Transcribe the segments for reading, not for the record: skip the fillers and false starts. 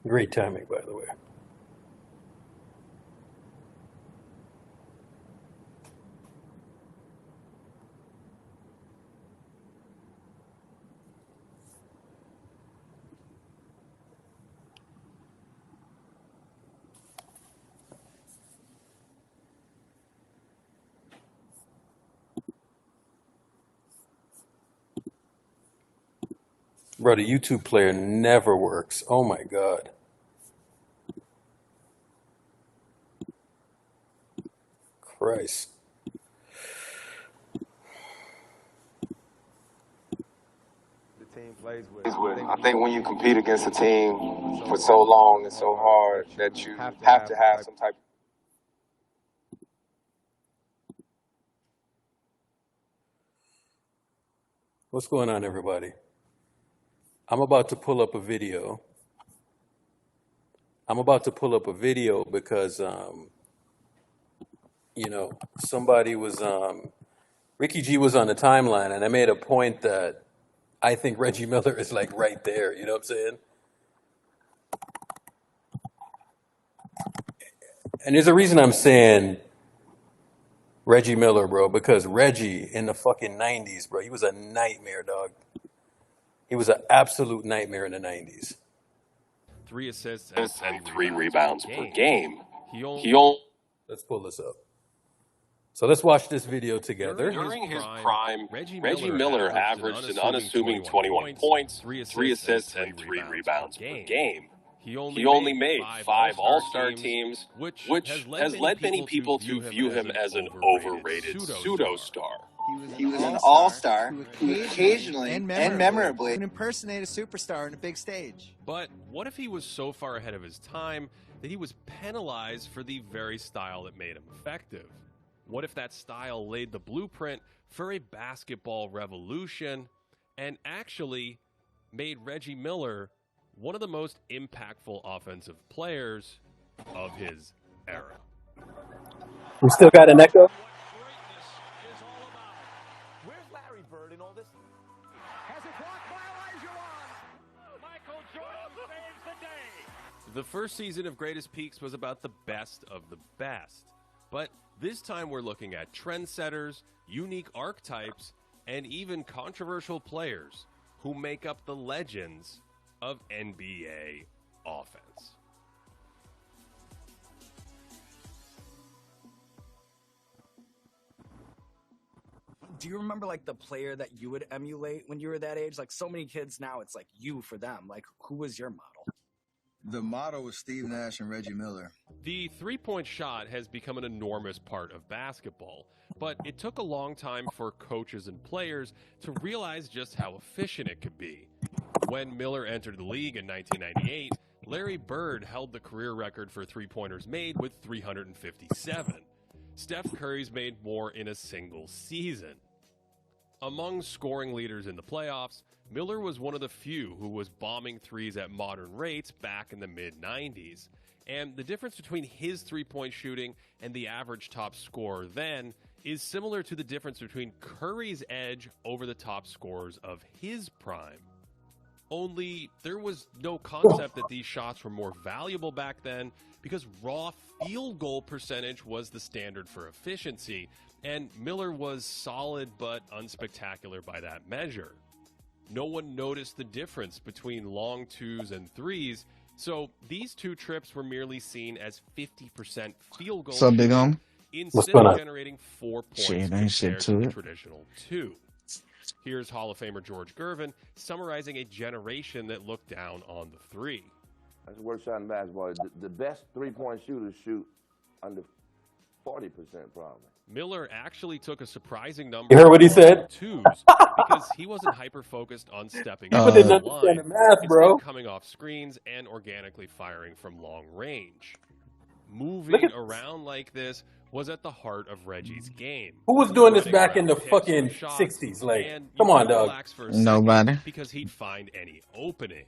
Great timing, by the way. Bro, the YouTube player never works. Oh my God. Christ. The team plays with. I think when you compete against a team for so long and so hard that you have to have some type. What's going on, everybody? I'm about to pull up a video. Because, somebody was, Ricky G was on the timeline, and I made a point that I think Reggie Miller is like right there. You know what I'm saying? And there's a reason I'm saying Reggie Miller, bro, because Reggie in the fucking 90s, bro, he was a nightmare, dog. He was an absolute nightmare in the 90s. 3 assists And 3 rebounds per game. He only. Let's pull this up. So let's watch this video together. During his prime, Reggie Miller averaged an unassuming 21 points, 3 assists, and 3 rebounds per game. He only made 5 All-Star teams, which has led many people to view him as an overrated pseudo-star. He was an all-star who occasionally and memorably impersonate a superstar on a big stage. But what if he was so far ahead of his time that he was penalized for the very style that made him effective? What if that style laid the blueprint for a basketball revolution and actually made Reggie Miller one of the most impactful offensive players of his era? We still got an echo? Where's Larry Bird in all this? Has it blocked by Elijah? Michael Jordan saves the day. The first season of Greatest Peaks was about the best of the best. But this time we're looking at trendsetters, unique archetypes, and even controversial players who make up the legends of NBA offense. Do you remember like the player that you would emulate when you were that age? Like so many kids now, it's like you for them. Like who was your model? The model was Steve Nash and Reggie Miller. The three-point shot has become an enormous part of basketball, but it took a long time for coaches and players to realize just how efficient it could be. When Miller entered the league in 1998, Larry Bird held the career record for three-pointers made with 357. Steph Curry's made more in a single season. Among scoring leaders in the playoffs, Miller was one of the few who was bombing threes at modern rates back in the mid-90s. And the difference between his three-point shooting and the average top scorer then is similar to the difference between Curry's edge over the top scorers of his prime. Only there was no concept that these shots were more valuable back then because raw field goal percentage was the standard for efficiency, and Miller was solid but unspectacular by that measure. No one noticed the difference between long twos and threes, so these two trips were merely seen as 50% field goals instead of generating 4 points compared to the traditional 2. Here's Hall of Famer George Gervin summarizing a generation that looked down on the three. That's the worst shot in basketball. The best three-point shooters shoot under 40% probably. Miller actually took a surprising number. You heard what he said? Twos because he wasn't hyper-focused on stepping People didn't understand the math, bro. Coming off screens and organically firing from long range. Moving around like this was at the heart of Reggie's game. Who was doing this back in the fucking 60s? Like, come on, dog. Nobody. Because he'd find any opening.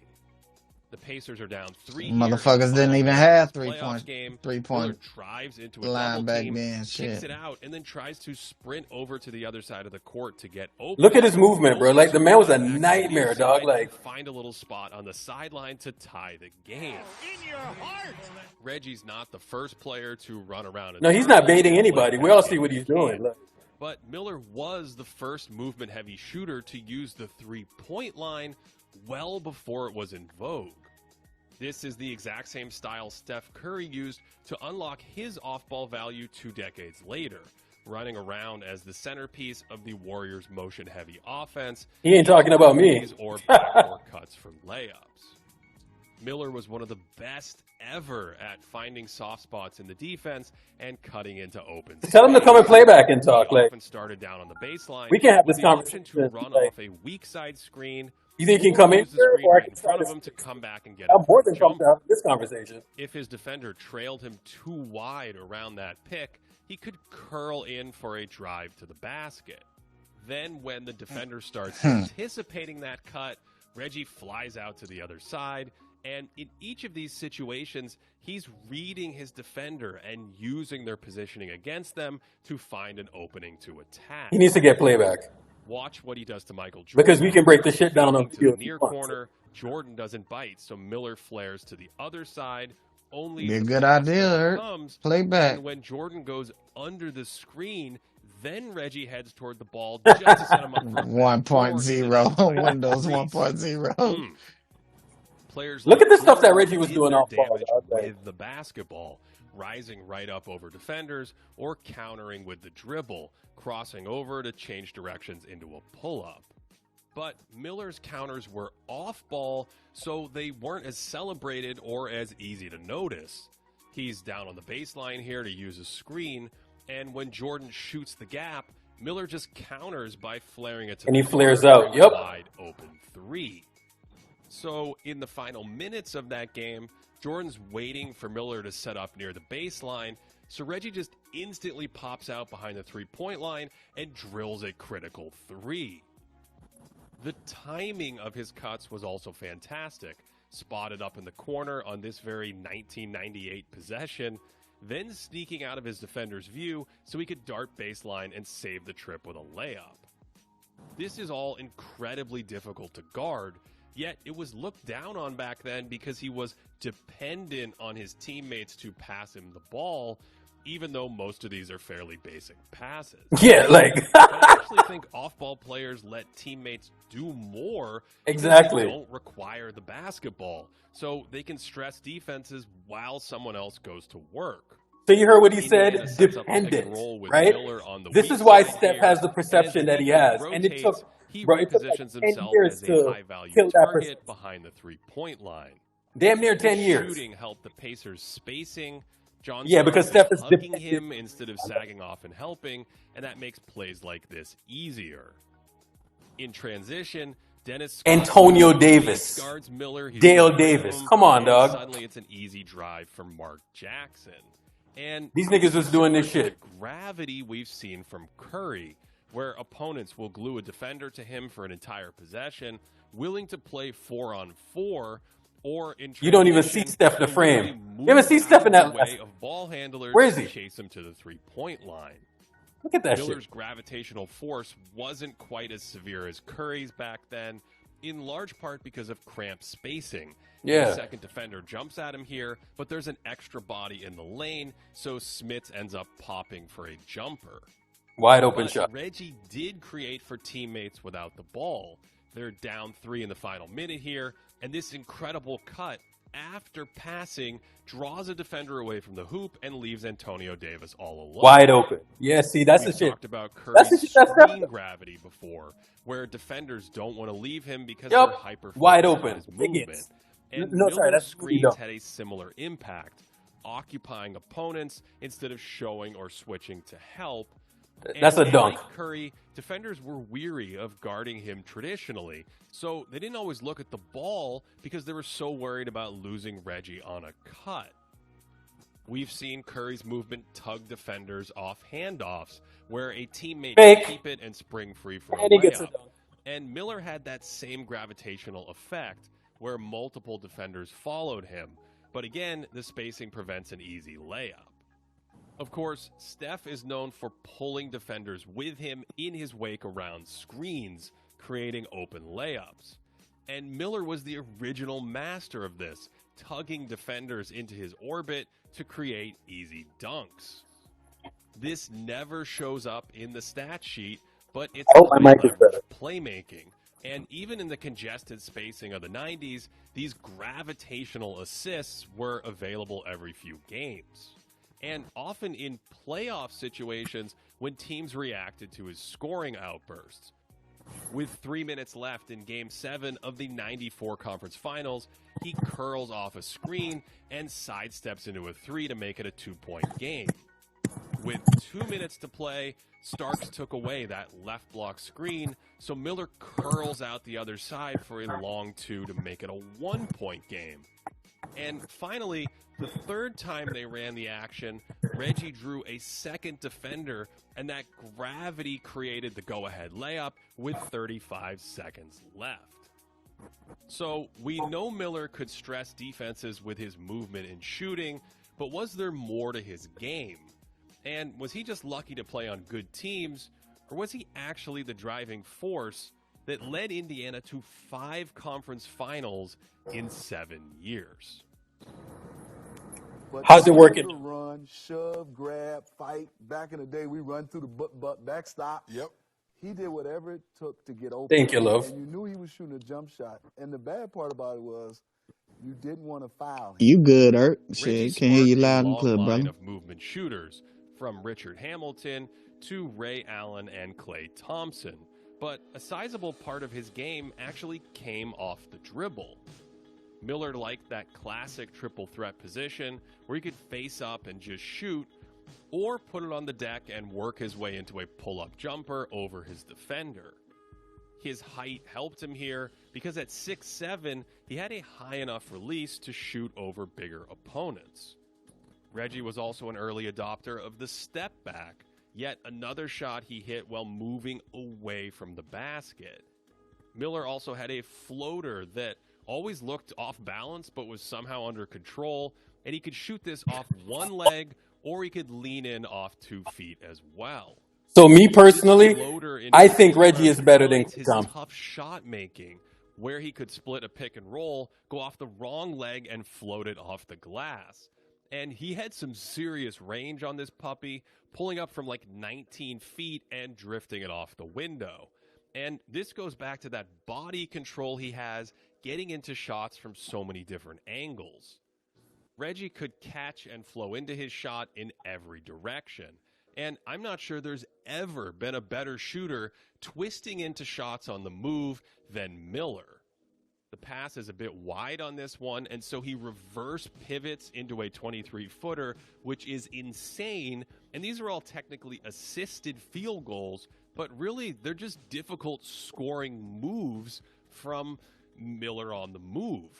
The Pacers are down 3 Motherfuckers didn't even have 3-point Miller drives into a line double back team, then. kicks Shit. it out, and then tries to sprint over to the other side of the court to get open. Look at his movement, bro. Like, the man was a nightmare, dog. Like, find a little spot on the sideline to tie the game. In your heart. Reggie's not the first player to run around. no, he's not baiting anybody. We all see what he's doing. Look. But Miller was the first movement-heavy shooter to use the three-point line well before it was in vogue. This is the exact same style Steph Curry used to unlock his off-ball value 2 decades later, running around as the centerpiece of the Warriors' motion-heavy offense. He ain't talking about me. Or backdoor cuts for layups. Miller was one of the best ever at finding soft spots in the defense and cutting into open. Tell him to come and play back and talk. Like, Often started down on the baseline. we can't have this with the option conversation. to run Like, off a weak side screen. you think he can come in use the here, screen or I right can in try front of to? him to come back and get I'm a more than jump. pumped out of this conversation. If his defender trailed him too wide around that pick, he could curl in for a drive to the basket. Then when the defender starts anticipating that cut, Reggie flies out to the other side. And in each of these situations, he's reading his defender and using their positioning against them to find an opening to attack. He needs to get playback. Watch what he does to Michael Jordan. Because we can break the shit down on the To field. the near corner, Jordan doesn't bite, so Miller flares to the other side. Only Be a the good pass idea, Eric. comes, Play back. and when Jordan goes under the screen, then Reggie heads toward the ball just to set him up for a 1.0. Windows 1.0. Players Look like at the stuff that Jordan Reggie was did doing their off ball. damage dog. Like, with the basketball, rising right up over defenders or countering with the dribble, crossing over to change directions into a pull-up. But Miller's counters were off-ball, so they weren't as celebrated or as easy to notice. He's down on the baseline here to use a screen, and when Jordan shoots the gap, Miller just counters by flaring it to And the he flares corner out. for a Yep. wide open three. So in the final minutes of that game, Jordan's waiting for Miller to set up near the baseline, so Reggie just instantly pops out behind the three-point line and drills a critical three. The timing of his cuts was also fantastic. Spotted up in the corner on this very 1998 possession, then sneaking out of his defender's view so he could dart baseline and save the trip with a layup. This is all incredibly difficult to guard, yet it was looked down on back then because he was dependent on his teammates to pass him the ball, even though most of these are fairly basic passes. yeah, like. But I actually think off-ball players let teammates do more because Exactly. they don't require the basketball, so they can stress defenses while someone else goes to work. So you heard what he Indiana said? sets up a pick and Dependent, roll with right? Miller on the This weak is why side Steph here, has the and as perception the that he defense has. And it took, he bro, it took like repositions 10 himself years as a to high-value kill that target behind the three-point-line. Damn near 10 The years. shooting helped the Pacers' spacing. John Yeah, because Starks Steph is hugging dependent. him instead of sagging off and helping, and that makes plays like this easier. In transition, Dennis Scott Antonio Davis. guards Miller. He's Dale going to Davis. him, Come on, and dog. Suddenly, it's an easy drive for Mark Jackson. And These niggas was doing this similar to shit. the gravity we've seen from Curry, where opponents will glue a defender to him for an entire possession, willing to play 4-on-4, or in You don't even see transition, Steph in the will frame. literally You ever move see Steph in out of that the way of ball handlers Where is to he? chase him to the three-point line. Look at that Miller's shit. gravitational force wasn't quite as severe as Curry's back then, in large part because of cramped spacing. Yeah. The second defender jumps at him here, but there's an extra body in the lane, so Smits ends up popping for a jumper. Wide open But shot. Reggie did create for teammates without the ball. They're down 3 in the final minute here, and this incredible cut after passing draws a defender away from the hoop and leaves Antonio Davis all alone. Wide open. Yeah, see, that's We've the shit. talked about That's the Curry's shit that's screen happening. gravity before, where defenders don't want to leave him because Yup. they're hyper Wide on open. his movement. Higgins. And No, sorry, Miller's that's screens Guido. had a similar impact, occupying opponents instead of showing or switching to help. That's And a dunk. like Curry, defenders were weary of guarding him traditionally, so they didn't always look at the ball because they were so worried about losing Reggie on a cut. We've seen Curry's movement tug defenders off handoffs, where a teammate Fake. can keep it and spring free for a And he gets a layup. dunk. And Miller had that same gravitational effect, where multiple defenders followed him. But again, the spacing prevents an easy layup. Of course, Steph is known for pulling defenders with him in his wake around screens, creating open layups. And Miller was the original master of this, tugging defenders into his orbit to create easy dunks. This never shows up in the stat sheet, but it's playmaking. And even in the congested spacing of the 90s, these gravitational assists were available every few games. And often in playoff situations when teams reacted to his scoring outbursts. With 3 minutes left in Game 7 of the 94 Conference Finals, he curls off a screen and sidesteps into a three to make it a 2-point game. With 2 minutes to play, Starks took away that left block screen, so Miller curls out the other side for a long two to make it a 1-point game. And finally, the third time they ran the action, Reggie drew a second defender, and that gravity created the go-ahead layup with 35 seconds left. So we know Miller could stress defenses with his movement and shooting, but was there more to his game? And was he just lucky to play on good teams, or was he actually the driving force that led Indiana to 5 conference finals in 7 years? How's it working? Run, shove, grab, fight. Back in the day, we run through the backstop. Yep. He did whatever it took to get open. Thank you, love. And you knew he was shooting a jump shot. And the bad part about it was you didn't want to foul him. You good, Ert? Shit, can't hear you loud and clear, brother. Of movement shooters, from Richard Hamilton to Ray Allen and Klay Thompson. But a sizable part of his game actually came off the dribble. Miller liked that classic triple threat position where he could face up and just shoot, or put it on the deck and work his way into a pull-up jumper over his defender. His height helped him here because at 6'7", he had a high enough release to shoot over bigger opponents. Reggie was also an early adopter of the step back, yet another shot he hit while moving away from the basket. Miller also had a floater that always looked off balance but was somehow under control, and he could shoot this off one leg or he could lean in off 2 feet as well. So me personally, I think Reggie is better than his Tom. tough shot making, where he could split a pick and roll, go off the wrong leg and float it off the glass. And he had some serious range on this puppy, pulling up from like 19 feet and drifting it off the window. And this goes back to that body control he has, getting into shots from so many different angles. Reggie could catch and flow into his shot in every direction. And I'm not sure there's ever been a better shooter twisting into shots on the move than Miller. The pass is a bit wide on this one, and so he reverse pivots into a 23-footer, which is insane. And these are all technically assisted field goals, but really they're just difficult scoring moves from Miller on the move.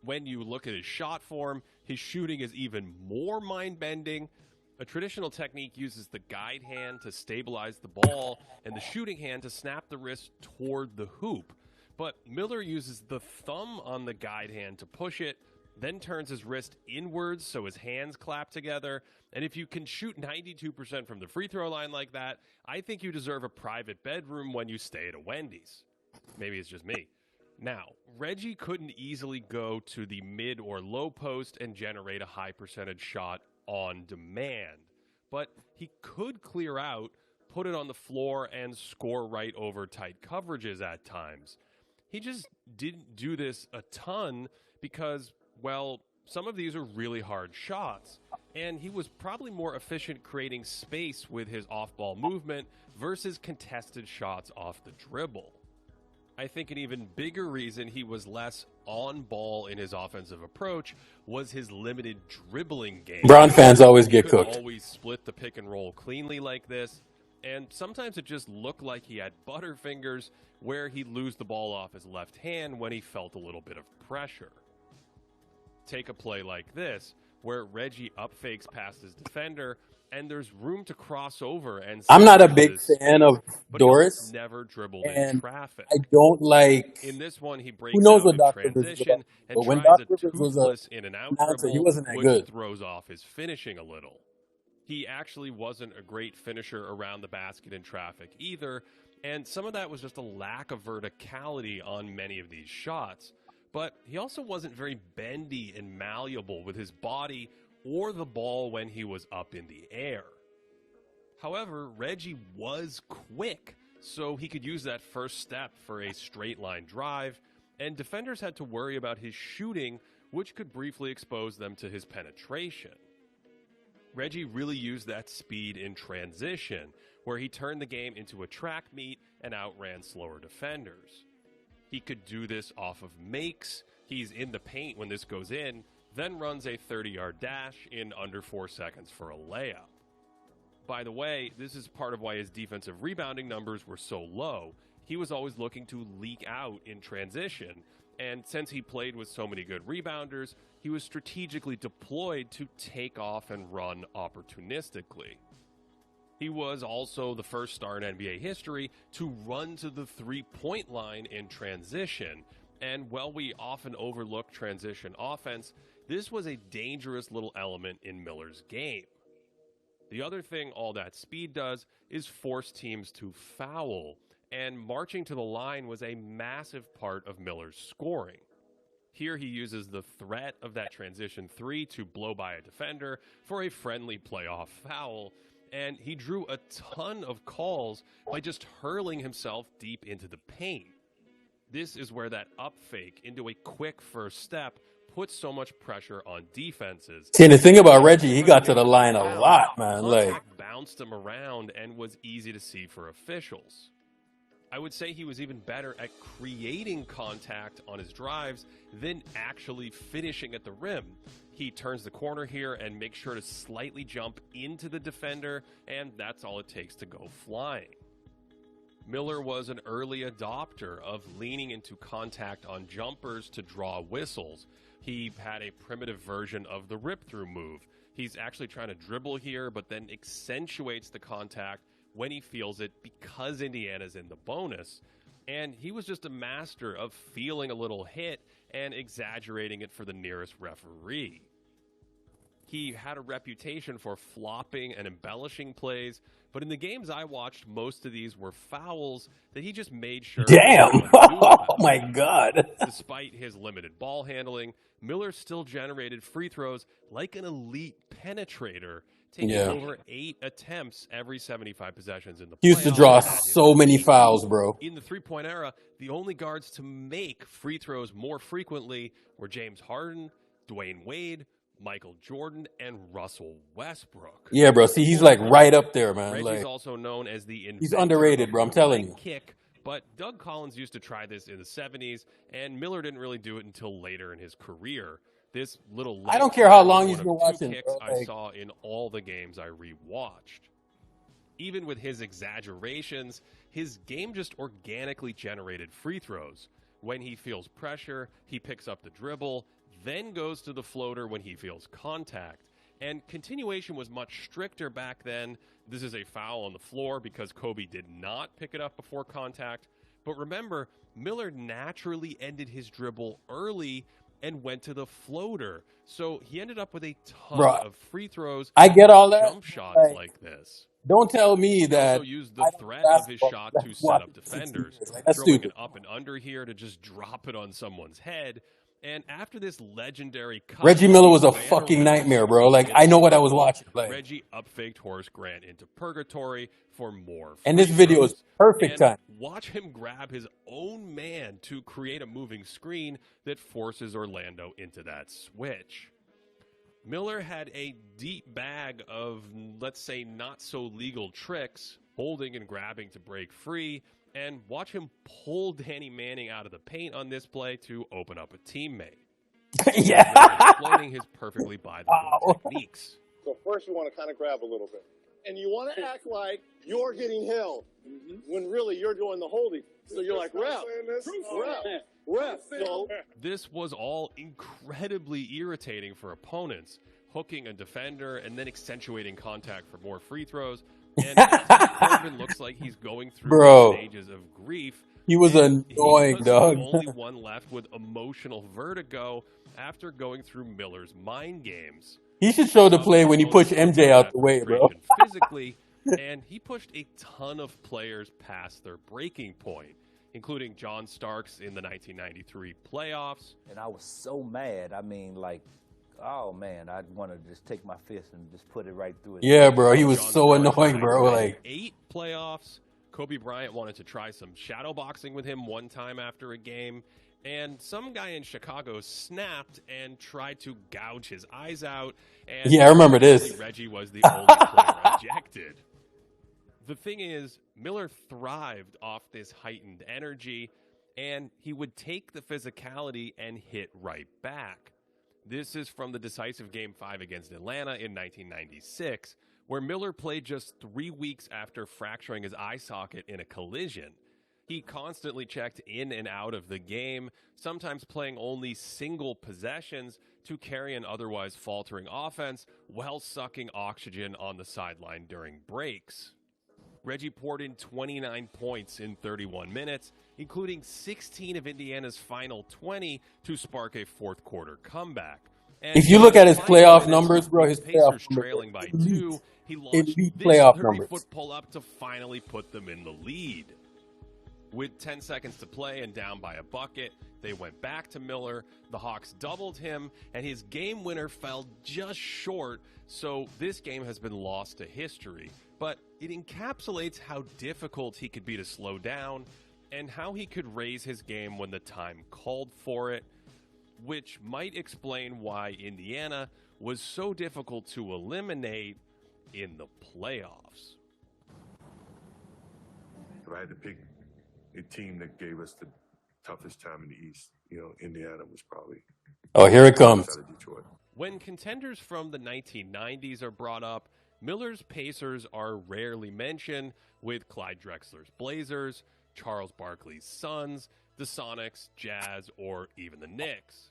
When you look at his shot form, his shooting is even more mind-bending. A traditional technique uses the guide hand to stabilize the ball and the shooting hand to snap the wrist toward the hoop. But Miller uses the thumb on the guide hand to push it, then turns his wrist inwards so his hands clap together. And if you can shoot 92% from the free throw line like that, I think you deserve a private bedroom when you stay at a Wendy's. Maybe it's just me. Now, Reggie couldn't easily go to the mid or low post and generate a high percentage shot on demand, but he could clear out, put it on the floor, and score right over tight coverages at times. He just didn't do this a ton because, well, some of these are really hard shots, and he was probably more efficient creating space with his off-ball movement versus contested shots off the dribble. I think an even bigger reason he was less on ball in his offensive approach was his limited dribbling game. Brown fans always get He cooked. always split the pick and roll cleanly like this, and sometimes it just looked like he had butterfingers where he'd lose the ball off his left hand when he felt a little bit of pressure. Take a play like this, where Reggie up-fakes past his defender, and there's room to cross over. And I'm not a big fan of Doris, never dribbled in and traffic. I don't like. In this one, he breaks Who knows out what in Doc Rivers is about? transition and But when tries Doc a Rivers was a toothless in-and-out announcer, he dribble, wasn't that which good. throws off his finishing a little. He actually wasn't a great finisher around the basket in traffic either, and some of that was just a lack of verticality on many of these shots. But he also wasn't very bendy and malleable with his body or the ball when he was up in the air. However, Reggie was quick, so he could use that first step for a straight-line drive, and defenders had to worry about his shooting, which could briefly expose them to his penetration. Reggie really used that speed in transition, where he turned the game into a track meet and outran slower defenders. He could do this off of makes. He's in the paint when this goes in, then runs a 30-yard dash in under 4 seconds for a layup. By the way, this is part of why his defensive rebounding numbers were so low. He was always looking to leak out in transition, and since he played with so many good rebounders, he was strategically deployed to take off and run opportunistically. He was also the first star in NBA history to run to the three-point line in transition, and while we often overlook transition offense, this was a dangerous little element in Miller's game. The other thing all that speed does is force teams to foul, and marching to the line was a massive part of Miller's scoring. Here he uses the threat of that transition three to blow by a defender for a friendly playoff foul, and he drew a ton of calls by just hurling himself deep into the paint. This is where that up fake into a quick first step puts so much pressure on defenses. See, and the thing about Reggie, he got to the line a lot, man. Contact bounced him around and was easy to see for officials. I would say he was even better at creating contact on his drives than actually finishing at the rim. He turns the corner here and makes sure to slightly jump into the defender, and that's all it takes to go flying. Miller was an early adopter of leaning into contact on jumpers to draw whistles. He had a primitive version of the rip-through move. He's actually trying to dribble here, but then accentuates the contact when he feels it because Indiana's in the bonus. And he was just a master of feeling a little hit and exaggerating it for the nearest referee. He had a reputation for flopping and embellishing plays, but in the games I watched, most of these were fouls that he just made sure. Damn! Oh my God! Despite his limited ball handling, Miller still generated free throws like an elite penetrator, taking over 8 attempts every 75 possessions in the playoffs. He used to draw so many fouls, bro. In the three-point era, the only guards to make free throws more frequently were James Harden, Dwayne Wade, Michael Jordan, and Russell Westbrook. Yeah, bro. See, he's like right up there, man. Reggie's also known as the he's underrated, bro. I'm telling you. Kick, but Doug Collins used to try this in the 70s, and Miller didn't really do it until later in his career. This little I don't care how long you've been watching. Kicks I saw in all the games I rewatched. Even with his exaggerations, his game just organically generated free throws. When he feels pressure, he picks up the dribble, then goes to the floater when he feels contact. And continuation was much stricter back then. This is a foul on the floor because Kobe did not pick it up before contact. But remember, Miller naturally ended his dribble early and went to the floater. So he ended up with a ton of free throws. I get all that. Jump shots like this. Don't tell me that. He also used the threat of his shot to set up defenders. Throwing it up and under here to just drop it on someone's head. And after this legendary cut, Reggie Miller was a fucking nightmare, bro. Like, I know what I was watching. Like, Reggie up-faked Horace Grant into purgatory for more. And this video is perfect time. Watch him grab his own man to create a moving screen that forces Orlando into that switch. Miller had a deep bag of, let's say, not-so-legal tricks, holding and grabbing to break free, and watch him pull Danny Manning out of the paint on this play to open up a teammate. Explaining his perfectly by-the-book techniques. So first you want to kind of grab a little bit. And you want to act like you're getting held when really you're doing the holding. So you're like, ref. So this was all incredibly irritating for opponents. hooking a defender, and then accentuating contact for more free throws. And Corbin looks like he's going through stages of grief. He was annoying, he was dog. the only one left with emotional vertigo after going through Miller's mind games. He should show the play when he pushed MJ out the way, bro. Physically, and he pushed a ton of players past their breaking point, including John Starks in the 1993 playoffs. And I was so mad. I mean, like, oh man, I'd want to just take my fist and just put it right through it. Yeah, bro, he was so annoying, bro. Like 8 playoffs. Kobe Bryant wanted to try some shadow boxing with him one time after a game, and some guy in Chicago snapped and tried to gouge his eyes out. And yeah, I remember this. Reggie was the only player ejected. The thing is, Miller thrived off this heightened energy, and he would take the physicality and hit right back. This is from the decisive Game 5 against Atlanta in 1996, where Miller played just 3 weeks after fracturing his eye socket in a collision. He constantly checked in and out of the game, sometimes playing only single possessions to carry an otherwise faltering offense while sucking oxygen on the sideline during breaks. Reggie poured in 29 points in 31 minutes, including 16 of Indiana's final 20 to spark a fourth quarter comeback. And if you look at his playoff numbers, bro, his playoff trailing by 2, he launched this playoff 30-foot pull-up to finally put them in the lead. With 10 seconds to play and down by a bucket, they went back to Miller. The Hawks doubled him, and his game winner fell just short, so this game has been lost to history. But it encapsulates how difficult he could be to slow down and how he could raise his game when the time called for it, which might explain why Indiana was so difficult to eliminate in the playoffs. If I had to pick a team that gave us the toughest time in the East, Indiana was probably... Oh, here it comes. When contenders from the 1990s are brought up, Miller's Pacers are rarely mentioned, with Clyde Drexler's Blazers, Charles Barkley's Suns, the Sonics, Jazz, or even the Knicks.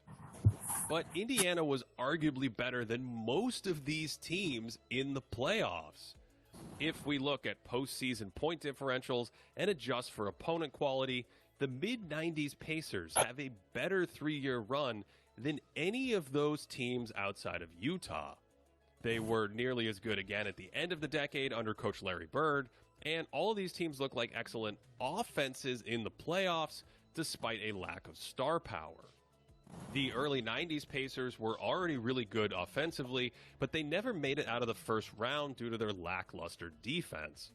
But Indiana was arguably better than most of these teams in the playoffs. If we look at postseason point differentials and adjust for opponent quality, the mid-90s Pacers have a better 3-year run than any of those teams outside of Utah. They were nearly as good again at the end of the decade under Coach Larry Bird, and all of these teams look like excellent offenses in the playoffs despite a lack of star power. The early 90s Pacers were already really good offensively, but they never made it out of the first round due to their lackluster defense.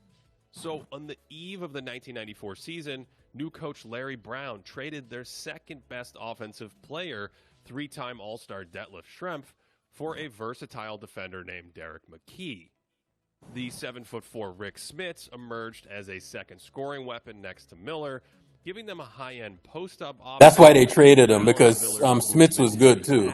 So on the eve of the 1994 season, new coach Larry Brown traded their second-best offensive player, 3-time All-Star Detlef Schrempf, for a versatile defender named Derek McKee. The 7'4" Rick Smits emerged as a second scoring weapon next to Miller, giving them a high-end post-up offense. That's why they traded him, because Smits was good too.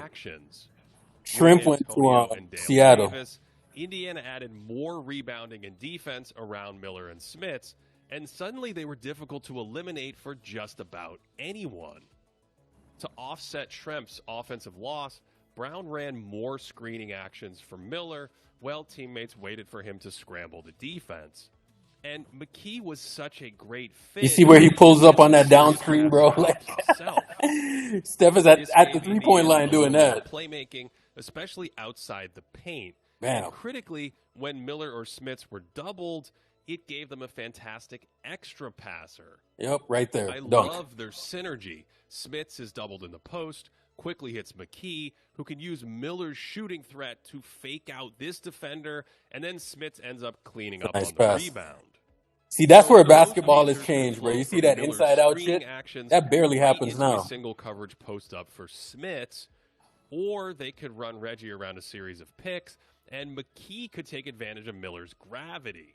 Shrimp went to Seattle. Davis, Indiana added more rebounding and defense around Miller and Smits, and suddenly they were difficult to eliminate for just about anyone. To offset Schrempf's offensive loss, Brown ran more screening actions for Miller, while teammates waited for him to scramble the defense. And McKee was such a great fit. You see where he pulls up on that down screen, bro? Like, Steph is at the three-point line doing that. Playmaking, especially outside the paint. Bam. And critically, when Miller or Smits were doubled, it gave them a fantastic extra passer. Yep, right there. I Dunk. love their synergy. Smits is doubled in the post, quickly hits McKee, who can use Miller's shooting threat to fake out this defender, and then Smits ends up cleaning up on the rebound. See, that's where basketball has changed, bro. You see that inside-out shit? That barely happens now. Single coverage post-up for Smits, or they could run Reggie around a series of picks, and McKee could take advantage of Miller's gravity.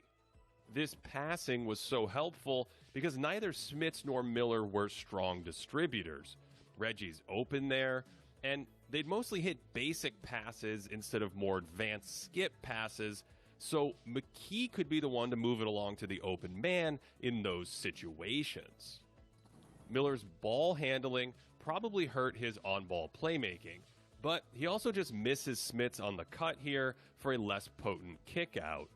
This passing was so helpful because neither Smits nor Miller were strong distributors. Reggie's open there, and they'd mostly hit basic passes instead of more advanced skip passes, so McKee could be the one to move it along to the open man in those situations. Miller's ball handling probably hurt his on-ball playmaking, But he also just misses Smits on the cut here for a less potent kick out.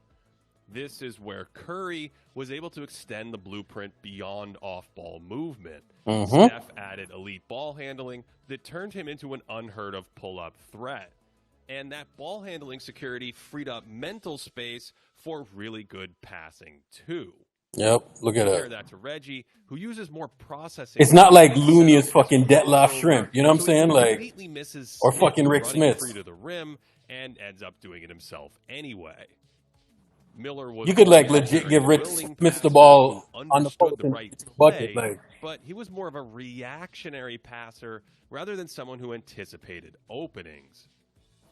This is where Curry was able to extend the blueprint beyond off-ball movement. Steph added elite ball handling that turned him into an unheard-of pull-up threat. And that ball handling security freed up mental space for really good passing, too. Yep, look at Compare that. that to Reggie, who uses more processing. It's not like Looney is fucking Detlef Shrimp. You know what I'm saying? Like, Completely misses or fucking Rick running Smith. free to the rim and ends up doing it himself anyway. Miller was You could like legit give Rick Smith the ball on the post and right bucket, play, like. but he was more of a reactionary passer rather than someone who anticipated openings.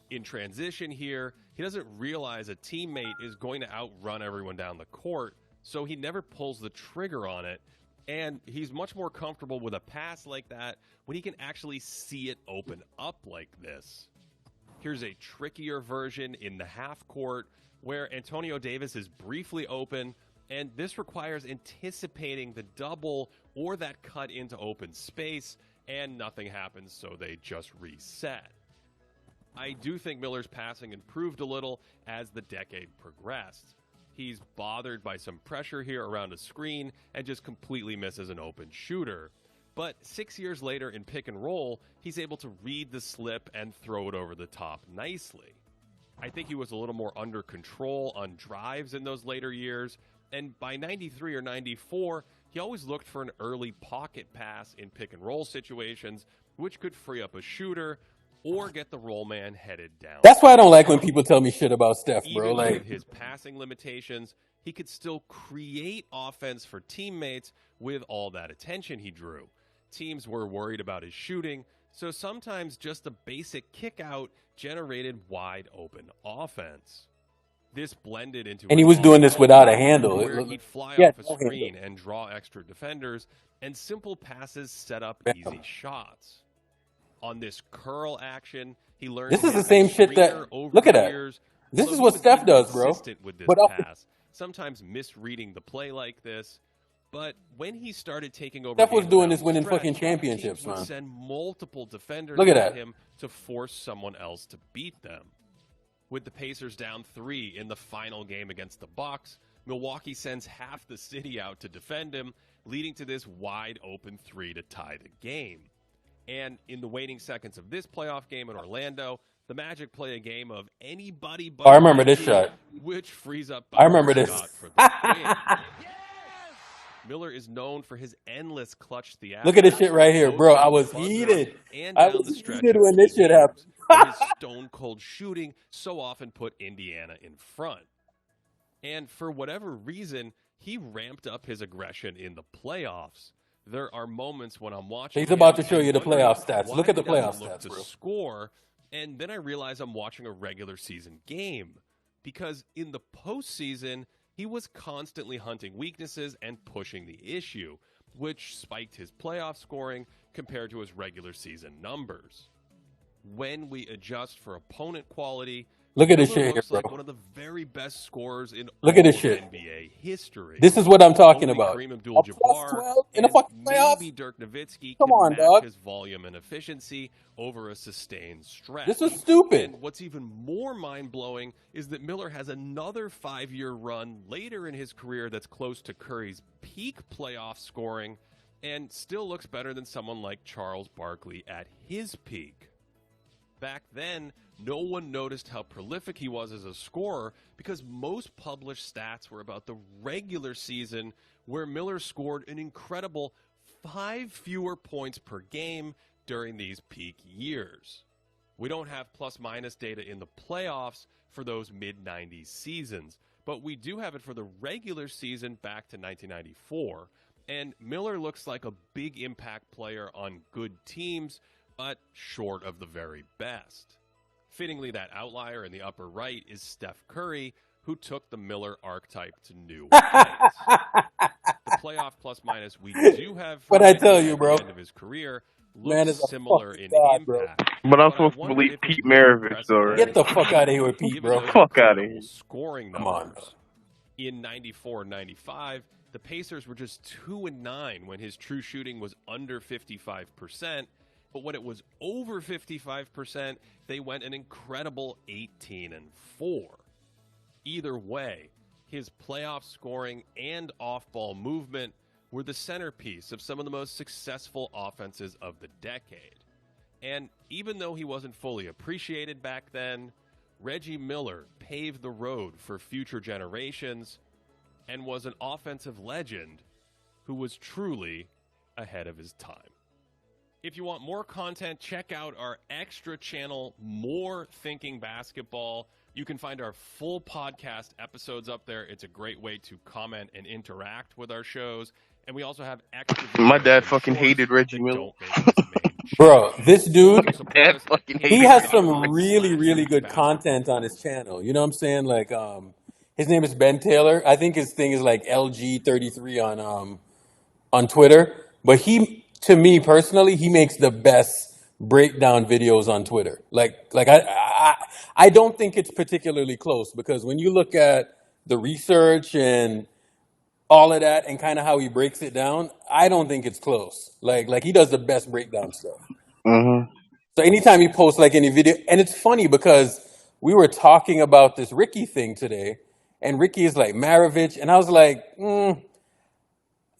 In transition here, he doesn't realize a teammate is going to outrun everyone down the court, so he never pulls the trigger on it, and he's much more comfortable with a pass like that when he can actually see it open up like this. Here's a trickier version in the half court where Antonio Davis is briefly open, and this requires anticipating the double or that cut into open space, and nothing happens, so they just reset. I do think Miller's passing improved a little as the decade progressed. He's bothered by some pressure here around a screen and just completely misses an open shooter. But 6 years later in pick and roll, he's able to read the slip and throw it over the top nicely. I think he was a little more under control on drives in those later years, and by 93 or 94, he always looked for an early pocket pass in pick and roll situations, which could free up a shooter or get the roll man headed down. That's why I don't like when people tell me shit about Steph, bro. Even Like, with his passing limitations, he could still create offense for teammates with all that attention he drew. Teams were worried about his shooting, so sometimes just a basic kick out generated wide open offense. This blended into and he was doing this without a handle. where he'd fly off a screen and draw extra defenders, and simple passes set up easy shots. On this curl action, he learned. This is the same shit that. Look at that. This is what Steph does, bro. With this But pass, sometimes misreading the play like this. But when he started taking over, Steph was games doing down this the winning stretch, fucking championships, teams would man. send multiple defenders Look at at that. him to force someone else to beat them. With the Pacers down 3 in the final game against the Bucks, Milwaukee sends half the city out to defend him, leading to this wide open 3 to tie the game. And in the waning seconds of this playoff game in Orlando, the Magic play a game of anybody but I remember this shot. which frees up I remember this. shot for the win. Miller is known for his endless clutch theatrics. Look at this shit right here, bro. I was heated. I was heated when this shit happened. His stone cold shooting so often put Indiana in front. And for whatever reason, he ramped up his aggression in the playoffs. There are moments when I'm watching. He's about to show you the playoff stats. Look at the playoff stats, bro. Score, and then I realize I'm watching a regular season game because in the postseason he was constantly hunting weaknesses and pushing the issue, which spiked his playoff scoring compared to his regular season numbers. When we adjust for opponent quality, look at this Miller shit here, looks bro. like one of the very best scorers in Look all at this of shit. NBA history. This is what I'm talking Only about. Kareem A Abdul-Jabbar +12 in a and fucking playoff? maybe Dirk Nowitzki Come can on, match dog. his volume and efficiency over a sustained stretch. This was stupid. And what's even more mind-blowing is that Miller has another 5-year run later in his career that's close to Curry's peak playoff scoring and still looks better than someone like Charles Barkley at his peak. Back then, no one noticed how prolific he was as a scorer because most published stats were about the regular season, where Miller scored an incredible 5 fewer points per game during these peak years. We don't have plus-minus data in the playoffs for those mid-90s seasons, but we do have it for the regular season back to 1994, and Miller looks like a big impact player on good teams, but short of the very best. Fittingly, that outlier in the upper right is Steph Curry, who took the Miller archetype to new heights. The playoff plus-minus we do have for What I tell you, bro. the end of his career Man looks is a similar fucking in god, bro. impact. But I'm supposed to believe Pete Maravich, though. Get the fuck out of here with Pete, bro. Fuck out of here. Scoring Come on, numbers. In 94-95, the Pacers were just 2-9 when his true shooting was under 55%, But when it was over 55%, they went an incredible 18-4. Either way, his playoff scoring and off-ball movement were the centerpiece of some of the most successful offenses of the decade. And even though he wasn't fully appreciated back then, Reggie Miller paved the road for future generations and was an offensive legend who was truly ahead of his time. If you want more content, check out our extra channel, More Thinking Basketball. You can find our full podcast episodes up there. It's a great way to comment and interact with our shows. And we also have extra videos. My dad fucking hated Reggie Miller. Bro, this dude, Dad fucking hated he has Reggie some Miller. really, really good content on his channel. You know what I'm saying? Like, his name is Ben Taylor. I think his thing is like LG33 on Twitter. But to me personally, he makes the best breakdown videos on Twitter. I don't think it's particularly close, because when you look at the research and all of that and kind of how he breaks it down, I don't think it's close. Like he does the best breakdown stuff. Mm-hmm. So anytime he posts like any video, and it's funny because we were talking about this Ricky thing today, and Ricky is like Maravich, and I was like,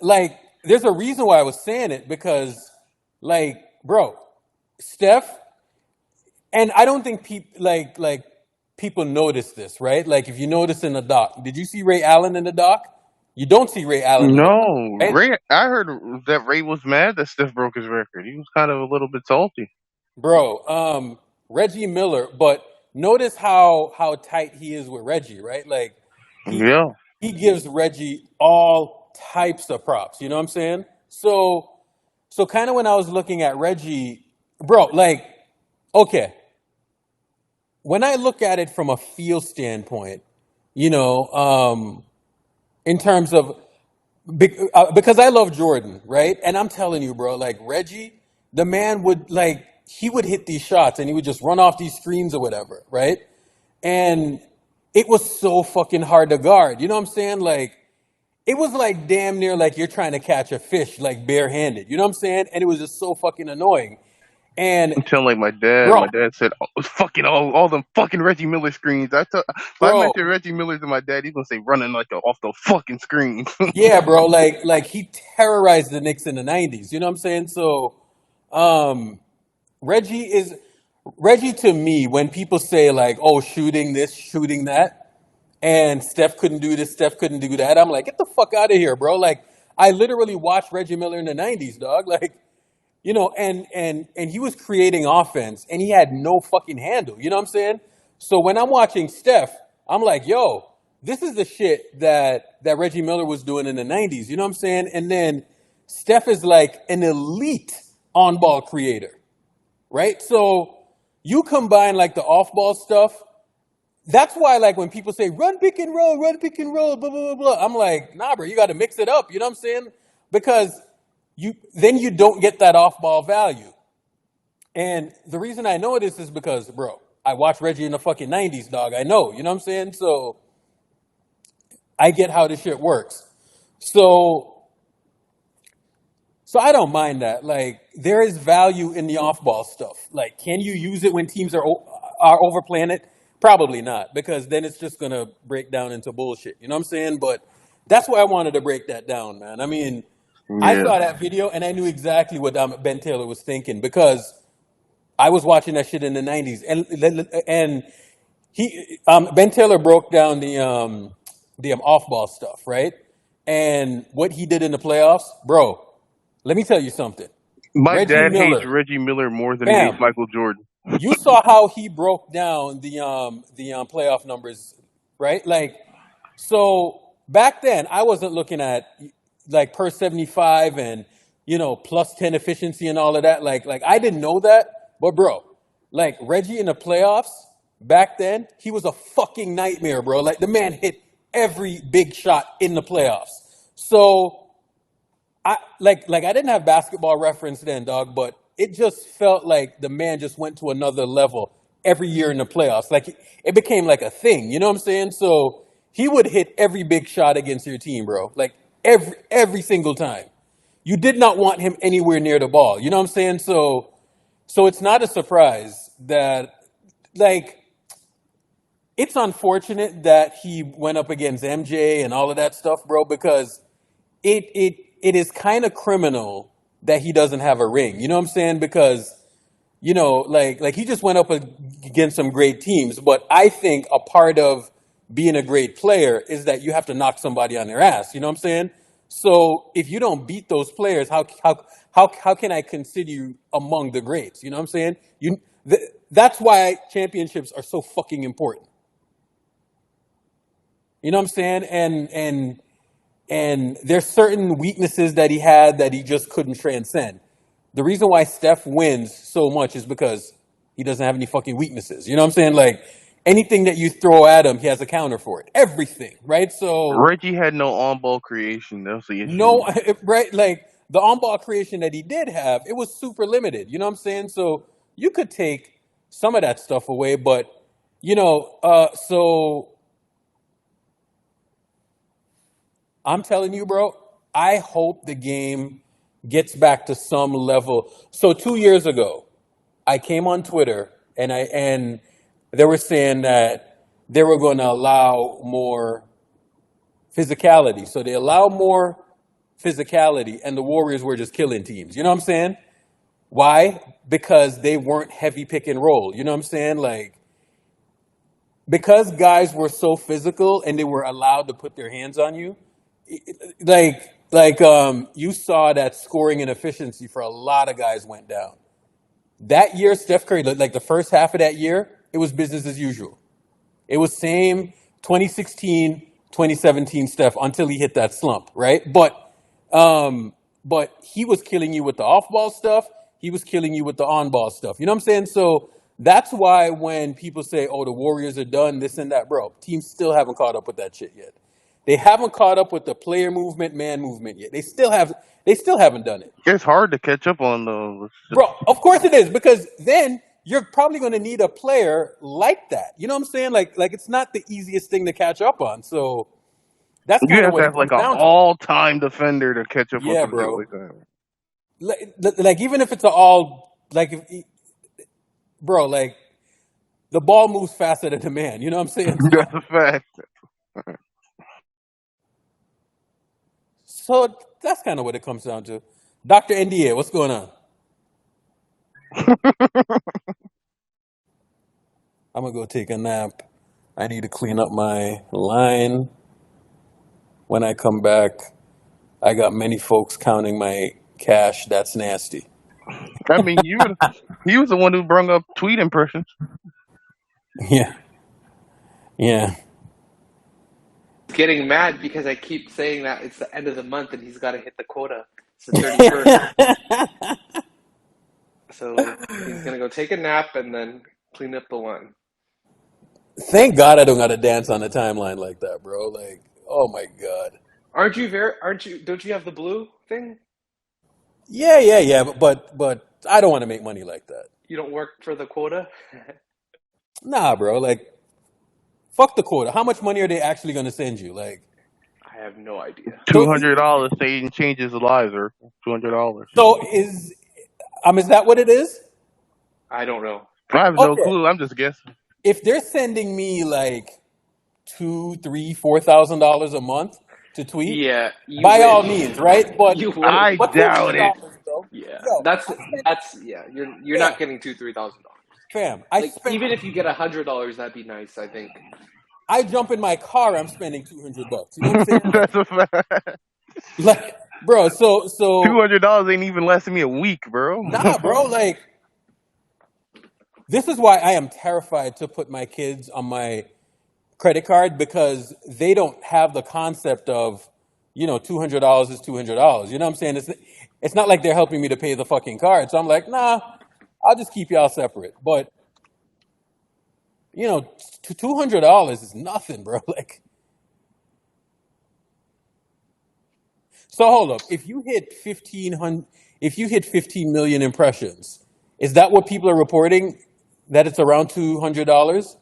like there's a reason why I was saying it, because like, bro, Steph, and I don't think people notice this, right? Like if you notice in the doc, did you see Ray Allen in the doc? You don't see Ray Allen. No, right? Ray. I heard that Ray was mad that Steph broke his record. He was kind of a little bit salty. Bro, Reggie Miller, but notice how tight he is with Reggie, right? Like he gives Reggie all types of props. You know what I'm saying? So kind of when I was looking at Reggie, bro, like, okay, when I look at it from a feel standpoint, you know, in terms of because I love Jordan, right? And I'm telling you, bro, like Reggie, the man would like he would hit these shots and he would just run off these screens or whatever, right? And it was so fucking hard to guard. You know what I'm saying? Like it was like damn near like you're trying to catch a fish like barehanded. You know what I'm saying? And it was just so fucking annoying. And I'm telling like my dad. Bro. My dad said, "Fucking all them fucking Reggie Miller screens." If I mention Reggie Miller to my dad, he's gonna say running like off the fucking screen. Yeah, bro. Like he terrorized the Knicks in the '90s. You know what I'm saying? So, Reggie to me, when people say like, "Oh, shooting this, shooting that," and Steph couldn't do this, Steph couldn't do that, I'm like, get the fuck out of here, bro. Like I literally watched Reggie Miller in the '90s, dog. Like. You know, and he was creating offense, and he had no fucking handle. You know what I'm saying? So when I'm watching Steph, I'm like, yo, this is the shit that Reggie Miller was doing in the 90s. You know what I'm saying? And then Steph is like an elite on-ball creator, right? So you combine like the off-ball stuff. That's why like when people say run pick and roll, blah, blah, blah, blah. I'm like, nah, bro, you got to mix it up. You know what I'm saying? Because then you don't get that off-ball value. And the reason I know this is because, bro, I watched Reggie in the fucking 90s, dog. I know, you know what I'm saying? So I get how this shit works. So I don't mind that. Like, there is value in the off-ball stuff. Like, can you use it when teams are overplaying it? Probably not, because then it's just going to break down into bullshit. You know what I'm saying? But that's why I wanted to break that down, man. I mean... Yeah. I saw that video and I knew exactly what Ben Taylor was thinking, because I was watching that shit in the 90s, and Ben Taylor broke down the off-ball stuff, right? And what he did in the playoffs, bro. Let me tell you something. My dad hates Reggie Miller more than he hates Michael Jordan. You saw how he broke down the playoff numbers, right? Like, so back then I wasn't looking at like per 75 and, you know, plus 10 efficiency and all of that. Like I didn't know that, but bro, like Reggie in the playoffs back then, he was a fucking nightmare, bro. Like the man hit every big shot in the playoffs. So I didn't have Basketball Reference then, dog, but it just felt like the man just went to another level every year in the playoffs. Like it became like a thing, you know what I'm saying? So he would hit every big shot against your team, bro. Like every single time. You did not want him anywhere near the ball. You know what I'm saying? So So it's not a surprise that, like, it's unfortunate that he went up against MJ and all of that stuff, bro, because it is kind of criminal that he doesn't have a ring. You know what I'm saying? Because like he just went up against some great teams, but I think a part of being a great player is that you have to knock somebody on their ass. You know what I'm saying? So if you don't beat those players, how can I consider you among the greats? You know what I'm saying? That's why championships are so fucking important. You know what I'm saying? And there's certain weaknesses that he had that he just couldn't transcend. The reason why Steph wins so much is because he doesn't have any fucking weaknesses. You know what I'm saying? Like anything that you throw at him, he has a counter for it. Everything, right? So Reggie had no on-ball creation. That's the issue. no, right? Like the on-ball creation that he did have, it was super limited. You know what I'm saying? So you could take some of that stuff away, but so I'm telling you, bro, I hope the game gets back to some level. So 2 years ago, I came on Twitter and they were saying that they were going to allow more physicality. So they allow more physicality, and the Warriors were just killing teams. You know what I'm saying? Why? Because they weren't heavy pick and roll. You know what I'm saying? Like, because guys were so physical and they were allowed to put their hands on you, you saw that scoring and efficiency for a lot of guys went down. That year, Steph Curry, like the first half of that year, it was business as usual. It was same 2016, 2017 Steph until he hit that slump, right? But he was killing you with the off-ball stuff. He was killing you with the on-ball stuff. You know what I'm saying? So that's why when people say, "Oh, the Warriors are done," this and that, bro, teams still haven't caught up with that shit yet. They haven't caught up with the player movement, man movement yet. They still haven't done it. It's hard to catch up on those. Bro, of course it is, because then you're probably going to need a player like that. You know what I'm saying? Like it's not the easiest thing to catch up on. So that's You kind of have to what it have like comes an down to. all-time defender to catch up on Yeah, some shit bro. like that. Like even if it's bro, like the ball moves faster than the man. You know what I'm saying? That's a fact. So that's kind of what it comes down to. Dr. NDA, what's going on? I'm gonna go take a nap. I need to clean up my line. When I come back, I got many folks counting my cash. That's nasty. I mean, he was the one who brought up tweet impressions. Yeah. Yeah. Getting mad because I keep saying that it's the end of the month and he's got to hit the quota. It's the 31st. So he's going to go take a nap and then clean up the line. Thank God I don't got to dance on the timeline like that, bro. Like, oh my God. Don't you have the blue thing? Yeah. But I don't want to make money like that. You don't work for the quota? Nah, bro. Like, fuck the quota. How much money are they actually going to send you? Like, I have no idea. $200 saying changes lives, or $200. So is that what it is? I don't know. I have no clue. I'm just guessing. If they're sending me like $2,000, $3,000, $4,000 a month to tweet, yeah, by all means, right? But I doubt it. Yeah, that's yeah. You're not getting $2,000-$3,000. Fam, even if you get $100, that'd be nice. I think. I jump in my car, I'm spending $200. You know what I'm saying? That's a fact. Like, bro, so $200 ain't even lasting me a week, bro. Nah, bro. Like, this is why I am terrified to put my kids on my credit card, because they don't have the concept of, $200 is $200. You know what I'm saying? It's not like they're helping me to pay the fucking card. So I'm like, nah, I'll just keep y'all separate. But $200 is nothing, bro. Like, so hold up. If you hit 15 million impressions, is that what people are reporting? That it's around $200?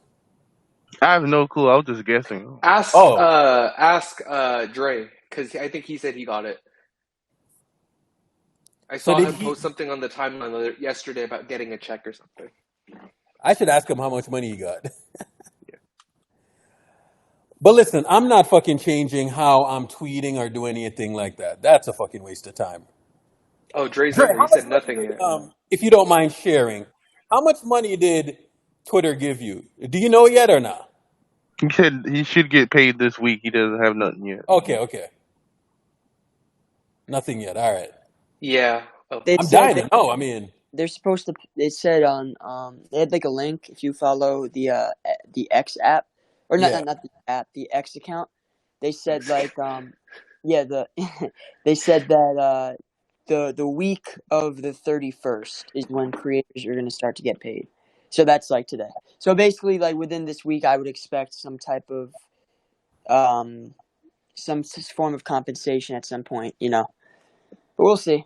I have no clue. I was just guessing. Ask Dre, because I think he said he got it. I So saw did him he? post something on the timeline yesterday about getting a check or something. I should ask him how much money he got. But listen, I'm not fucking changing how I'm tweeting or doing anything like that. That's a fucking waste of time. Oh, Dre's in Dre, here. He how much said money nothing did, yet. if you don't mind sharing, how much money did Twitter give you? Do you know yet or not? He said he should get paid this week. He doesn't have nothing yet. Okay. Nothing yet. All right. Yeah. Oh. I'm dying to know. I mean, they're supposed to. It said on they had like a link if you follow the X app or not yeah. not the app, the X account. They said like yeah, they said that the week of the 31st is when creators are going to start to get paid. So that's like today. So basically, like within this week, I would expect some type of some form of compensation at some point, you know. But we'll see.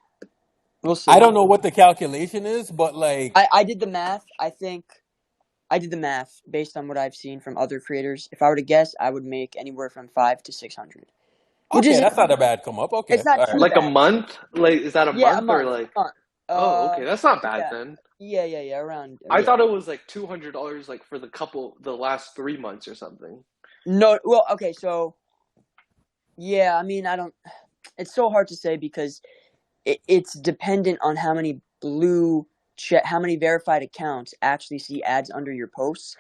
We'll see. I don't know what the calculation is, but like I did the math. I think I did the math based on what I've seen from other creators. If I were to guess, I would make anywhere from 500 to 600. Which okay, is that's not a bad come up. Okay, it's not all too right. Like a bad. month? Like, is that a Yeah, month or like? A month. Oh, okay. That's not bad then. Yeah. Around. I thought it was like $200 like for the last 3 months or something. No, well, okay, so yeah, I mean, I don't. It's so hard to say because it's dependent on how many how many verified accounts actually see ads under your posts.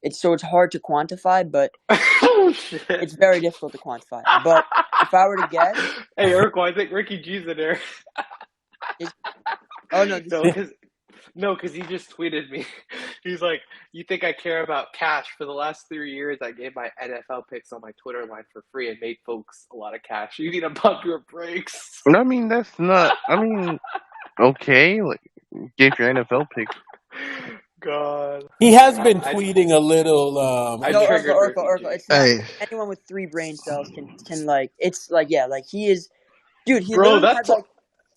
It's hard to quantify, but Oh shit! it's very difficult to quantify. But if I were to guess, Hey, Urkel, I think Ricky G's in there. Oh no, because he just tweeted me. He's like, "You think I care about cash? For the last 3 years, I gave my NFL picks on my Twitter line for free and made folks a lot of cash. You need to pump your brakes." I mean, that's not. I mean, okay, like gave your NFL picks. God, He has been tweeting a little. No, Urkel. It's not. Hey, Anyone with 3 brain cells can like. It's like like he is, dude. He bro, literally had like.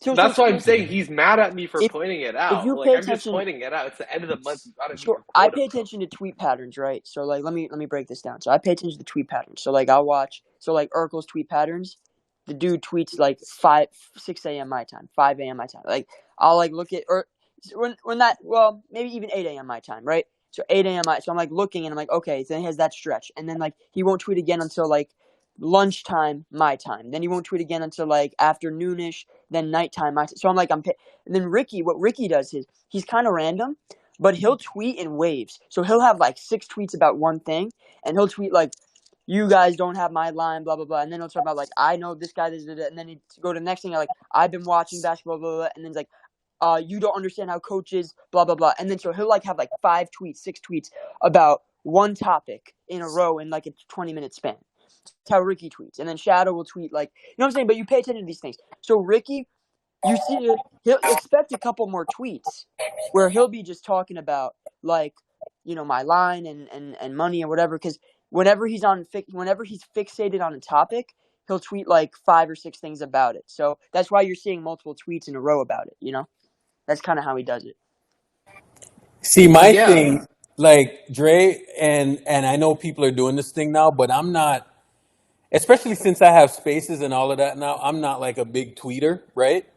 That's why I'm saying he's mad at me for pointing it out. If you Like pay I'm just attention, pointing it out. It's the end of the month. You gotta meet so your I quota. pay attention to tweet patterns, right? So like, let me break this down. So I pay attention to tweet patterns. So like, I'll watch. So like Urkel's tweet patterns, the dude tweets like 6 a.m. my time, 5 a.m. my time. Like I'll like look at or when that maybe even 8 a.m. my time, right? So 8 a.m. So I'm like looking and I'm like, okay, then he has that stretch, and then like he won't tweet again until like lunchtime my time. Then he won't tweet again until like afternoonish. Then nighttime my time. So I'm like and then what Ricky does is he's kind of random, but he'll tweet in waves. So he'll have like 6 tweets about one thing, and he'll tweet like, "You guys don't have my line, blah blah blah," and then he'll talk about like, "I know this guy," and then he'd go to the next thing like, "I've been watching basketball, blah blah blah," and then it's like, "You don't understand how coaches, blah blah blah," and then so he'll like have like 5 tweets, 6 tweets about one topic in a row in like a 20-minute span. That's how Ricky tweets, and then Shadow will tweet like, you know what I'm saying? But you pay attention to these things. So Ricky, you see, he'll expect a couple more tweets where he'll be just talking about like, you know, my line and money or whatever. Because whenever he's fixated on a topic, he'll tweet like 5 or 6 things about it. So that's why you're seeing multiple tweets in a row about it. You know, that's kind of how he does it. See, my thing, like Dre, and I know people are doing this thing now, but I'm not. Especially since I have spaces and all of that now, I'm not like a big tweeter, right?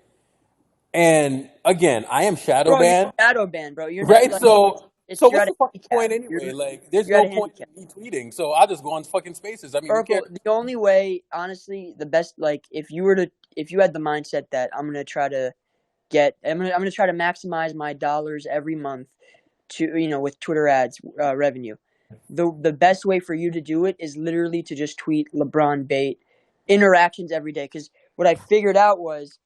And again, I am shadow banned. You're shadow banned, bro. You're right? Like, so what's the the fucking point anyway? Like, there's no point in me tweeting, so I'll just go on fucking spaces. I mean, Urkel, the only way, honestly, the best, like, if you had the mindset that I'm gonna try to maximize my dollars every month to, you know, with Twitter ads revenue. The best way for you to do it is literally to just tweet LeBron bait interactions every day. Because what I figured out was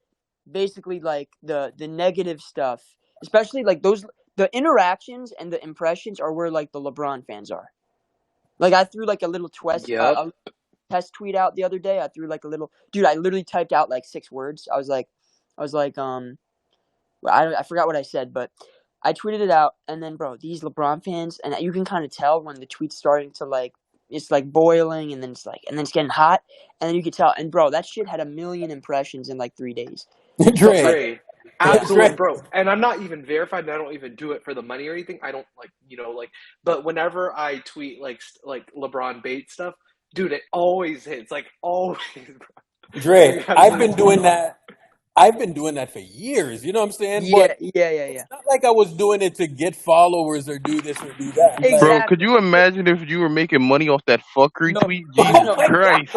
basically like the negative stuff, especially like the interactions and the impressions are where like the LeBron fans are. Like I threw like a little a test tweet out the other day. I threw like a little dude. I literally typed out like 6 words. I was like, I forgot what I said, but I tweeted it out, and then, bro, these LeBron fans, and you can kind of tell when the tweet's starting to, like, it's, like, boiling, and then it's getting hot, and then you can tell, and, bro, that shit had 1 million impressions in, like, 3 days. Dre. Absolutely, bro. And I'm not even verified, and I don't even do it for the money or anything. I don't, like, you know, like, but whenever I tweet, like LeBron bait stuff, dude, it always hits, like, always, bro. Dre, I've been doing that. I've been doing that for years. You know what I'm saying? Yeah, But yeah. it's not like I was doing it to get followers or do this or do that. Like, Bro, could Exactly. you imagine if you were making money off that fuckery No, tweet? Jesus Christ.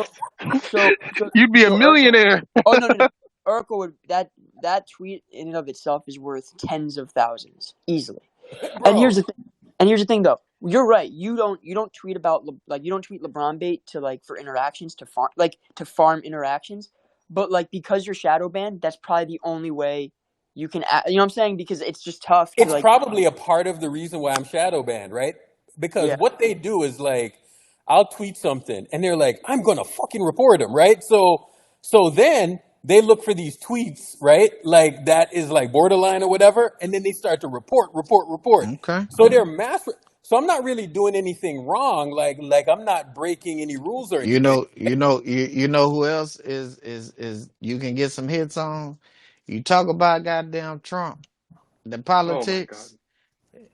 So You'd be a Urkel. millionaire. Oh no. Urkel would that tweet in and of itself is worth tens of thousands easily. bro, And here's the thing though. You're right. You don't tweet about you don't tweet LeBron bait to for interactions to farm interactions, but because you're shadow banned, that's probably the only way you can. You know what I'm saying? Because it's just tough to it's probably a part of the reason why I'm shadow banned, right? Because Yeah. what they do is I'll tweet something and they're like, I'm gonna fucking report him, right? So then they look for these tweets, right? Like that is borderline or whatever, and then they start to report. Okay. So they're so I'm not really doing anything wrong. Like I'm not breaking any rules or You anything. know who else is you can get some hits on? You talk about goddamn Trump, the Oh my god. politics.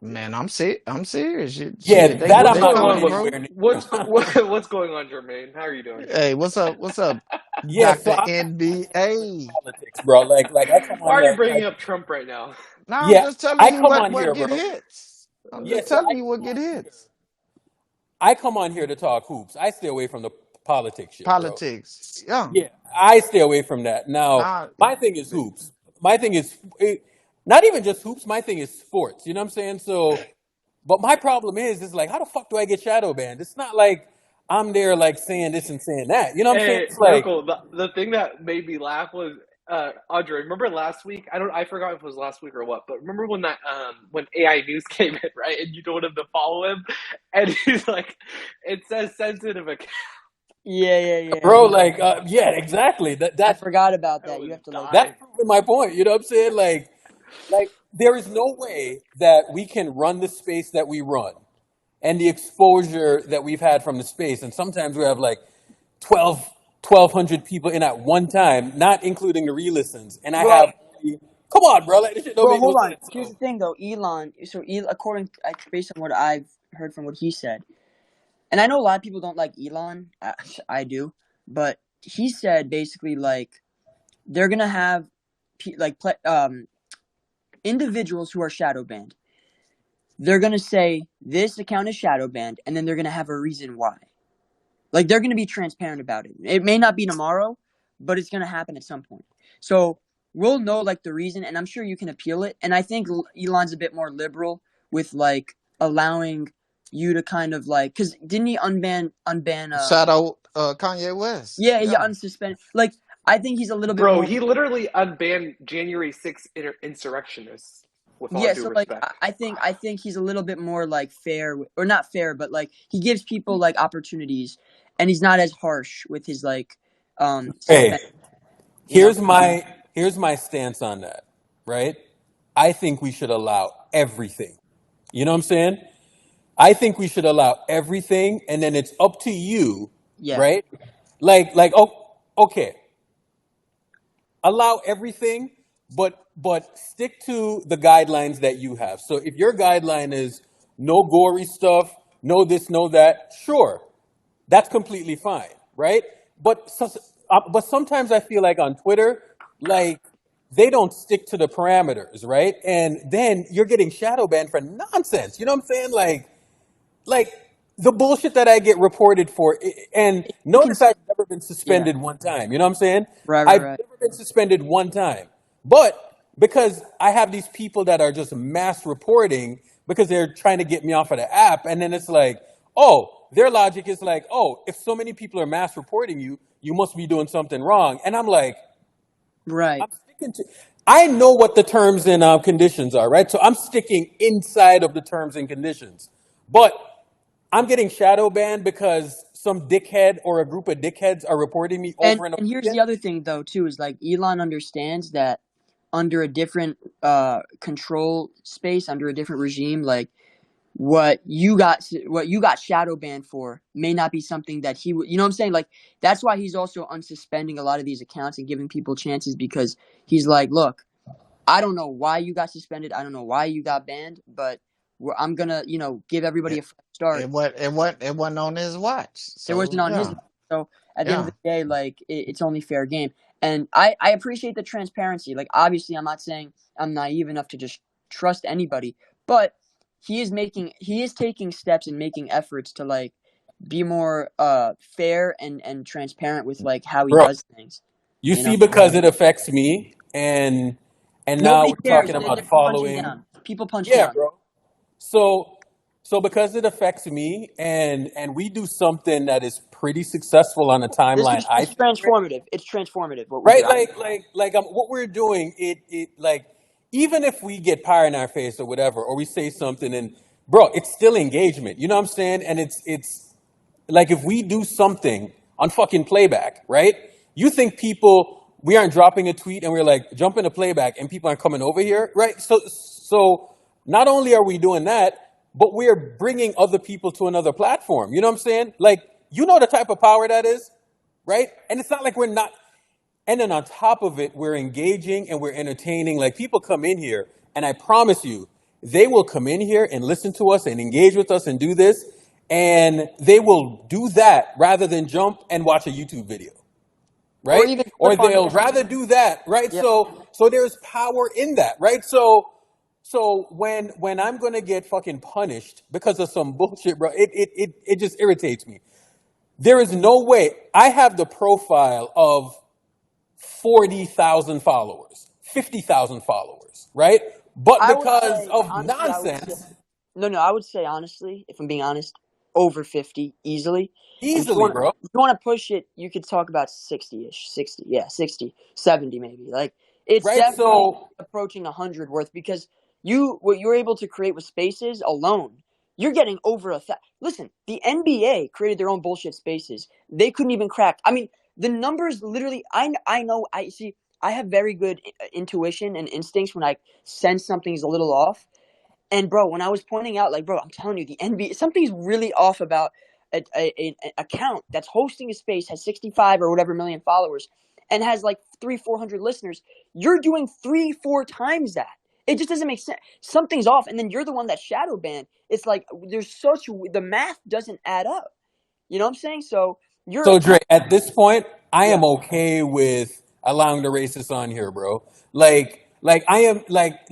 Man, I'm serious. Yeah, Shit, that What's I'm not going going on? bro. anywhere near. What's going on, Jermaine? How are you doing? Hey, what's up? What's up, Yeah, so Doctor I'm NBA? politics, bro. Like I come Why on are you here. bringing up Trump right now? No, I'm Yeah, just telling I you come on what here, get bro. hits. I'm Yeah, just so telling you what get hits. I come on here to talk hoops. I stay away from the politics shit, bro. Politics. Yeah. Yeah, I stay away from that. Now, Nah. my thing is hoops. My thing is not even just hoops. My thing is sports. You know what I'm saying? So, but my problem is how the fuck do I get shadow banned? It's not like I'm there saying this and saying that. You know what I'm saying? Hey, It's Urkel, the thing that made me laugh was Andre. Remember last week? I forgot if it was last week or what, but remember when when AI News came in, right? And you told him to follow him, and he's like, it says sensitive account. Yeah. bro. Yeah, exactly. I forgot about that. You have to That's proving my point. You know what I'm saying? Like there is no way that we can run the space that we run and the exposure that we've had from the space. And sometimes we have 12, 1,200 people in at one time, not including the re-listens. And I Bro. have, come on, bro. This shit don't Bro, make no hold on. sense. Here's the thing, though. Elon. So, based on what I've heard from what he said, and I know a lot of people don't like Elon. I do, but he said basically they're gonna have individuals who are shadow banned. They're gonna say this account is shadow banned, and then they're gonna have a reason why. They're gonna be transparent about it. It may not be tomorrow, but it's gonna happen at some point. So we'll know the reason, and I'm sure you can appeal it. And I think Elon's a bit more liberal with allowing you to kind of because didn't he unban Shadow Kanye West. Yeah, unsuspend. I think he's a little bit Bro, more. he literally unbanned January 6th insurrectionists. With all due respect. I think he's a little bit more fair, or not fair, but he gives people opportunities, and he's not as harsh with his Hey, here's my stance on that, right? I think we should allow everything. You know what I'm saying? I think we should allow everything, and then it's up to you, right? Okay, allow everything, but stick to the guidelines that you have. So if your guideline is no gory stuff, no this, no that, sure, that's completely fine, right? But sometimes I feel on Twitter, they don't stick to the parameters, right? And then you're getting shadow banned for nonsense. You know what I'm saying? Like the bullshit that I get reported for, and notice I've never been suspended one time. You know what I'm saying? I've never been suspended one time. But because I have these people that are just mass reporting because they're trying to get me off of the app, and then it's their logic is if so many people are mass reporting you, you must be doing something wrong. And I'm like, right. I know what the terms and conditions are, right? So I'm sticking inside of the terms and conditions. But I'm getting shadow banned because some dickhead or a group of dickheads are reporting me over and over. And here's the other thing, though, too, is Elon understands that under a different control space, under a different regime, what you got shadow banned for may not be something that he would. You know what I'm saying? That's why he's also unsuspending a lot of these accounts and giving people chances, because he's look, I don't know why you got suspended. I don't know why you got banned, but I'm gonna, give everybody a fresh start. It wasn't on his watch. So, it wasn't on his watch. So at the end of the day, it's only fair game. And I appreciate the transparency. Like, obviously, I'm not saying I'm naive enough to just trust anybody, but he is taking steps and making efforts to like be more fair and transparent with like how he Bro, does things. you You know, see, because it affects me, and now nobody we're cares. talking about They're punching following. down. People punch Yeah, down. bro. So because it affects me, and we do something that is pretty successful on the timeline, I It's think, transformative. It's transformative what we do. right? What we're doing, it like, even if we get pie in our face or whatever, or we say something, and bro, it's still engagement. You know what I'm saying? And it's like, if we do something on fucking playback, right? You think we aren't dropping a tweet and we're like, jump into playback and people aren't coming over here, right? So not only are we doing that, but we're bringing other people to another platform. You know what I'm saying? Like, you know the type of power that is, right? And it's not like we're not. And then on top of it, we're engaging and we're entertaining. Like, people come in here, and I promise you, they will come in here and listen to us and engage with us and do this. And they will do that rather than jump and watch a YouTube video, Or right? even Or click on they'll rather do that, right? yeah. So there's power in that, right? So when I'm gonna get fucking punished because of some bullshit, bro, it just irritates me. There is no way. I have the profile of 40,000 followers, 50,000 followers, right? But I would because say of honestly, nonsense, I would say honestly, if I'm being honest, over 50 easily. And easily, bro, if you want to push it, you could talk about 60-ish, 60, yeah, 60, 70 maybe. Like, it's right? definitely So approaching 100 worth, because what you're able to create with spaces alone, you're getting over listen, the NBA created their own bullshit spaces. They couldn't even crack. I mean, the numbers literally, I know, I see, I have very good intuition and instincts when I sense something's a little off. And bro, when I was pointing out, like, bro, I'm telling you, the NBA, something's really off about an account that's hosting a space, has 65 or whatever million followers, and has like 400 listeners. You're doing 3-4 times that. It just doesn't make sense. Something's off, and then you're the one that's shadow banned. It's like the math doesn't add up. You know what I'm saying? So you're So Dre, at this point, I yeah. am okay with allowing the racists on here, bro. Like I am like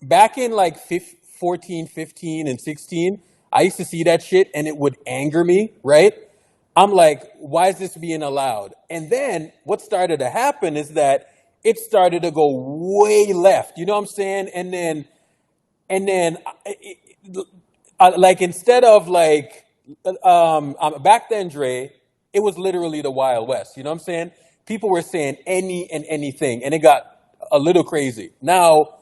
back in like 14, 15, and 16, I used to see that shit and it would anger me, right? I'm like, why is this being allowed? And then what started to happen is that it started to go way left. You know what I'm saying? And then like, instead of like, back then, Dre, it was literally the Wild West. You know what I'm saying? People were saying any and anything, and it got a little crazy. Now,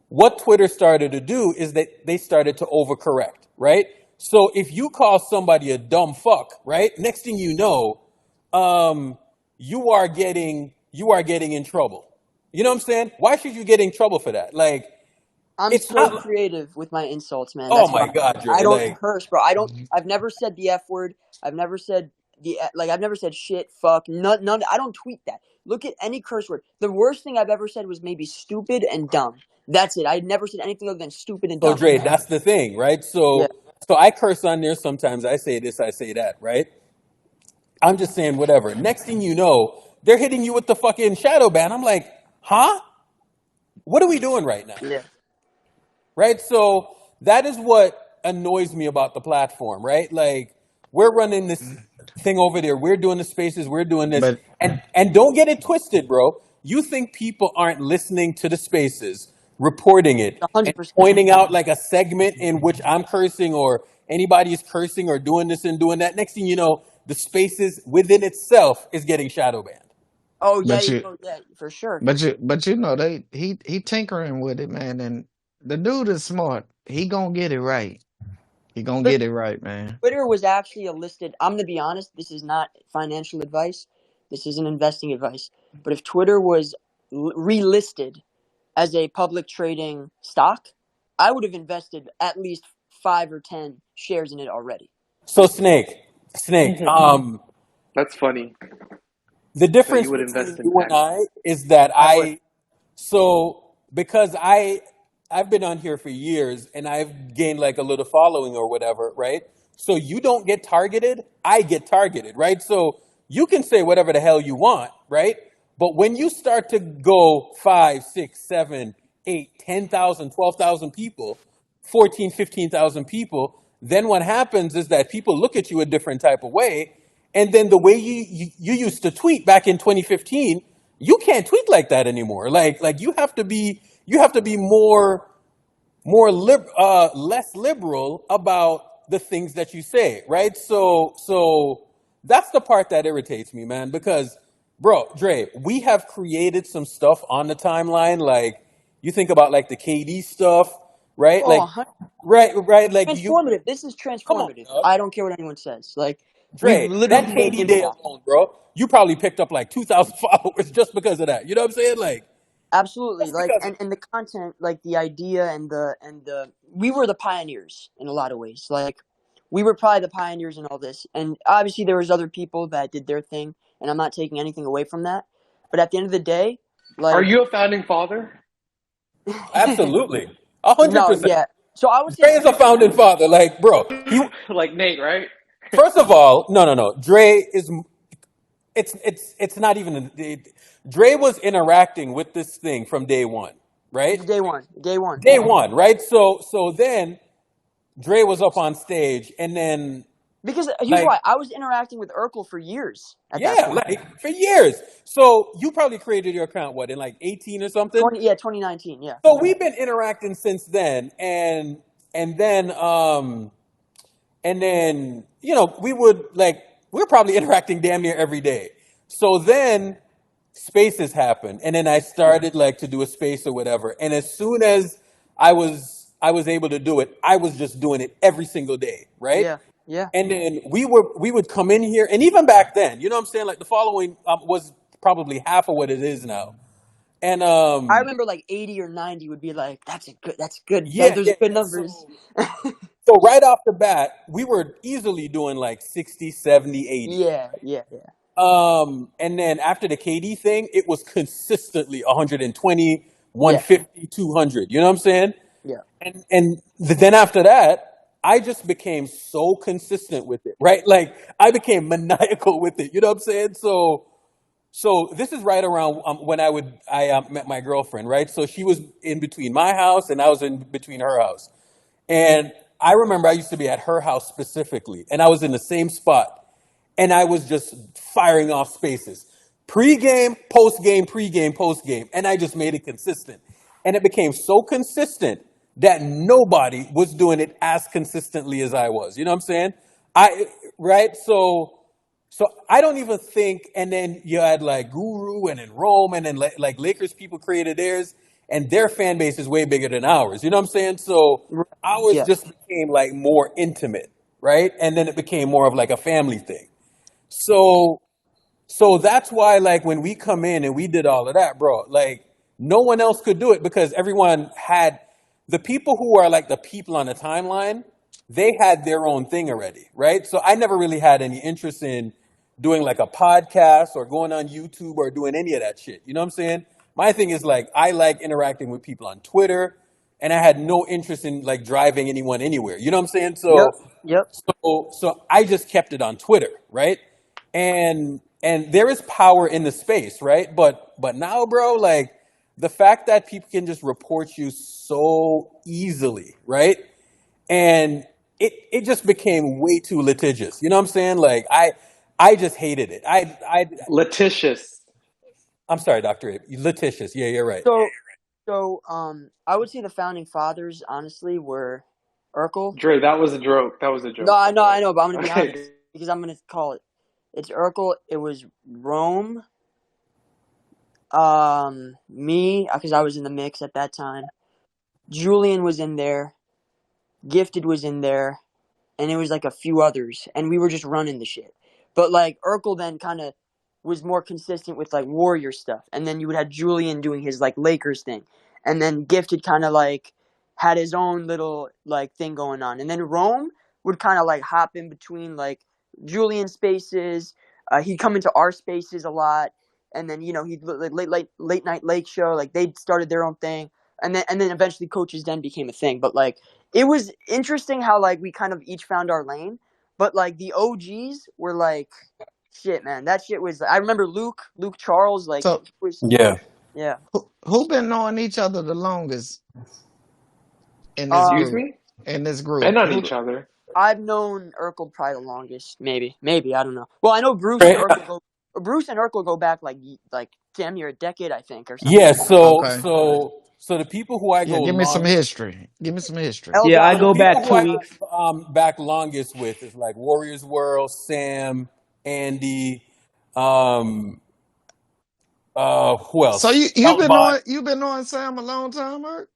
what Twitter started to do is that they started to overcorrect, right? So if you call somebody a dumb fuck, right? Next thing you know, you are getting in trouble. You know what I'm saying? Why should you get in trouble for that? Like, I'm it's so not. creative with my insults, man. Oh That's my why God, I Dre! don't Like, curse, bro. I've never said the F word. I've never said I've never said shit, fuck, none. I don't tweet that. Look at any curse word. The worst thing I've ever said was maybe stupid and dumb. That's it. I never said anything other than stupid and so dumb. Dre, that's the thing, right? Yeah. So I curse on there sometimes. I say this, I say that, right? I'm just saying whatever. Next thing you know, they're hitting you with the fucking shadow ban. I'm like, huh? What are we doing right now? Yeah. Right? So that is what annoys me about the platform, right? Like, we're running this thing over there. We're doing the spaces. We're doing this. But And don't get it twisted, bro. You think people aren't listening to the spaces, reporting it, and 100%. pointing out like a segment in which I'm cursing or anybody is cursing or doing this and doing that. Next thing you know, the spaces within itself is getting shadow banned. Oh yeah, but you yeah, for sure. but you know he tinkering with it, man, and the dude is smart. He gonna get it right. He gonna get it right, man. Twitter was actually a listed. I'm gonna be honest. This is not financial advice. This isn't investing advice. But if Twitter was relisted as a public trading stock, I would have invested at least 5 or 10 shares in it already. So Snake, That's funny the that you difference would between invest in you and tech. I is that I would. because I've been on here for years and I've gained like a little following or whatever, right? So you don't get targeted, I get targeted, right? So you can say whatever the hell you want, right? But when you start to go 5, 6, 7, 8, 10,000, 12,000 people, 14, 15,000 people, then what happens is that people look at you a different type of way. And then the way you used to tweet back in 2015, you can't tweet like that anymore. Like you have to be less liberal about the things that you say, right? So that's the part that irritates me, man, because bro, Dre, we have created some stuff on the timeline. Like you think about like the KD stuff, right? Oh, Like 100. right, like you Transformative. This is come on, transformative. dog. I don't care what anyone says. Like, we've Dre, that literally made KD day impact. alone, bro, you probably picked up like 2,000 followers just because of that. You know what I'm saying? Like Absolutely. just Like, because and the content, like the idea and the we were the pioneers in a lot of ways. Like, we were probably the pioneers in all this. And obviously there was other people that did their thing, and I'm not taking anything away from that. But at the end of the day, Are like you a founding father? absolutely, 100%. yeah. So I would say Dre is a founding father. Like, bro, he Like Nate, right? first of all, no. Dre is it's not even Dre was interacting with this thing from day one, right? day one. Day one, right? So then Dre was up on stage, and then Because here's like why. I was interacting with Urkel for years at that yeah, point. like for years. So you probably created your account what in like 18 or something. 2019, yeah. So we've been interacting since then, and then and then we're probably interacting damn near every day. So then spaces happened, and then I started like to do a space or whatever. And as soon as I was able to do it, I was just doing it every single day, right? Yeah. Yeah. And then we would come in here, and even back then, you know what I'm saying? Like the following was probably half of what it is now. And I remember like 80 or 90 would be like, that's good. yeah, Those yeah. are good numbers. So right off the bat, we were easily doing like 60, 70, 80. Yeah. And then after the KD thing, it was consistently 120, Yeah. 150, 200. You know what I'm saying? Yeah. And then after that, I just became so consistent with it, right? Like I became maniacal with it. You know what I'm saying? So this is right around when I met my girlfriend, right? So she was in between my house and I was in between her house. And I remember I used to be at her house specifically, and I was in the same spot, and I was just firing off spaces. Pre-game, post-game, pre-game, post-game. And I just made it consistent. And it became so consistent that nobody was doing it as consistently as I was. You know what I'm saying? Right? So I don't even think, and then you had like Guru and then Rome, and then like Lakers people created theirs, and their fan base is way bigger than ours. You know what I'm saying? So ours Yeah. just became like more intimate, right? And then it became more of like a family thing. So that's why like when we come in and we did all of that, bro, like no one else could do it because everyone had the people who are like the people on the timeline, they had their own thing already, right? So I never really had any interest in doing like a podcast or going on YouTube or doing any of that shit. You know what I'm saying? My thing is like I like interacting with people on Twitter, and I had no interest in like driving anyone anywhere. You know what I'm saying? Yep. So I just kept it on Twitter, right? And there is power in the space, right? But now, bro, like the fact that people can just report you so easily, right? And it just became way too litigious. You know what I'm saying? Like I just hated it. Letitious. I'm sorry, Dr. Abe. Litigious. Yeah, you're right. So I would say the founding fathers, honestly, were Urkel. Dre, that was a joke. That was a joke. No, I know, but I'm gonna be Okay. honest because I'm gonna call it. It's Urkel. It was Rome. Me, because I was in the mix at that time. Julian was in there. Gifted was in there, and it was like a few others, and we were just running the shit. But like Urkel then kind of was more consistent with like Warrior stuff, and then you would have Julian doing his like Lakers thing, and then Gifted kind of like had his own little like thing going on, and then Rome would kind of like hop in between like Julian spaces. He'd come into our spaces a lot, and then he'd like late night lake show, like they started their own thing, and then eventually Coaches Den became a thing. But like it was interesting how like we kind of each found our lane, but like the OGs were like shit, man, that shit was. I remember Luke Charles, like So was Yeah. yeah. who been knowing each other the longest in this Excuse group? me? In this Been group, on each other. I've known Urkel probably the longest, maybe I don't know. Well, I know Bruce and Urkel go back like damn near a decade, I think, or something. Yeah. okay. So the people who I Yeah, go give me some long, history. Give me some history. El Yeah, I so the go Gato. people back who 2 I weeks. go back longest with is like Warriors World, Sam, Andy, um, who So else? you've been Elbot. knowing Sam a long time, Mark?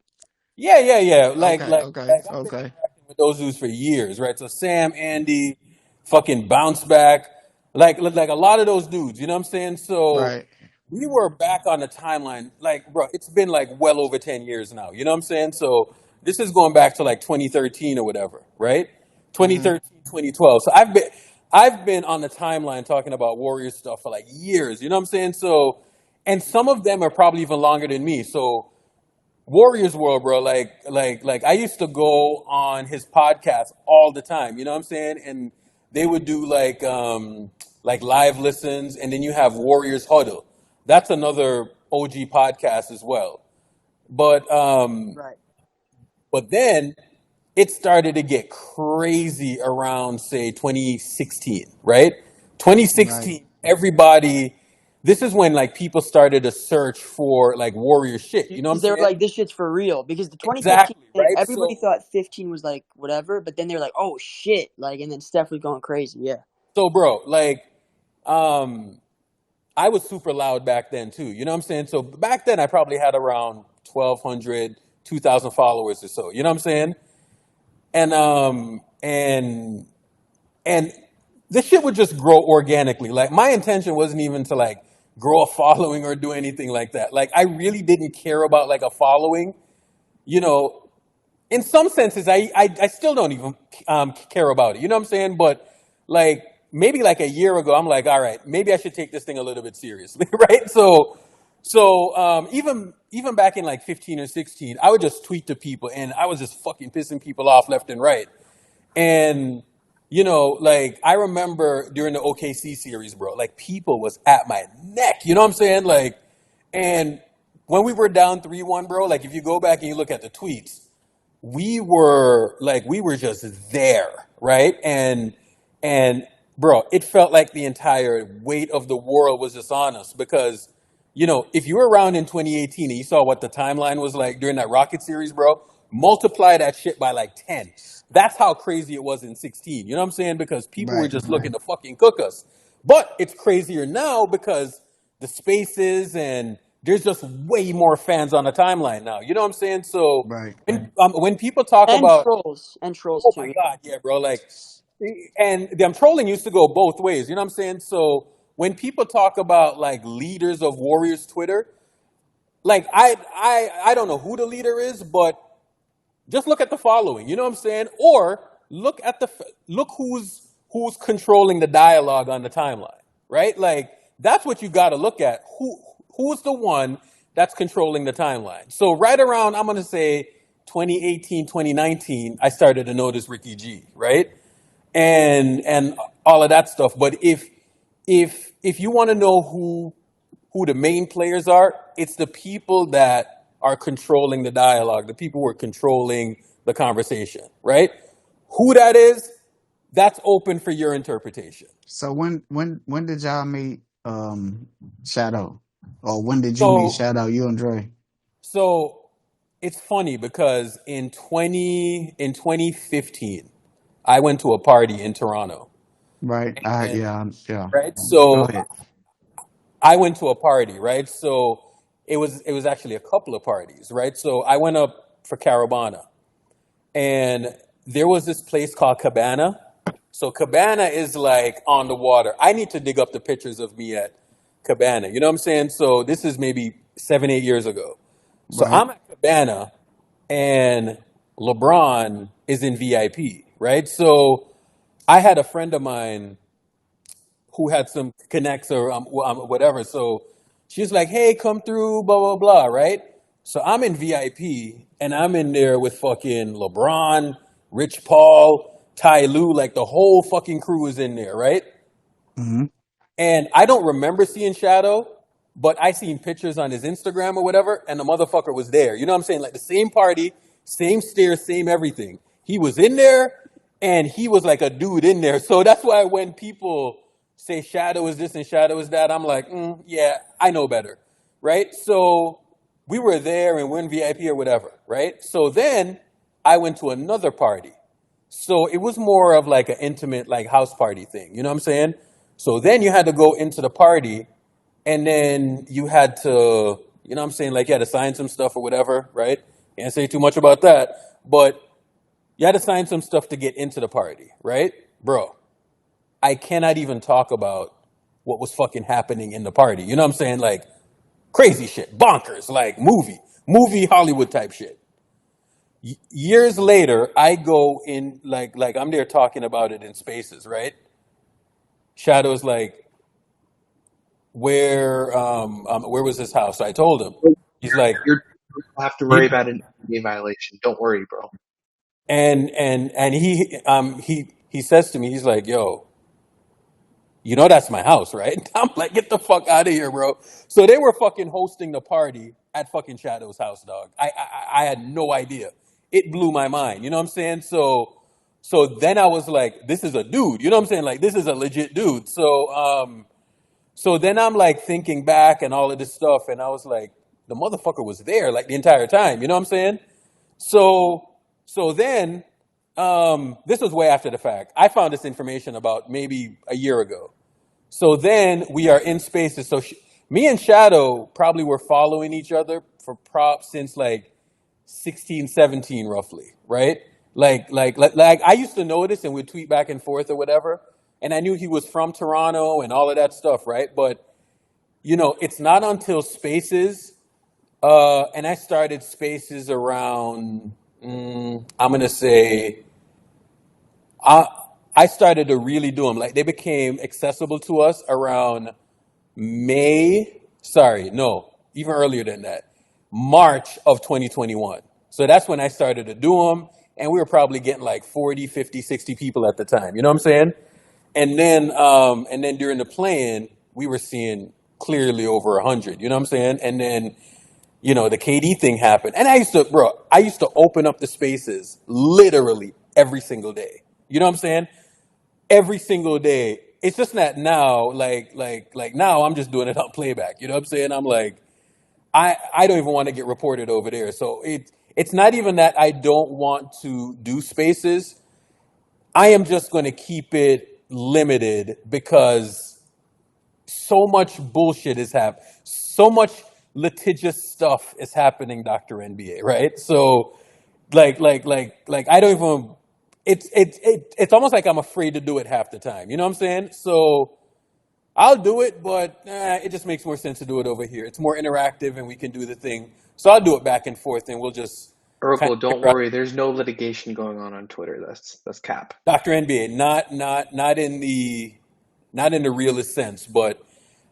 Yeah. Okay, Like okay, I've been okay. interacting with those dudes for years, right? So Sam, Andy, fucking bounce back, like a lot of those dudes. You know what I'm saying? So Right. we were back on the timeline, like bro, it's been like well over 10 years now. You know what I'm saying? So this is going back to like 2013 or whatever, right? Mm-hmm. 2013, 2012. So I've been on the timeline talking about Warriors stuff for like years. You know what I'm saying? So, and some of them are probably even longer than me. So Warriors World, bro. Like I used to go on his podcast all the time. You know what I'm saying? And they would do like live listens, and then you have Warriors Huddle. That's another OG podcast as well. But Right. but then it started to get crazy around say 2016, right? Right. 2016, everybody. This is when like people started to search for like Warrior shit. You know what I'm Because they were saying? like, this shit's for real. Because the 2015 Exactly, thing, right? everybody So thought 15 was like whatever, but then they're like, oh shit, like, and then Steph was going crazy. Yeah. so bro, like um I was super loud back then too. You know what I'm saying? So back then I probably had around 1,200, 2,000 followers or so. You know what I'm saying? And and this shit would just grow organically. Like my intention wasn't even to like grow a following or do anything like that. Like I really didn't care about like a following. You know, in some senses, I still don't even care about it. You know what I'm saying? But like maybe like a year ago, I'm like, all right, maybe I should take this thing a little bit seriously, right? So even back in like 15 or 16, I would just tweet to people, and I was just fucking pissing people off left and right. And you know, like I remember during the OKC series, bro, like people was at my neck. You know what I'm saying? Like, and when we were down 3-1, bro, like if you go back and you look at the tweets, we were just there, right? And bro, it felt like the entire weight of the world was just on us because you know, if you were around in 2018 and you saw what the timeline was like during that Rocket series, bro, multiply that shit by like 10. That's how crazy it was in 16. You know what I'm saying? Because people were Right. just looking to fucking cook us. But it's crazier now because the spaces and there's just way more fans on the timeline now. You know what I'm saying? So Right. when people talk And about, trolls oh too. my Yeah. God, yeah, bro, like, and them trolling used to go both ways. You know what I'm saying? So when people talk about like leaders of Warriors Twitter, like I don't know who the leader is, but just look at the following. You know what I'm saying? Or look who's controlling the dialogue on the timeline, right? Like that's what you got to look at. Who's the one that's controlling the timeline? So right around I'm gonna say 2018, 2019, I started to notice Ricky G, right? And all of that stuff. But if you want to know who the main players are, it's the people that are controlling the dialogue, the people who are controlling the conversation, right? Who that is, that's open for your interpretation. So when did y'all meet Shadow? Or when did you meet So Shadow, you and Dre? so it's funny because in 2015, I went to a party in Toronto. Right. And Yeah. right, Go so ahead. I went to a party, right? So it was actually a couple of parties, right? So I went up for Caravana, and there was this place called Cabana. So Cabana is like on the water. I need to dig up the pictures of me at Cabana. You know what I'm saying? So this is maybe 7, 8 years ago. So Right. I'm at Cabana, and LeBron is in VIP, right? So I had a friend of mine who had some connects or whatever. So she's like, "Hey, come through, blah blah blah," right? So I'm in VIP and I'm in there with fucking LeBron, Rich Paul, Ty Lue, like the whole fucking crew is in there, right? Mm-hmm. And I don't remember seeing Shadow, but I seen pictures on his Instagram or whatever, and the motherfucker was there. You know what I'm saying? Like the same party, same stairs, same everything. He was in there, and he was like a dude in there. So that's why when people say Shadow is this and Shadow is that, I'm like, yeah, I know better, right? So we were there and we're in VIP or whatever, right? So then I went to another party. So it was more of like an intimate, like house party thing. You know what I'm saying? So then you had to go into the party, and then you had to, you know what I'm saying? Like you had to sign some stuff or whatever, right? Can't say too much about that. But you had to sign some stuff to get into the party, right? Bro, I cannot even talk about what was fucking happening in the party. You know what I'm saying? Like crazy shit, bonkers, like movie Hollywood type shit. Years later, I go in like I'm there talking about it in Spaces, right? Shadow's like, where was his house? So I told him. He's like, you don't have to worry about an NBA violation. Don't worry, bro. And he says to me, he's like, yo, you know that's my house, right? I'm like, get the fuck out of here, bro. So they were fucking hosting the party at fucking Shadow's house, dog. I had no idea. It blew my mind. You know what I'm saying? So then I was like, this is a dude. You know what I'm saying? Like this is a legit dude. So then I'm like thinking back and all of this stuff, and I was like, the motherfucker was there like the entire time. You know what I'm saying? So then this was way after the fact. I found this information about maybe a year ago. So then we are in Spaces. So me and Shadow probably were following each other for since like 16, 17 roughly, right? Like I used to notice and we'd tweet back and forth or whatever. And I knew he was from Toronto and all of that stuff, right? But, you know, it's not until Spaces, and I started Spaces around, I'm going to say, I started to really do them. Like they became accessible to us around even earlier than that, March of 2021. So that's when I started to do them. And we were probably getting like 40, 50, 60 people at the time. You know what I'm saying? And then during the play-in, we were seeing clearly over 100. You know what I'm saying? And then, you know, the KD thing happened. And I used to open up the Spaces literally every single day. You know what I'm saying? Every single day. It's just that now, like now I'm just doing it on playback. You know what I'm saying? I'm like, I don't even want to get reported over there. So it's not even that I don't want to do Spaces. I am just going to keep it limited because so much bullshit is happening. So much litigious stuff is happening, Dr. NBA, right? So like I don't even it's almost like I'm afraid to do it half the time. You know what I'm saying? So I'll do it, but it just makes more sense to do it over here. It's more interactive and we can do the thing. So I'll do it back and forth and we'll just Oracle, don't worry. There's no litigation going on Twitter. That's cap. Dr. NBA, not in the realest sense, but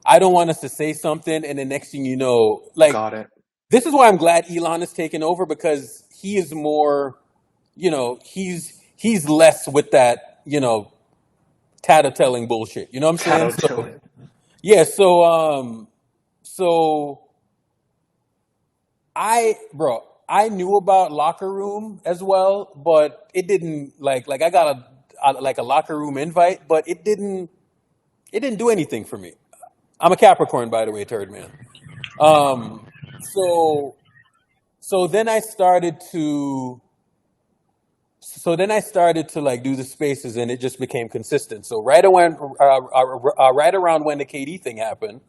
I don't want us to say something and the next thing you know, like Got it. This is why I'm glad Elon is taking over because he is more, you know, he's less with that, you know, tattletelling bullshit. You know what I'm saying? So, yeah, so I knew about Locker Room as well, but it didn't like I got a Locker Room invite, but it didn't do anything for me. I'm a Capricorn, by the way, Turd Man. So then I started to like do the Spaces, and it just became consistent. So right around when the KD thing happened,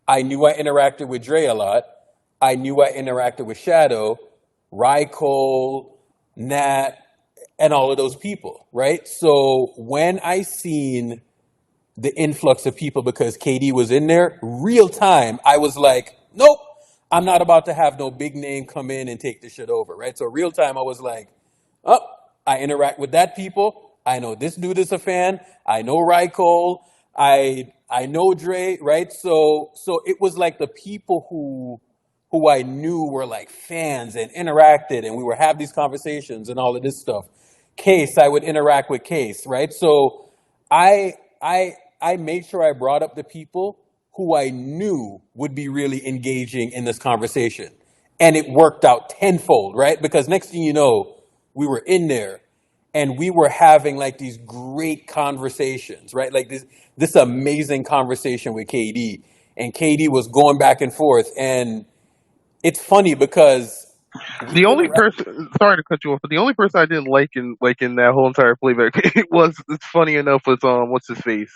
I knew I interacted with Dre a lot. I knew I interacted with Shadow, Cole, Nat, and all of those people, right? So when I seen the influx of people because KD was in there, real time, I was like, nope, I'm not about to have no big name come in and take this shit over, right? So real time, I was like, oh, I interact with that people. I know this dude is a fan. I know Cole. I know Dre, right? So it was like the people who I knew were like fans and interacted, and we would have these conversations and all of this stuff. Case, I would interact with Case, right? So I I made sure I brought up the people who I knew would be really engaging in this conversation. And it worked out tenfold, right? Because next thing you know, we were in there and we were having like these great conversations, right? Like this amazing conversation with KD. And KD was going back and forth. And it's funny because The only person, sorry to cut you off, but the only person I didn't like in that whole entire playback, it's funny enough, was what's his face,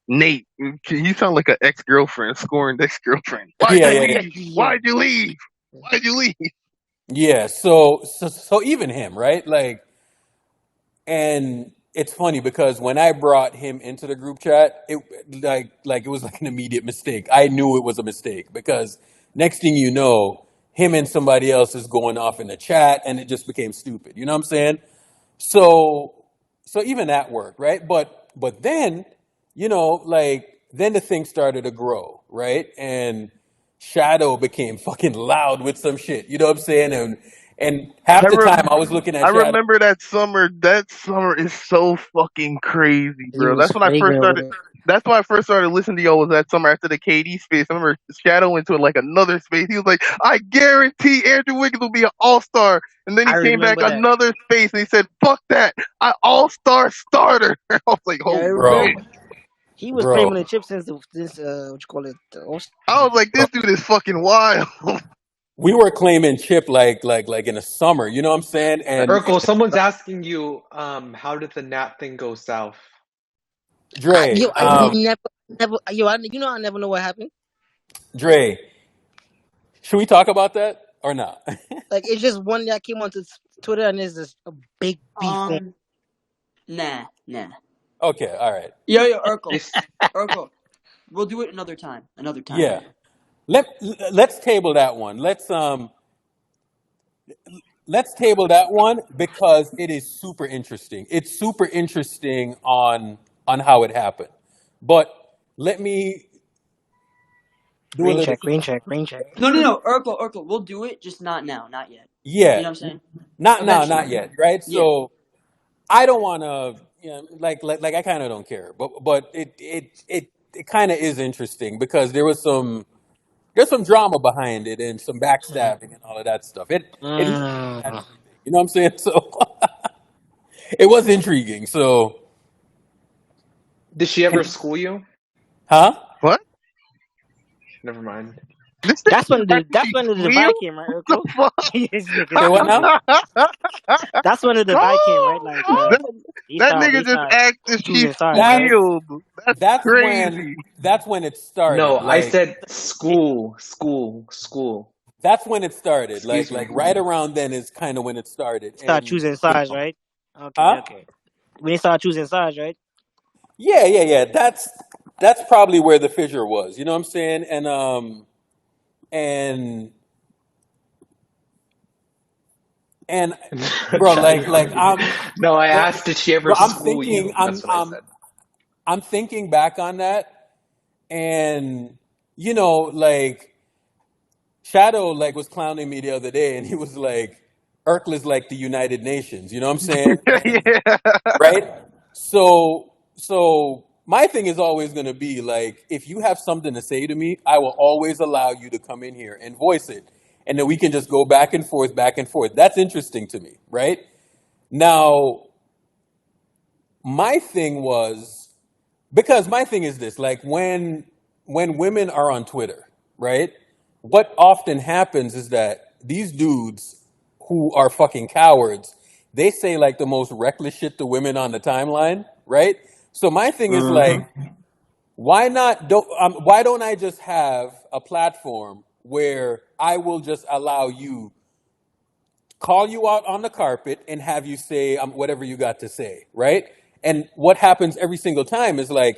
Nate. You sound like an ex-girlfriend, scorned ex-girlfriend. Why'd you leave? Why'd you leave? Why'd you leave? Yeah, so even him, right? Like, and it's funny because when I brought him into the group chat, it it was like an immediate mistake. I knew it was a mistake because next thing you know, him and somebody else is going off in the chat, and it just became stupid. You know what I'm saying? So even that worked, right? But then, then the thing started to grow, right? And Shadow became fucking loud with some shit. You know what I'm saying? And half the time I was looking at I Shadow. remember that summer. That summer is so fucking crazy, bro. That's when I first started. That's why I first started listening to y'all, was that summer after the KD space. I remember Shadow went to like another space. He was like, I guarantee Andrew Wiggins will be an all-star. And then he came back another space and he said, fuck that. I all-star starter. I was like, oh, shit. He was claiming the chip since what you call it? I was like, this dude is fucking wild. We were claiming Chip like in the summer, you know what I'm saying? And Urkel, someone's asking you, how did the Nat thing go south? Dre, I never know what happened. Dre, should we talk about that or not? Like, it's just one that came onto Twitter and there's this a big beef. Nah. Okay, all right. Yo, Urkel, we'll do it another time. Yeah, let's table that one. Let's table that one because it is super interesting. It's super interesting on how it happened. But let me do green a little check. No, Urkel, we'll do it, just not now, not yet. Yeah, You know what I'm saying? not now, Eventually. not yet, right? Yeah. So I don't want to, like I kind of don't care, but it kind of is interesting because there's some drama behind it and some backstabbing and all of that stuff. You know what I'm saying? So it was intriguing. So Did she ever school you? Huh? What? Never mind. That's when the divide came, right, Urkel? Say what now? That's when the divide came, right? Like that nigga just acted she's squealed. That's crazy. That's when it started. No, I said school. That's when it started. Excuse Like me. right around then is kind of when it started. Start choosing sides, right? Okay. When they start choosing sides, right? Yeah. That's probably where the fissure was. You know what I'm saying? And bro, like I'm. No, I asked, did she ever school you? That's what I said. I'm thinking back on that, and like Shadow was clowning me the other day, and he was like, "Urkel is like the United Nations." You know what I'm saying? Right? So my thing is always going to be like, if you have something to say to me, I will always allow you to come in here and voice it, and then we can just go back and forth. That's interesting to me, right? Now, my thing is this, like when women are on Twitter, right? What often happens is that these dudes who are fucking cowards, they say like the most reckless shit to women on the timeline, right? So my thing is like, why don't I just have a platform where I will just allow you, call you out on the carpet and have you say whatever you got to say, right? And what happens every single time is like,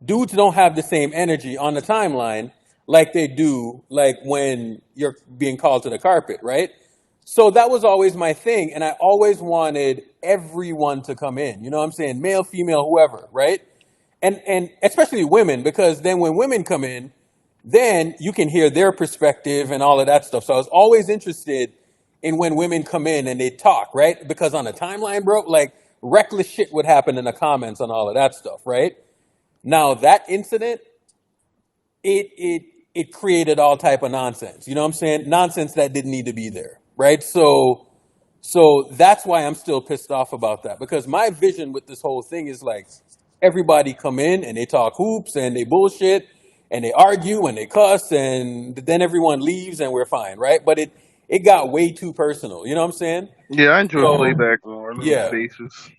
dudes don't have the same energy on the timeline like they do like when you're being called to the carpet, right? So that was always my thing, and I always wanted everyone to come in. You know what I'm saying? Male, female, whoever, right? And especially women, because then when women come in, then you can hear their perspective and all of that stuff. So I was always interested in when women come in and they talk, right? Because on the timeline, bro, like reckless shit would happen in the comments and all of that stuff, right? Now that incident, it created all type of nonsense. You know what I'm saying? Nonsense that didn't need to be there, right? So that's why I'm still pissed off about that, because my vision with this whole thing is like everybody come in and they talk hoops and they bullshit and they argue and they cuss and then everyone leaves and we're fine, right? But it got way too personal. You know what I'm saying? Yeah, I enjoy So playback more. I remember yeah, Spaces.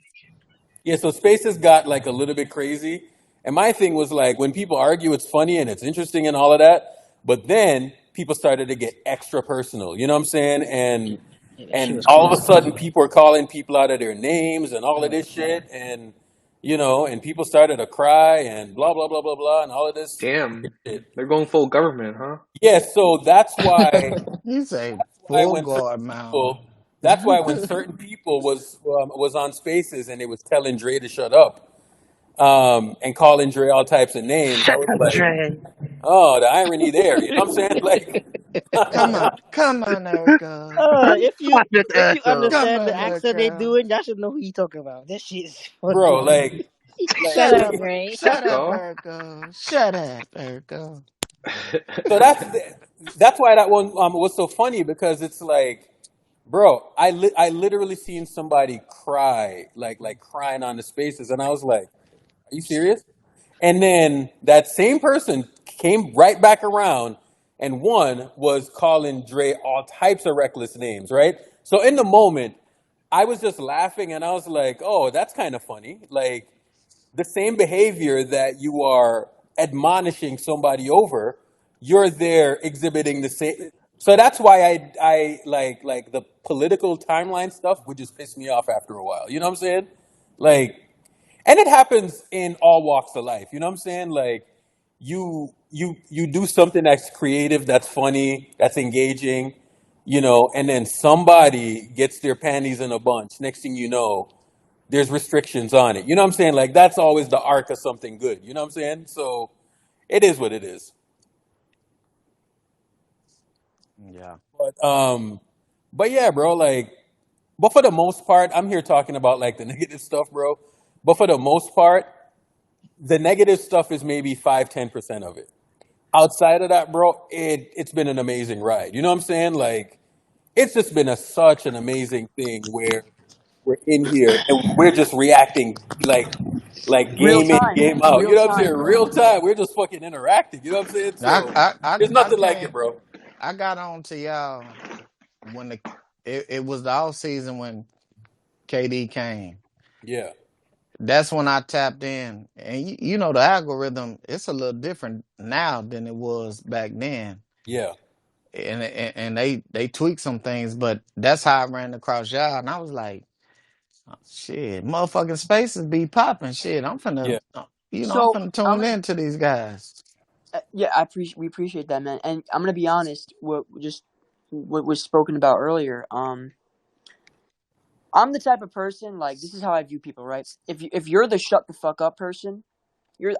yeah. So Spaces got like a little bit crazy, and my thing was like when people argue, it's funny and it's interesting and all of that, but then people started to get extra personal. You know what I'm saying? Yeah, that shit And was all of a crazy. sudden people are calling people out of their names and all of this shit, and and people started to cry and blah blah blah blah blah and all of this Damn, shit. they're going full government, huh? Yeah, so You say why full when certain guard mount. people that's why when certain people was on Spaces and they was telling Dre to shut up, and calling Dre all types of names, I Shut was up, like, Dre. oh, the irony there. You know what I'm saying? Like, Come on, Erica. Watch it, If you Echo. Come understand the on, accent they Erica. doing, y'all should know who you talking about. That shit is bro, funny. like Shut up, it, Ray. Shut up, Echo. Erica. Shut up, Erica. so that's why that one was so funny, because it's like, bro, I literally seen somebody cry, like crying on the Spaces, and I was like, are you serious? And then that same person came right back around, and one was calling Dre all types of reckless names, right? So in the moment, I was just laughing, and I was like, oh, that's kind of funny. Like, the same behavior that you are admonishing somebody over, you're there exhibiting the same. So that's why I like the political timeline stuff would just piss me off after a while. You know what I'm saying? Like, and it happens in all walks of life. You know what I'm saying? Like, you do something that's creative, that's funny, that's engaging, and then somebody gets their panties in a bunch. Next thing you know, there's restrictions on it. You know what I'm saying? Like, that's always the arc of something good. You know what I'm saying? So it is what it is. Yeah. But yeah, bro, like, but for the most part, I'm here talking about like the negative stuff, bro. But for the most part, the negative stuff is maybe 5-10% of it. Outside of that, bro, it's been an amazing ride. You know what I'm saying? Like, it's just been such an amazing thing where we're in here and we're just reacting like Real game in, time. game out. You Real know what I'm saying? time. Real time. We're just fucking interacting. You know what I'm saying? So there's I nothing like it, can't. bro. I got on to y'all when it was the off season when KD came. Yeah. That's when I tapped in, and you know the algorithm. It's a little different now than it was back then, Yeah. and they tweaked some things, but that's how I ran across y'all, and I was like, oh, shit, motherfucking Spaces be popping. Shit, I'm finna, Yeah. I'm So finna I'm tune gonna, in to these guys. yeah, we appreciate that, man. And I'm gonna be honest. What was spoken about earlier. I'm the type of person, like, this is how I view people, right? If you're the shut the fuck up person,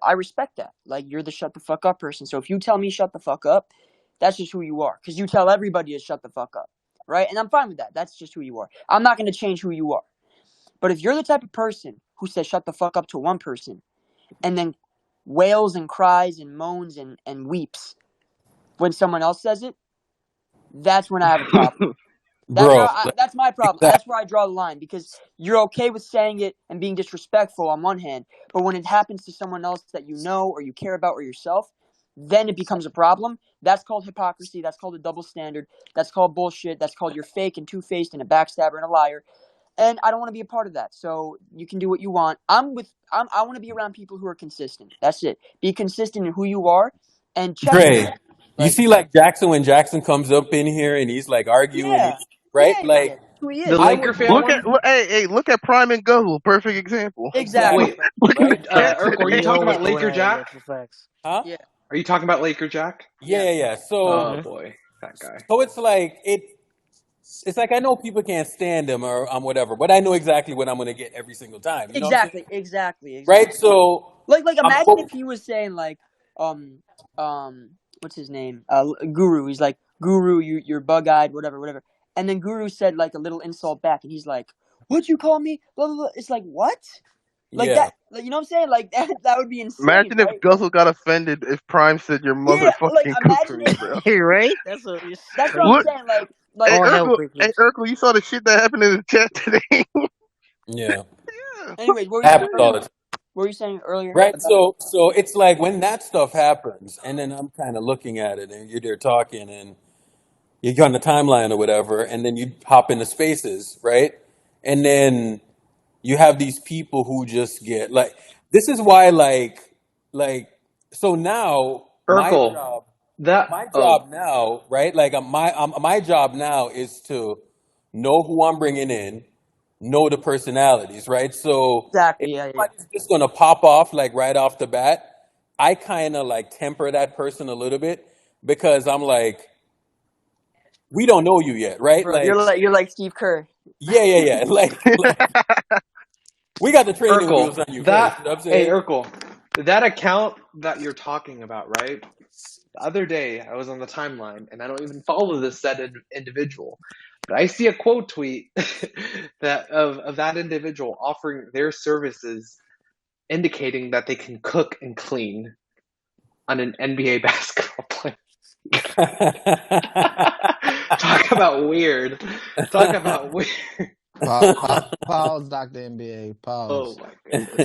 I respect that. Like, you're the shut the fuck up person. So if you tell me shut the fuck up, that's just who you are. Because you tell everybody to shut the fuck up, right? And I'm fine with that. That's just who you are. I'm not going to change who you are. But if you're the type of person who says shut the fuck up to one person and then wails and cries and moans and weeps when someone else says it, that's when I have a problem. Bro, That's my problem. exactly. That's where I draw the line, because you're okay with saying it and being disrespectful on one hand, but when it happens to someone else that you know or you care about or yourself, then it becomes a problem. That's called hypocrisy. That's called a double standard. That's called bullshit. That's called you're fake and two-faced and a backstabber and a liar. And I don't want to be a part of that. So you can do what you want. I want to be around people who are consistent. That's it. Be consistent in who you are and check Dre, yourself. you Like, see, like Jackson, when Jackson comes up in here and he's like arguing, yeah, right? yeah. Like, That's who he The is. I Laker would fan go, one? Hey, look at Prime and Guzzle. Perfect example. exactly, Wait, Exactly. Look at the right? cat Urkel, are you today. He talking always about going Laker at it, Jack? that's for facts. Huh? Yeah. Are you talking about Laker Jack? Yeah, Yes. yeah, yeah. So, Oh Mm-hmm. boy, that guy. so it's like it's like I know people can't stand him or whatever, but I know exactly what I'm gonna get every single time. You know what I'm saying? Exactly. Right? So, Like um, imagine but- if he was saying like, um, what's his name? Guru. He's like, Guru, you're bug eyed, whatever. And then Guru said like a little insult back, and he's like, "What'd you call me?" Blah blah blah. It's like, what? Like Yeah. that, like, you know what I'm saying? Like that would be insane, Imagine if right? Guzzle got offended if Prime said your mother Yeah, like fucking cooked for imagine me, if. bro. Right? That's That's what I'm Look, crazy. saying. Like, hey All hell Urkel, breaks hey loose. Urkel, you saw the shit that happened in the chat today. Yeah. anyways, what were you saying Happens all earlier? the time. What were you saying earlier Right. about? So it's like when that stuff happens, and then I'm kind of looking at it, and you're there talking, and you go on the timeline or whatever, and then you hop into spaces, right? And then you have these people who just get like, this is why, like, so now Urkel, my that job now, right? Like my job now is to know who I'm bringing in, know the personalities, right? So if Exactly. Yeah, yeah. somebody's just gonna pop off like right off the bat, I kind of like temper that person a little bit because I'm like, we don't know you yet, right? Bro, you're like Steve Kerr. Yeah. Like we got the training wheels Urkel, on you first. You know what I'm saying? Urkel, that account that you're talking about, right? The other day, I was on the timeline, and I don't even follow this said individual, but I see a quote tweet that of that individual offering their services, indicating that they can cook and clean on an NBA basketball player. Talk about weird. Talk about weird. Pause, Dr. NBA. Oh Pause. my goodness.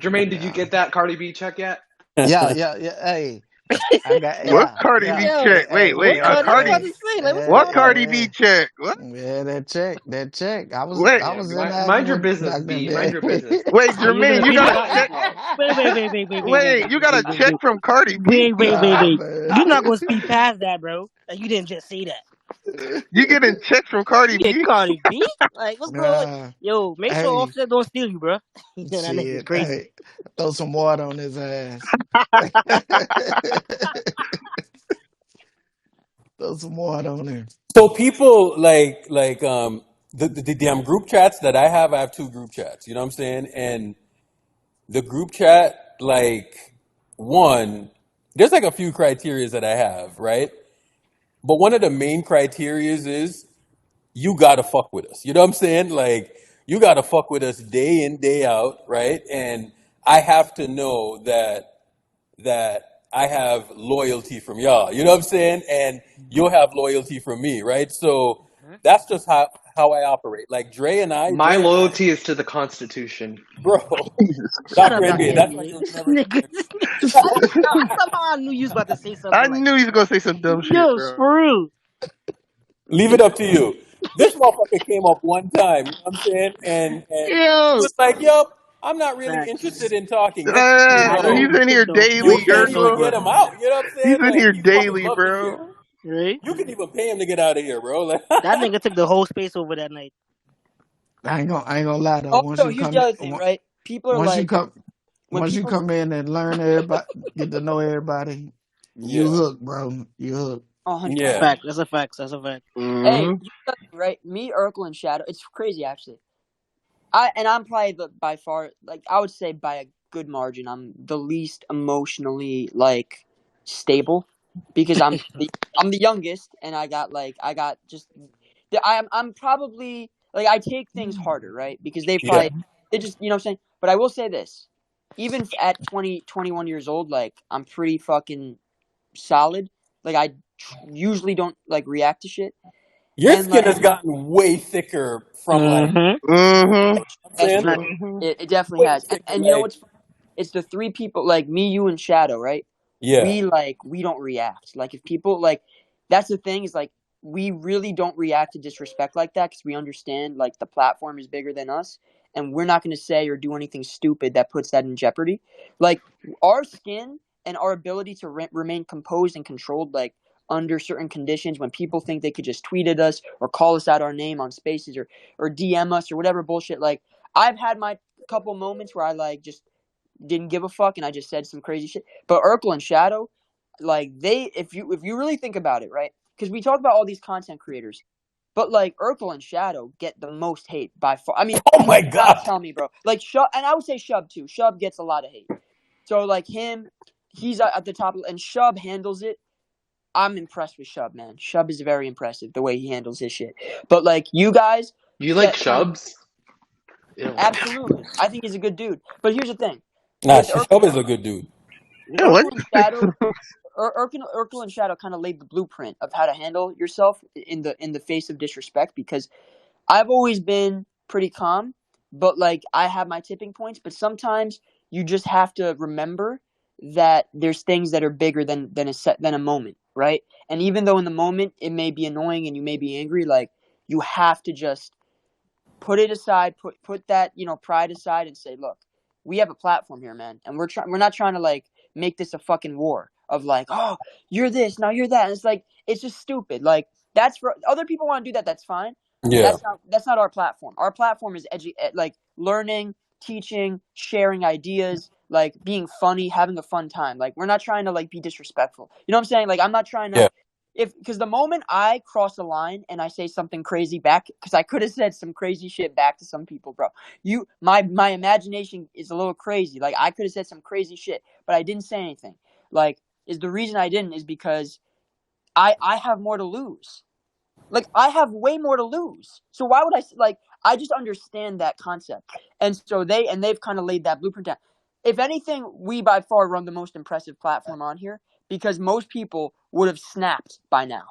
Jermaine, did you Yeah. get that Cardi B check yet? Yeah. Hey, I got What Cardi B Yo, check? Wait, what Cardi? That's what I Cardi. was saying. Like, what's What going on? Cardi B check? What? Yeah, that check. I was Wait, I Yeah, was interacting mind your with business, Dr. B. Mind your business. NBA. wait, Are you Jermaine, gonna you beat got it? a check. Wait, Wait, you got a check from Cardi B? Nah, man. You're not gonna speed past that, bro. Like, you didn't just say that. You getting checks from Cardi You get B? Cardi B? Like, what's going on? Nah. Yo, make sure Hey, Offset don't steal you, bro. That nigga's shit. crazy. Hey, throw some water on his ass. Throw some water on him. So people like the damn group chats that I have two group chats. You know what I'm saying? And the group chat, like, one, there's like a few criterias that I have, right? But one of the main criterias is you gotta fuck with us. You know what I'm saying? Like, you gotta fuck with us day in, day out, right? And I have to know that I have loyalty from y'all. You know what I'm saying? And you'll have loyalty from me, right? So that's just how I operate. Like My Dre and I, loyalty is to the Constitution. bro, Shut Dr. up, Dr. NBA, that's why NBA. you'll This never get nigga, somehow I knew you was about to say I something like, knew he was gonna say some dumb shit, yo, bro. screw. leave it up to you. This motherfucker came up one time, you know what I'm saying? And he Yo. was like, yo, I'm not really interested Facts. in talking. Next thing you I know know, he He's was in sick here though. He you was daily, sick can't even so Urkel. get him bad. out. You know what I'm He's saying? in Like, here he fucking daily, loves the shit. bro. Right? You can even pay him to get out of here, bro. Like, That nigga took the whole space over that night. I ain't gonna lie though. Also, here's the other thing, right? People are Once you like, come when once you people, come in and learn everybody, get to know everybody, you yeah, hook, bro. You hook. 100%. yeah. Fact. That's a fact. That's a fact. Hey, Mm-hmm. here's the other thing, right? Me, Urkel, and Shadow. It's crazy, actually. I'm probably by far, like, I would say by a good margin, I'm the least emotionally like stable because I'm the youngest, and I got just I'm probably like, I take things harder, right? Because Yeah. they just, you know what I'm saying. But I will say this, even at 20, 21 years old, like, I'm pretty fucking solid. Like, I usually don't like react to shit, Your and skin like, has gotten way thicker from like, Mm-hmm. Mm-hmm. I'm that's saying, true. like, Mm-hmm. It definitely way has. thicker. And you know Like, what's funny? It's the three people, like me, you, and Shadow, right? yeah. We don't react. Like, if people, like, that's the thing, is like, we really don't react to disrespect like that because we understand, like, the platform is bigger than us, and we're not going to say or do anything stupid that puts that in jeopardy. Like, our skin and our ability to remain composed and controlled, like, under certain conditions, when people think they could just tweet at us or call us out our name on spaces, or DM us or whatever bullshit. Like, I've had my couple moments where I, like, just didn't give a fuck and I just said some crazy shit. But Urkel and Shadow, like, if you really think about it, right? Because we talk about all these content creators, but like, Urkel and Shadow get the most hate by far. I mean, Oh my you gotta God. tell me, bro. Like, Shub, and I would say Shub too. Shub gets a lot of hate. So like him, he's at the top, and Shub handles it. I'm impressed with Shub, man. Shub is very impressive the way he handles his shit. But like, you guys You like set kind of, Shubs? Absolutely. I think he's a good dude. But here's the thing. Nah, With Shishub is a good dude. Yeah, what? Urkel and Shadow, Urkel and Shadow kind of laid the blueprint of how to handle yourself in the face of disrespect, because I've always been pretty calm, but like I have my tipping points, but sometimes you just have to remember that there's things that are bigger than a moment, right? And even though in the moment it may be annoying and you may be angry, like you have to just put it aside, put that, pride aside and say, look, we have a platform here, man, and we're not trying to like make this a fucking war of like, oh, you're this, now you're that. And it's like it's just stupid. Like that's for other people want to do that, that's fine. Yeah. That's not our platform. Our platform is like learning, teaching, sharing ideas, like being funny, having a fun time. Like we're not trying to like be disrespectful. You know what I'm saying? Like I'm not trying to because the moment I cross a line and I say something crazy back, because I could have said some crazy shit back to some people, bro. My imagination is a little crazy. Like I could have said some crazy shit, but I didn't say anything. Like is the reason I didn't is because I have more to lose. Like I have way more to lose. So why would I just understand that concept. And so they've kind of laid that blueprint down. If anything, we by far run the most impressive platform on here because most people would have snapped by now.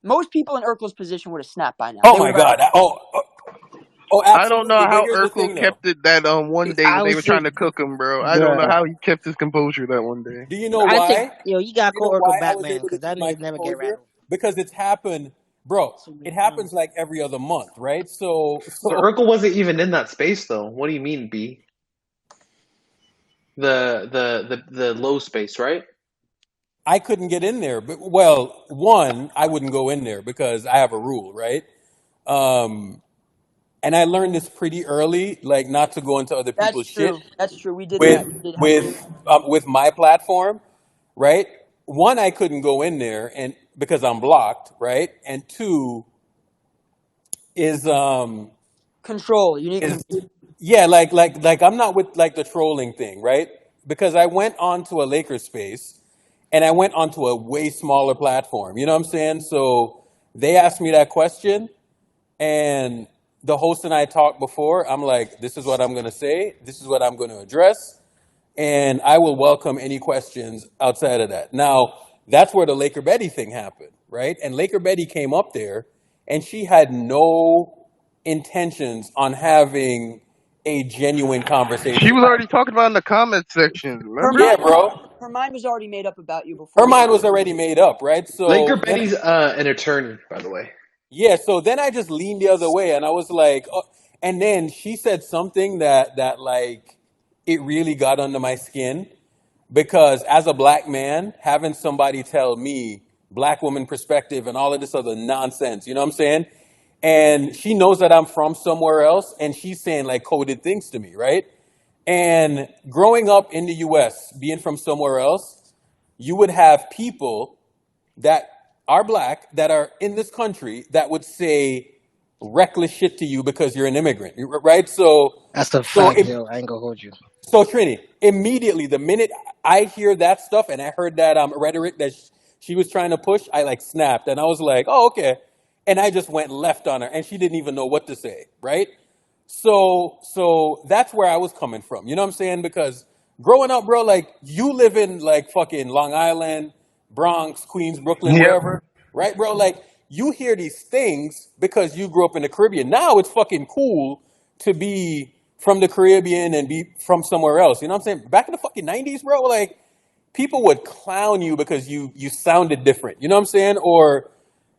Most people in Urkel's position would have snapped by now. Oh my God. I don't know Absolutely. But how here's the Urkel thing, though. kept it that one day when they were trying to cook him, bro. I don't know Bruh. how he kept his composure that one day. Do you know I why? think you gotta You know call Urkel why I was Batman able to because that keep my niggas never get composure? rattled. Because it's happened, bro. So many It times. happens like every other month, right? So But Urkel wasn't even in that space though. What do you mean, B? The low space, right? I couldn't get in there. But well, one, I wouldn't go in there because I have a rule, right? And I learned this pretty early, like not to go into other That's people's shit true. That's true. We did that. We with did have a rule. with my platform, right? One, I couldn't go in there and because I'm blocked, right? And two is Control. You need is yeah, like I'm not with like the trolling thing, right? Because I went onto a Lakers space and I went onto a way smaller platform. You know what I'm saying? So they asked me that question and the host and I talked before. I'm like, this is what I'm going to say. This is what I'm going to address. And I will welcome any questions outside of that. Now, that's where the Laker Betty thing happened, right? And Laker Betty came up there and she had no intentions on having a genuine conversation. She was already talking about in the comment section, remember? Yeah, bro. Her mind was already made up about you before. Her mind was already made up, right? Laker So then, Betty's an attorney, by the way. yeah, so then I just leaned the other way and I was like, oh, and then she said something that like it really got under my skin because as a black man, having somebody tell me black woman perspective and all of this other nonsense, you know what I'm saying? And she knows that I'm from somewhere else and she's saying like coded things to me, right? And growing up in the US, being from somewhere else, you would have people that are black that are in this country that would say reckless shit to you because you're an immigrant, right? That's a So fact, yo. I ain't gonna hold you. so Trini, immediately the minute I hear that stuff and I heard that rhetoric that she was trying to push, I like snapped and I was like, oh okay, and I just went left on her and she didn't even know what to say, right? So that's where I was coming from. You know what I'm saying? Because growing up, bro, like you live in like fucking Long Island, Bronx, Queens, Brooklyn, Yep. wherever, right, bro? Like you hear these things because you grew up in the Caribbean. Now it's fucking cool to be from the Caribbean and be from somewhere else. You know what I'm saying? Back in the fucking 90s, bro, like people would clown you because you sounded different. You know what I'm saying? Or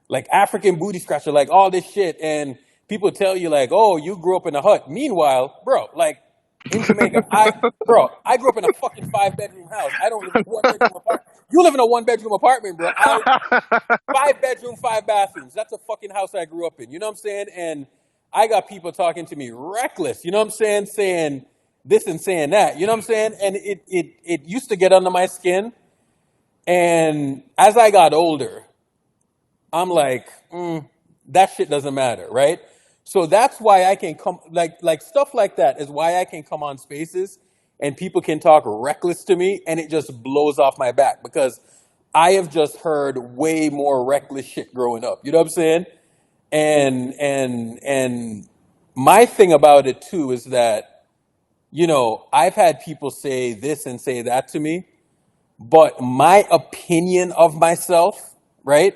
like African booty scratcher, like all this shit, and people tell you like, oh, you grew up in a hut. Meanwhile, bro, like in Jamaica, I grew up in a fucking 5-bedroom house. I don't live in a 1-bedroom apartment. You live in a 1-bedroom apartment, bro. 5 bedroom, 5 bathrooms. That's a fucking house I grew up in. You know what I'm saying? And I got people talking to me reckless. You know what I'm saying? Saying this and saying that. You know what I'm saying? And it used to get under my skin. And as I got older, I'm like, that shit doesn't matter, right? So that's why I can come, like stuff like that is why I can come on spaces and people can talk reckless to me and it just blows off my back because I have just heard way more reckless shit growing up. You know what I'm saying? And my thing about it too is that, I've had people say this and say that to me, but my opinion of myself, right,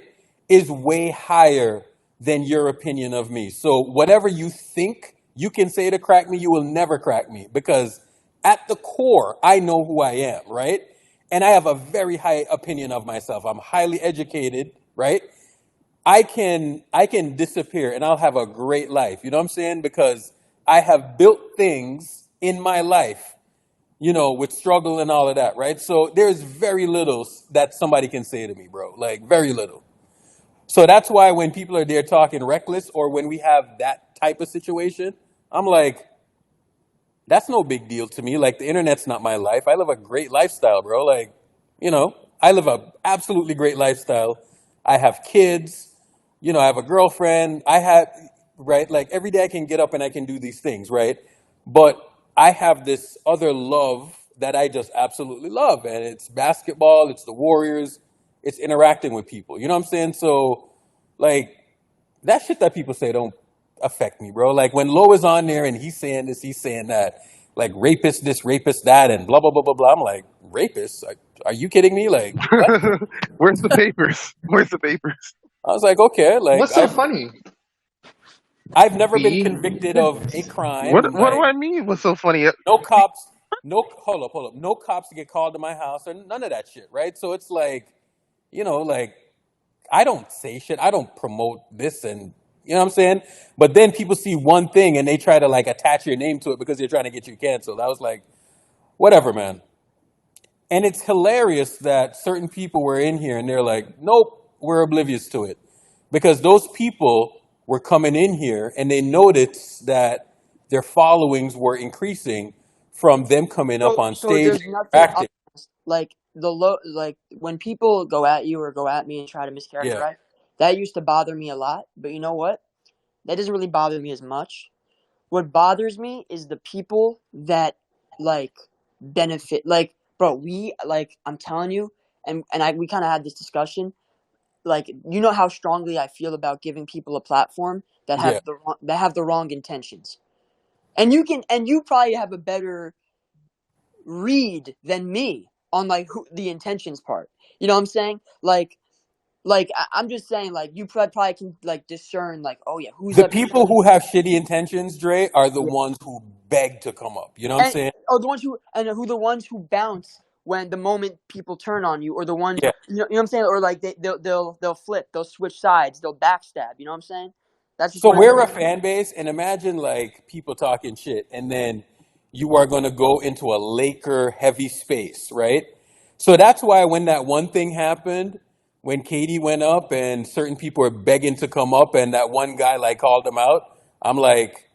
is way higher than your opinion of me. So whatever you think you can say to crack me, you will never crack me, because at the core, I know who I am, right? And I have a very high opinion of myself. I'm highly educated, right? I can disappear and I'll have a great life. You know what I'm saying? Because I have built things in my life, with struggle and all of that, right? So there's very little that somebody can say to me, bro. Like, very little. So that's why when people are there talking reckless, or when we have that type of situation, I'm like, that's no big deal to me. Like, the internet's not my life. I live a great lifestyle, bro. Like, I live a absolutely great lifestyle. I have kids, I have a girlfriend. Right? Like, every day I can get up and I can do these things, right? But I have this other love that I just absolutely love. And it's basketball, it's the Warriors, it's interacting with people. You know what I'm saying? So, like, that shit that people say don't affect me, bro. Like, when Low is on there and he's saying this, he's saying that, like, rapist this, rapist that, and blah blah blah blah blah. I'm like, rapist? Are you kidding me? Like, what? Where's the papers? Where's the papers? I was like, okay, like, What's so funny? I've never been B. convicted of a crime. What do Like, I mean? What's so funny? no cops, hold up, no cops get called to my house or none of that shit, right? So it's like, like, I don't say shit. I don't promote this, and you know what I'm saying? But then people see one thing and they try to, like, attach your name to it because they're trying to get you canceled. I was like, whatever, man. And it's hilarious that certain people were in here and they're like, nope, we're oblivious to it. Because those people were coming in here and they noticed that their followings were increasing from them coming up on So stage there's and nothing interacting. like like when people go at you or go at me and try to Yeah. mischaracterize. That used to bother me a lot, but you know what? That doesn't really bother me as much. What bothers me is the people that, like, benefit. Like, bro, I'm telling you, we kind of had this discussion. Like, you know how strongly I feel about giving people a platform that Yeah. have the wrong intentions. And you probably have a better read than me on, like, the intentions part. You know what I'm saying? I'm just saying, like, you probably can, like, discern, like, oh yeah, who's The up people here. who have shitty intentions, Dre, are the Yeah. ones who beg to come up. You know what I'm And saying? the ones who bounce when the moment people turn on you, or the ones Yeah. you know what I'm saying, or like they'll flip, they'll switch sides, they'll backstab. You know what I'm saying? That's just So what it we're a is. fan base, and imagine, like, people talking shit, and then you are going to go into a Laker heavy space, right? So that's why when that one thing happened, when Katie went up and certain people were begging to come up, and that one guy, like, called them out, I'm like,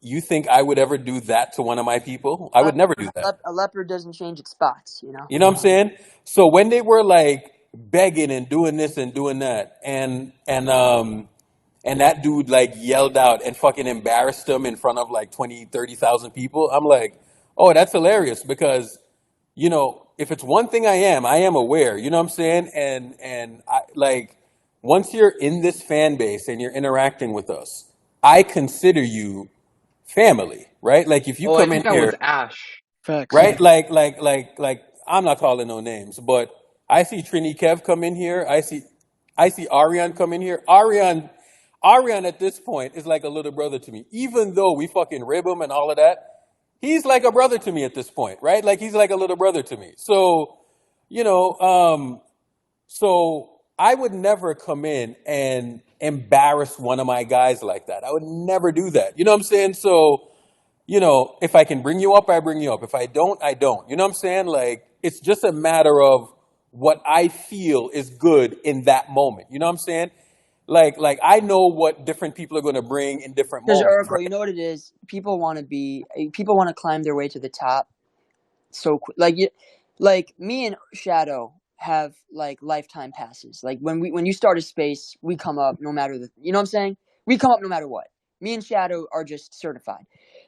you think I would ever do that to one of my people? I would never do that. A leopard doesn't change its spots. You know. You know what I'm saying? So when they were, like, begging and doing this and doing that, and that dude, like, yelled out and fucking embarrassed them in front of like 20, 30,000 people, I'm like, oh, that's hilarious, because, if it's one thing I am aware, you know what I'm saying? And I, like, once you're in this fan base and you're interacting with us, I consider you family, right? Like, if you Oh, I come think in that was here, Ash. Facts. right? Like, I'm not calling no names, but I see Trini Kev come in here. I see Ariane come in here. Ariane at this point is like a little brother to me. Even though we fucking rib him and all of that, he's like a brother to me at this point, right? Like, he's like a little brother to me. So, you know, so I would never come in and embarrass one of my guys like that. I would never do that. You know what I'm saying? So, if I can bring you up, I bring you up. If I don't, I don't. You know what I'm saying? Like, it's just a matter of what I feel is good in that moment. You know what I'm saying? Like, I know what different people are going to bring in different Because moments. Urkel, you know what it is? People want to climb their way to the top so quick. Like me and Shadow have, like, lifetime passes. Like, when you start a space, we come up no matter you know what I'm saying? We come up no matter what. Me and Shadow are just certified.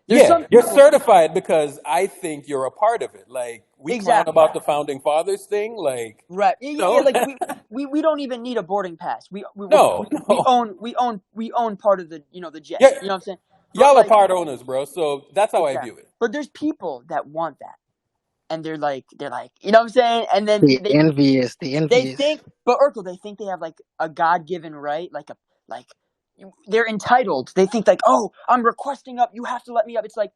There's some Yeah, you're people. certified because I think you're a part of it. Like, we clown Exactly. about the founding fathers thing. Like, Right. Yeah. Like, we don't even need a boarding pass. We no. own part of the jet. Yeah, You know what I'm saying? y'all are part owners, bro. So that's how I view it. But there's people that want that, and they're like, you know what I'm saying? And then The envious. They think, but Urkel, they think they have like a God-given right, like they're entitled. They think like, oh, I'm requesting up. You have to let me up. It's like,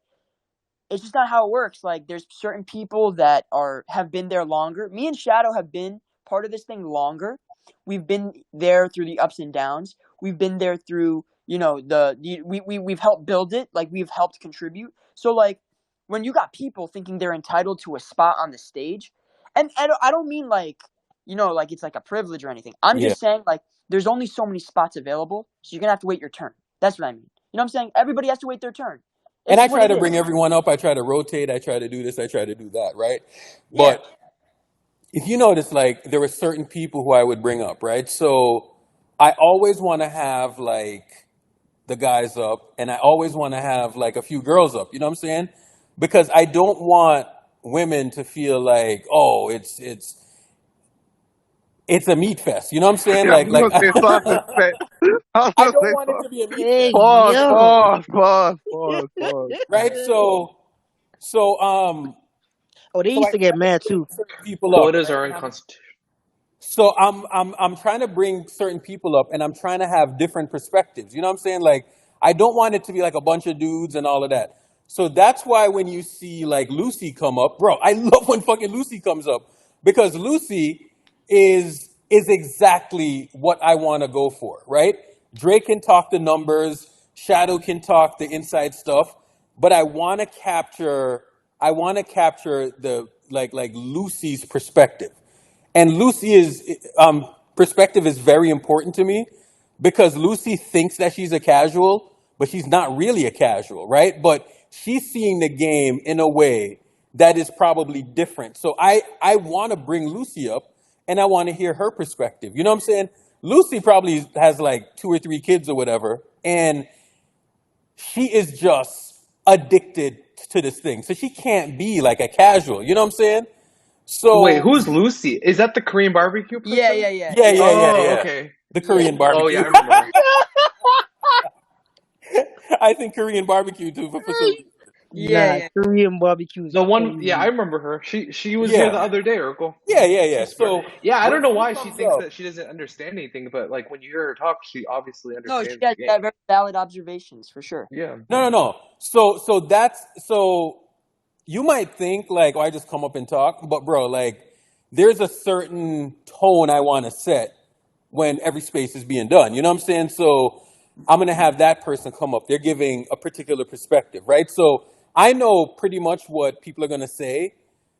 it's just not how it works. Like, there's certain people that have been there longer. Me and Shadow have been part of this thing longer. We've been there through the ups and downs. We've been there through, we've helped build it. Like, we've helped contribute. So, like, when you got people thinking they're entitled to a spot on the stage, and I don't mean like, like it's like a privilege or anything. I'm just saying, like, there's only so many spots available, so you're gonna have to wait your turn. That's what I mean. You know what I'm saying? Everybody has to wait their turn. And I try to bring everyone up. I try to rotate. I try to do this. I try to do that, right? But if you notice, like, there were certain people who I would bring up, right? So I always want to have, like, the guys up, and I always want to have, like, a few girls up. You know what I'm saying? Because I don't want women to feel like, oh, it's a meat fest. You know what I'm saying? I don't want it to be a meat fest. Pause. Right? So they used to get mad too. People up. Quotas are unconstitutional. So I'm trying to bring certain people up, and I'm trying to have different perspectives. You know what I'm saying? Like, I don't want it to be like a bunch of dudes and all of that. So that's why when you see like Lucy come up, bro, I love when fucking Lucy comes up, because Lucy is exactly what I want to go for, right? Drake can talk the numbers, Shadow can talk the inside stuff, but I want to capture the like Lucy's perspective. And Lucy's perspective is very important to me, because Lucy thinks that she's a casual, but she's not really a casual, right? But she's seeing the game in a way that is probably different. So I want to bring Lucy up, and I want to hear her perspective. You know what I'm saying? Lucy probably has like 2 or 3 kids or whatever, and she is just addicted to this thing. So she can't be like a casual. You know what I'm saying? So wait, who's Lucy? Is that the Korean barbecue person? Yeah. Oh, okay. The Korean barbecue. Oh, yeah, I remember her. I think Korean barbecue too for some reason. Yeah, Korean barbecue. The one, I remember her. She was here the other day, Urkel. Yeah. So I don't know why she thinks that she doesn't understand anything, but like when you hear her talk, she obviously understands. No, she has very valid observations for sure. Yeah. No. So you might think like, oh, I just come up and talk, but bro, like, there's a certain tone I want to set when every space is being done. You know what I'm saying? So I'm going to have that person come up. They're giving a particular perspective, right? So I know pretty much what people are going to say.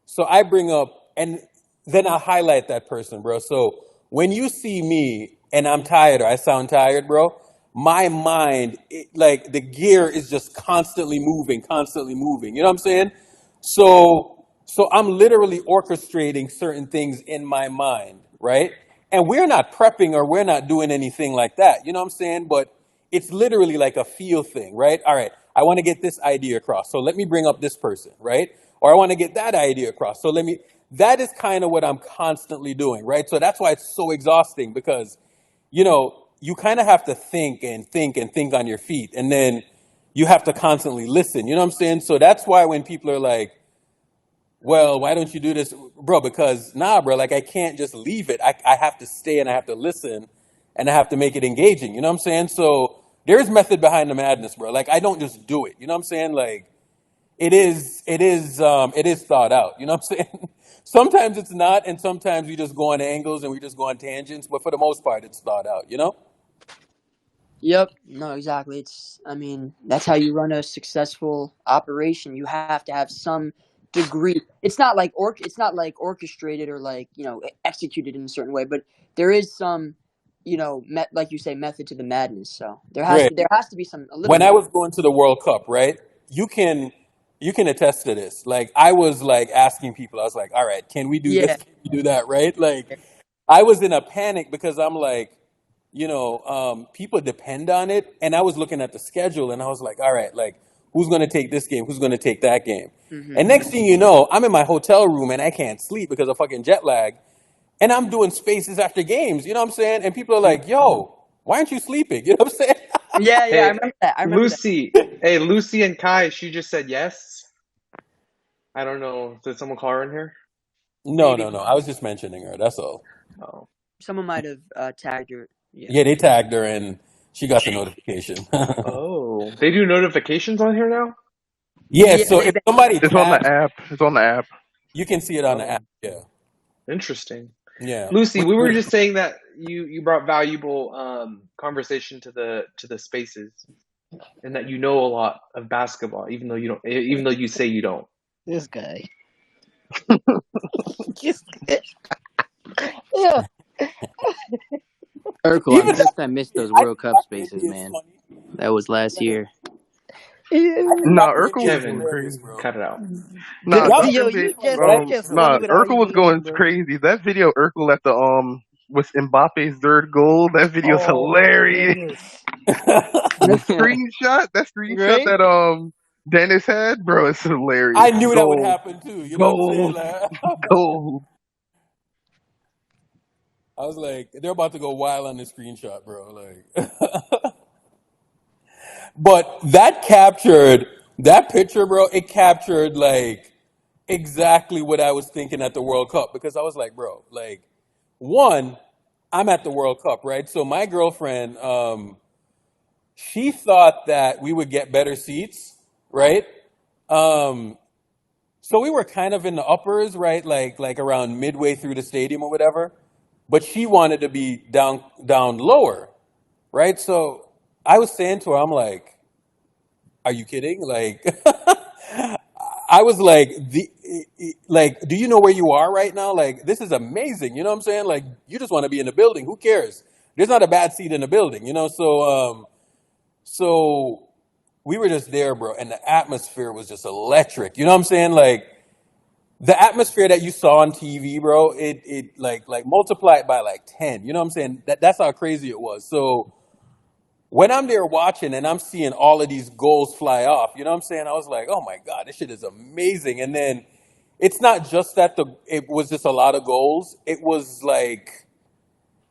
So I bring up, and then I highlight that person, bro. So when you see me and I'm tired or I sound tired, bro, my mind, like the gear is just constantly moving. You know what I'm saying? So I'm literally orchestrating certain things in my mind, right? And we're not prepping or we're not doing anything like that. You know what I'm saying? But it's literally like a feel thing, right? All right, I want to get this idea across. So let me bring up this person, right? Or I want to get that idea across. So that is kind of what I'm constantly doing, right? So that's why it's so exhausting, because, you kind of have to think on your feet. And then you have to constantly listen. You know what I'm saying? So that's why when people are like, well, why don't you do this? Bro, because bro, like, I can't just leave it. I have to stay and I have to listen and I have to make it engaging. You know what I'm saying? So there's method behind the madness, bro. Like, I don't just do it. You know what I'm saying? Like, it is thought out. You know what I'm saying? Sometimes it's not, and sometimes we just go on angles and we just go on tangents, but for the most part, it's thought out, you know? Yep. No, exactly. That's how you run a successful operation. You have to have some degree. It's not like orchestrated or like, executed in a certain way, but there is some, like you say, method to the madness. So there has to be some. When I was going to the World Cup, right? You can attest to this. Like, I was like asking people. I was like, all right, can we do this? Can we do that? Right? Like, I was in a panic because I'm like, people depend on it. And I was looking at the schedule and I was like, all right, like, who's going to take this game? Who's going to take that game? Mm-hmm. And next thing you know, I'm in my hotel room and I can't sleep because of fucking jet lag. And I'm doing spaces after games. You know what I'm saying? And people are like, yo, why aren't you sleeping? You know what I'm saying? Yeah, I remember that. Lucy, Hey, Lucy and Kai, she just said yes. I don't know. Did someone call her in here? No. I was just mentioning her. That's all. Oh. Someone might have tagged her. Yeah, they tagged her and she got the notification. Oh. They do notifications on here now? Yeah, so if somebody It's on the tags, app. It's on the app. you can see it on the app. Yeah. Interesting. Yeah. Lucy, we were just saying that you brought valuable conversation to the spaces, and that you know a lot of basketball, even though you say you don't. This guy. Yeah. Urkel, I missed those World Cup spaces, man. That was last year. Nah, Urkel was Kevin, going crazy. cut it out. Nah, Yo, you just funny without Urkel was even going knowing, bro. crazy. That video Urkel at the with Mbappe's third goal, that video's hilarious. That screenshot that Dennis had, bro, it's hilarious. I knew that would happen too. You know what I'm saying? Like, Gold. I was like, they're about to go wild on this screenshot, bro. Like, but that picture, bro. It captured like exactly what I was thinking at the World Cup, because I was like, bro, like, one, I'm at the World Cup, right? So my girlfriend, she thought that we would get better seats, right? So we were kind of in the uppers, right? Like around midway through the stadium or whatever. But she wanted to be down lower, right? So I was saying to her, I'm like, are you kidding? Like, I was like, do you know where you are right now? Like, this is amazing. You know what I'm saying? Like, you just want to be in the building. Who cares? There's not a bad seat in the building, you know? So we were just there, bro. And the atmosphere was just electric. You know what I'm saying? Like, the atmosphere that you saw on TV, bro, it like multiplied by like 10. You know what I'm saying? That's how crazy it was. So when I'm there watching and I'm seeing all of these goals fly off, you know what I'm saying? I was like, oh my God, this shit is amazing. And then it's not just that it was just a lot of goals. It was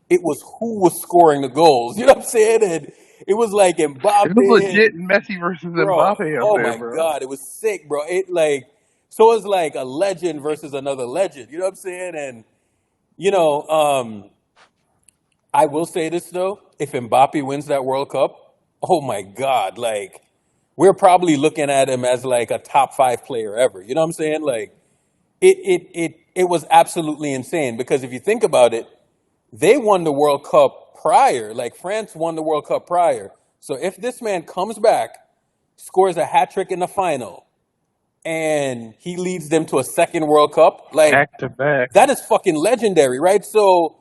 who was scoring the goals. You know what I'm saying? And it was like Mbappe. It was legit Messi versus Bro, Mbappe up oh there, my bro. God, it was sick, bro. So it's like a legend versus another legend. You know what I'm saying? And I will say this though: if Mbappe wins that World Cup, oh my God, like we're probably looking at him as like a top 5 player ever. You know what I'm saying? Like it was absolutely insane, because if you think about it, they won the World Cup prior. Like France won the World Cup prior. So if this man comes back, scores a hat trick in the final, and he leads them to a second World Cup, like Back to back. that is fucking legendary, right? So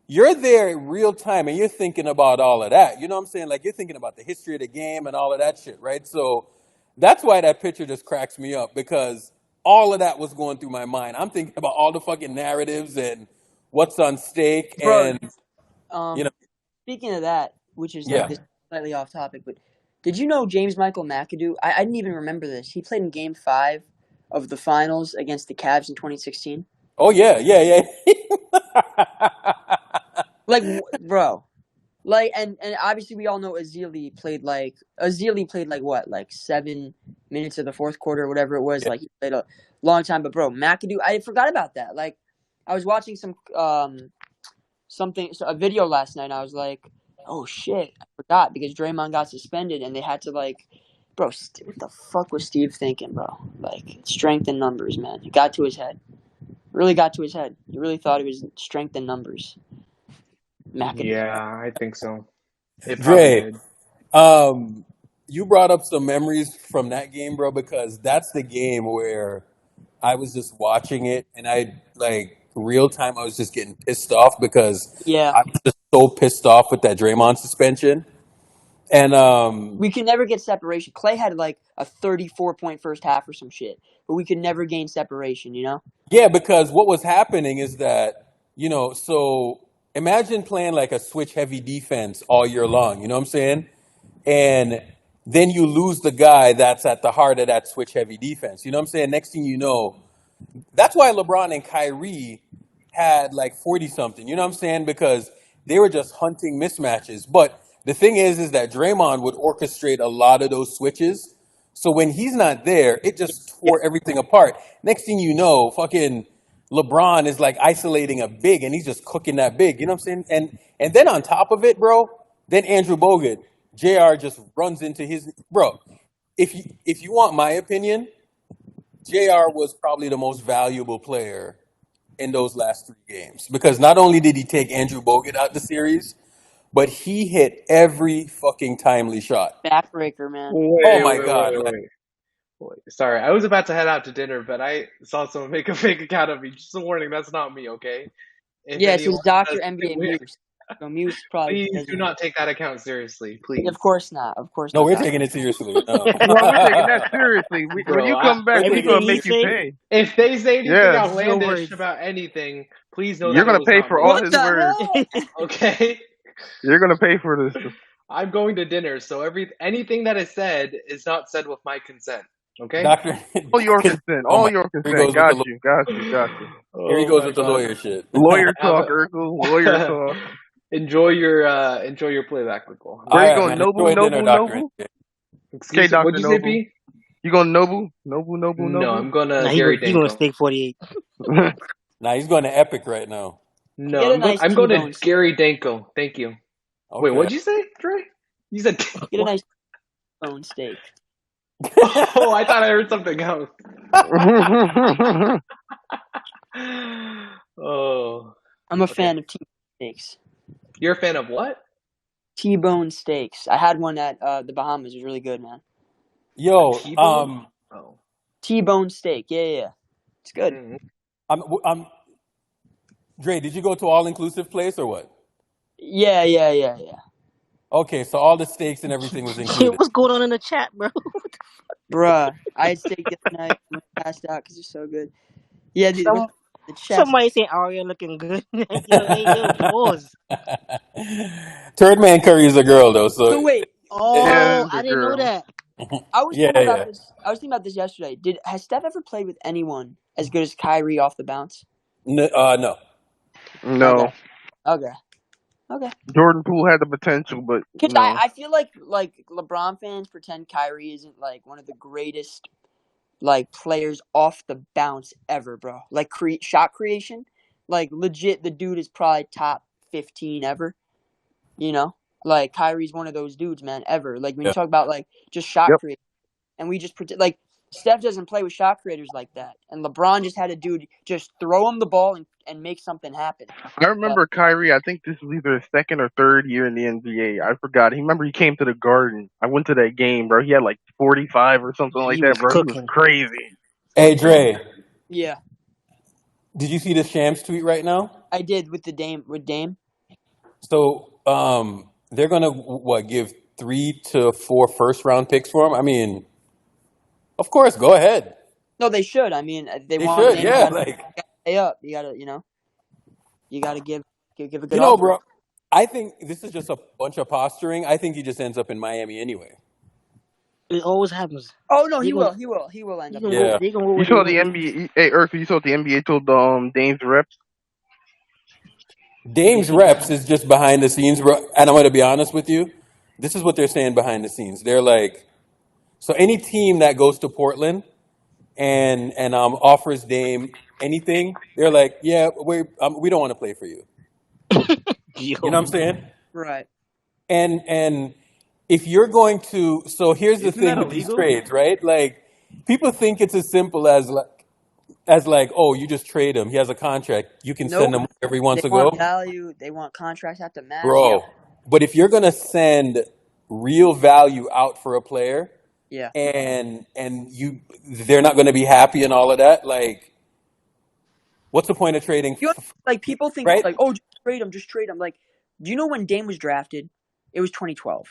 you're there in real time and you're thinking about all of that. You know what I'm saying? Like, you're thinking about the history of the game and all of that shit, right? So that's why that picture just cracks me up, because all of that was going through my mind. I'm thinking about all the fucking narratives and what's on stake, Bro, and you know, speaking of that, which is yeah. like this slightly off topic, but did you know James Michael McAdoo? I didn't even remember this. He played in Game 5 of the finals against the Cavs in 2016. Oh yeah. Like, bro, like, and obviously we all know Azili played like what, like 7 minutes of the fourth quarter or whatever it was. Yeah. Like, he played a long time. But bro, McAdoo, I forgot about that. Like, I was watching a video last night, and I was like, oh shit, I forgot, because Draymond got suspended and they had to, like, bro, what the fuck was Steve thinking, bro? Like, strength in numbers, man. It got to his head. Really got to his head. He really thought it was strength in numbers. McAdoo. Yeah, I think so. It probably Dre, did. you brought up some memories from that game, bro, because that's the game where I was just watching it and I, like, real time, I was just getting pissed off because Yeah. I was just so pissed off with that Draymond suspension. And we could never get separation. Clay had like a 34-point first half or some shit, but we could never gain separation, you know? yeah, because what was happening is that, so imagine playing like a switch heavy defense all year long, you know what I'm saying? And then you lose the guy that's at the heart of that switch heavy defense. You know what I'm saying? Next thing you know, that's why LeBron and Kyrie had like 40 something. You know what I'm saying? Because they were just hunting mismatches. But the thing is that Draymond would orchestrate a lot of those switches. So when he's not there, it just tore everything apart. Next thing you know, fucking LeBron is like isolating a big, and he's just cooking that big. You know what I'm saying? And then on top of it, bro, then Andrew Bogut, JR just runs into his bro. If you want my opinion, JR was probably the most valuable player in those last 3 games because not only did he take Andrew Bogut out the series, but he hit every fucking timely shot. Backbreaker, man. Oh Wait, my wait, God! wait, Like, wait. Wait. Sorry, I was about to head out to dinner, but I saw someone make a fake account of me. Just a warning, that's not me, okay? If Yeah, it says anyone Dr. does, NBA Muse. So Muse probably please do doesn't. not take that account seriously, please. Of course not. Of course no, not, we're Doc. taking it seriously. No. No, we're taking that seriously. When Bro, you come back, We're we're taking gonna Everything it he make you say, pay. if they say anything Yeah, zero outlandish words. about anything, please know you're that it gonna was pay not for me. all What his the words. hell? Okay? You're gonna pay for this. I'm going to dinner, so anything that is said is not said with my consent. Okay? Doctor. All your consent. Oh All my! your Here he consent. goes with Got the you. Got you. Got you. here he Oh goes my with the god. lawyer shit. Lawyer Have talk, Urkel. Lawyer a talk. enjoy your playback, Nicole. All Where you right, going? man. Nobu, Enjoy dinner, Nobu, Doctor. Nobu? Okay, Excuse me, Dr. what'd you say, Nobu. P? You going Nobu? Nobu, Nobu, No, Nobu? I'm gonna Nah, Gary he gonna Danko. stay 48. Nah, he's going to Epic right now. No, Get a nice I'm going to T-bone. Gary Danko. Thank you. Wait, Okay. what'd you say, Dre? You said Get a nice T-bone steak. Oh, I thought I heard something else. Oh. I'm a Okay. fan of T-bone steaks. You're a fan of what? T-bone steaks. I had one at the Bahamas. It was really good, man. Yo, T-bone? Oh. T-bone steak. Yeah. It's good. I'm Dre, did you go to all inclusive place or what? Yeah. Okay, so all the steaks and everything was Shit, included. what's going on in the chat, bro? Bruh, I had steak the other night and I passed out because it's so good. Yeah, dude, Some, the chef. somebody saying Aria looking good. yo, pause. Third man Curry is a girl though, so So wait. Oh, I didn't know that. I was yeah, thinking about yeah. this. I was thinking about this yesterday. Has Steph ever played with anyone as good as Kyrie off the bounce? No. No. Okay. Jordan Poole had the potential, but Because no. I feel like LeBron fans pretend Kyrie isn't like one of the greatest like players off the bounce ever, bro. Like shot creation, like legit, the dude is probably top 15 ever. You know, like Kyrie's one of those dudes, man, ever. Like when you talk about like just shot creation, and we just pretend like Steph doesn't play with shot creators like that, and LeBron just had a dude just throw him the ball and make something happen. I remember Kyrie, I think this was either his second or third year in the NBA. I forgot. He came to the Garden. I went to that game, bro. He had like 45 or something like that, bro. He was crazy. Hey Dre. Yeah. Did you see the Shams tweet right now? I did with Dame. So they're gonna give 3 to 4 first round picks for him? I mean, of course, go ahead. No, they should. I mean, they want should, Dame. yeah. You gotta pay up. You gotta give a good You know, offer. bro, I think this is just a bunch of posturing. I think he just ends up in Miami anyway. It always happens. Oh no, he will end up. Yeah. You saw the NBA. Hey, Urkel, you saw what the NBA told Dame's reps? Dame's reps is just behind the scenes, bro. And I'm going to be honest with you. This is what they're saying behind the scenes. They're like, so any team that goes to Portland and offers Dame anything, they're like, yeah, we don't want to play for you. You know what I'm saying? Right. And if you're going to, so here's the Isn't thing that with these illegal? trades, right? Like, people think it's as simple as like, oh, you just trade him. He has a contract. You can send him wherever he wants to They go. want value. They want contracts have to match. Bro, but if you're gonna send real value out for a player, Yeah. and they're not gonna be happy and all of that, like, what's the point of trading? You know, like people think Right? like, oh, just trade him. Like, do you know when Dame was drafted? It was 2012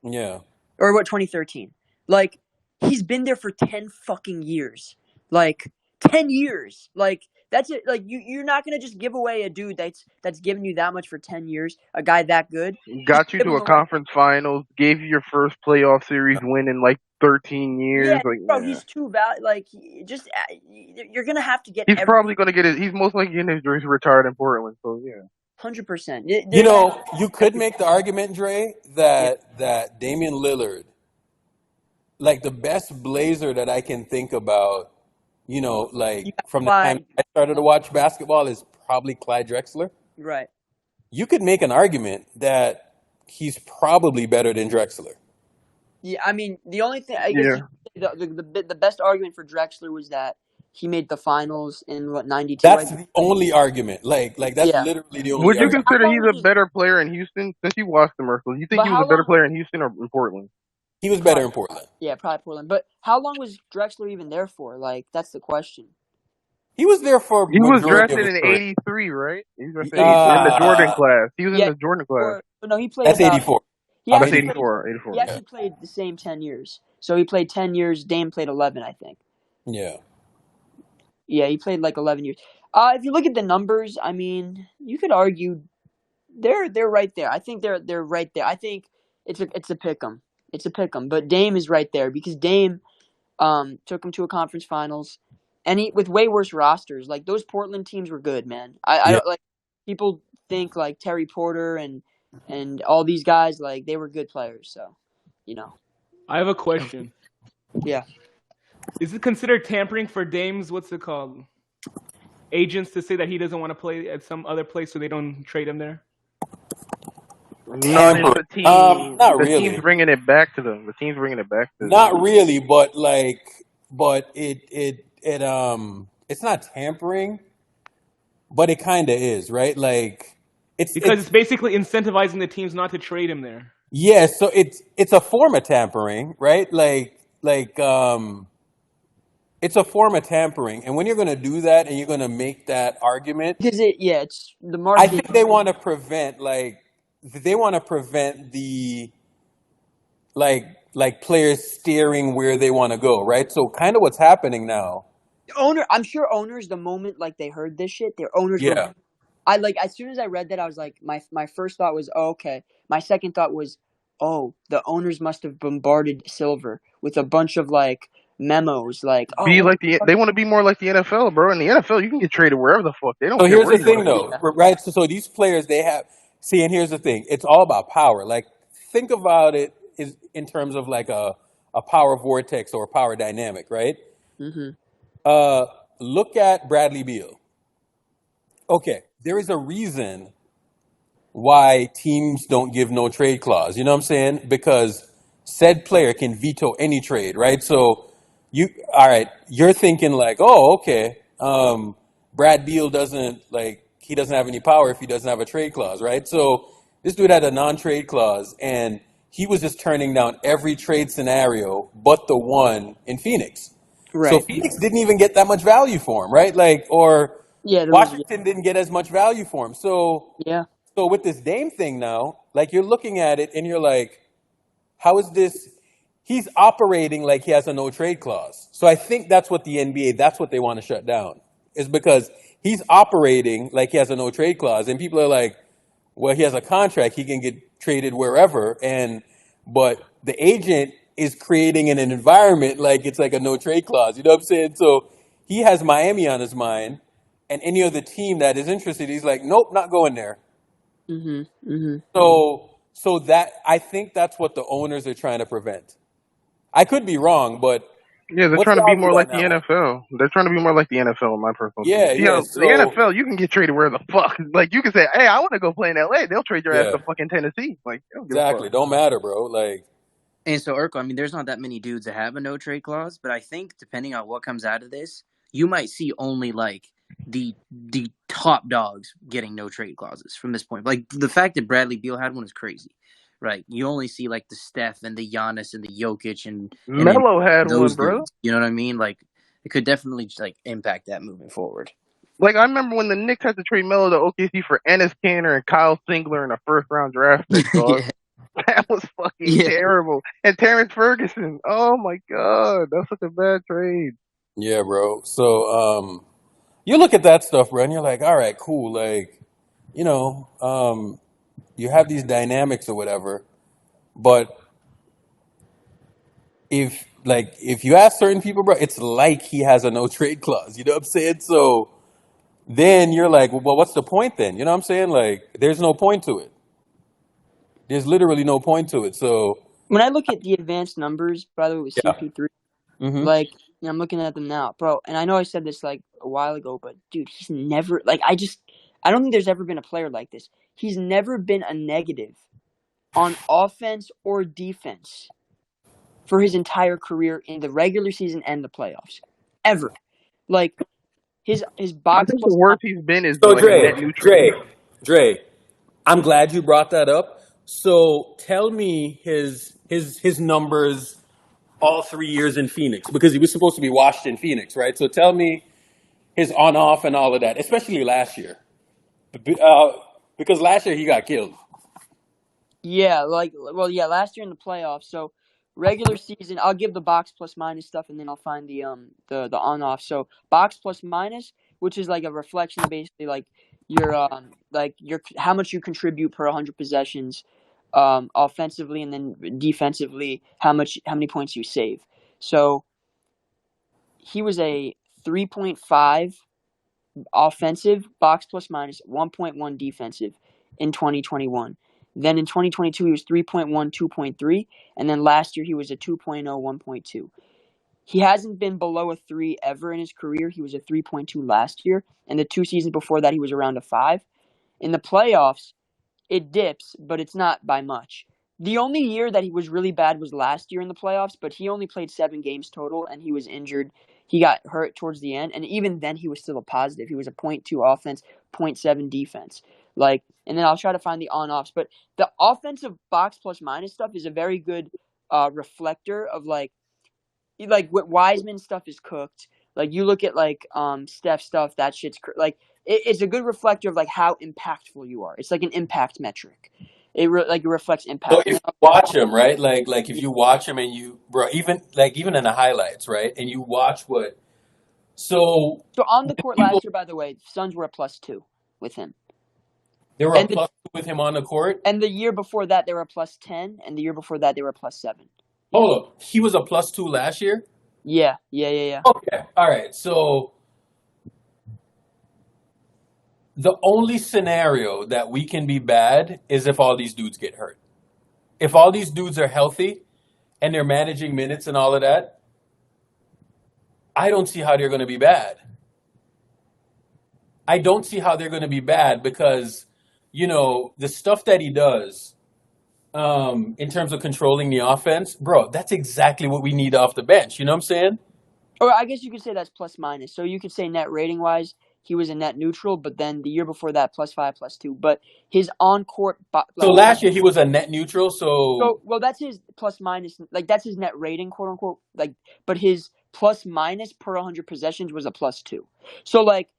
Yeah. or what 2013. Like, he's been there for 10 fucking years. Like 10 years. Like that's it. Like you're not gonna just give away a dude that's given you that much for 10 years. A guy that good. Got you to a conference finals, gave you your first playoff series win in like 13 years. Yeah, like, bro, he's too like you're gonna have to get. He's probably gonna get he's most likely getting his jersey retired in Portland. So yeah. 100%. You know, you could make the argument, Dre, that Damian Lillard, like the best Blazer that I can think about, like You got from the time Clyde, I started to watch basketball is probably Clyde Drexler. right? You could make an argument that he's probably better than Drexler. Yeah, I mean, the only thing I guess Yeah. the best argument for Drexler was that he made the finals in what 92. That's the only argument. Like that's Yeah. literally the only Would you argument. consider he's a better player in Houston? Since you watched the Merkle, you think But he was how a better long? player in Houston or in Portland? He was better in Portland. Yeah, probably Portland. But how long was Drexler even there for? Like, that's the question. He was there for He was majority of drafted his in career. '83, right? He was drafted in the Jordan class. He was in the Jordan class. No, he played That's about. 84. He That's actually 84. played, 84. He actually played the same 10 years. So he played 10 years. Dame played 11, I think. Yeah. Yeah, he played like 11 years. If you look at the numbers, I mean, you could argue they're right there. I think they're right there. I think it's a pick 'em. It's a pick 'em. But Dame is right there because Dame took him to a conference finals, and he with way worse rosters. Like those Portland teams were good, man. I don't like people think like Terry Porter and all these guys like they were good players. So, I have a question. Yeah. Is it considered tampering for Dame's what's it called? Agents to say that he doesn't want to play at some other place so they don't trade him there? No, it's the team. Not the really. team's bringing it back to them. The team's bringing it back to them. Not really, but it's not tampering, but it kind of is, right? Like it's basically incentivizing the teams not to trade him there. Yeah, so it's a form of tampering, right? It's a form of tampering, and when you're going to do that and you're going to make that argument, because it's the I market. think they want to prevent the players steering where they want to go, right? So kind of what's happening now. I'm sure owners, the moment like they heard this shit, their owners Yeah. were. I like as soon as I read that, I was like, my first thought was, oh, okay. My second thought was, oh, the owners must have bombarded Silver with a bunch of like memos, like they want to be more like the NFL, bro. In the NFL, you can get traded wherever the fuck. They don't. So care here's where the you thing, wanna though, right? So these players, and here's the thing: it's all about power. Like, think about it is in terms of like a power vortex or a power dynamic, right? Mm-hmm. Look at Bradley Beal. Okay, there is a reason why teams don't give no trade clause. You know what I'm saying? Because said player can veto any trade, right? So you're thinking like, oh, okay, Brad Beal doesn't have any power if he doesn't have a trade clause, right? So this dude had a non-trade clause, and he was just turning down every trade scenario but the one in Phoenix. Right. So Phoenix didn't even get that much value for him, right? Washington didn't get as much value for him. So So with this Dame thing now, like you're looking at it and you're like, how is this? He's operating like he has a no trade clause. So I think that's what the NBA, that's what they want to shut down, is because he's operating like he has a no trade clause. And people are like, well, he has a contract, he can get traded wherever. But the agent is creating an environment like it's like a no trade clause. You know what I'm saying? So he has Miami on his mind, and any other team that is interested, he's like, nope, not going there. Mm-hmm. Mm-hmm. So that I think that's what the owners are trying to prevent. I could be wrong, but yeah, they're trying to be more like the NFL. They're trying to be more like the NFL, in my personal opinion. The NFL, you can get traded where the fuck. Like you can say, hey, I want to go play in LA. They'll trade your ass to fucking Tennessee. Like exactly, don't matter, bro. Like, and so Urkel, I mean, there's not that many dudes that have a no trade clause, but I think depending on what comes out of this, you might see only like the top dogs getting no trade clauses from this point. Like the fact that Bradley Beal had one is crazy, right? You only see like the Steph and the Giannis and the Jokic and Melo had one, bro. Dudes, you know what I mean? Like it could definitely like impact that moving forward. Like I remember when the Knicks had to trade Melo to OKC for Enes Kanter and Kyle Singler in a first-round draft pick. Yeah. That was fucking terrible. And Terrence Ferguson. Oh my god, that's such a bad trade. Yeah, bro. So you look at that stuff, bro, and you're like, all right, cool. Like, you have these dynamics or whatever, but if you ask certain people, bro, it's like he has a no trade clause. You know what I'm saying? So then you're like, well, what's the point then? You know what I'm saying? Like, there's no point to it. There's literally no point to it. So When I look at the advanced numbers, by the way, with Yeah. CP3, Mm-hmm. like, I'm looking at them now, bro. And I know I said this like a while ago, but dude, he's never like I don't think there's ever been a player like this. He's never been a negative on offense or defense for his entire career in the regular season and the playoffs, ever. Like his I box think the plus worst he's been is So like a net neutral. Dre, I'm glad you brought that up. So tell me his numbers all 3 years in Phoenix, because he was supposed to be washed in Phoenix, right? So tell me his on off and all of that, especially last year, because last year he got killed. Yeah, last year in the playoffs. So regular season, I'll give the box plus minus stuff, and then I'll find the on off. So box plus minus, which is like a reflection of basically like your how much you contribute per 100 possessions, offensively, and then defensively how many points you save. So he was a 3.5 offensive box plus minus, 1.1 defensive in 2021. Then in 2022 he was 3.1, 2.3, and then last year he was a 2.0, 1.2. He hasn't been below a 3 ever in his career. He was a 3.2 last year, and the 2 seasons before that he was around a 5. In the playoffs, it dips, but it's not by much. The only year that he was really bad was last year in the playoffs, but he only played 7 games total, and he was injured. He got hurt towards the end, and even then he was still a positive. He was a 0.2 offense, 0.7 defense. Like, and then I'll try to find the on-offs. But the offensive box plus minus stuff is a very good reflector of, like what Wiseman stuff is cooked. Like, you look at, like, Steph stuff, that shit's like, it's a good reflector of, like, how impactful you are. It's like an impact metric. It reflects impact. So if you watch him, right? Like if you watch him and you, bro, even in the highlights, right? And you watch what. So on the court last year, by the way, Suns were a +2 with him. They were a +2 with him on the court? And the year before that, they were a +10, and the year before that, they were a +7. Hold up. He was a +2 last year? Yeah. Okay. All right. So the only scenario that we can be bad is if all these dudes get hurt. If all these dudes are healthy and they're managing minutes and all of that, I don't see how they're going to be bad. I don't see how they're going to be bad because, the stuff that he does in terms of controlling the offense, bro, that's exactly what we need off the bench. You know what I'm saying? Or I guess you could say that's plus minus. So you could say net rating wise, he was a net neutral, but then the year before that, +5, +2. But his on court. So last year he was a net neutral. So well, that's his plus minus. Like, that's his net rating, quote unquote. Like, but his plus minus per 100 possessions was a +2. So, like,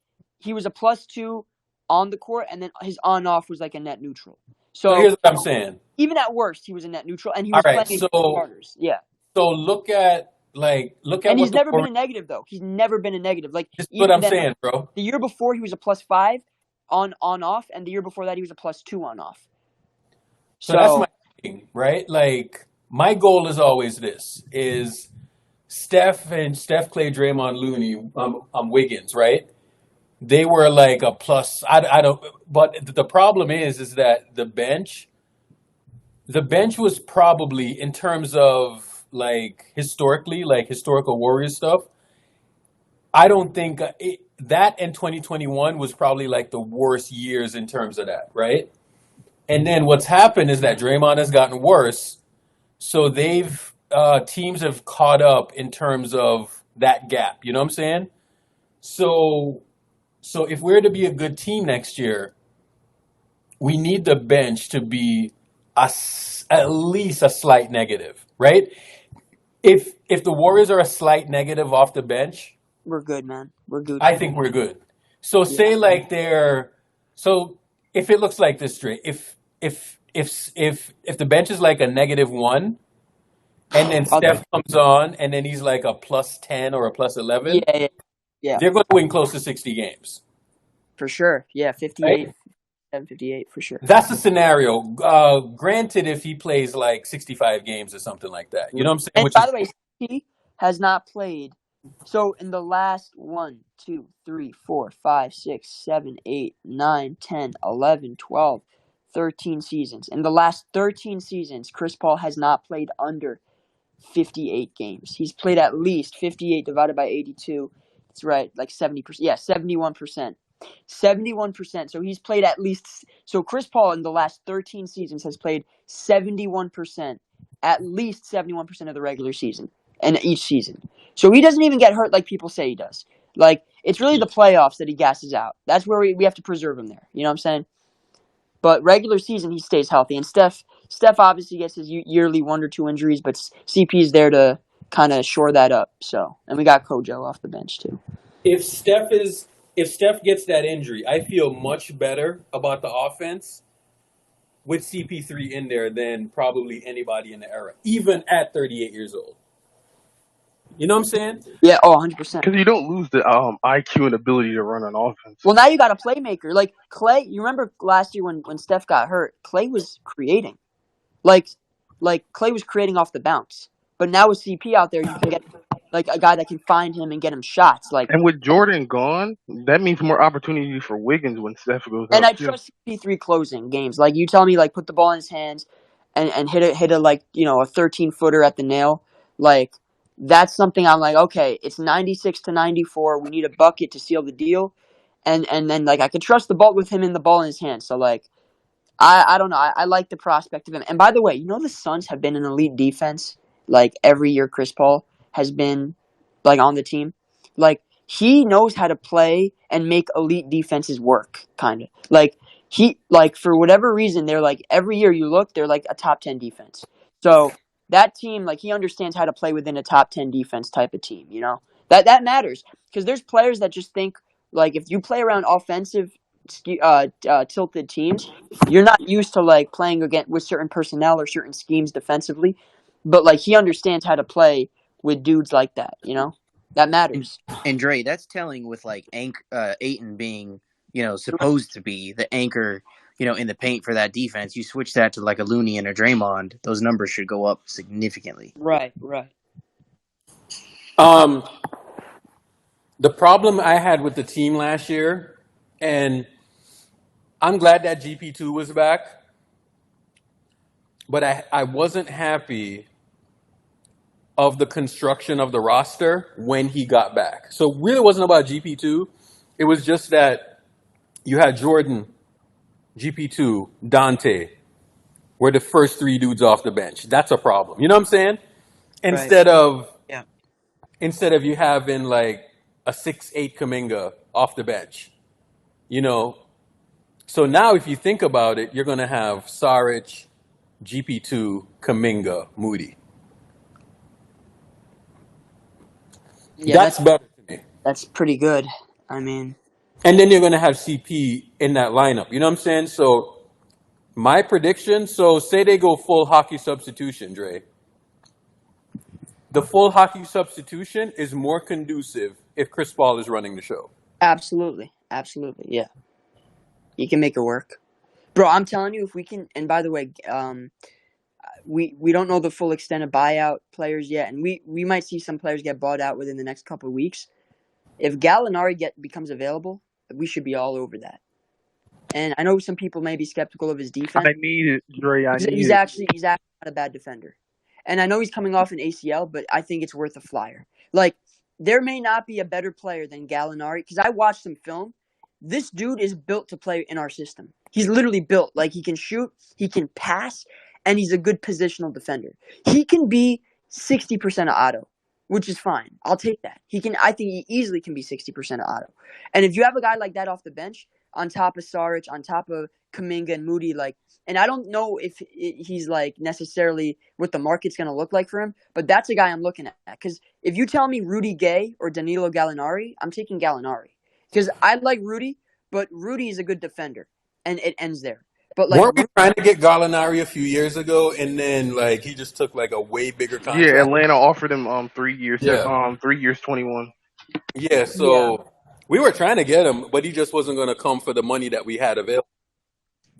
he was a +2 on the court, and then his on off was like a net neutral. So here's what I'm saying. Even at worst, he was a net neutral, and he was playing against starters. Yeah. So look at. And he's never been a negative, though. He's never been a negative. Like, this is what I'm saying, bro. The year before, he was a +5 on off, and the year before that, he was a +2 on off. So that's my thing, right? Like, my goal is always this: is Steph, Clay, Draymond, Looney, Wiggins, right? They were like a plus. I don't. But the problem is that the bench was probably, in terms of historical Warriors stuff, I don't think that in 2021 was probably like the worst years in terms of that, right? And then what's happened is that Draymond has gotten worse, so teams have caught up in terms of that gap. You know what I'm saying? So if we're to be a good team next year, we need the bench to be at least a slight negative, right? If the Warriors are a slight negative off the bench, we're good, man. We're good. I think we're good. So say if it looks like this, Dre, if the bench is like a -1, and then Steph comes on, and then he's like a +10 or a +11, yeah, they're going to win close to 60 games. For sure. Yeah, 58. Right? 58 for sure. That's the scenario. Granted, if he plays like 65 games or something like that, you know what I'm saying? And by the way, he has not played. So in the last 1, 2, 3, 4, 5, 6, 7, 8, 9, 10, 11, 12, 13 seasons. In the last 13 seasons, Chris Paul has not played under 58 games. He's played at least 58 divided by 82. That's right, like 70%. Yeah, 71%. 71%. So he's played at least. So Chris Paul in the last 13 seasons has played 71%, at least 71% of the regular season and each season. So he doesn't even get hurt like people say he does. Like, it's really the playoffs that he gasses out. That's where we have to preserve him there. You know what I'm saying? But regular season, he stays healthy. And Steph obviously gets his yearly 1 or 2 injuries, but CP is there to kind of shore that up. So, and we got Kojo off the bench too. If Steph gets that injury, I feel much better about the offense with CP3 in there than probably anybody in the era, even at 38 years old. You know what I'm saying? Yeah, 100%. Because you don't lose the IQ and ability to run an offense. Well, now you got a playmaker. Like, Clay, you remember last year when Steph got hurt, Clay was creating. Like Clay was creating off the bounce. But now with CP out there, you can get like a guy that can find him and get him shots. Like, And with Jordan gone, that means more opportunity for Wiggins when Steph goes out. and I too. trust CP3 closing games. Like, you tell me, like, put the ball in his hands and hit a like, you know, a 13-footer at the nail. Like, that's something I'm like, okay, it's 96-94. We need a bucket to seal the deal. And then, like, I could trust the ball with him in the ball in his hands. So, like, I don't know. I like the prospect of him. And by the way, you know the Suns have been an elite defense, like, every year Chris Paul has been, like, on the team. Like, he knows how to play and make elite defenses work, kind of. Like, for whatever reason, they're, like, every year you look, they're, like, a top 10 defense. So, that team, like, he understands how to play within a top 10 defense type of team, you know? That matters. Because there's players that just think, like, if you play around offensive tilted teams, you're not used to like playing against with certain personnel or certain schemes defensively, but like he understands how to play with dudes like that. You know, that matters. And Dre, that's telling with like Ayton being, you know, supposed to be the anchor, you know, in the paint for that defense. You switch that to like a Looney and a Draymond, those numbers should go up significantly. Right. The problem I had with the team last year, and I'm glad that GP2 was back, but I wasn't happy of the construction of the roster when he got back. So really it wasn't about GP2. It was just that you had Jordan, GP2, Dante were the first 3 dudes off the bench. That's a problem. You know what I'm saying? Instead of you having like a 6'8" Kuminga off the bench. You know, so now if you think about it, you're going to have Saric, GP2, Kuminga, Moody. Yeah, that's better to me. That's pretty good. I mean, and then you're going to have CP in that lineup. You know what I'm saying? So my prediction, so say they go full hockey substitution, Dre. The full hockey substitution is more conducive if Chris Paul is running the show. Absolutely, yeah. You can make it work. Bro, I'm telling you, if we can, and by the way, we don't know the full extent of buyout players yet, and we might see some players get bought out within the next couple of weeks. If Gallinari becomes available, we should be all over that. And I know some people may be skeptical of his defense. I need it, Dre. He's actually not a bad defender. And I know he's coming off an ACL, but I think it's worth a flyer. Like, there may not be a better player than Gallinari, because I watched some film. This dude is built to play in our system. He's literally built. Like, he can shoot, he can pass, and he's a good positional defender. He can be 60% of auto, which is fine. I'll take that. I think he easily can be 60% of auto. And if you have a guy like that off the bench, on top of Saric, on top of Kuminga and Moody, like, and I don't know if he's like necessarily what the market's going to look like for him, but that's a guy I'm looking at. Because if you tell me Rudy Gay or Danilo Gallinari, I'm taking Gallinari. Because I like Rudy, but Rudy is a good defender, and it ends there. But like, weren't we trying to get Gallinari a few years ago, and then like he just took like a way bigger contract? Yeah, Atlanta offered him 3 years. Yeah. 3 years, 21. Yeah, so we were trying to get him, but he just wasn't going to come for the money that we had available.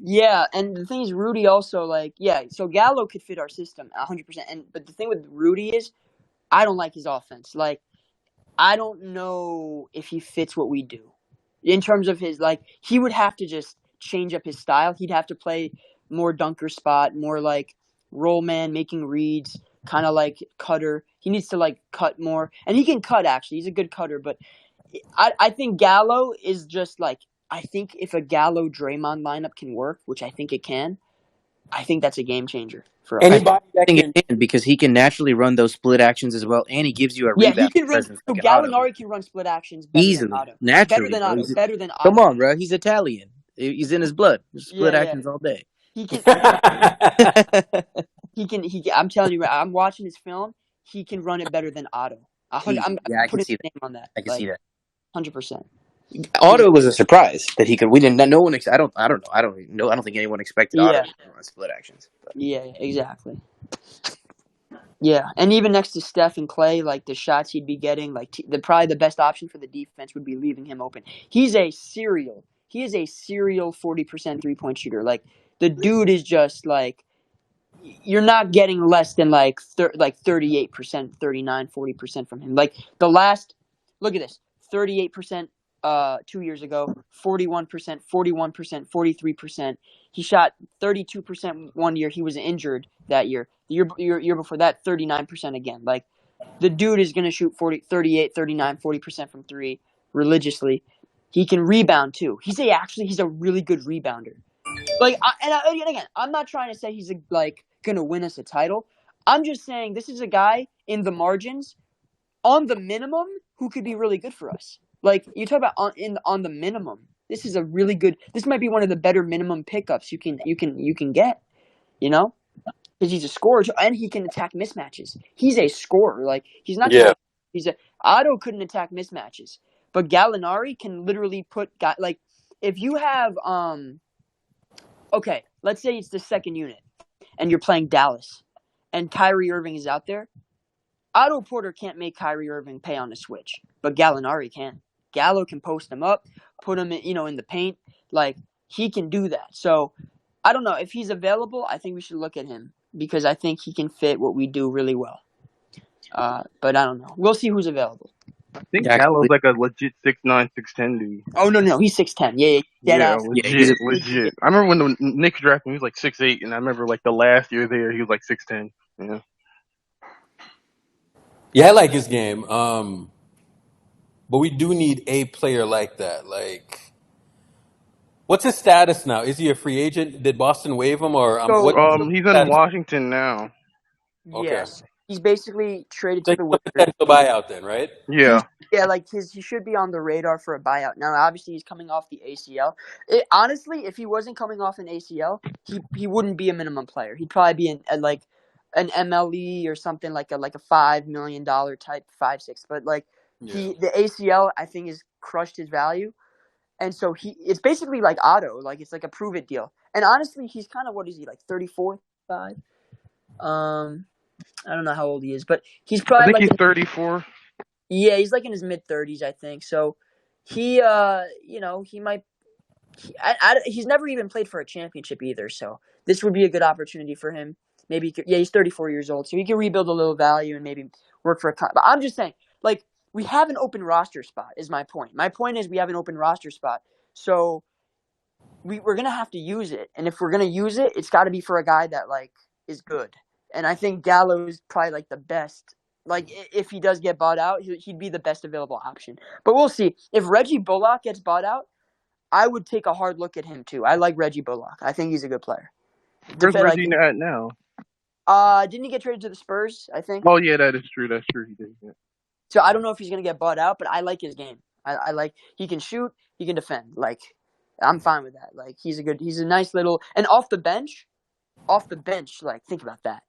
Yeah, and the thing is, Rudy also, like, so Gallo could fit our system 100%. But the thing with Rudy is, I don't like his offense. Like, I don't know if he fits what we do. In terms of his, like, he would have to just change up his style. He'd have to play more dunker spot, more like roll man, making reads, kind of like cutter. He needs to like cut more, and he can cut actually. He's a good cutter, but I think Gallo is just like, I think if a Gallo Draymond lineup can work, which I think it can, I think that's a game changer for us. Anybody that I think can, it can because he can naturally run those split actions as well, and he gives you a Yeah, he rebound can run. presence So like an Otto. Gallinari can run split actions better Easily, than Otto. naturally, Better than bro. Otto. Better than Otto. Come on, bro. He's Italian. He's in his blood. Split Yeah. actions all day. He can. I'm telling you, I'm watching his film. He can run it better than Otto. I'm Yeah, I can putting see his that. name on that. I can see that. 100%. Otto was a surprise that he could. We didn't. No one. I don't know. I don't know. I don't think anyone expected Otto Yeah. to run split actions. But. Yeah, exactly. Yeah, and even next to Steph and Clay, like the shots he'd be getting, like probably the best option for the defense would be leaving him open. He is a serial 40% 3-point shooter. Like the dude is just like, you're not getting less than like 38%, 39, 40% from him. Like the last, look at this, 38% 2 years ago, 41%, 41%, 43%. He shot 32% one year. He was injured that year. The year before that, 39% again. Like the dude is going to shoot 38, 39, 40% from three religiously. He can rebound too. He's a really good rebounder. Like, and again, I'm not trying to say he's like going to win us a title. I'm just saying this is a guy in the margins, on the minimum, who could be really good for us. Like you talk about on the minimum, this is a really good. This might be one of the better minimum pickups you can get. You know, because he's a scorer and he can attack mismatches. He's a scorer. Like he's not. Yeah. Otto couldn't attack mismatches, but Gallinari can literally like if you have okay, let's say it's the second unit, and you're playing Dallas, and Kyrie Irving is out there. Otto Porter can't make Kyrie Irving pay on the switch, but Gallinari can. Gallo can post him up, put him in the paint. Like he can do that. So I don't know if he's available. I think we should look at him because I think he can fit what we do really well. But I don't know. We'll see who's available. I think Gallo's like a legit 6'9", 6'10" dude. Oh no, he's 6'10". Yeah, legit. I remember when the Knicks drafted him, he was like 6'8", and I remember like the last year there, he was like 6'10". Yeah. Yeah, I like his game. But we do need a player like that. Like, what's his status now? Is he a free agent? Did Boston waive him, or he's in Washington now. Okay. Yes, he's basically traded So to the he's a potential buyout then, right? Yeah. Like he should be on the radar for a buyout. Now, obviously, he's coming off the ACL. Honestly, if he wasn't coming off an ACL, he wouldn't be a minimum player. He'd probably be like an MLE or something like a $5 million type 5-6. But like the ACL, I think, has crushed his value, and so it's basically like Otto. Like it's like a prove it deal. And honestly, he's kind of, what is he, like 34, 35? I don't know how old he is, but he's probably. I think he's 34. Yeah, he's like in his mid-30s, I think. So he might. He's never even played for a championship either. So this would be a good opportunity for him. Maybe he's 34 years old, so he can rebuild a little value and maybe work for a. But I'm just saying, like, we have an open roster spot. Is my point. My point is we have an open roster spot, so we're gonna have to use it. And if we're gonna use it, it's got to be for a guy that like is good. And I think Gallo is probably like the best. Like, if he does get bought out, he'd be the best available option. But we'll see. If Reggie Bullock gets bought out, I would take a hard look at him, too. I like Reggie Bullock. I think he's a good player. Where's Reggie at now? Didn't he get traded to the Spurs, I think? Oh, yeah, that is true. That's true. He did, yeah. So I don't know if he's going to get bought out, but I like his game. I like, he can shoot, he can defend. Like, I'm fine with that. Like, he's a nice little, and off the bench, like, think about that.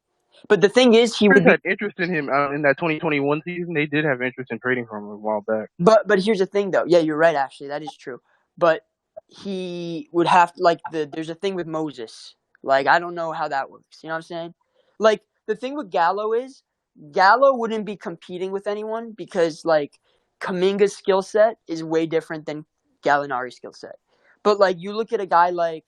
But the thing is, he would had interest in him in that 2021 season. They did have interest in trading for him a while back. But here's the thing, though. Yeah, you're right. Actually, that is true. But he would have to, like, there's a thing with Moses. Like, I don't know how that works. You know what I'm saying? Like, the thing with Gallo is Gallo wouldn't be competing with anyone because, like, Kuminga's skill set is way different than Gallinari's skill set. But like, you look at a guy like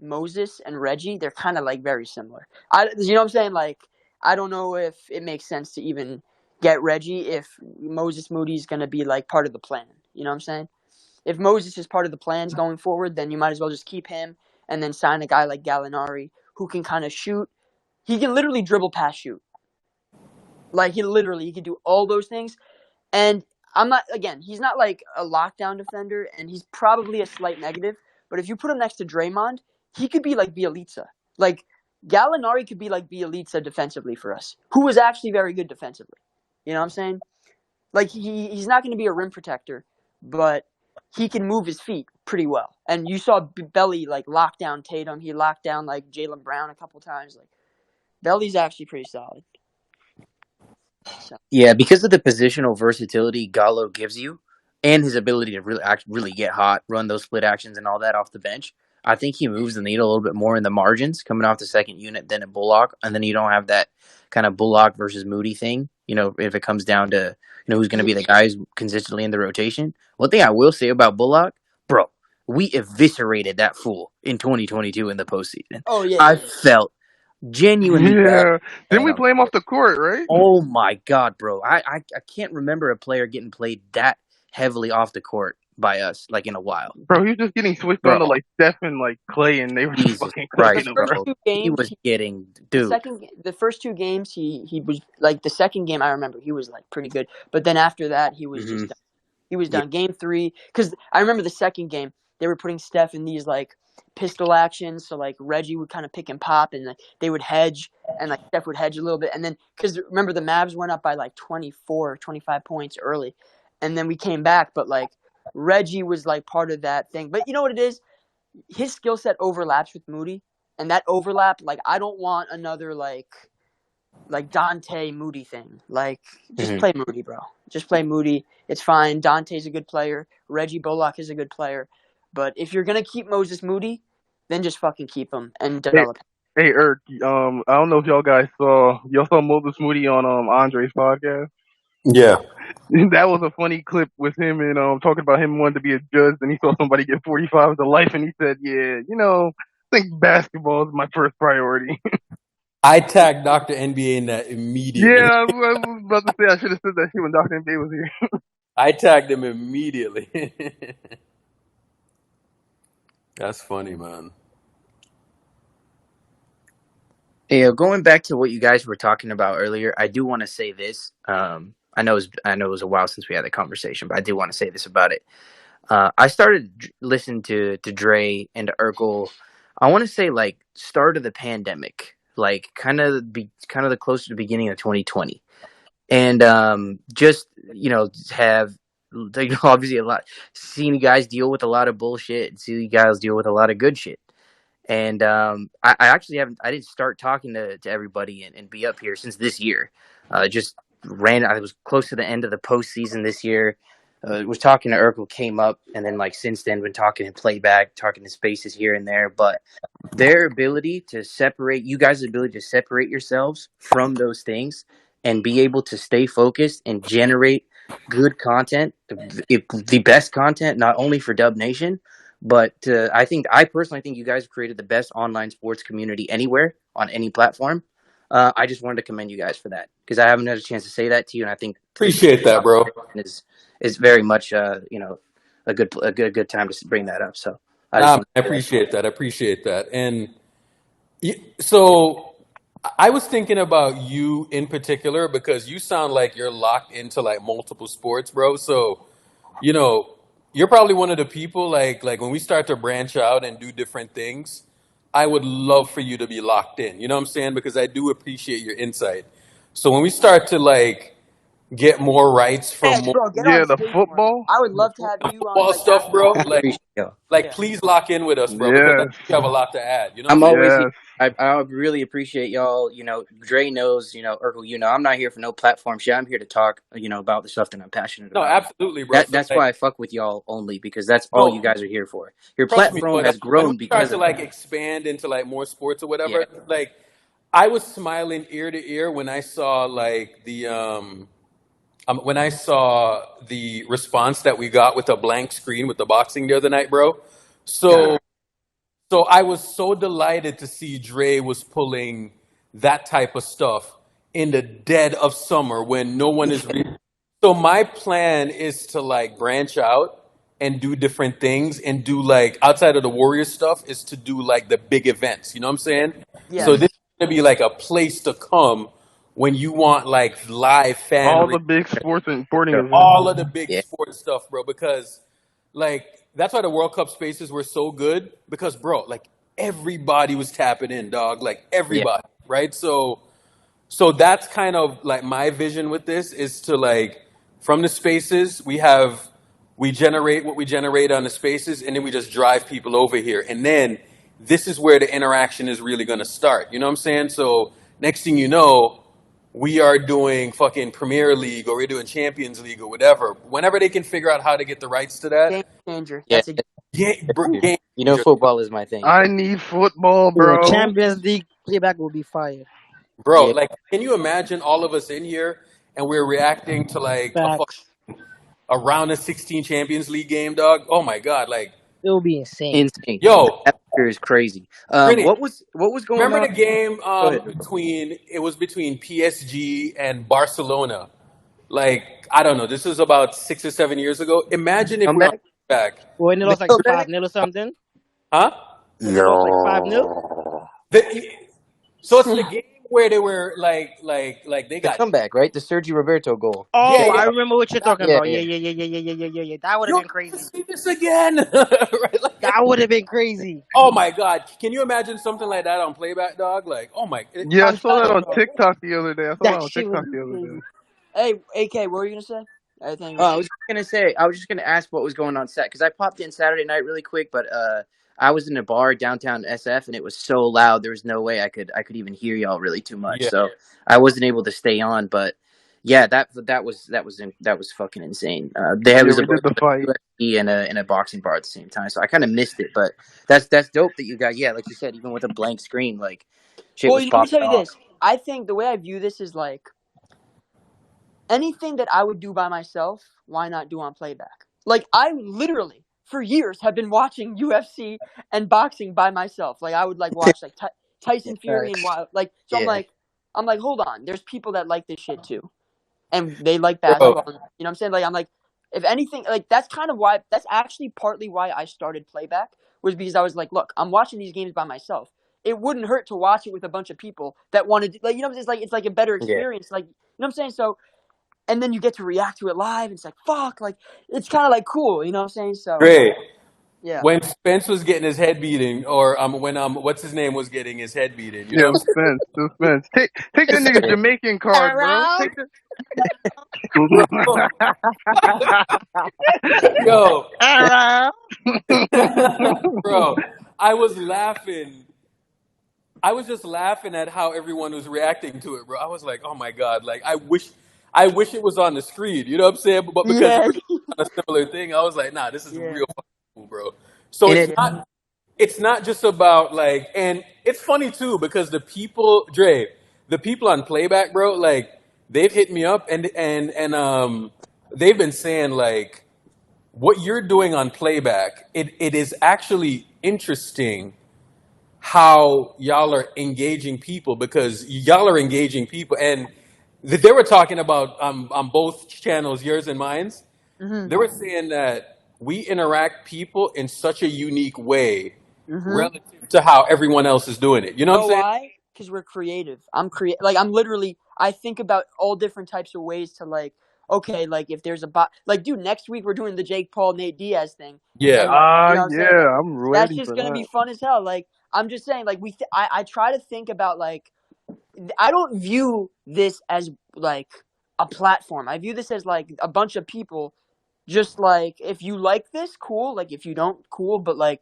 Moses and Reggie, they're kind of like very similar. You know what I'm saying? Like, I don't know if it makes sense to even get Reggie if Moses Moody's going to be like part of the plan. You know what I'm saying? if Moses is part of the plans going forward, then you might as well just keep him and then sign a guy like Gallinari who can kind of shoot. He can literally dribble, pass, shoot. Like, he can do all those things. And he's not like a lockdown defender, and he's probably a slight negative. But if you put him next to Draymond, he could be like Bielitsa. Like, Gallinari could be like Bielitsa defensively for us, who was actually very good defensively. You know what I'm saying? Like, he's not going to be a rim protector, but he can move his feet pretty well. And you saw Belly, like, lock down Tatum. He locked down, like, Jaylen Brown a couple times. Like, Belly's actually pretty solid. So. Yeah, because of the positional versatility Gallo gives you and his ability to really get hot, run those split actions and all that off the bench, I think he moves the needle a little bit more in the margins coming off the second unit than a Bullock. And then you don't have that kind of Bullock versus Moody thing, if it comes down to, who's going to be the guys consistently in the rotation. One thing I will say about Bullock, bro, we eviscerated that fool in 2022 in the postseason. Oh, yeah. I felt genuinely bad. Didn't we play him off the court, right? Oh my God, bro. I can't remember a player getting played that heavily off the court by us, like, in a while. Bro, he was just getting switched on to like Steph and like Clay, and they were just fucking cooking him, bro. He was getting The first 2 games he was like, the second game I remember he was like pretty good, but then after that he was just done. He was done. Game 3, because I remember the second game they were putting Steph in these like pistol actions, so like Reggie would kind of pick and pop, and like, they would hedge, and like Steph would hedge a little bit, and then because remember the Mavs went up by like 24, 25 points early, and then we came back, but like Reggie was like part of that thing. But you know what it is? His skill set overlaps with Moody, and that overlap, like, I don't want another like Dante Moody thing. Like, just play Moody, bro. Just play Moody. It's fine. Dante's a good player. Reggie Bullock is a good player. But if you're gonna keep Moses Moody, then just fucking keep him and develop him. Hey, Eric, I don't know if y'all saw Moses Moody on Andre's podcast. Yeah. That was a funny clip with him and talking about him wanting to be a judge, and he saw somebody get 45 to life, and he said, "Yeah, I think basketball is my first priority." I tagged Dr. NBA in that immediately. Yeah, I was about to say I should have said that shit when Dr. NBA was here. I tagged him immediately. That's funny, man. Hey, going back to what you guys were talking about earlier, I do want to say this. I know it was a while since we had that conversation, but I do want to say this about it. I started listening to Dre and to Urkel. I want to say like start of the pandemic, like kind of the close to the beginning of 2020, and just have obviously seen you guys deal with a lot of bullshit, and see you guys deal with a lot of good shit. And I actually I didn't start talking to everybody and be up here since this year. Just ran. I was close to the end of the postseason this year. Was talking to Urkel, came up, and then like since then been talking in playback, talking to spaces here and there. But their ability to separate, you guys' ability to separate yourselves from those things and be able to stay focused and generate good content, the best content, not only for Dub Nation, but I personally think you guys have created the best online sports community anywhere on any platform. I just wanted to commend you guys for that because I haven't had a chance to say that to you, and I think appreciate that, bro. Is very much a good time to bring that up. So I appreciate that. And so I was thinking about you in particular because you sound like you're locked into like multiple sports, bro. So you're probably one of the people like when we start to branch out and do different things, I would love for you to be locked in. You know what I'm saying? Because I do appreciate your insight. So when we start to like get more rights from the football. I would love to have you on football stuff, bro. Please lock in with us, bro. Because I think you have a lot to add. You know, I'm always. I really appreciate y'all. Dre knows. Urkel. I'm not here for no platform shit. I'm here to talk. About the stuff that I'm passionate about. No, absolutely, bro. That's why I fuck with y'all only because that's all you guys are here for. Your platform has grown because to like expand into like more sports or whatever. Yeah. Like, I was smiling ear to ear when I saw like the when I saw the response that we got with a blank screen with the boxing the other night, bro. So I was so delighted to see Dre was pulling that type of stuff in the dead of summer when no one is reading. So my plan is to like branch out and do different things and do like outside of the Warriors stuff is to do like the big events. You know what I'm saying? Yes. So this is gonna be like a place to come when you want like live fan All the big sporting events. all of the big sports stuff, bro, because like that's why the World Cup spaces were so good because bro, like everybody was tapping in, dog, like everybody, right? So that's kind of like my vision with this is to like from the spaces we generate what we generate on the spaces and then we just drive people over here and then this is where the interaction is really going to start. You know what I'm saying? So next thing you know, we are doing fucking Premier League or we're doing Champions League or whatever. Whenever they can figure out how to get the rights to that, Game changer. Yeah, That's a game you know, football is my thing. I need football, bro. Champions League playback will be fire. bro. Like, can you imagine all of us in here and we're reacting to like a round of 16 Champions League game, dog? Oh my god, like it will be insane. Yo, that is crazy. Grinny, What was going on? remember the game between PSG and Barcelona? Like, I don't know, this was about 6 or 7 years ago. Imagine if we're back. When they lost like 5-0 or something. Huh? When they lost like 5-0. So it's the game where they were like they got comeback, right? The Sergio Roberto goal. Oh, Yeah. I remember what you're talking about. Yeah. Yeah. That would have been crazy. See this again. Right? Like, that would have been crazy. Oh my god! Can you imagine something like that on playback, dog? Like, oh my. Yeah, I saw that on TikTok the other day. Hey, AK, what were you gonna say? I was just gonna ask what was going on set because I popped in Saturday night really quick, but I was in a bar downtown SF and it was so loud there was no way I could even hear y'all really too much. Yeah. So I wasn't able to stay on, but yeah, that was fucking insane. There was a UFC and a boxing bar at the same time, so I kind of missed it. But that's dope that you got. Yeah, like you said, even with a blank screen, like shit was let me tell you off. this. I think the way I view this is like anything that I would do by myself, why not do on playback? Like I literally for years have been watching UFC and boxing by myself. Like I would like watch like Tyson Fury and like so Yeah. I'm like hold on, there's people that like this shit too. And they like basketball. You know what I'm saying? Like I'm like if anything like that's actually partly why I started playback was because I was like, look, I'm watching these games by myself. It wouldn't hurt to watch it with a bunch of people that wanted to, like, you know, it's like a better experience. Like, you know what I'm saying? So, and then you get to react to it live. And it's like, fuck, like, it's kind of like cool. You know what I'm saying? So, great. Yeah. When Spence was getting his head beaten, or when what's his name was getting his head beaten, you know? Spence. Take the nigga Jamaican card, bro. Take the... Yo, bro, I was laughing. I was just laughing at how everyone was reacting to it, bro. I was like, oh my god, like I wish it was on the screen. You know what I'm saying? But because a similar thing, I was like, nah, this is real fucking cool, bro. So it's not just about like, and it's funny too because the people on playback, bro, like they've hit me up and they've been saying like what you're doing on playback. It is actually interesting how y'all are engaging people because y'all are engaging people, and they were talking about on both channels, yours and mine's. Mm-hmm. They were saying that we interact people in such a unique way relative to how everyone else is doing it. You know what I'm saying? Why? Because we're creative. I think about all different types of ways to like, okay, like if there's like, dude, next week we're doing the Jake Paul, Nate Diaz thing. Yeah. I'm ready. That's just gonna be fun as hell. Like, I'm just saying, like I try to think about like, I don't view this as like a platform. I view this as like a bunch of people. Just like if you like this, cool. Like if you don't, cool. But like,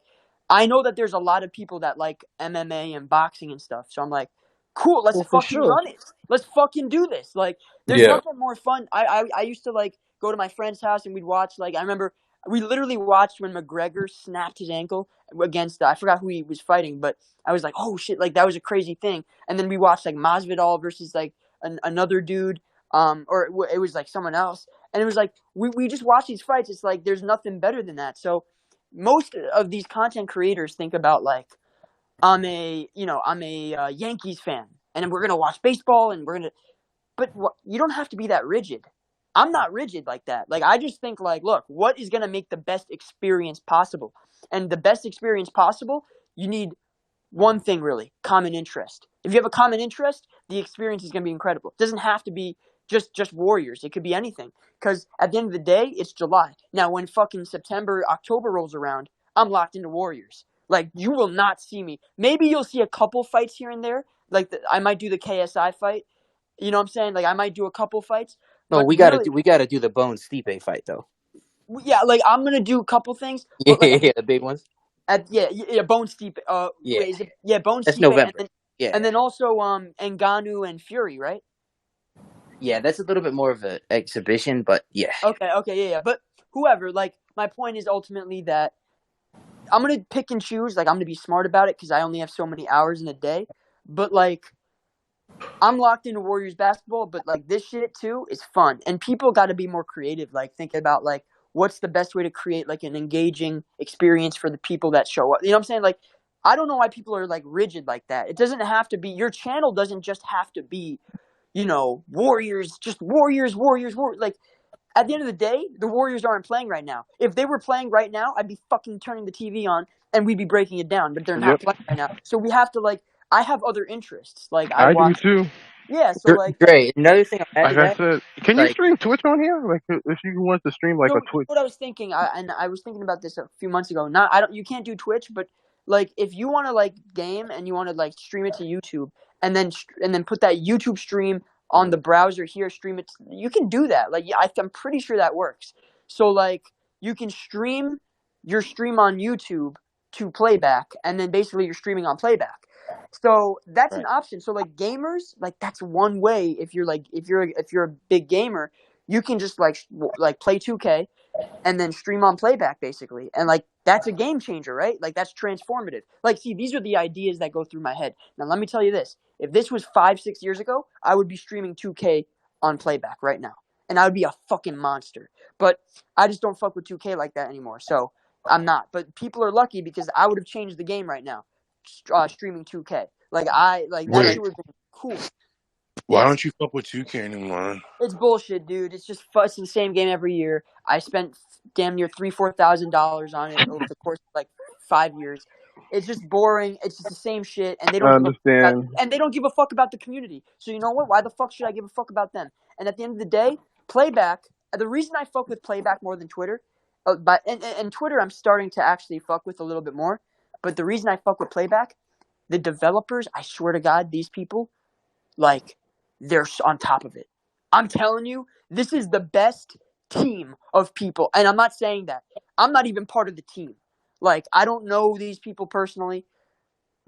I know that there's a lot of people that like MMA and boxing and stuff. So I'm like, cool. Let's fucking run it. Let's fucking do this. Like, there's nothing more fun. I used to like go to my friend's house and we'd watch. Like, I remember we literally watched when McGregor snapped his ankle against I forgot who he was fighting, but I was like, oh shit, like that was a crazy thing. And then we watched like Masvidal versus like another dude, or it was like someone else. And it was like, we just watch these fights. It's like, there's nothing better than that. So most of these content creators think about like, I'm a Yankees fan and we're going to watch baseball and but you don't have to be that rigid. I'm not rigid like that. Like, I just think, like, look, what is going to make the best experience possible? And the best experience possible, you need one thing, really, common interest. If you have a common interest, the experience is going to be incredible. It doesn't have to be just Warriors. It could be anything. Because at the end of the day, it's July. Now, when fucking September, October rolls around, I'm locked into Warriors. Like, you will not see me. Maybe you'll see a couple fights here and there. Like, I might do the KSI fight. You know what I'm saying? Like, I might do a couple fights. No, But we really, gotta do the Bone Stipe fight though. yeah, like, I'm going to do a couple things. Yeah, But, like, the big ones. Bone Stipe. Yeah, Wait, Bone that's Stipe, November. and then also Ngannou and Fury, right? Yeah, that's a little bit more of an exhibition, but yeah. Okay, yeah. But whoever, like, my point is ultimately that I'm gonna pick and choose. Like, I'm gonna be smart about it because I only have so many hours in a day. But like, I'm locked into Warriors basketball. But like, this shit too is fun, and people got to be more creative. Like, thinking about like what's the best way to create like an engaging experience for the people that show up. You know what I'm saying? Like, I don't know why people are like rigid like that. It doesn't have to be. Your channel doesn't just have to be, Warriors, just Warriors. Like, at the end of the day, the Warriors aren't playing right now. If they were playing right now, I'd be fucking turning the TV on and we'd be breaking it down. But they're not playing right now, so we have to like. I have other interests. Like, I do watch. too. Yeah, so like. Great. Another thing I'll add to Like I that, said, can you stream Twitch on here? Like, if you want to stream like So a Twitch. what I was thinking, I was thinking about this a few months ago. You can't do Twitch, but like if you want to like game and you want to like stream it to YouTube and then put that YouTube stream on the browser here, stream it. You can do that. Like, I'm pretty sure that works. So like you can stream your stream on YouTube to playback, and then basically you're streaming on playback. So that's an option. So like gamers, like that's one way. If you're a big gamer, you can just like play 2K and then stream on playback basically. And like that's a game changer, right? Like that's transformative. Like, see, these are the ideas that go through my head. Now let me tell you this. If this was 5-6 years ago, I would be streaming 2K on playback right now. And I would be a fucking monster. But I just don't fuck with 2K like that anymore. So I'm not. But people are lucky because I would have changed the game right now. Streaming 2K. Like that shit would have been cool. Why don't you fuck with 2K anymore? It's bullshit, dude. It's just it's the same game every year. I spent damn near $3,000-$4,000 on it over the course of like 5 years. It's just boring. It's just the same shit, and they don't give a fuck about the community. So you know what? Why the fuck should I give a fuck about them? And at the end of the day, playback. The reason I fuck with playback more than Twitter, and Twitter I'm starting to actually fuck with a little bit more. But the reason I fuck with playback, the developers, I swear to God, these people, like, they're on top of it. I'm telling you, this is the best team of people. And I'm not saying that. I'm not even part of the team. Like, I don't know these people personally.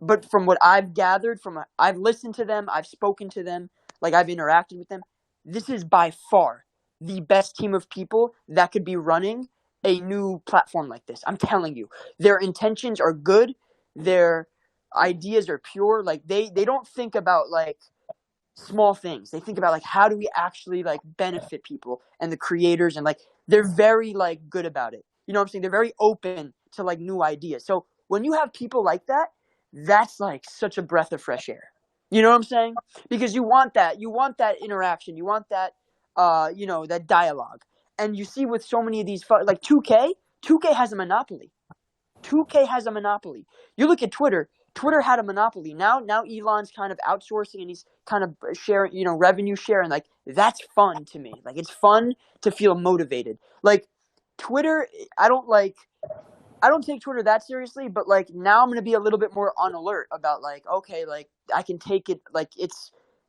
But from what I've gathered, I've listened to them, I've spoken to them, like I've interacted with them. This is by far the best team of people that could be running a new platform like this. I'm telling you. Their intentions are good. Their ideas are pure. Like, they don't think about, like, small things. They think about like how do we actually like benefit people and the creators, and like they're very like good about it. You know what I'm saying? They're very open to like new ideas. So when you have people like that, that's like such a breath of fresh air. You know what I'm saying? Because you want that interaction. You want that that dialogue. And you see with so many of these like 2K has a monopoly. 2K has a monopoly. You look at Twitter. Twitter had a monopoly. Now Elon's kind of outsourcing and he's kind of sharing, revenue share, and like that's fun to me. Like, it's fun to feel motivated. Like Twitter, I don't take Twitter that seriously, but like now I'm going to be a little bit more on alert about like, okay, like I can take it, like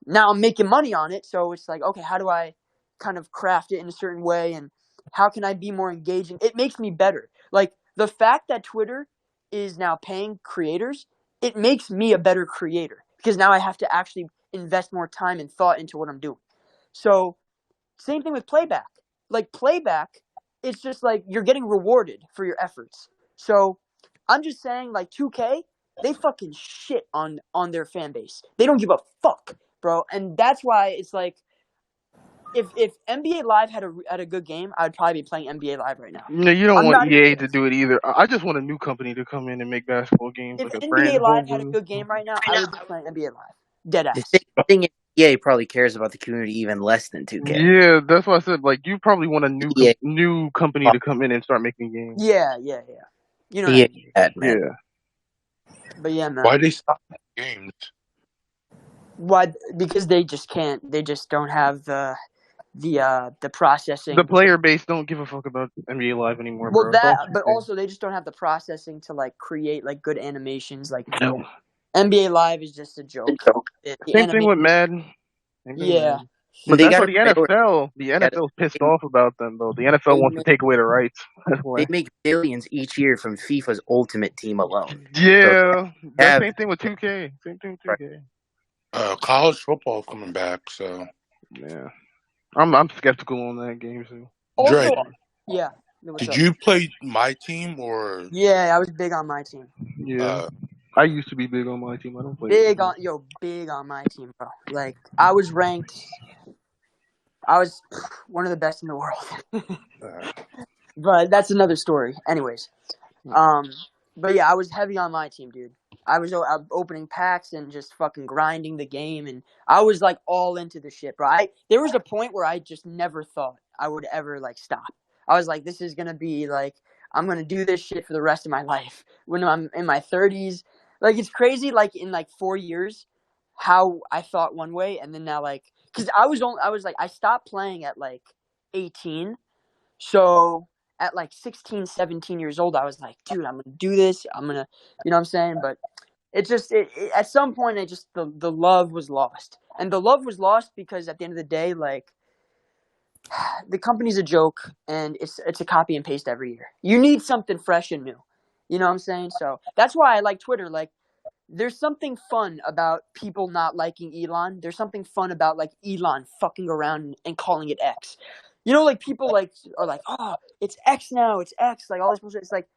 now I'm making money on it. So it's like, okay, how do I kind of craft it in a certain way, and how can I be more engaging? It makes me better. Like the fact that Twitter is now paying creators, it makes me a better creator because now I have to actually invest more time and thought into what I'm doing. So same thing with playback. Like playback, it's just like you're getting rewarded for your efforts. So I'm just saying, like 2K, they fucking shit on their fan base. They don't give a fuck, bro. And that's why it's like, if NBA Live had a good game, I'd probably be playing NBA Live right now. No, you don't want EA to do it either. I just want a new company to come in and make basketball games. If like a NBA brand Live whole had a good game right now, I would be playing NBA Live. Deadass. The thing is, EA probably cares about the community even less than 2K. Yeah, that's why I said like you probably want a EA, new company to come in and start making games. Yeah. You know what EA I mean? that, man. Yeah. But yeah, man. Why they stop games? Why? Because they just can't. They just don't have the processing. The player base don't give a fuck about NBA Live anymore, Well, bro. but also they just don't have the processing to like create like good animations. Like No. NBA Live is just a joke. Same thing with Madden. Yeah. But they that's got what the NFL. The NFL's pissed off about them, though. The NFL wants to take away the rights. That's why. They make billions each year from FIFA's Ultimate Team alone. Yeah, so that same thing with 2K. Same thing with 2K. College football coming back, so yeah, I'm skeptical on that game too. Dre, Yeah. did you play my team or? Yeah, I was big on my team. Yeah, I used to be big on my team. I don't play. Big on my team, bro. Like I was one of the best in the world. But that's another story. Anyways, but yeah, I was heavy on my team, dude. I was opening packs and just fucking grinding the game, and I was like all into the shit, bro. There was a point where I just never thought I would ever like stop. I was like, this is gonna be like I'm gonna do this shit for the rest of my life. When I'm in my 30s, like it's crazy. Like in like 4 years, how I thought one way, and then now like, cause I was like I stopped playing at like 18, so at like 16, 17 years old, I was like, dude, I'm gonna do this. I'm gonna, you know what I'm saying? But it just at some point, it just the love was lost, and the love was lost because at the end of the day, like the company's a joke, and it's a copy and paste every year. You need something fresh and new. You know what I'm saying? So that's why I like Twitter. Like, there's something fun about people not liking Elon. There's something fun about like Elon fucking around and calling it X. You know, like people like are like, oh, it's X now, it's X, like all this bullshit. It's like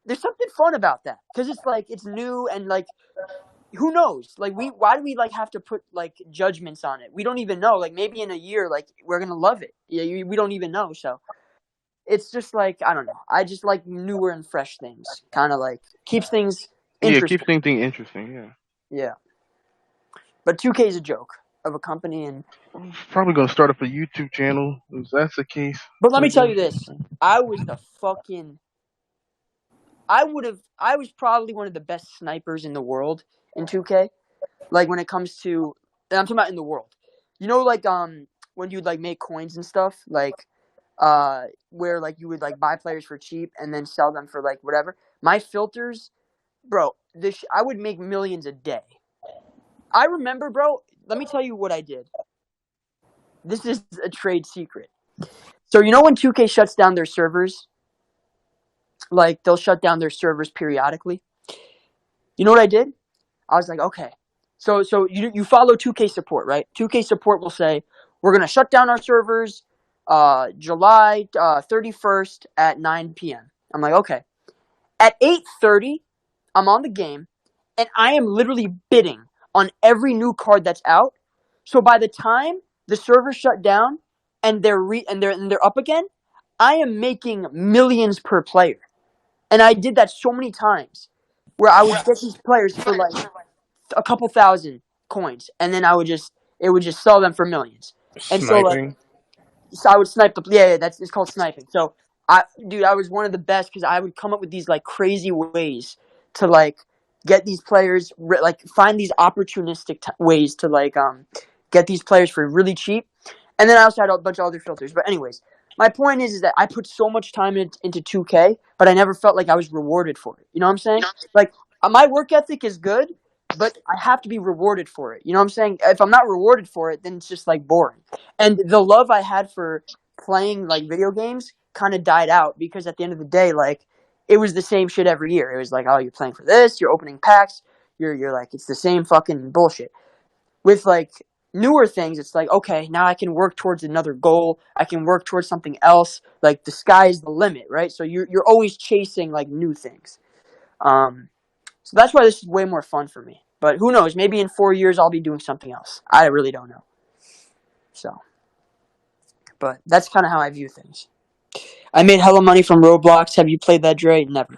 there's something fun about that because it's like it's new and like who knows? Like why do we like have to put like judgments on it? We don't even know. Like maybe in a year, like we're gonna love it. Yeah, we don't even know. So it's just like I don't know. I just like newer and fresh things. Kind of like keeps things interesting. Yeah, keeps things interesting. Yeah. Yeah. But 2K is a joke of a company, and probably gonna start up a YouTube channel if that's the case. But let me tell you this: I was probably one of the best snipers in the world in 2K. Like when it comes to, and I'm talking about in the world. You know, like when you'd like make coins and stuff, like where like you would like buy players for cheap and then sell them for like whatever. My filters, bro, I would make millions a day. I remember, bro. Let me tell you what I did. This is a trade secret. So you know when 2K shuts down their servers? Like they'll shut down their servers periodically. You know what I did? I was like, okay. So you follow 2K support, right? 2K support will say, we're going to shut down our servers July 31st at 9 p.m. I'm like, okay. At 8:30, I'm on the game, and I am literally bidding on every new card that's out. So by the time the servers shut down and they're up again, I am making millions per player. And I did that so many times where I would get these players for like a couple thousand coins, and then it would just sell them for millions. And Sniping. so I would snipe the it's called sniping. So I was one of the best because I would come up with these like crazy ways to like get these players like find these opportunistic ways to like get these players for really cheap. And then I also had a bunch of other filters. But anyways, my point is that I put so much time into 2K, but I never felt like I was rewarded for it. You know what I'm saying? Like my work ethic is good, but I have to be rewarded for it. You know what I'm saying? If I'm not rewarded for it, then it's just like boring. And the love I had for playing like video games kind of died out because at the end of the day, like it was the same shit every year. It was like, oh, you're playing for this, you're opening packs, you're like, it's the same fucking bullshit. With like newer things, it's like, okay, now I can work towards another goal. I can work towards something else. Like the sky's the limit, right? So you're always chasing like new things. So that's why this is way more fun for me. But who knows? Maybe in 4 years I'll be doing something else. I really don't know. So, but that's kind of how I view things. I made hella money from Roblox. Have you played that, Dre? Never.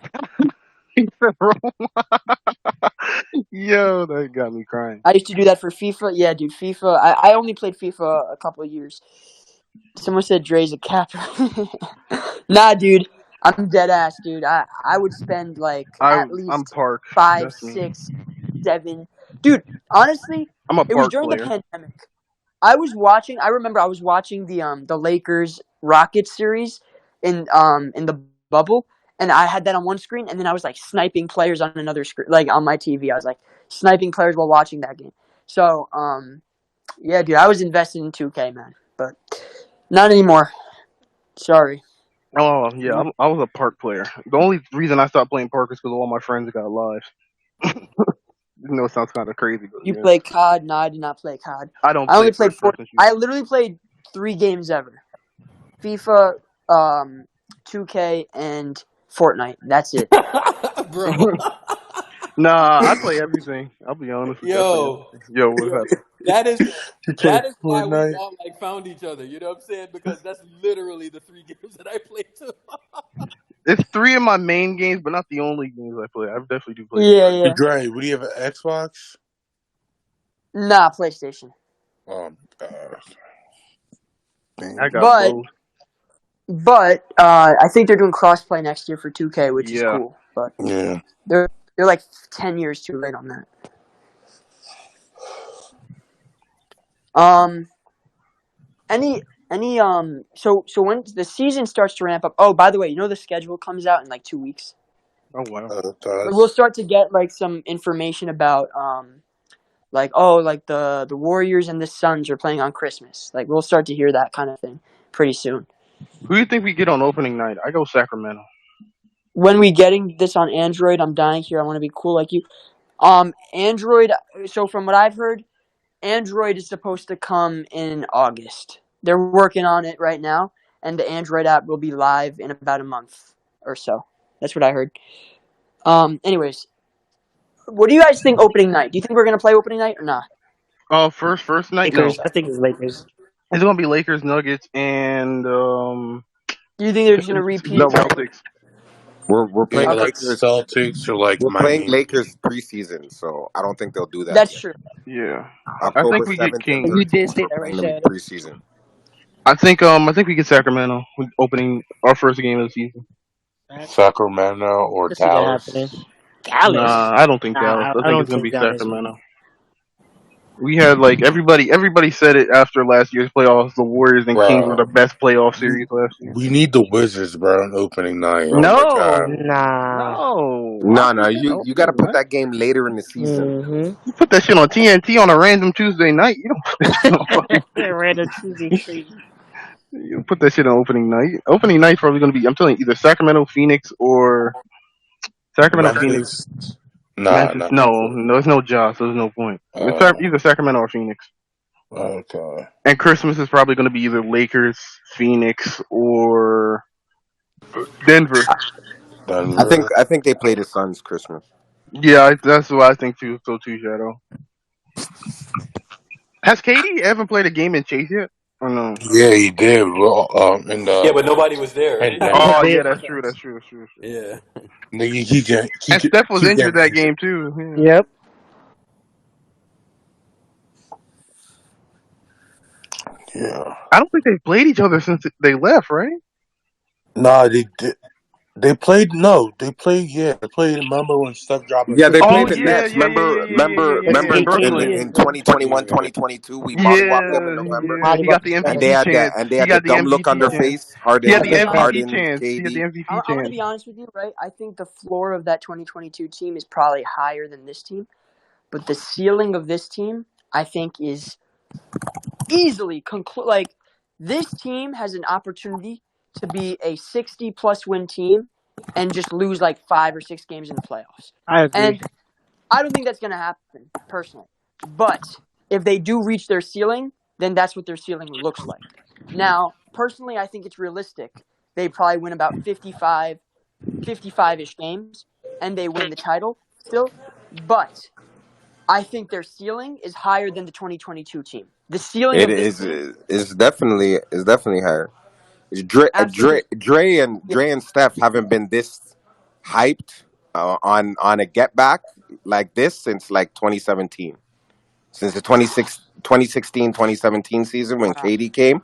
Yo, that got me crying. I used to do that for FIFA. Yeah, dude, FIFA. I only played FIFA a couple of years. Someone said Dre's a capper. Nah, dude. I'm dead ass, dude. I would spend like at I'm least Park. 5, That's me. 6, 7. Dude, honestly, I'm a it was Park during the player. pandemic. I remember I was watching the Lakers Rockets series in the bubble, and I had that on one screen, and then I was like sniping players on another screen, like on my TV. I was like sniping players while watching that game. So yeah, dude, I was invested in 2K, man, but not anymore. Sorry. Oh yeah, I was a Park player. The only reason I stopped playing Park is because all my friends got lives. It sounds kind of crazy, but You yeah. play COD? No, I did not play COD. I don't I play only played first person I shooters. literally played 3 games ever: FIFA, 2K, and Fortnite. That's it. Bro. Nah, I play everything. I'll be honest with you. I play Yo. everything. Yo, what's happening? That is You play why we Fortnite? all like found each other. You know what I'm saying? Because that's literally the 3 games that I play too. It's 3 of my main games, but not the only games I play. I definitely do play. Yeah, yeah. Dre, would you have an Xbox? Nah, PlayStation. Oh my god. I got both. But I think they're doing crossplay next year for 2K, which is cool. But Yeah. they're like 10 years too late on that. So when the season starts to ramp up. Oh, by the way, the schedule comes out in like 2 weeks. Oh wow. We'll start to get like some information about like the Warriors and the Suns are playing on Christmas. Like we'll start to hear that kind of thing pretty soon. Who do you think we get on opening night? I go Sacramento. When we getting this on Android, I'm dying here. I want to be cool like you. Android. So from what I've heard, Android is supposed to come in August. They're working on it right now, and the Android app will be live in about a month or so. That's what I heard. Anyways, what do you guys think opening night? Do you think we're gonna play opening night or not? First night. Lakers. No. I think it's Lakers. It's gonna be Lakers, Nuggets, and Do you think they're just gonna repeat? No, Celtics. we're playing Yeah, like Lakers. Celtics or like We're playing Miami. Lakers preseason, so I don't think they'll do that That's yet. true. Yeah. I October think we get 7th and Kings. You did 13th, say we're that, right, playing them in Shadow? preseason. I think we get Sacramento opening our first game of the season. Sacramento or I see that Dallas. happening. Dallas? Nah, I don't think Dallas. I I think don't it's gonna think be Dallas. Sacramento. We had like everybody said it after last year's playoffs. The Warriors and Kings were the Bro, best playoff series last year. we need the Wizards, bro, on opening night. Oh No, my god. Nah. No, you got to put that game later in the season. Mm-hmm. You put that shit on TNT on a random Tuesday night. You don't put that shit on fucking. Random Tuesday crazy. You don't put that shit on opening night. Opening night's probably gonna be. I'm telling you, either Sacramento, Phoenix, or Sacramento, Phoenix. Memphis? Nah, Memphis. nah. No, there's no job, so there's no point. It's either Sacramento or Phoenix. Okay. And Christmas is probably going to be either Lakers, Phoenix, or Denver. I think they play the Suns Christmas. Yeah, that's what I think too. So too, Shadow. Has Katie ever played a game in Chase yet? Or no? Yeah, he did. Well, in the Yeah, but nobody was there. Oh yeah, that's true. Yeah. Nigga, And Steph was he injured got that game too. Yeah. Yep. Yeah. I don't think they've played each other since they left, right? Nah, they did. They played. Yeah, they played. Remember when Steph dropped a Yeah, they triple? played the Nets. Remember In Brooklyn. in 2021, 2022, we mollywopped them in November. He got the And they MVP had chance. the dumb look on their face. He had the MVP Harden, chance. He had the KD. MVP I'm gonna chance. be honest with you, right? I think the floor of that 2022 team is probably higher than this team, but the ceiling of this team, I think, is easily like this team has an opportunity to be a 60+ win team and just lose like 5 or 6 games in the playoffs. I agree. And I don't think that's gonna happen personally, but if they do reach their ceiling, then that's what their ceiling looks like. Now, personally, I think it's realistic. They probably win about 55-ish games, and they win the title still. But I think their ceiling is higher than the 2022 team. The ceiling It of this is team definitely higher. Dre and Steph haven't been this hyped on a get back like this since like 2017. Since the 2016-2017 season when KD came,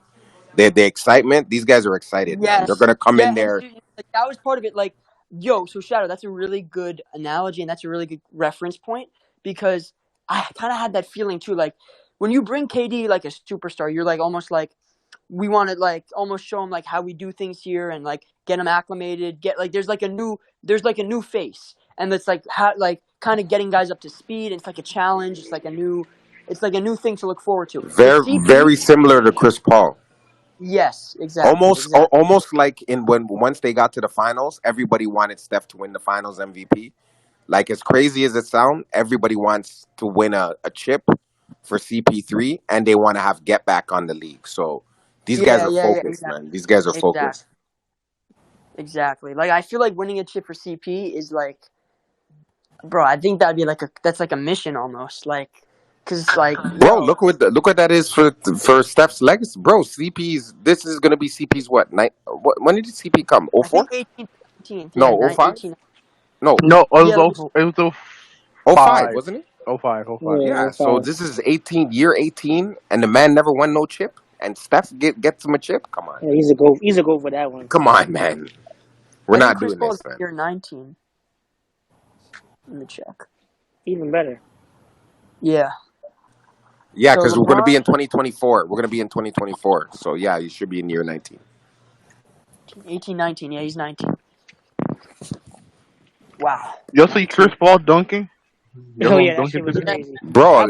the excitement, these guys are excited, man. They're Yes. going to come Yeah, in there. and like, that was part of it. Like, yo, so Shadow, that's a really good analogy and that's a really good reference point because I kind of had that feeling too. Like, when you bring KD like a superstar, you're like almost like, we want to like almost show him like how we do things here and like get him acclimated. Get like there's like a new face, and it's like how like kind of getting guys up to speed. It's like a challenge. It's like a new thing to look forward to. With Very, CP, very similar to Chris Paul. yes, exactly. Almost like once they got to the finals, everybody wanted Steph to win the finals MVP. Like as crazy as it sounds, everybody wants to win a chip for CP3, and they want to have get back on the league. So these guys are focused, exactly. man. These guys are focused. Exactly. Like I feel like winning a chip for CP is like, bro. I think that'd be like that's like a mission almost. Like, cause like, bro, look what that is for Steph's legacy, bro. This is gonna be CP's what night? When did CP come? 04? I think 18th. No, Yeah, 05? 18. No, it was 05, wasn't it? 05. Yeah, so this is 18, and the man never won no chip, and Steph gets him a chip. Come on, Yeah, he's a go for that one. Come on, man. We're not doing this, man. Year 19. Let me check. Even better. Yeah. Yeah, because we're going to be in 2024. We're going to be in 2024. So yeah, you should be in year 19. 18, 19. Yeah, he's 19. Wow. You'll see Chris Paul dunking. Oh yeah, that shit was crazy. Bro,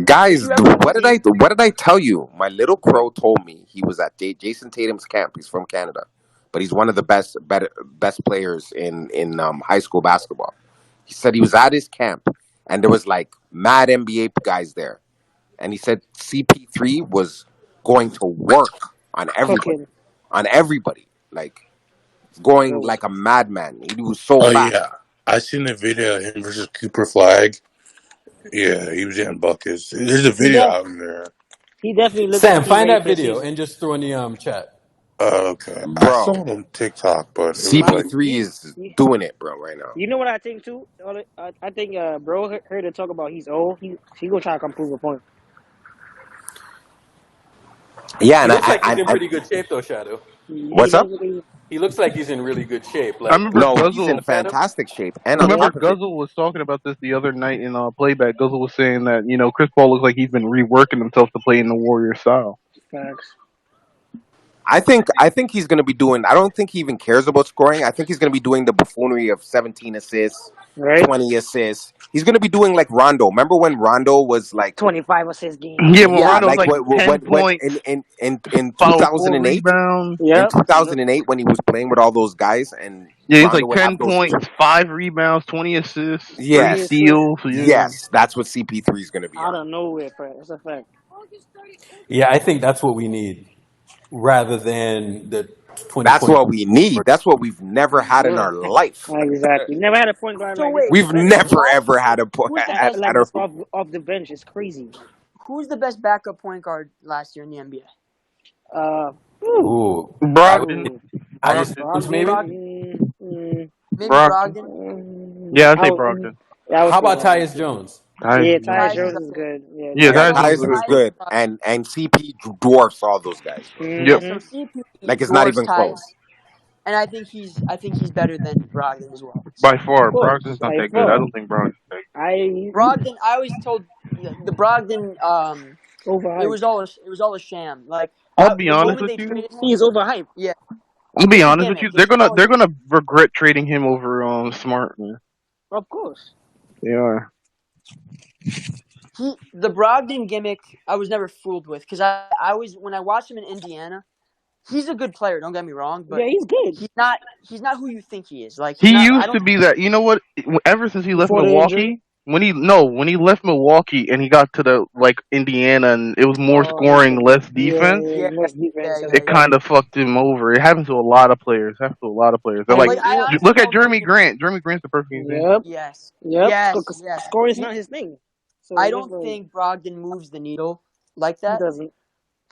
guys, what did I tell you? My little crow told me he was at Jason Tatum's camp. He's from Canada, but he's one of the best players in high school basketball. He said he was at his camp, and there was like mad NBA guys there, and he said CP3 was going to work on everybody, like going like a madman. He was so fast. Yeah, I seen the video of him versus Cooper Flag. Yeah, he was getting buckets. There's a video out there. He definitely looks Sam, like find that video and just throw in the chat. Okay. Bro, I saw it on TikTok, but CP3 is doing it, bro, right now. You know what I think too? I think bro heard her talk about he's old. He gonna try to come prove a point. Yeah, he looks like he's in pretty good shape though, Shadow. What's up? He looks like he's in really good shape. Like, I remember he's in fantastic shape. And I remember Guzzle was talking about this the other night in playback. Guzzle was saying that Chris Paul looks like he's been reworking himself to play in the Warrior style. Facts. I think he's going to be doing. I don't think he even cares about scoring. I think he's going to be doing the buffoonery of 17 assists, 20 assists. He's going to be doing like Rondo. Remember when Rondo was like 25 assists game? Yeah, well, Rondo was like 10 points in 2008. Yeah, in 2008 when he was playing with all those guys, and yeah, he's like 10 points, 5 rebounds, 20 assists, 3 steals. Yes, that's what CP3 is going to be. Out of nowhere, bro. That's a fact. Yeah, I think that's what we need, rather than the 20. That's what we need. That's what we've never had in our life. Exactly. Never had a point guard like this. We've never ever had a point off the bench. It's crazy. Who's the best backup point guard last year in the NBA? Brogdon. Maybe Brogdon. Brogdon. Yeah, I'd say Brogdon. How about Tyus Jones? Yeah, Tyus Jones is good. Yeah, Tyus is good, and CP dwarfs all those guys. Yep. So CP like it's not even close. And I think he's better than Brogdon as well. By far, Brogdon's not that good. I don't think Brogdon's that good. Brogdon, I always told the Brogdon, it was all a sham. Like I'll be honest with you, he's overhyped. Yeah. I'll be honest with you. They're gonna regret trading him over Smart. Man. Of course. They are. The Brogdon gimmick, I was never fooled with because I was when I watched him in Indiana. He's a good player. Don't get me wrong, but yeah, he's good. He's not who you think he is. Like he used to be that. You know what? Ever since he left Milwaukee, when he left Milwaukee and he got to the Indiana and it was more scoring, less defense. It kind of fucked him over. It happens to a lot of players. They're look at Jeremy Grant. Jeremy Grant's the perfect example. Yes. Scoring is not his thing. So I don't think Brogdon moves the needle like that. He doesn't.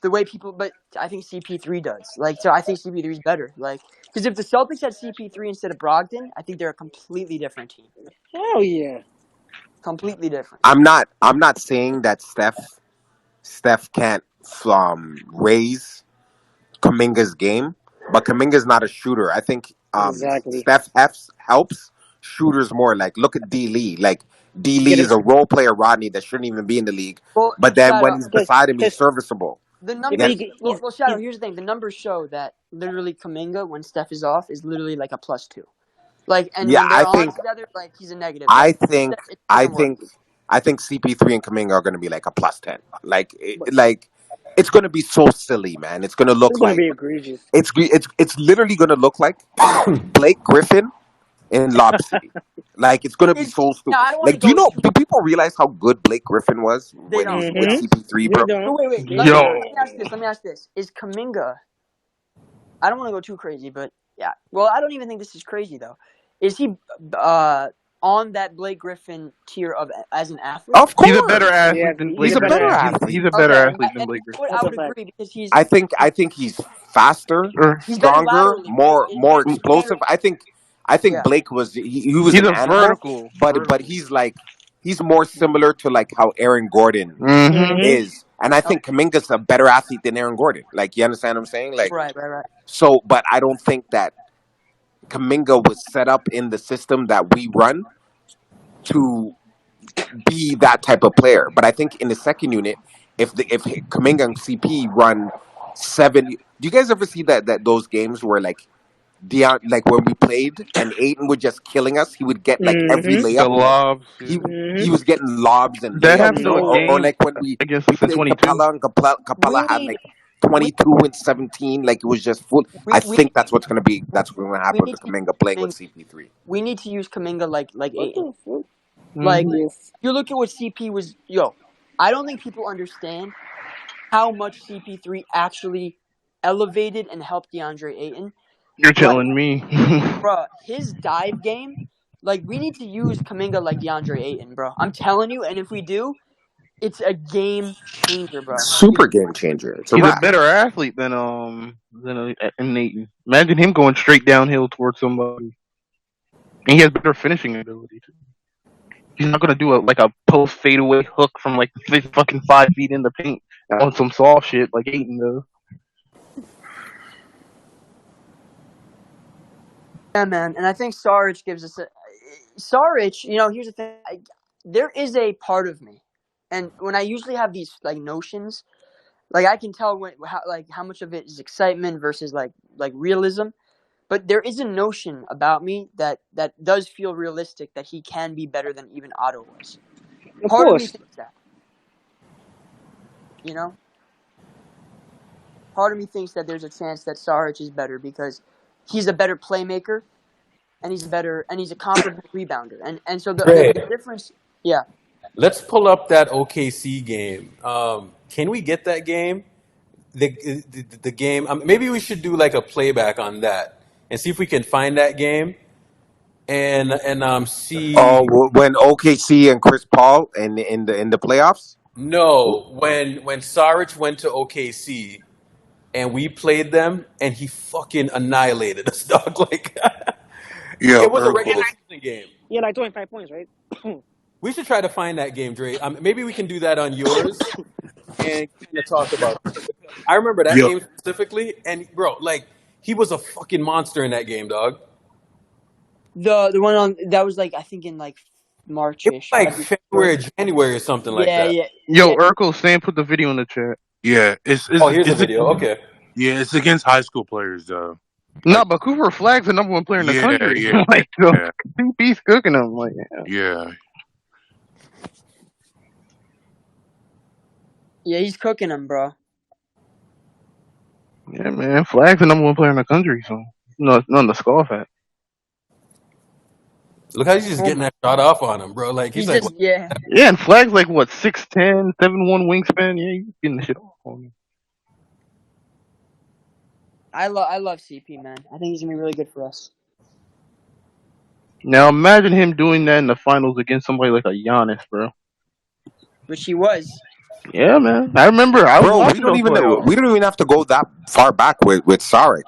the way people, but I think CP3 does. Like, so I think CP3 is better. Like, because if the Celtics had CP3 instead of Brogdon, I think they're a completely different team. Hell yeah. Completely different. I'm not saying that Steph can't raise Kuminga's game, but Kuminga's not a shooter. I think Exactly. Steph helps shooters more. Like, look at D Lee. Like, D Get Lee is him. a role player, Rodney, that shouldn't even be in the league. Well, But then when Shadow, he's beside him, he's serviceable. the But numbers. he's, Well, Shadow. Here's the thing: the numbers show that literally Kuminga, when Steph is off, is literally like a +2. Like, and Yeah, when they're on together, like he's a negative. I Like, think, it I doesn't work. think, I think CP3 and Kuminga are going to be like a +10. Like, it's going to be so silly, man. It's going to look It's gonna like be egregious. it's literally going to look like Blake Griffin in Lob City. Like, it's going to be so stupid. Yeah, I don't want Like, to go. do people realize how good Blake Griffin was They when he was don't. with They CP3, bro? don't. Wait. Yo. Let me ask this. Let me ask this. Is Kuminga? I don't want to go too crazy, but yeah. Well, I don't even think this is crazy though. Is he on that Blake Griffin tier of as an athlete? Of course, He's a better athlete than Blake He's a Griffin. better athlete. He's a better athlete than And Blake Griffin. I would agree because he's. I think he's faster, He's better stronger, laterally, right? more explosive. I think Yeah. Blake was he was He's an a animal, vertical. but he's more similar to like how Aaron Gordon is, and I think Kuminga's a better athlete than Aaron Gordon. Like, you understand what I'm saying? Like, Right. so, but I don't think that Kuminga was set up in the system that we run to be that type of player. But I think in the second unit, if Kuminga and CP run 7, do you guys ever see that those games where like like when we played and Aiden was just killing us, he would get like every The layup. lobs. He was getting lobs and That layups, happened to a or game like when we against us in played 22. Capella, and Capella had like 22 and 17. Like, it was just full. I think that's what's gonna be. That's what's gonna happen with Kuminga playing with CP3. We need to use Kuminga like Aiden. Mm-hmm. Like, you look at what CP was. I don't think people understand how much CP3 actually elevated and helped DeAndre Ayton. You're telling me. Bro, his dive game, like, we need to use Kuminga like DeAndre Ayton, bro. I'm telling you, and if we do, it's a game changer, bro. Super game changer. It's a He's wrap. a better athlete than Nathan. Imagine him going straight downhill towards somebody, and he has better finishing ability too. He's not gonna do a post fadeaway hook from like fucking 5 feet in the paint on some soft shit like Ayton does. Yeah, man, and I think Saric gives us Saric, here's the thing. There is a part of me, and when I usually have these like notions, like I can tell how much of it is excitement versus like realism. But there is a notion about me that does feel realistic that he can be better than even Otto was. Part of me thinks that. Part of me thinks that there's a chance that Saric is better because he's a better playmaker, and he's a comparable rebounder, and so the difference. Yeah. Let's pull up that OKC game. Can we get that game? The game. Maybe we should do like a playback on that and see if we can find that game, and see. Oh, when OKC and Chris Paul in the playoffs. No, when Saric went to OKC and we played them, and he fucking annihilated us, dog. Like, it was a regular season game. Yeah, like 25 points, right? We should try to find that game, Dre. Maybe we can do that on yours and kind of talk about it. I remember that game specifically, and bro, like, he was a fucking monster in that game, dog. The one on that was like I think in like March-ish. Like February, January, or something like that. Yeah. Yo, Urkel, Sam put the video in the chat. Yeah, it's here's the video. Okay. Yeah, it's against high school players though. No, but Cooper Flag's the #1 player in the country. CP's cooking him. Like, yeah. Yeah, he's cooking him, bro. Yeah, man, Flag's the #1 player in the country, so nothing to scoff at. Look how he's just getting that shot off on him, bro. Like, he's like, just, yeah, and Flag's like what 6'10", 7'1" wingspan. Yeah, he's getting the shit off on him. I love CP, man. I think he's gonna be really good for us. Now imagine him doing that in the finals against somebody like a Giannis, bro. Which he was. Yeah, man. I remember I was Bro, watching those playoffs. we don't even have to go that far back with Sarek.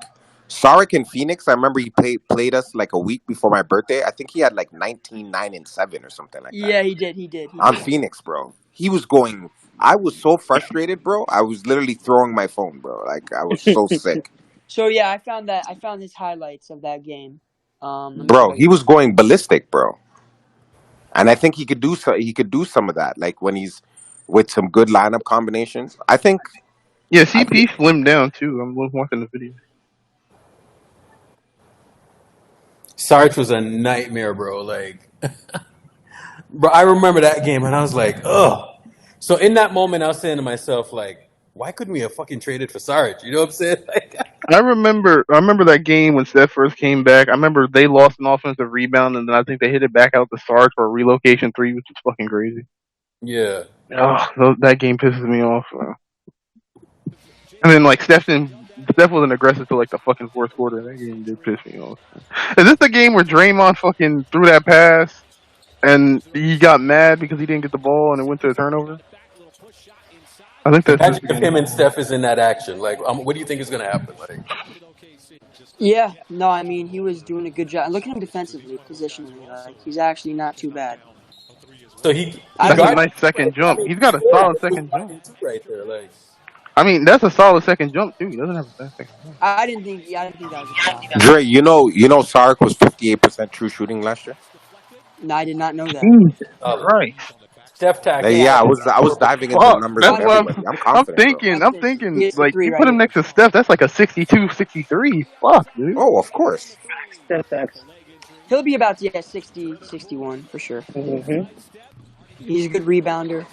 Sarek in Phoenix, I remember he played us like a week before my birthday. I think he had like 19, 9, and 7 or something like that. Yeah, he did. He did. He On did. Phoenix, bro. He was going I was so frustrated, bro. I was literally throwing my phone, bro. Like I was so sick. So yeah, I found his highlights of that game. Let me see if Bro, I he can. was going ballistic, bro. And I think he could do some of that like when he's with some good lineup combinations. Yeah, I think CP slimmed down too. I'm watching the video. Sarge was a nightmare, bro. Like, bro, I remember that game and I was like, ugh. So in that moment, I was saying to myself, like, why couldn't we have fucking traded for Sarge? You know what I'm saying? Like, I remember that game when Steph first came back. I remember they lost an offensive rebound, and then I think they hit it back out the Sarge for a relocation three, which is fucking crazy. yeah. Oh, that game pisses me off. And then like Steph wasn't aggressive till like the fucking fourth quarter. That game did piss me off. Is this the game where Draymond fucking threw that pass and he got mad because he didn't get the ball and it went to a turnover? I think that's this Imagine if game. him and Steph is in that action. Like, what do you think is going to happen? Like, Yeah, no, I mean he was doing a good job. Look at him defensively, positionally. Like he's actually not too bad. so he That's a guarded. nice second I jump. mean, He's he got a scored, solid but he was second jump. guarding two right there. Like, I mean, that's a solid second jump too. He doesn't have a bad second jump. I didn't think that was a foul. Dre, you know Sarek was 58% true shooting last year? No, I did not know that. Jesus solid. Christ. Steph tax. Yeah. Yeah, I was diving into the Fuck. numbers That's of what everybody. I'm I'm confident, bro. thinking. Watch I'm this. He thinking hits the like three you right put him here. next to Steph, that's like a 62, 63. Fuck, dude. Oh, of course. Steph tax. He'll be about 60, 61 for sure. Mm-hmm. He's a good rebounder.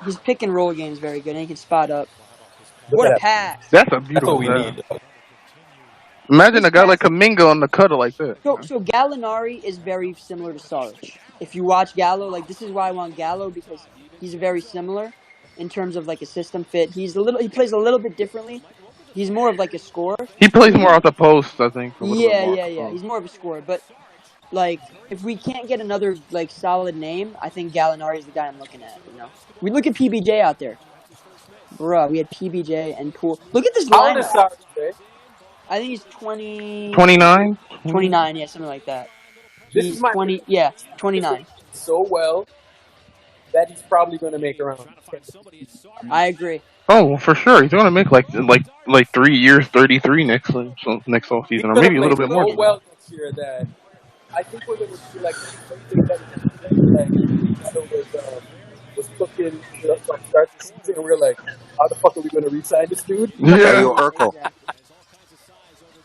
His pick and roll game is very good, and he can spot up. What a pass! That's a That's what beautiful we pass. need. Imagine His a guy like pass. Kaminga on the cutter like that. So Gallinari is very similar to Sarge. If you watch Gallo, like this is why I want Gallo because he's very similar in terms of like a system fit. He plays a little bit differently. He's more of like a scorer. He plays more off the post, I think, a little bit more off the Yeah. post. He's more of a scorer, but like if we can't get another like solid name, I think Gallinari is the guy I'm looking at. You know, we look at PBJ out there, bruh. We had PBJ and Poole. Look at this How old is lineup. Sarge, Jay? I think he's 20, 29? 29, yeah, something like that. This is He's my 20, yeah, if they 29. do so well that he's probably going to make around 10 to 15. I agree. Oh, for sure. He's gonna make like 3 years, 33 next off He's season, or going to maybe a play little bit more so than that. well next year that I think we're going to see like something that like Shadow was cooking from start to season, and we're like, how the fuck are we going to re-sign this dude? Hey Yeah. yo, Urkel.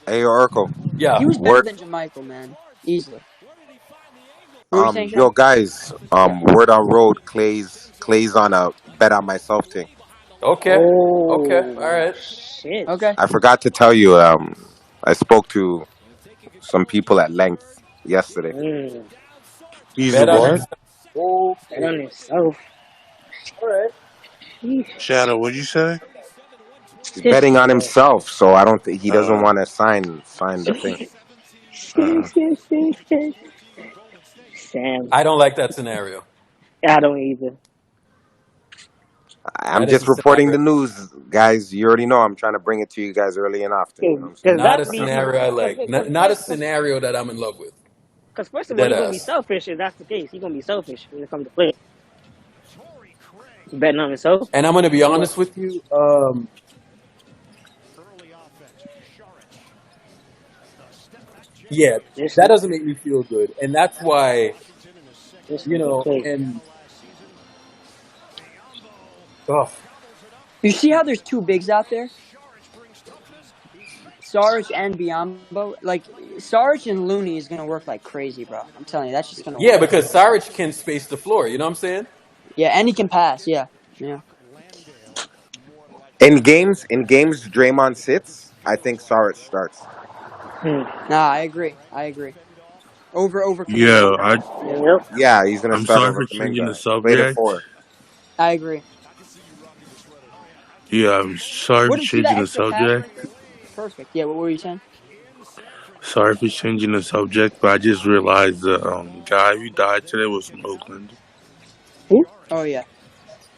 Hey yo, Urkel. Yeah. He was better Word than Jamichael, man. Easily. What were you saying, yo Shaq? guys, Yeah. word on road, Clay's on a bet on myself thing. Okay. Okay. All Oh right. shit. Okay. I forgot to tell you, I spoke to some people at length yesterday. He's a Bet on what? yourself. Bet Okay. on yourself. All right. Shadow, what'd you say? He's betting on himself, so I don't think he doesn't want to sign the thing. Sam. I don't like that scenario. I don't either. I'm That is a just reporting the scenario. news, guys. You already know I'm trying to bring it to you guys early and often. You know what I'm saying? Because Not a that means scenario I like. Not a because scenario that I'm in love with. first of all, Dead you're gonna be ass. selfish if that's the case. You're gonna be selfish when it comes to play. Betting on himself. And I'm going to be What? honest with you. Yeah, that doesn't make me feel good, and that's why, you know, and oh, You see how there's two bigs out there? Sarge and Biombo. Like, Sarge and Looney is going to work like crazy, bro. I'm telling you, that's just going to yeah, work. because Sarge can space the floor. You know what I'm saying? Yeah, and he can pass. Yeah. In games, Draymond sits. I think Saric starts. Nah, I agree. Over Yeah, Kaminga. Yeah, he's gonna I'm start sorry over for changing the Kaminga. Play the subject. four. I agree. Yeah, I'm sorry What for did you see that changing the extra pass subject. right there? Perfect. Yeah, what were you saying? Sorry for changing the subject, but I just realized the guy who died today was from Oakland. Who? Oh yeah.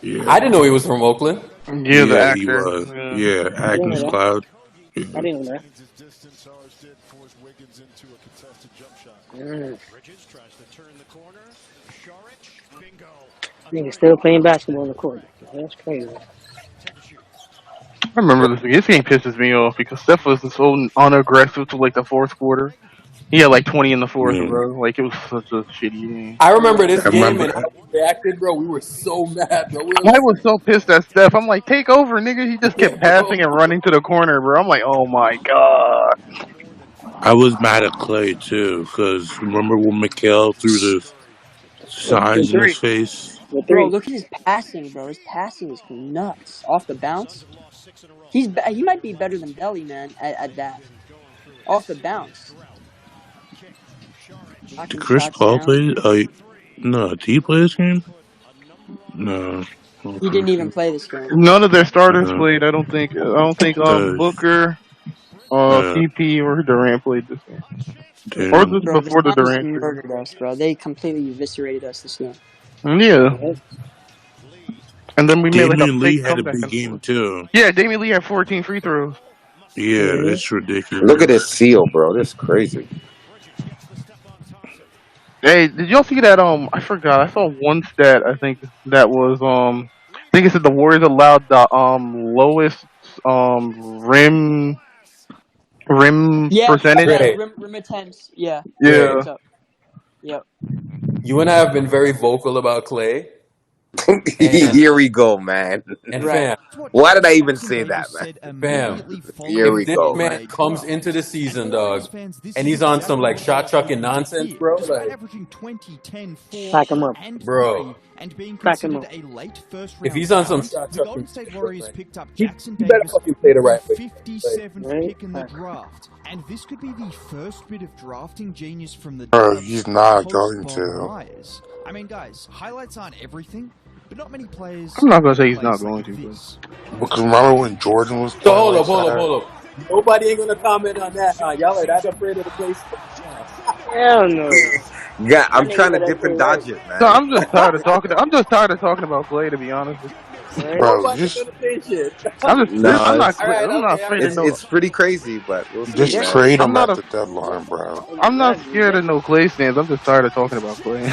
Yeah. I didn't know he was from Oakland. Yeah, the Yeah, he actor. was. Yeah. Yeah, I didn't Agnes know that. Cloud. I Yeah. didn't know that. Nigga still playing basketball on the court. That's crazy. I remember this. This game pisses me off because Steph was so unaggressive to like the fourth quarter. He had like 20 in the fourth, Yeah. bro. Like it was such a shitty game. I remember this I game remember. and how we reacted, bro. We were so mad, bro. We were I like, was so pissed at Steph. I'm like, take over, nigga. He just yeah, kept bro. passing and running to the corner, bro. I'm like, oh my god. I was mad at Clay too, because remember when Mikhail threw the With signs in his three. face? With Bro, three. look at his passing, bro. His passing is nuts. Off the bounce, he might be better than Belly, man. At that, off the bounce, Did knocking Chris shots Paul down. play? No, did he play this game? No. He Okay. didn't even play this game. None of their starters Uh, played. I don't think. uh, Booker, uh, CP, or Durant played this game. Or damn. this Bro, the before the Suns Durant trade. murdered us, bro. They completely eviscerated us this game. Yeah. And then we made like a Damian Lee fake had a comeback big and game forth. too. Yeah, Damian Lee had 14 free throws. Yeah, Mm-hmm. it's Look at ridiculous. this seal, bro. This is crazy. Hey, did y'all see that? I forgot. I saw one stat. I think that was I think it said the Warriors allowed the lowest rim Yeah, percentage. Great. rim attempts. Yeah, I Yeah. Great. looked up. Yep. You and I have been very vocal about Clay, and Here we go, man. Right. fam, Why did I even say that, man? fam. Here we If this go. man comes into the season, dog, and he's on some like shot chucking nonsense, bro, like, Pack him up. bro, Pack him up. if he's on some shot chucking shit, bro, like, he better fucking play the right way. Right? And this could be the first bit of drafting genius from the Bro, Dubs he's not post going Bob to. Myers. I mean, guys, highlights aren't everything, but not many players. I'm not gonna say he's not plays going like to. this. Because remember when Jordan was So playing like that? hold up. Nobody ain't gonna comment on that. Y'all are that afraid of the place. Hell no. Yeah, That I'm trying nigga to better dip play and right. dodge it, No, man. I'm just tired of talking. I'm just tired of talking about Clay, to be honest with you. Right? Bro, Nobody's just gonna say shit. I'm just. No, I'm not. it's I'm not afraid of no. it's pretty crazy, but we'll see, just Yeah. man. trade I'm him not at a. the deadline, bro. I'm not Exactly. scared of no Clay stands. I'm just tired of talking about Clay.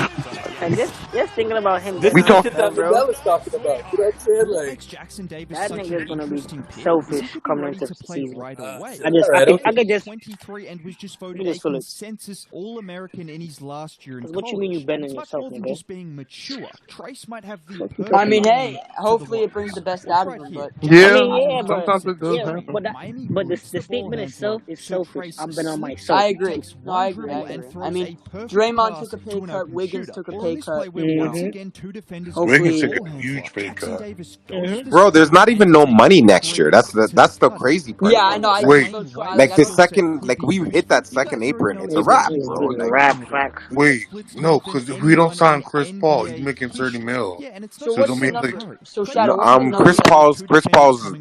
And just thinking about him This getting is We the out talk. shit there, that bro. Miguel is talking about. You know what I'm saying? What Like, makes Jackson Davis That such an nigga's gonna be interesting pick is selfish he could be coming ready into to the play season. right away. all right, I okay. could just 23 and was just voted You a just feel it. consensus All-American in his last year in What you mean you college. bending It's much yourself, more than nigga? just being mature. Trace might have the What you perfect I talking mean, about? hey, timing for the hopefully it brings the Warriors. best Look out of right him. here. But I Yeah, mean, yeah, but sometimes it does happen. but Miami but roots the the ball statement handler, itself is so selfish. Trace I'm been on my slips, soap. I agree. takes No, one I agree. dribble I and agree. I throws mean, a perfect Draymond pass took a to pay an cut. open Wiggins shooter. took a Or pay in this cut. play where once again two defenders Wiggins Hopefully, took a ball handler. huge pay Jackson cut. Davis goes to Bro, there's screen not even and no takes money a next year. great step to That's the cut it. crazy part yeah, I about know. it. I Like, Wait, so true. like That's the what I'm saying. second, like we hit that second apron, it's a It's wrap, bro. a Like, rap fact. wait, no, because if we don't sign Chris Paul, he's making 30 mil. Yeah, and it's So not So just they'll what's the make Steph like, number? Curry. So Clay Shadow, what's the Thompson number that? Chris Paul's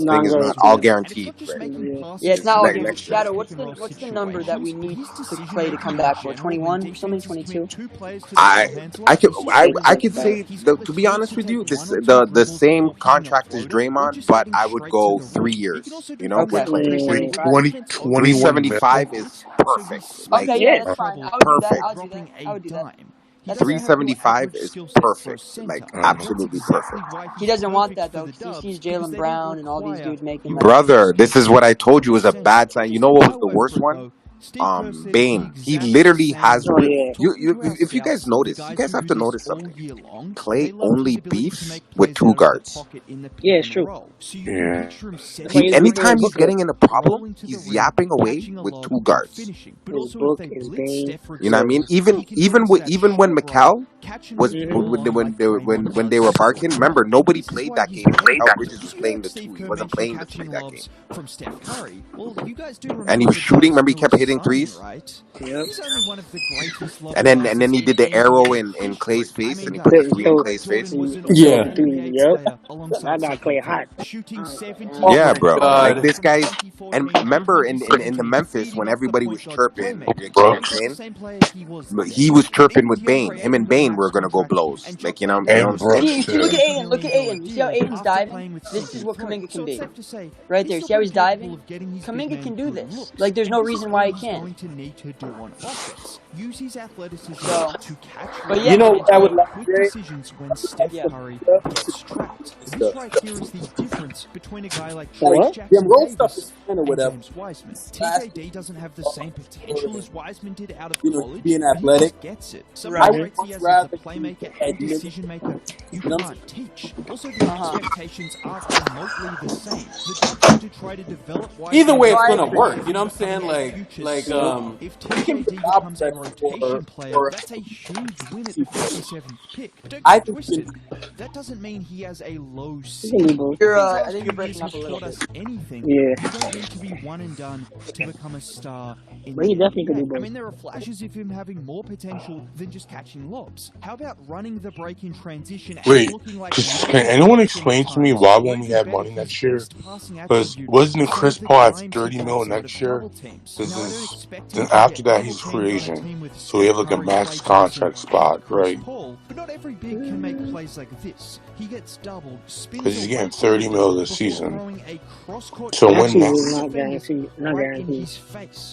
thing is not all Non-guaranteed. And it's guaranteed, not just right? making Yeah. passes. Yeah, it's not all It's guaranteed. Next year. Shadow, pick what's and the roll what's the number that we situations. need His to decision Clay to making come in back for? general when 21 or something? defenses commit 22? two players to the I ball handler I could is I huge. could say He's got the to be tools honest to with take you, one or two the dribbles same before hitting a contract as floater or Draymond, just but getting I would straight to go the 3 rim. He can years. also do You know, things with Okay, like Clay. pushing wait, back 20, defense or Three 21 defending seventy mil? five fouls, is so he perfect. Like Okay, yeah, Yeah. that's fine. trouble I would do that. perfect. I'll do that. dropping I a would do that. dime. He That's doesn't fair. have your 375 average is skill set for a perfect. center, Like and that's absolutely exactly perfect. why He he's doesn't want perfect that for though, the because he Dubs sees because Jalen they don't Brown and all these require dudes making your like. Brother, biggest this is what I told you was a center. bad sign. You know what was My the word worst for it one? though. Steve Kerr said the Bane. He exact literally same has. Oh thing. yeah. You Talking to our if you guys scouts, the notice, you guys guys who have do to this notice all something. year long, Clay they love only his ability to beefs make with plays two out of the guards. pocket in the pick Yeah, it's and true. roll. So you can Yeah. picture him setting That's why He he's screens, beefing anytime with he's Booker. getting in a problem, rolling to the he's rim, yapping away catching a with lob, two and guards. finishing. But His also if book they is blitz Bane. Steph, for You know what I example, mean? he can go into that Even when short roll, Mikal was when they were barking. Remember, nobody played that game. Mikal Bridges was playing the 2. He wasn't playing the 3 that game. From Steph Curry. Well, you guys do And he was shooting. Remember, he kept hitting threes. Right? He's only one of the greatest And then he did the arrow in Clay's face, and he put the 3 in Clay's face. Yeah. Yep. I got Clay hot. Shooting 70. Yeah, my bro. God. Like this guy's. And remember in the Memphis when everybody was chirping, you know what I'm saying? But he was chirping with Bane. Him and Bane were gonna go blows. Like you know what And I'm saying? Brooks See, look too. at Aiden. Look at Aiden. You see how Aiden's diving? This is what Kuminga can be. Right there. See how he's diving? Kuminga can do this. Like, there's no reason why he can't. Use his athleticism So, to catch. but yeah, You know what I would like, quick Jay? decisions when Steph Yeah. Curry gets trapped. This right here is the difference between a guy like Trey Like, Jackson them roll stuff Davis is fine or and whatever. James Wiseman. TJD doesn't have the same potential as Wiseman did out of You know, college, being but he athletic. just gets it. Some Right. of the traits he has as a rather playmaker he- and decision maker you can't teach. Also, the expectations are remotely the same. The job's going to try to develop Wiseman. Either way, it's No, I gonna agree. work. You know what I'm saying? If TJD becomes a rotation player, that's a huge win at the 57th pick. But don't I get think twisted. That doesn't mean he has a low ceiling. I think you're breaking up a little taught us bit. anything. Yeah. You don't need to be one and done to become a star in But he the definitely could do NBA. I both. mean, there are flashes of him having more potential than just catching lobs. How about running the break in transition and Wait, looking like can anyone explain to me why won't we have money next year? Because wasn't Chris Paul at 30 mil next year? Then after that he's free agent, so we have like a max contract spot, right? But not every big can make plays like this. He gets doubled, Because he's getting 30 mil this season. So when Actually, next? not guaranteed. Not guaranteed.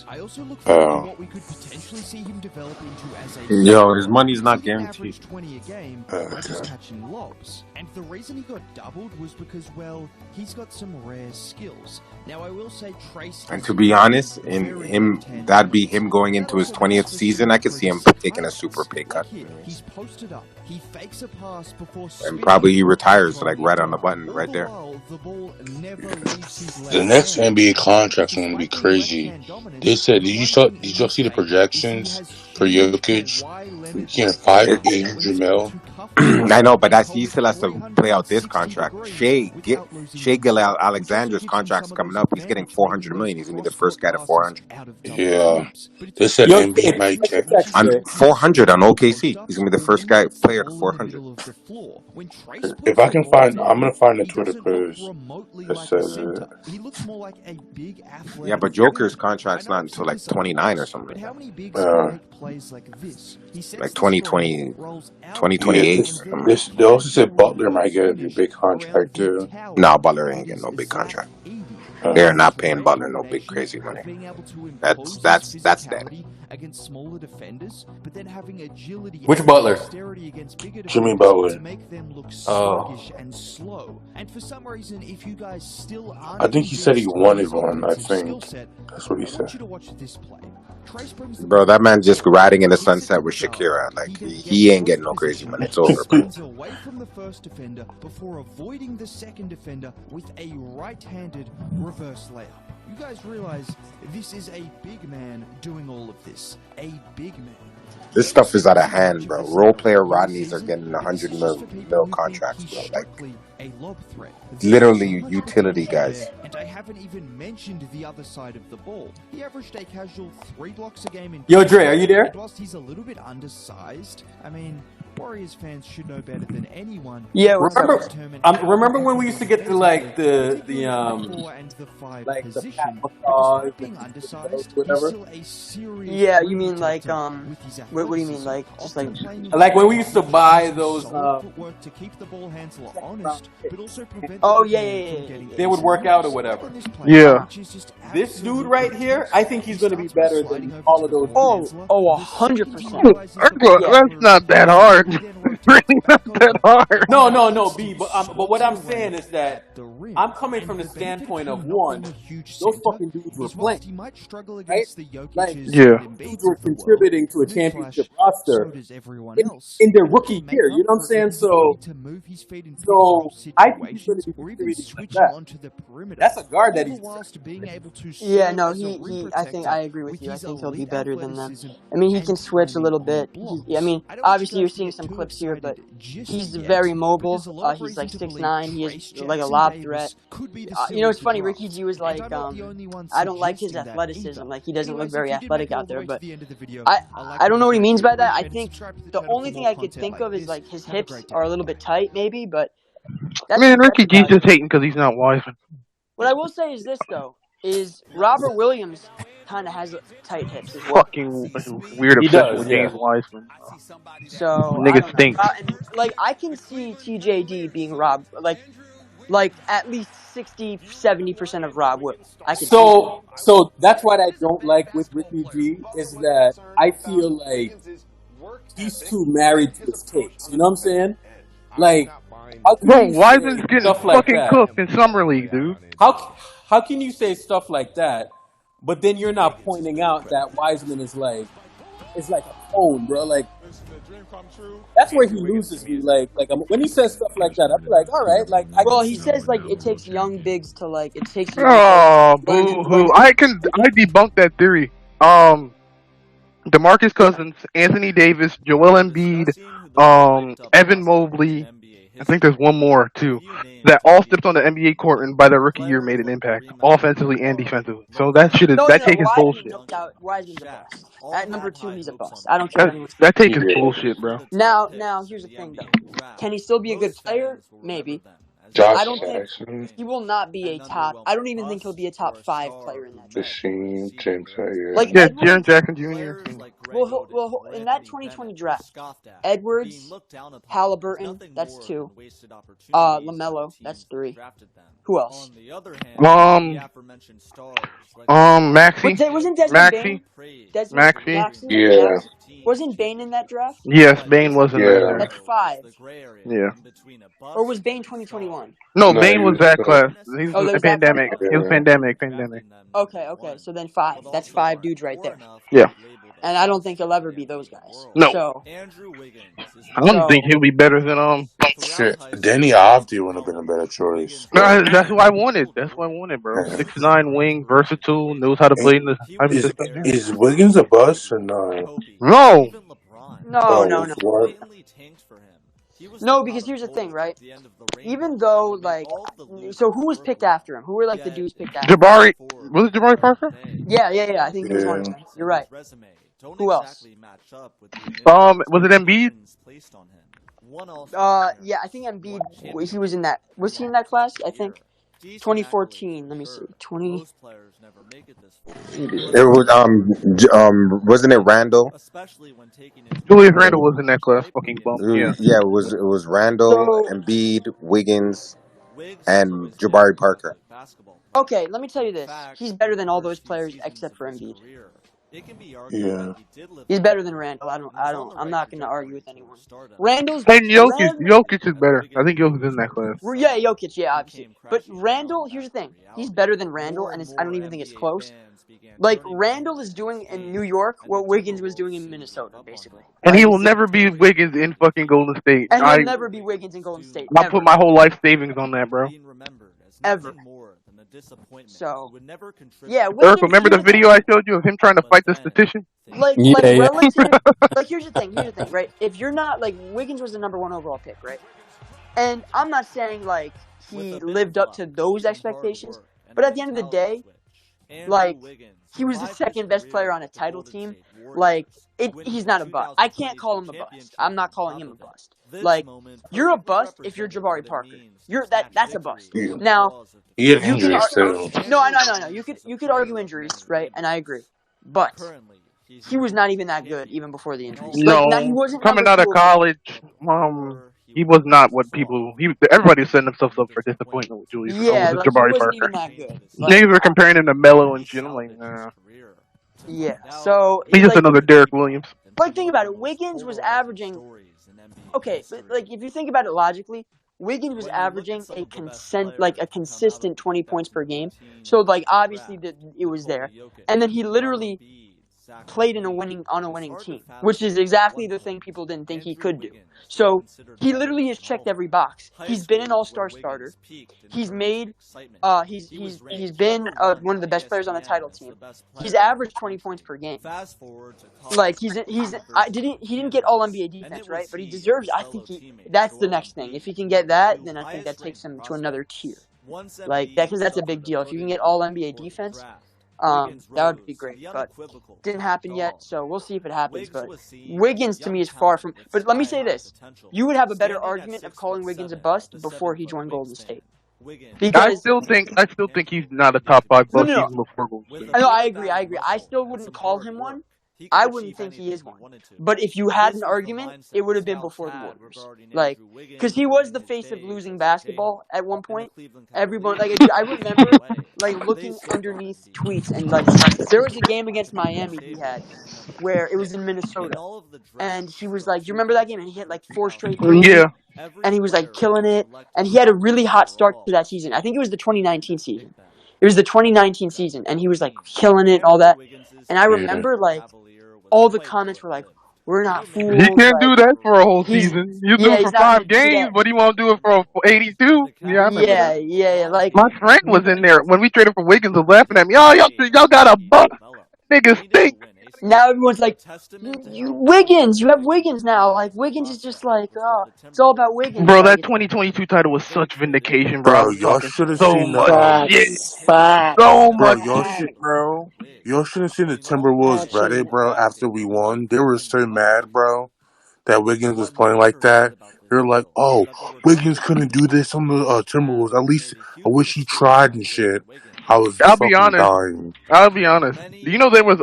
I also look forward to what we could potentially see him develop into as a Yo, his money's not guaranteed. 20 a game, just catching lobs. And the reason he got doubled was because, well, he's got some rare skills. Now, I will say Trace. And to be honest, in him, that'd be him going into his 20th season. I could see him taking a super pay cut. He's posted up. He fakes a pass before And probably he retires like right on the button, right there. the ball never leaves his The left next hand. NBA contract's going to be crazy. They said, did y'all see the projections for Jokic? Getting 800 mil. I know, but he still has to play out this contract. Shea Alexander's contract's coming up. He's getting 400 million. He's gonna be the first guy to 400. Yeah, they said NBA might get On 400 on OKC. He's gonna be the first player to 400. If I can find, I'm gonna find the Twitter post that says it. He looks more like a big athletic. Yeah, but Joker's contract's not until like 29 or something. How many bigs can make plays like this? Like 2020, 2028. Yeah, they also said Butler might get a big contract too. No, Butler ain't getting no big contract. They're not paying Butler no big crazy money. That's dead. Against smaller defenders, but then having agility Which and Butler? dexterity against bigger Jimmy defenders Butler. to make them look Oh. sluggish and slow. And for some reason, if you guys still aren't I think he said he wanted one. I think that's what he I want said. you to watch this play. Trace brings the Bro, that man just riding in the sunset with Shakira. Like, he ain't getting no crazy money. It's over, bro. spins away from the first defender before avoiding the second defender with a right-handed reverse layup. You guys realize this is a big man doing all of this. A big man. This stuff is out of hand, bro. Role player Rodneys are getting 100 mil contracts, bro. Like, A lob threat. literally utility guys. And I haven't even mentioned the other side of the ball. He averaged a casual 3 blocks a game in Yo, Dre, are you there? And whilst he's a little bit undersized, I mean, Warriors fans should know better than anyone. Yeah, remember when we used to get to like the pat massage being undersized, whatever. Yeah, you mean like what do you mean like just Like when we used to buy those. to keep the ball handler honest, but also prevent Oh yeah. They would work out or whatever. Yeah. This dude right here, I think he's going to be better than all of those. Oh, 100%. That's not that hard. really not that hard. No, B. But what I'm saying is that I'm coming from the standpoint of one, those fucking dudes were playing, He might struggle right? against the Like Jokic's Yeah. and dudes Embiid's were of the world. contributing to a championship Newsflash, so roster does everyone in, else. in their To rookie make year. You up know what I'm for it, saying? he's going So, to move his feet in pivotal I think he's going to situations be or even contributing like switching that. onto the perimeter. That's a guard that All he's. the whilst being able to Yeah, serve no, as a rim I think protector I agree with with you. I his think he'll be elite better than them. athleticism I mean, he and can switch a timing little on bit. blocks. I mean, I don't want you obviously you're guys to seeing get some too clips here, but excited just he's yet, very but mobile. there's a lot of He's reason like to 6'9". believe He Trace is like a Jackson lob Davis threat. could be the You steal know, of it's the funny. draft. Ricky G was And like, I'm not the only one I don't like his suggesting that athleticism. either. Like he doesn't look Anyways, very if you did make athletic it all out the there. way to But the end of the video, I don't know what he means by that. I appreciate it. think Subscribe to the the channel only for thing more I could content think like of is this. like his Have a hips great day. are a little bit tight, maybe. But Man, Ricky G's that's just hating because he's not Wiseman. what I will say is this though: is Robert Williams kind of has tight hips as well. Fucking weird He obsession does, with yeah. James Wiseman. So I Nigga don't know. stinks. And like I can see TJD being Rob, like at least 60-70% of Rob Will. I could see that. So that's what I don't like with Ricky G is that I feel like he's too married to his takes. You know what I'm saying? Like, how can Bro, you Wiseman's say getting stuff like fucking that? cooked in summer league, dude. How can you say stuff like that, but then you're not pointing out that Wiseman is like a cone, bro? Like that's where he loses me. Like when he says stuff like that, I feel like, all right, like I Well, can he see. says like it takes young bigs to like it takes young players Oh, to learn boo to hoo! I debunk that theory. DeMarcus Cousins, Anthony Davis, Joel Embiid, Evan Mobley. I think there's one more too. That all stepped on the NBA court and by their rookie year made an impact, offensively and defensively. So that take is bullshit. No doubt, Wiseman's a bust. At number 2, he's a bust. I don't care what anyone says. That take is bullshit, bro. Now, here's the thing though. Can he still be a good player? Maybe. Josh I don't think Jackson, he will not be a top. I don't even think he'll be a top 5 player in that draft. Machine, James Harden. Like Yeah, Edwards, Jaren Jackson Jr. Well, in that 2020 draft, Edwards, Halliburton, that's 2. LaMelo, that's 3. Who else? Maxey. Wasn't Desmond Bain? Maxey. Yeah. Wasn't Bain in that draft? Yes, Bane was in there. That's 5. Yeah. Or was Bain 2021? No, No, Bane he was was that the- class. He was Oh, a there was that class? pandemic. Okay. He was pandemic. Okay. So then 5. That's 5 dudes right there. Yeah. And I don't think he'll ever be those guys. No. So, I don't think he'll be better than Shit, Danny Avdi would have been a better choice. That's who I wanted. That's what I wanted, bro. 6'9" wing, versatile, knows how to play in the type of system. Is Wiggins a bust or no? No. No. What? No, because here's the thing, right? Even though, like, so who was picked after him? Who were, like, the dudes picked after him? Jabari. Was it Jabari Parker? Yeah. I think he was one of them. You're right. Who else? Was it Embiid? Yeah, I think Embiid, he was in that. Was he in that class? I think 2014. Let me see. 20. It was wasn't it Randall? Julius Randle was in that class. Fucking bum. Yeah. Yeah, it was Randall, Embiid, Wiggins, and Jabari Parker. Okay, let me tell you this. He's better than all those players except for Embiid. Yeah. He's better than Randall. I'm not going to argue with anyone. Randall's And Jokic is better. I think Jokic is in that class. Yeah, Jokic, yeah, obviously. But Randall, here's the thing. He's better than Randall, and I don't even think it's close. Like, Randall is doing in New York what Wiggins was doing in Minnesota, basically. And he will never be Wiggins in fucking Golden State. And he'll never be Wiggins in Golden State. I put my whole life savings on that, bro. Ever. So, yeah. Eric, remember the video I showed you of him trying to fight the statistician? Relative. Like, here's the thing, right? If you're not, like, Wiggins was the number 1 overall pick, right? And I'm not saying, like, he lived up to those expectations, but at the end of the day, like, he was the second best player on a title team. Like, he's not a bust. I can't call him a bust. I'm not calling him a bust. Like, you're a bust if you're Jabari Parker. That's a bust. Now, he had injuries too. No. I know. You could argue injuries, right? And I agree, but he was not even that good even before the injuries. No, like, he wasn't coming out of college, he was not what people. Everybody was setting themselves up for disappointment with Julius. Yeah, with like, Jabari he wasn't Parker. even that good. Niggas were comparing him to Melo and shit. I'm like, nah. Yeah, so he's just another Derek Williams. Like, think about it. Wiggins was averaging. Okay, but, like, if you think about it logically, Wiggins was averaging a consistent 20 points per game. So, like, obviously it was there. And then he literally played on a winning team, which is exactly the thing people didn't think he could do. So he literally has checked every box. He's been an all-star starter. He's made he's been one of the best players on the title team. He's averaged 20 points per game. Like he didn't get all NBA defense, right? But he deserves. I think that's the next thing. If he can get that, then I think that takes him to another tier. Like that, because that's a big deal. If you can get all NBA defense, that would be great, but didn't happen yet, so we'll see if it happens. But Wiggins, to me, is far from. But let me say this: you would have a better argument of calling Wiggins a bust before he joined Golden State. Because I still think he's not a top 5 bust even before Golden State. No, I agree. I still wouldn't call him one. I wouldn't think he is one. But if you had an argument, it would have been before the Warriors. Like, because he was the face of losing basketball at one point. Everyone, like, I remember, like, looking underneath tweets, and, like, there was a game against Miami he had where it was in Minnesota. And he was like, do you remember that game? And he hit, like, 4 straight threes. Yeah. And he was, like, killing it. And he had a really hot start to that season. I think it was the 2019 season. It was the 2019 season. And he was, like, killing it and all that. And I remember, like, all the comments were like, "We're not fools." He can't do that for a whole season. You do it for 5 games, but he won't do it for 82. Yeah, like my friend was in there when we traded for Wiggins, was laughing at me. Oh, y'all got a buck. Niggas stink. Now everyone's like, Wiggins, you have Wiggins now. Like, Wiggins is just like, oh, it's all about Wiggins. Bro, that 2022 title was such vindication, bro. Y'all should have so seen much shit. So bro, much bro. Y'all should have seen the Timberwolves Reddit, bro, after we won. They were so mad, bro, that Wiggins was playing like that. They're like, oh, Wiggins couldn't do this on the Timberwolves. At least I wish he tried and shit. I was fucking dying. I'll be honest. Do you know there was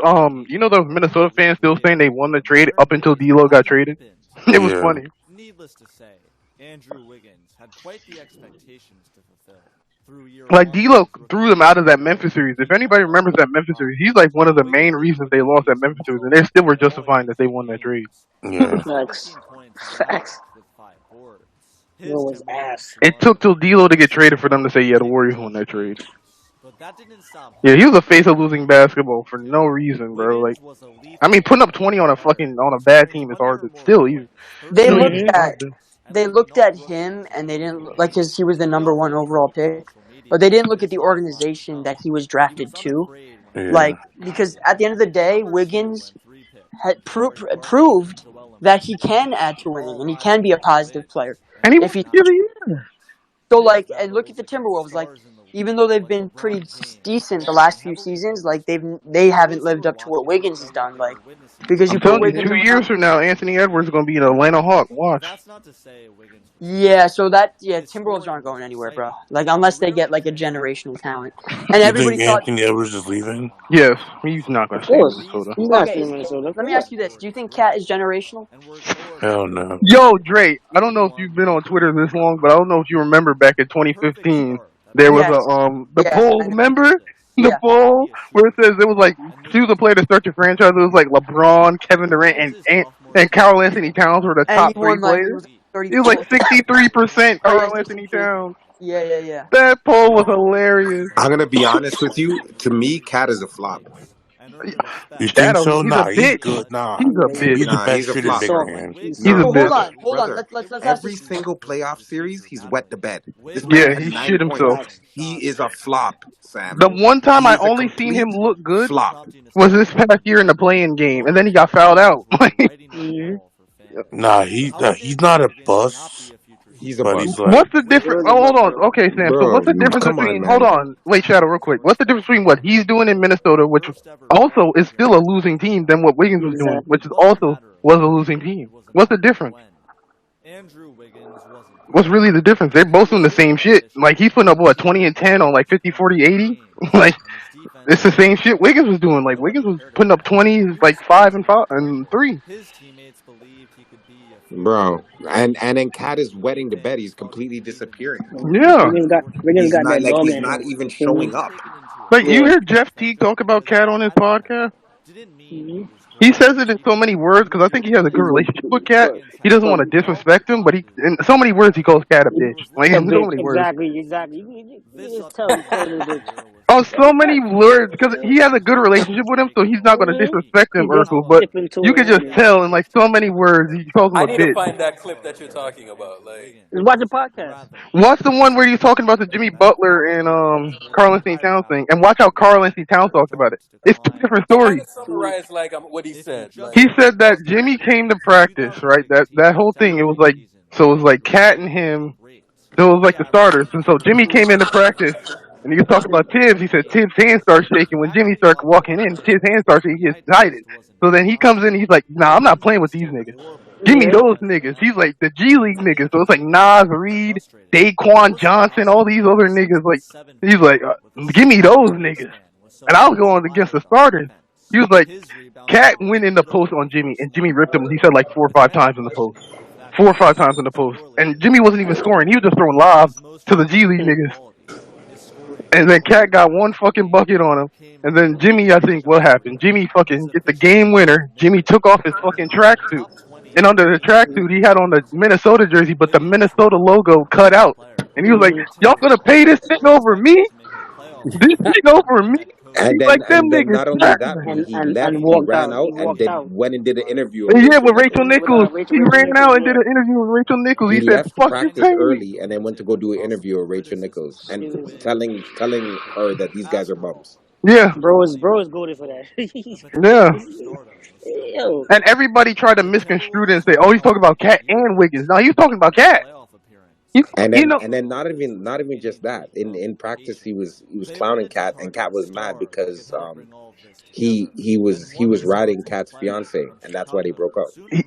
Minnesota fans still saying they won the trade up until D'Lo got traded? It was funny. Needless to say, Andrew Wiggins had quite the expectations to fulfill. Like, D'Lo threw them out of that Memphis series. If anybody remembers that Memphis series, he's like one of the main reasons they lost that Memphis series, and they still were justifying that they won that trade. Yeah. Facts. It was ass. It took till D'Lo to get traded for them to say, yeah, the Warriors won that trade. Yeah, he was a face of losing basketball for no reason, bro. Like, I mean, putting up 20 on a bad team is hard, but still, they looked at him and they didn't like because he was the number 1 overall pick, but they didn't look at the organization that he was drafted to. Yeah. Like, because at the end of the day, Wiggins had proved that he can add to winning and he can be a positive player. And he if he so like, and look at the Timberwolves. Like, even though they've been pretty decent the last few seasons, like they haven't lived up to what Wiggins has done. Like, because you put Wiggins 2 years from now, Anthony Edwards is gonna be an Atlanta Hawk. Watch. Yeah, so Timberwolves aren't going anywhere, bro. Like, unless they get like a generational talent. And You everybody think thought Anthony Edwards is leaving? Yes, he's not gonna stay in Minnesota. He's not staying in Minnesota. Let me ask you this: do you think Cat is generational? Hell no. Yo, Dre, I don't know if you've been on Twitter this long, but I don't know if you remember back in 2015, there was the poll, remember? The poll where it says it was like, choose a player to start your franchise. It was like LeBron, Kevin Durant, and Karl Anthony Towns were the top 3 players. It was like 63% Karl Anthony Towns. Yeah. That poll was hilarious. I'm gonna be honest with you. To me, Cat is a flop. You think so? He's Nah, a he's bitch. good. Nah, He's a bitch. he's the best he's a shit in flop. big man. He's a bitch. Hold on. Let's ask Every single playoff series, he's wet the bed. This Yeah, man had he 9 shit points. himself. He is a flop, Sam. The one time I He's a only seen him complete look good flop. was this past year in the play-in game, and then he got fouled out. Nah, he's not a bust. He's a but bust. he's like, What's the difference? Oh, hold on. Okay, Sam. So what's the difference come on, between? man. Hold on. Wait, Shadow, real quick. What's the difference between what he's doing in Minnesota, which also is still a losing team, than what Wiggins was doing, which is also was a losing team? What's the difference? What's really the difference? They're both doing the same shit. Like, he's putting up, what, 20 and 10 on, like, 50, 40, 80? Like, it's the same shit Wiggins was doing. Like, Wiggins was putting up 20, like, 5 and 3. Bro, and then Cat is wetting the bed. He's completely disappearing. Yeah. Wiggins got that dog he's in not him. even showing up. Like, you hear Jeff Teague talk about Cat on his podcast? He says it in so many words because I think he has a good relationship with Cat. He doesn't want to disrespect him, but in so many words he calls Cat a bitch. Like A in so bitch, many words. exactly. You just tell he's calling her a bitch. Oh, so many words because he has a good relationship with him, so he's not going to disrespect him, He just Urkel. But tipping to you her could just image. tell in like so many words he calls him I a need to bitch. find that clip that you're talking about. Like, Just watch a podcast. What's the one where he's talking about the Jimmy Butler and Carl Anthony Towns thing? And watch how Carl Anthony Towns talked about it. It's two different kind stories. of summarize like what he said. He Like, said that Jimmy came to practice, right? That whole thing. It was like so. It was like Cat and him. It was like the starters, and so Jimmy came into practice, and he was talking about Tibbs. He said Tibbs' hands start shaking when Jimmy started walking in. Tibbs' hands start shaking. He gets excited. So then he comes in. He's like, "Nah, I'm not playing with these niggas. Give me those niggas." He's like the G League niggas. So it's like Nas, Reed, Daquan Johnson, all these other niggas. Like he's like, "Give me those niggas," and I'll go on against the starters. He was like, Cat went in the post on Jimmy, and Jimmy ripped him. He said like 4 or 5 times in the post. 4 or 5 times in the post. And Jimmy wasn't even scoring. He was just throwing lobs to the G League niggas. And then Cat got one fucking bucket on him. And then Jimmy, I think, what happened? Jimmy fucking get the game winner. Jimmy took off his fucking tracksuit. And under the tracksuit, he had on the Minnesota jersey, but the Minnesota logo cut out. And he was like, "Y'all gonna pay this thing over me? This thing over me?" He's like, "Them And then niggas not only that, trash." he left, And he walked ran out. out, He and walked then out. went and did an interview with Yeah, Rachel with Rachel Nichols. Nichols. He Rachel ran out and did Nichols, an interview with Rachel Nichols. He He said, left "Fuck you, practice pay me." early and then went to go do an interview with Rachel Nichols and telling her that these guys are bums. Yeah, bro is goaded for that. yeah. Yo, And everybody tried to misconstrue it and say, "Oh, he's talking about Cat and Wiggins." No, he was talking about Cat. You know, And then not even just that. In practice he was clowning Cat, and Cat was mad because he was riding Cat's fiance, and that's why they broke up.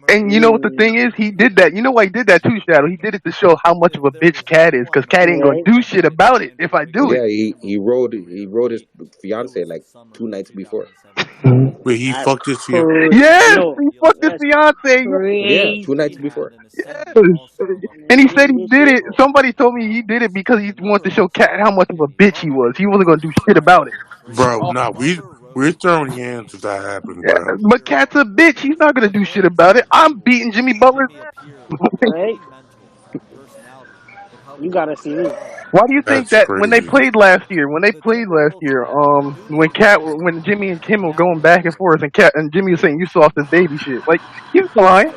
and you know what the thing is? He did that. You know why he did that too, Shadow? He did it to show how much of a bitch Cat is, because Cat ain't gonna right? do shit about it if I do it. Yeah, he rode his fiance like 2 nights before. Wait, he That's fucked his fiance? Yes, yo, he fucked his that's fiance. Yeah, crazy. 2 nights before. Yes. And he said he did it. Somebody told me he did it because he wanted to show Cat how much of a bitch he was. He wasn't gonna do shit about it. Bro, nah, we're throwing hands if that happened, Yeah, bro. but Cat's a bitch. He's not gonna do shit about it. I'm beating Jimmy Butler's ass. Right? You gotta see me. Why do you think That's that when they crazy. played last year, when Jimmy and Kim were going back and forth, and Cat and Jimmy was saying you soft as baby shit, like he was lying.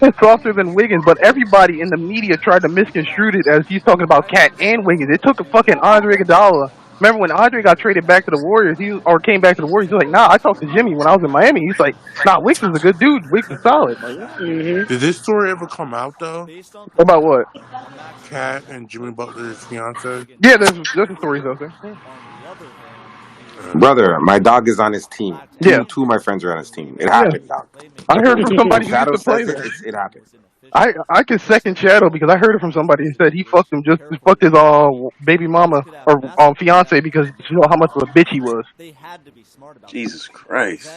It's softer than Wiggins, but everybody in the media tried to misconstrue it as he's talking about Cat and Wiggins. It took a fucking Andre Iguodala. Remember when Andre got traded back to the Warriors? Or came back to the Warriors. He was like, "Nah, I talked to Jimmy when I was in Miami." He's like, "Nah, Wicks is a good dude. Wicks is solid." Like, Did this story ever come out though? about what? Cat and Jimmy Butler's fiance? Yeah, there's some stories out there. Brother, my dog is on his team. Yeah, Two of my friends are on his team. It yeah. happened, dog. I heard from When somebody who used Shadow to play says it, there. it happened. I can second Shadow because I heard it from somebody who said he fucked him just fucked his baby mama or fiance because you know how much of a bitch he was. Jesus Christ.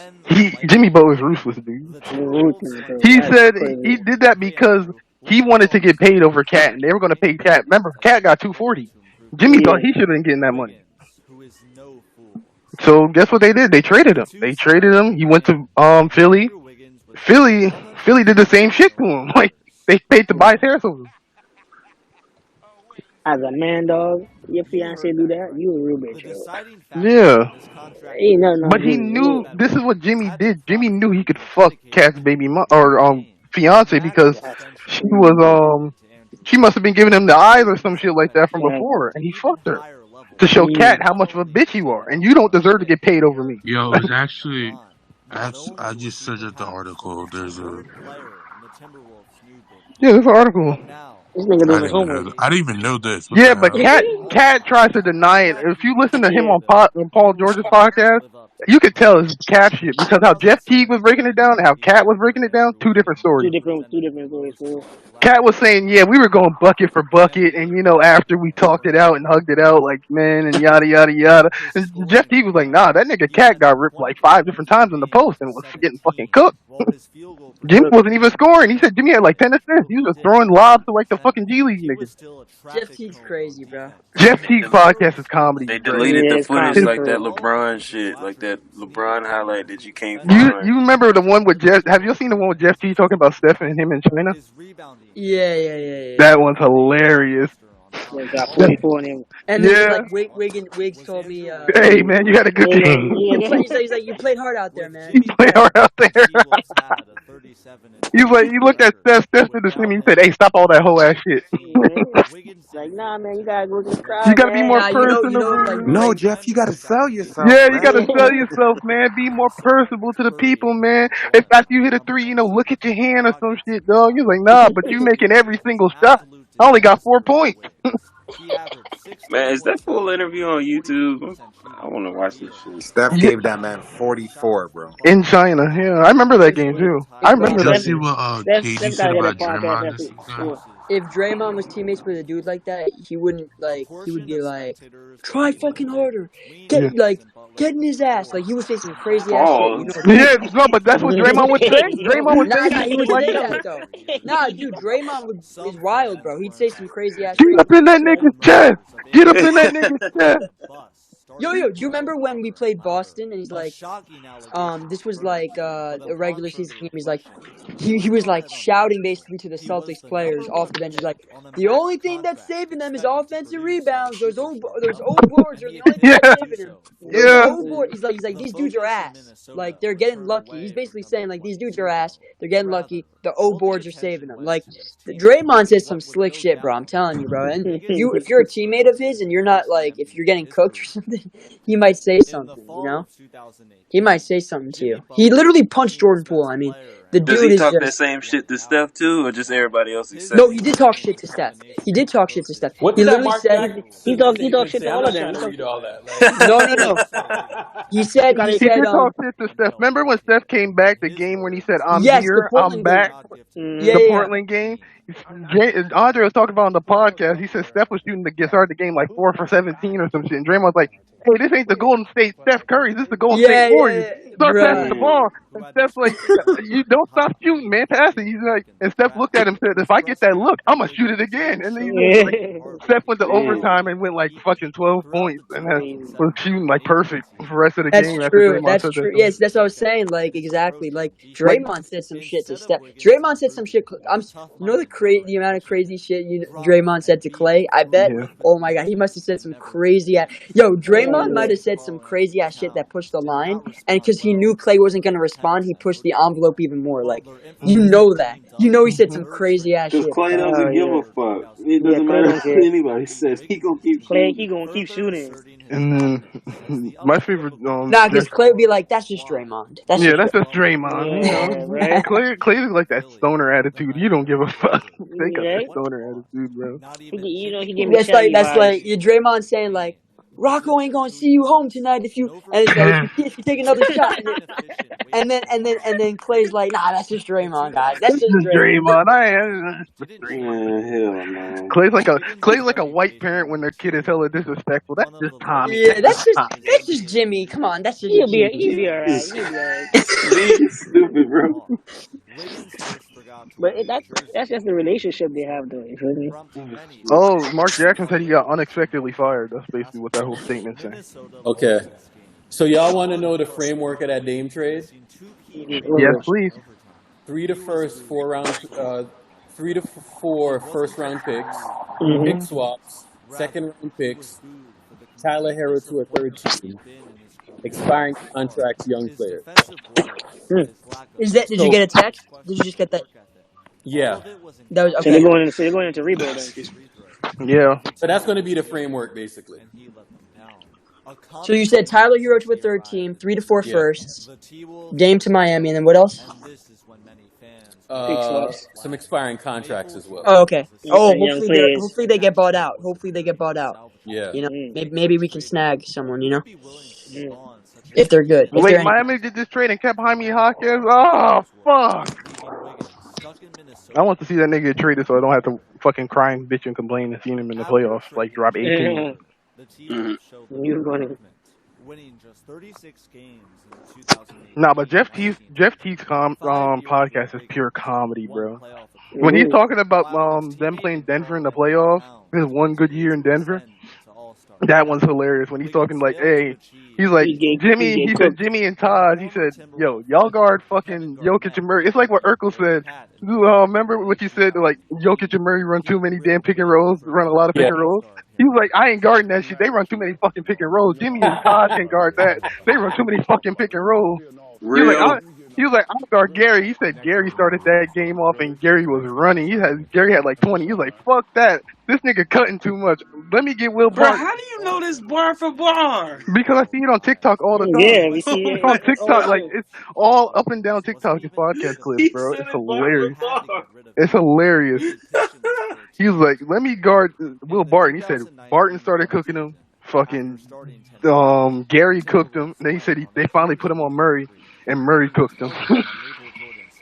Jimmy Butler's ruthless, dude. He That's said crazy. he did that because he wanted to get paid over Cat, and they were going to pay Cat. Remember, Cat got $240. Jimmy thought he should have been getting that money. So guess what they did? They traded him. He went to Philly. Philly did the same shit to him. Like they paid Tobias Harris over him. As a man, dog, your fiance do that, you a real bitch. Yeah. Ain't nothing But on he Jimmy. knew this is what Jimmy did. Jimmy knew he could fuck Cat's baby mom or fiance because she must have been giving him the eyes or some shit like that from before, and he fucked her to show Cat how much of a bitch you are, and you don't deserve to get paid over me. Yo, it's actually, I just searched up the article. Yeah, there's an article. This nigga doing his homework. I didn't even know this. What Yeah, the but hell? Cat tries to deny it. If you listen to him on Paul George's podcast, you could tell it's Cat shit because how Jeff Teague was breaking it down and how Cat was breaking it down, two different stories. Two different stories. Bro. Cat was saying, yeah, we were going bucket for bucket, and after we talked it out and hugged it out like men and yada yada yada. And Jeff Teague was like, nah, that nigga Cat got ripped like 5 different times in the post and was getting fucking cooked. Jimmy wasn't even scoring. He said Jimmy had like 10 assists. He was just throwing lobs to like the fucking G League niggas. Jeff Teague's crazy, bro. Jeff Teague's podcast is comedy. They bro. deleted the it's footage comedy like for that real. LeBron shit, like that LeBron highlight that you can't You find. remember the one with Jeff? Have you seen the one with Jeff T talking about Steph and him in China? Yeah. That one's hilarious. They got 44 on him. And then Yeah. Wiggs told me, Hey man, you had a good game. he's like, you played hard out there, man. You played hard out there. He's like, you looked at Steph. Steph did the same. He said, "Hey, stop all that whole ass shit." Like, nah, man, you gotta go to the crowd. You gotta be more Nah, personable. No, Jeff, you gotta sell yourself, Yeah, you man. gotta sell yourself, man. Be more personable to the people, man. If after you hit a three, look at your hand or some shit, dog. You're like, nah, but you making every single shot. I only got 4 points. Man, is that full interview on YouTube? I want to watch this shit. Steph gave that man 44, bro. In China, yeah, I remember that game too. I remember Did you that see game. what KG said about Draymond this season? If Draymond was teammates with a dude like that, he wouldn't he would be like, try fucking harder, get in his ass. Like he would say some crazy ass shit. You know? Yeah, no, but that's what Draymond would say. Draymond would say He shit would like say that. that though. Nah, dude, Draymond is wild, bro. He'd say some crazy ass Get shit. up in that nigga's chest. Get up in that nigga's chest. Yo, do you remember when we played Boston and he's like, this was like a regular season game. He's like, he was like shouting basically to the Celtics players off the bench. He's like, the only thing that's saving them is offensive rebounds. Those old boards are the only thing that's saving them. Those old boards. He's like, these dudes are ass. Like they're getting lucky. He's basically saying like these dudes are ass. They're getting lucky. The old boards are saving them. Like Draymond says some slick shit, bro. I'm telling you, bro. And if you're a teammate of his and you're not like, if you're getting cooked or something, he might say something, you know? He might say something to you. He literally punched Jordan Poole. I mean, the Does dude he is talk just... that same shit to Steph too, or just everybody else except? No, he did talk shit to Steph. He did talk shit to Steph. What He did that literally Mark said... He talked shit to all of them. I'm not trying to read all that. Like, No. He said, He did talk shit to Steph. Remember when Steph came back the game when he said, "I'm yes, here, the Portland I'm back." game. The Portland game. Andre was talking about on the podcast. He said Steph was shooting to start the game like 4 for 17 or some shit. And Draymond was like, "Hey, this ain't the Golden State Steph Curry. This is the Golden State Warriors. Start passing the ball." And Steph's like, "You don't stop shooting, man. Pass it." He's like, and Steph looked at him and said, "If I get that look, I'm gonna shoot it again." And then he's like, Steph went to overtime and went like fucking 12 points and was shooting like perfect for the rest of the game. That's true. That's true. Yes, that's what I was saying. Like exactly. Like Draymond said some shit to Steph. Draymond said some shit. The amount of crazy shit Draymond said to Clay. I bet. Yeah. Oh my god, he must have said some crazy ass. Yo, Draymond might have said some crazy ass shit that pushed the line, and because he knew Clay wasn't gonna respond, he pushed the envelope even more. Like you know that. You know he said some crazy ass shit. Because Clay doesn't give a fuck. It doesn't matter what anybody says. He gonna keep Clay. He gonna keep shooting. And then my favorite. Nah, because Clay would be like, "That's just Draymond." That's just Draymond. Yeah, right? Clay is like that stoner attitude. You don't give a fuck. They got that stoner attitude, bro. He gave me that's like Draymond saying like, Rocco ain't gonna see you home tonight if you if you take another shot. And then Clay's like, nah, that's just Draymond, guys. That's just Draymond. Hell no. Clay's like a white parent when their kid is hella disrespectful. That's just Tommy. Yeah, that's just Jimmy. Come on, that's just he'll Jimmy. be alright. He'll be alright. He's stupid, bro. But that's just the relationship they have, though. You feel me? Oh, Mark Jackson said he got unexpectedly fired. That's basically what that whole statement said. Okay. So y'all want to know the framework of that Dame trade? Yes, please. 3 to 4 first round picks, pick swaps, second round picks, Tyler Hero to a third team, expiring contracts, young players. Did you get a text? Did you just get that? Yeah. That was okay. So they're going into rebuilding. Yeah. So that's going to be the framework, basically. So you said Tyler Hero to a third team, 3 to 4 firsts, Dame to Miami, and then what else? Some expiring contracts as well. Oh, okay. Oh, hopefully they get bought out. Yeah. You know, maybe we can snag someone. You know, if they're good. Wait, Miami did this trade and kept Jaime Hawkins. Oh fuck! I want to see that nigga get traded so I don't have to fucking cry and bitch and complain and seeing him in the playoffs like drop 18. You're going winning just 36 games in 2008. Nah, but Jeff T's podcast is pure comedy, bro. When he's talking about them playing Denver in the playoffs, his one good year in Denver, That one's hilarious when he's talking like, hey, he's like, Jimmy, he said, Jimmy and Todd, he said, yo, y'all guard fucking Jokic and Murray. It's like what Urkel said. Remember what you said, like, Jokic and Murray run too many damn pick and rolls, run a lot of pick Yeah. and rolls. He was like, I ain't guarding that shit. They run too many fucking pick and rolls. Jimmy and Todd can guard that. They run too many fucking pick and rolls. Real. He was like, I'll guard Gary. He said Gary started that game off and Gary was running. Gary had like 20. He was like, fuck that. This nigga cutting too much. Let me get Will Bro, Barton. how do you know this bar for bar? Because I see it on TikTok all the time. Yeah, we see it. It's on TikTok, like it's all up and down TikTok and podcast clips, bro. It's hilarious. It's hilarious. He was like, let me guard Will Barton. He said Barton started cooking him. Fucking Gary cooked him. Then he said they finally put him on Murray, and Murray cooked him.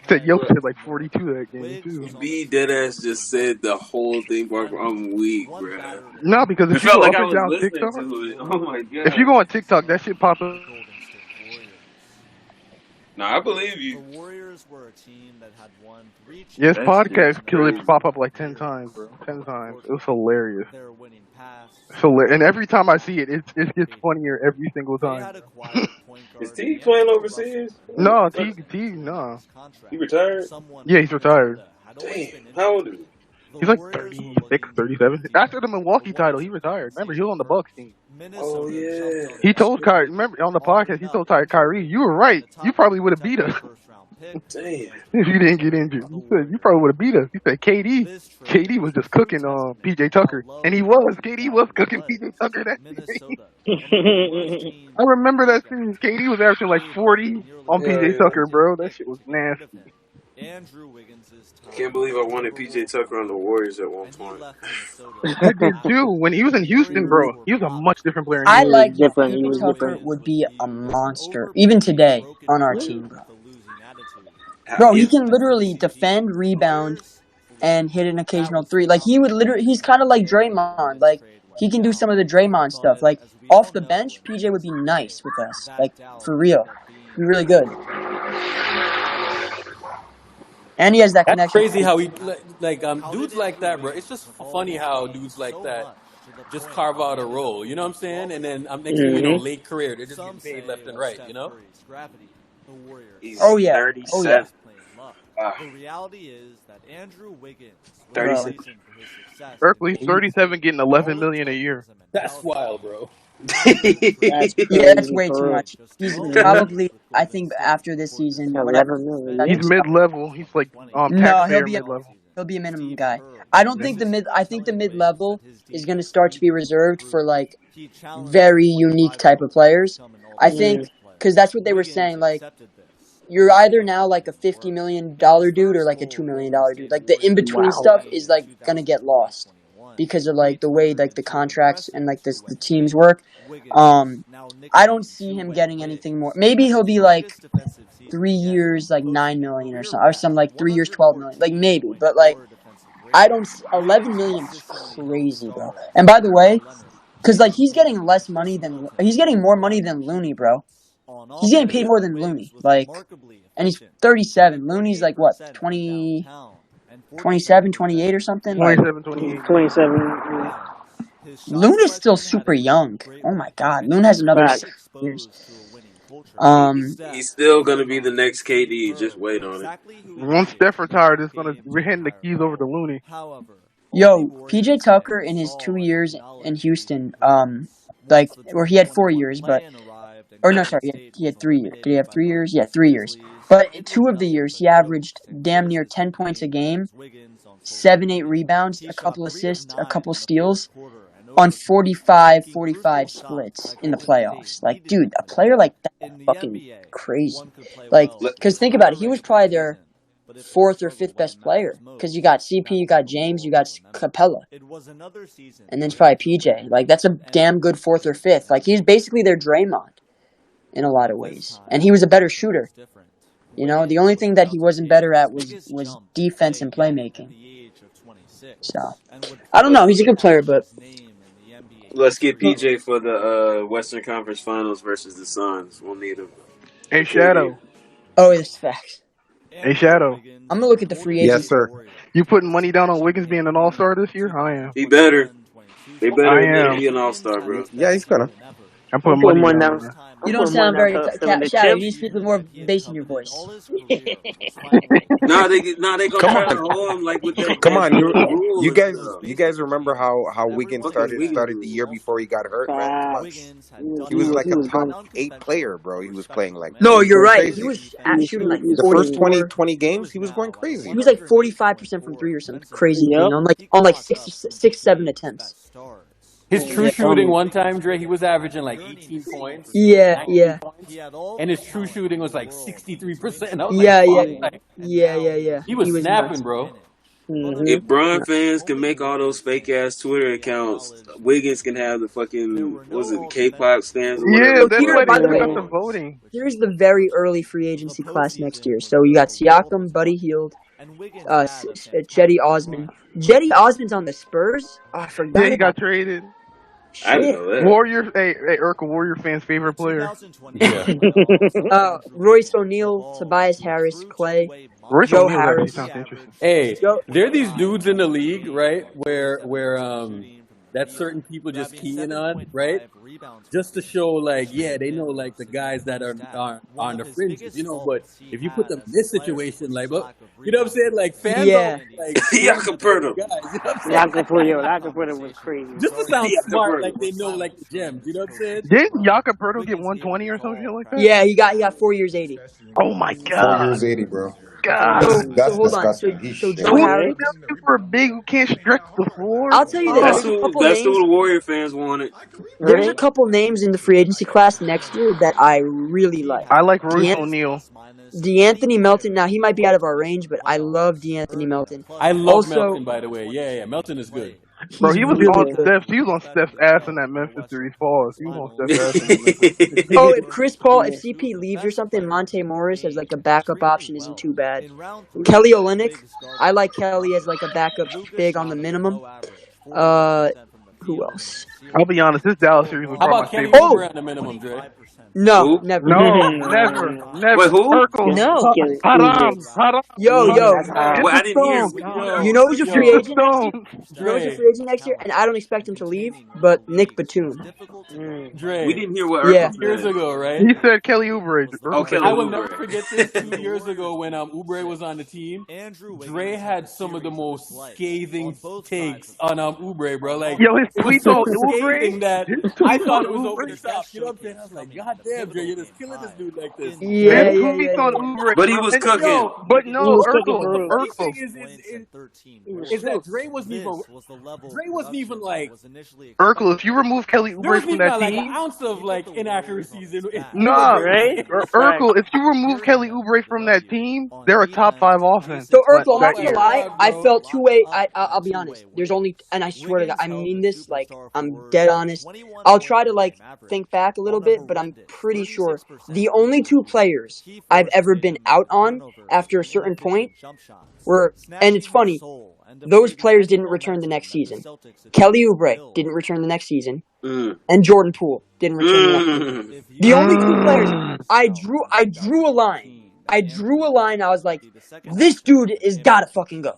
Said Jokic had like 42 that game too. B Deadass just said the whole thing, bro. I'm weak, bro. No, because if It you felt go like up I and was down listening TikTok, to it. Oh my god. if you go on TikTok, that shit pop up. No, I believe you. The Warriors were a team that had won 3 Yes, That podcast shit's clips crazy. pop up like 10 times, bro. 10 times. It was hilarious. Their winning pass. And every time I see it, it gets funnier every single time. Is T playing overseas? No, no. He retired? Yeah, he's retired. Damn, how old is he? He's like 36, 37. After the Milwaukee title, he retired. Remember, he was on the Bucks team. Oh yeah. He told Kyrie, remember on the podcast, he told Kyrie, you were right. You probably would have beat us. Damn. If you didn't get injured. He said, you probably would have beat us. He said, KD was just cooking PJ Tucker. And he was. KD was cooking PJ Tucker that series. I remember that series. KD was averaging like 40 on PJ Tucker, bro. That shit was nasty. Andrew Wiggins is Can't believe I wanted PJ Tucker on the Warriors at one point. I did too. When he was in Houston, bro, he was a much different player. I like PJ Tucker would be a monster, even today, on our team, bro. Bro, he can literally defend, rebound, and hit an occasional three. Like, he's kind of like Draymond. Like, he can do some of the Draymond stuff. Like, off the bench, PJ would be nice with us. Like, for real. Be really good. And he has that That's connection. crazy how he dudes like that, bro. It's just funny how dudes like that just carve out a role. You know what I'm saying? And then next thing you know, late career, they're just getting paid left and right. You know? He's Oh yeah. 37. Oh yeah. The reality is that Andrew Wiggins was 36. the reason for his success. Berkeley's 37 getting $11 million a year. That's wild, bro. That's way too much. He's probably, I think, after this season, He's mid-level. He's like no, taxpayer mid-level. he'll be a minimum guy. I don't think I think the mid-level is going to start to be reserved for like very unique type of players. I think because that's what they were saying. Like, you're either now like a $50 million dude or like a $2 million dude. Like the in between stuff is like going to get lost because of like the way like the contracts and like the teams work. I don't see him getting anything more. Maybe he'll be like 3 years, like $9 million or some like 3 years, $12 million, like maybe. But like, I don't. $11 million is crazy, bro. And by the way, because like he's getting more money than Looney, bro. He's getting paid more than Looney, like, and he's 37. Looney's like what, 27, 28 or something? 27, 28. 27. Loon is still super young. Oh my God, Loon has another 6 years. He's still gonna be the next KD. Just wait on it. Once Steph retired, we're handing the keys over to Looney. Yo, PJ Tucker in his 2 years in Houston, like, where he had 4 years, he had 3 years. Did he have 3 years? Yeah, 3 years. But 2 of the years, he averaged damn near 10 points a game, 7-8 rebounds, a couple assists, a couple steals, on 45-45 splits in the playoffs. Like, dude, a player like that is fucking crazy. Like, because think about it, he was probably their 4th or 5th best player. Because you got CP, you got James, you got Capella. And then it's probably PJ. Like, that's a damn good 4th or 5th. Like, he's basically their Draymond in a lot of ways. And he was a better shooter. You know, the only thing that he wasn't better at was defense and playmaking. So, I don't know. He's a good player, but... Let's get PJ for the Western Conference Finals versus the Suns. We'll need him. Hey, Shadow. Oh, it's facts. Hey, Shadow. I'm going to look at the free agents. Yes, sir. You putting money down on Wiggins being an all-star this year? I am. He better. They I better am. be an all-star, bro. Yeah, he's gonna. I'm I'm putting putting money one down down. on that. I'm You don't putting one sound down very for the Shadow. chip. You need to speak with more bass in your voice. Nah, they gonna Come try to on, hold him like with that come on. rule You and guys stuff. you guys remember how Wiggins Fucking Wiggins started the rule. year before he got hurt, man? Come on. Facts. He was like He a was top going. 8 player, bro. He was playing like he No, was you're going right. He crazy. was shooting like He The first 44. 20 games, he was going He crazy. was like 45% from three or something crazy Yep. thing on like 7 attempts. His true Yeah. shooting one time, Dre, he was averaging like 18 points, Yeah, 19 yeah, points, and his true shooting was like 63%. I was like, yeah, fuck, yeah, like yeah. he He was was snapping, nuts. bro. Mm-hmm. If Bron fans can make all those fake ass Twitter accounts, Wiggins can have the fucking the K-pop stands or whatever Yeah, the So that's here, why fuck. they by the took way, out the voting. here's the very early free agency class next year. So you got Siakam, Buddy Hield, Chetty Osman. Chetty Osman's on the Spurs. Oh, I Yeah, forgot he got about traded. I didn't shit. know that. Warrior, hey, Urkel, Warrior fans' favorite player. Yeah. Royce O'Neal, Tobias Harris, Clay, Royce Joe O'Neal actually Harris. sounds interesting. Hey, Joe, there are these dudes in the league, right? Where that certain people just key in on, right? Just to show, like, yeah, they know, like, the guys that are on the fringes, you know. But if you put them in this situation, like, well, you know what I'm saying? Like, fans yeah. always like key in on certain Yakaperto. guys. You know what I'm saying? Like, Lacapurdo was crazy. just to sound smart, like Yakaperto. they know, like the gems. You know what I'm saying? Didn't Jakob get 120 or some shit like that? Yeah, he got 4 years 80. Oh my 4 years, god. 80, bro. God. So That's hold on. disgusting. He's So shit. Joe 20 Harris. million for a big who can't stretch the floor? I'll tell you this. That's who the Warrior fans wanted. There's a Right? couple names in the free agency class next year that I really like. I like Royce O'Neal. DeAnthony Melton. Now he might be out of our range, but I love DeAnthony Melton. I love Also, Melton, by the way. Yeah, Melton is good. Bro, he's he was really on good. Steph's. He was on Steph's ass in that Memphis series. Pause. He was on Steph's ass in that Memphis series. Oh, if Chris Paul, if CP leaves or something, Monte Morris as like a backup option isn't too bad. Kelly Olynyk, I like Kelly as like a backup big on the minimum. Who else? I'll be honest, this Dallas series was How probably about my Kelly favorite. Oubre on the minimum, Dre? No, Who? never. No, never. Wait, who? Urkel. No, Kelly Haram. Haram. Yo, That's Get Well, the I didn't hear. stone. you know who's a free Get the agent next year? stone. You know who's a Dre, free agent next year? And I don't expect him to leave, but Nick Batum. Dre. We didn't hear what Yeah. Urkel 2 years said. ago, right? He said Kelly Oubre. Oh, Urkel said Kelly I will Oubre. never forget this 2 years ago when Oubre was on the team. Dre had some of the most scathing takes on Oubre, bro. Like Yo, his it was tweets so on Oubre. scathing that His I tweets thought on it was over Oubre. the top. You know what I'm saying? I was like, God damn, Dre, you're just killing this dude like this. Yeah, His yeah, tweets yeah, on yeah. Oubre. But he was And cooking. yo, but no, He was cooking Urkel. for The real. funny Urkel. thing is that Dre wasn't even like Urkel, if you remove Kelly there Oubre wasn't from even that like an team, ounce of like inaccuracies in what nah, Dre was Right? saying. Urkel, if you remove Kelly Oubre from that team, they're a top 5 offense. So Urkel, I'm not That gonna year. lie. I felt two way. I'll be honest. There's only, and I swear to God, I mean this. Like I'm dead honest. I'll try to like think back a little bit, but I'm pretty sure the only 2 players I've ever been out on after a certain point were, and it's funny. Those players didn't return the next season. Kelly Oubre didn't return the next season, and Jordan Poole didn't return the next season. The only 2 players I drew a line. I was like, this dude is gotta fucking go.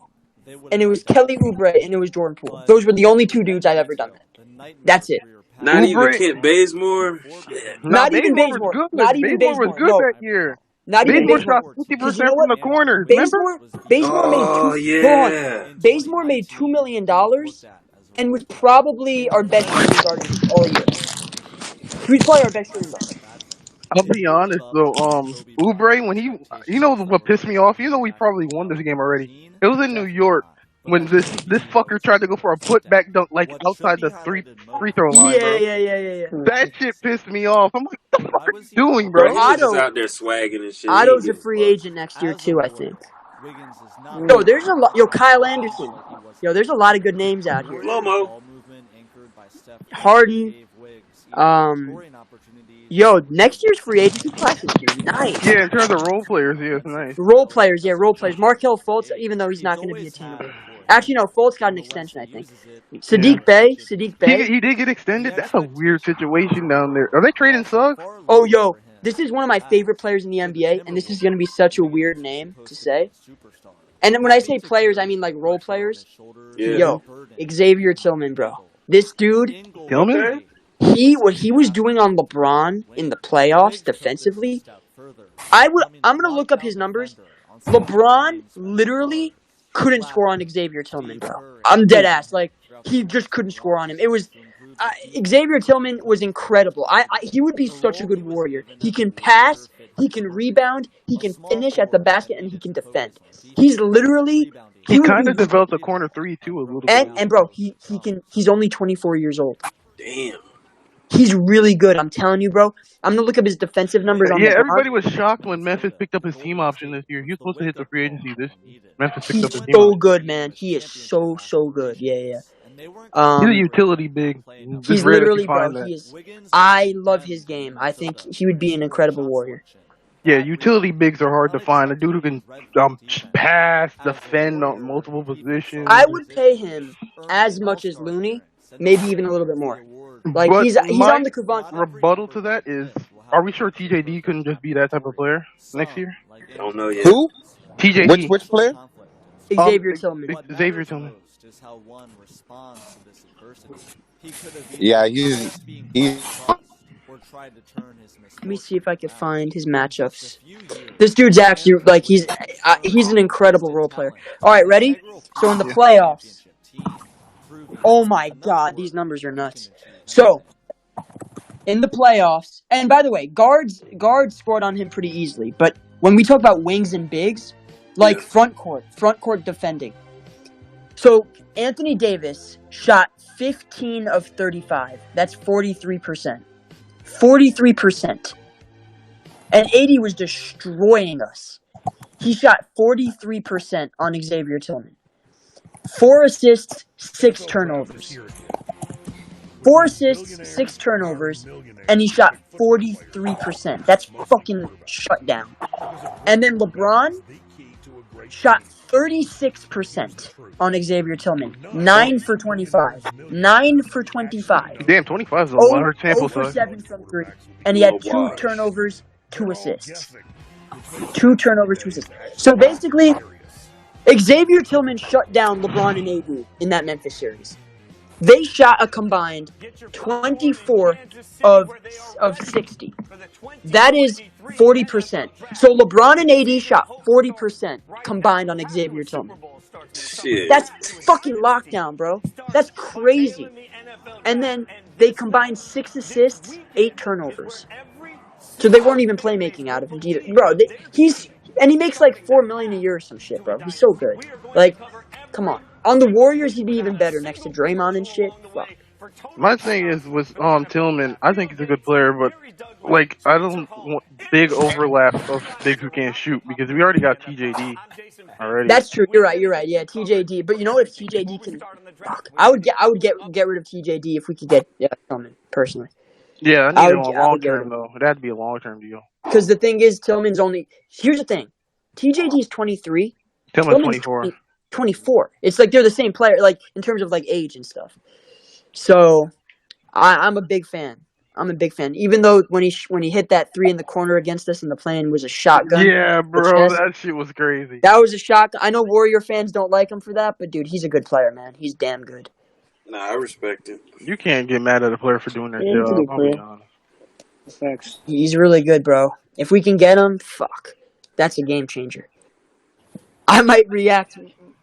And it was Kelly Oubre and it was Jordan Poole. Those were the only 2 dudes I've ever done that. That's it. Not even Oubre. Kent Bazemore. Shit. Not even Bazemore was Bazemore. good. Not even Bazemore was Bazemore. good No. that year. Not even Bazemore Bazemore. shot Because you 50% know from what? the corners. Remember? Bazemore made Oh yeah. Bazemore made $2 million and was probably our best shooting guard all year. He was probably our best shooting guard. I'll be honest though, Oubre, when you know what pissed me off? You know we probably won this game already. It was in New York when this fucker tried to go for a putback dunk like outside the free throw line, bro. Yeah. That shit pissed me off. I'm like, what the fuck are you doing, Bro, bro? he was just out there swagging and shit. He ain't Otto's a give a free fuck. agent next year too, I think. Yo, there's a lot. Yo, Kyle Anderson. Yo, there's a lot of good names out here. Lomo. Harden. Yo, next year's free agency class is nice. Yeah, in terms of role players, yeah, it's nice. Role players. Markelle Fultz, even though he's not going to be attainable. Actually, no, Fultz got an extension, I think. Sadiq Bey. He did get extended. That's a weird situation down there. Are they trading Suggs? Oh, yo, this is one of my favorite players in the NBA, and this is going to be such a weird name to say. And when I say players, I mean like role players. Yeah. Yo, Xavier Tillman, bro. This dude, Tillman? what he was doing on LeBron in the playoffs defensively, I'm gonna look up his numbers. LeBron literally couldn't score on Xavier Tillman, bro. I'm dead ass. Like, he just couldn't score on him. It was Xavier Tillman was incredible. He would be such a good Warrior. He can pass, he can rebound, he can finish at the basket, and he can defend. He's literally he kind of developed a corner three too a little bit. And bro, he's only 24 years old. Damn. He's really good. I'm telling you, bro. I'm gonna look up his defensive numbers on Yeah, LeBron. everybody was shocked when Memphis picked up his team option this year. He was supposed to hit the free agency this. Memphis picked up his team so option. good, man. He is so good. Yeah. He's a utility big. He's literally, bro. He is. I love his game. I think he would be an incredible Warrior. Yeah, utility bigs are hard to find. A dude who can pass, defend on multiple positions. I would pay him as much as Looney, maybe even a little bit more. Like, but he's on the Cavant. Rebuttal to that is, are we sure TJD couldn't just be that type of player next year? Don't know yet. Who? TJD. Which player? Xavier Tillman. Xavier Tillman. Yeah, he's. Let me see if I can find his matchups. This dude's actually like he's an incredible role player. All right, ready? So in the playoffs, oh my God, these numbers are nuts. So in the playoffs, and by the way, guards scored on him pretty easily. But when we talk about wings and bigs, like front court defending. So Anthony Davis shot 15 of 35. That's 43%. 43%. And AD was destroying us. He shot 43% on Xavier Tillman. 4 assists, 6 turnovers. 4 assists, 6 turnovers, and he shot 43%. That's fucking shut down. And then LeBron shot 36% on Xavier Tillman. 9 for 25. 9 for 25. Damn, 25 is a large sample size. 7 from 3. And he had 2 turnovers, 2 assists. 2 turnovers, 2 assists. So basically, Xavier Tillman shut down LeBron and AD in that Memphis series. They shot a combined 24 of 60. That is 40%. So LeBron and AD shot 40% combined on Xavier Tillman. Shit. That's fucking lockdown, bro. That's crazy. And then they combined 6 assists, 8 turnovers. So they weren't even playmaking out of him either. Bro, he makes like $4 million a year or some shit, bro. He's so good. Like, come on. On the Warriors, he'd be even better next to Draymond and shit. Fuck. My thing is with Tillman, I think he's a good player, but like I don't want big overlap of bigs who can't shoot because we already got TJD already. That's true. You're right. Yeah, TJD. But you know what? If TJD can, fuck, I would get rid of TJD if we could get Tillman personally. Yeah, I need him long term though. It had to be a long term deal. Because the thing is, Tillman's only. Here's the thing, TJD is 23. Tillman's 24. 24. It's like they're the same player, like in terms of like age and stuff. So, I'm a big fan. Even though when he hit that 3 in the corner against us in the play-in was a shotgun. Yeah, bro, that shit was crazy. That was a shotgun. I know Warrior fans don't like him for that, but dude, he's a good player, man. He's damn good. Nah, I respect it. You can't get mad at a player for doing their job. I'll be honest. Thanks. He's really good, bro. If we can get him, fuck, that's a game changer. I might react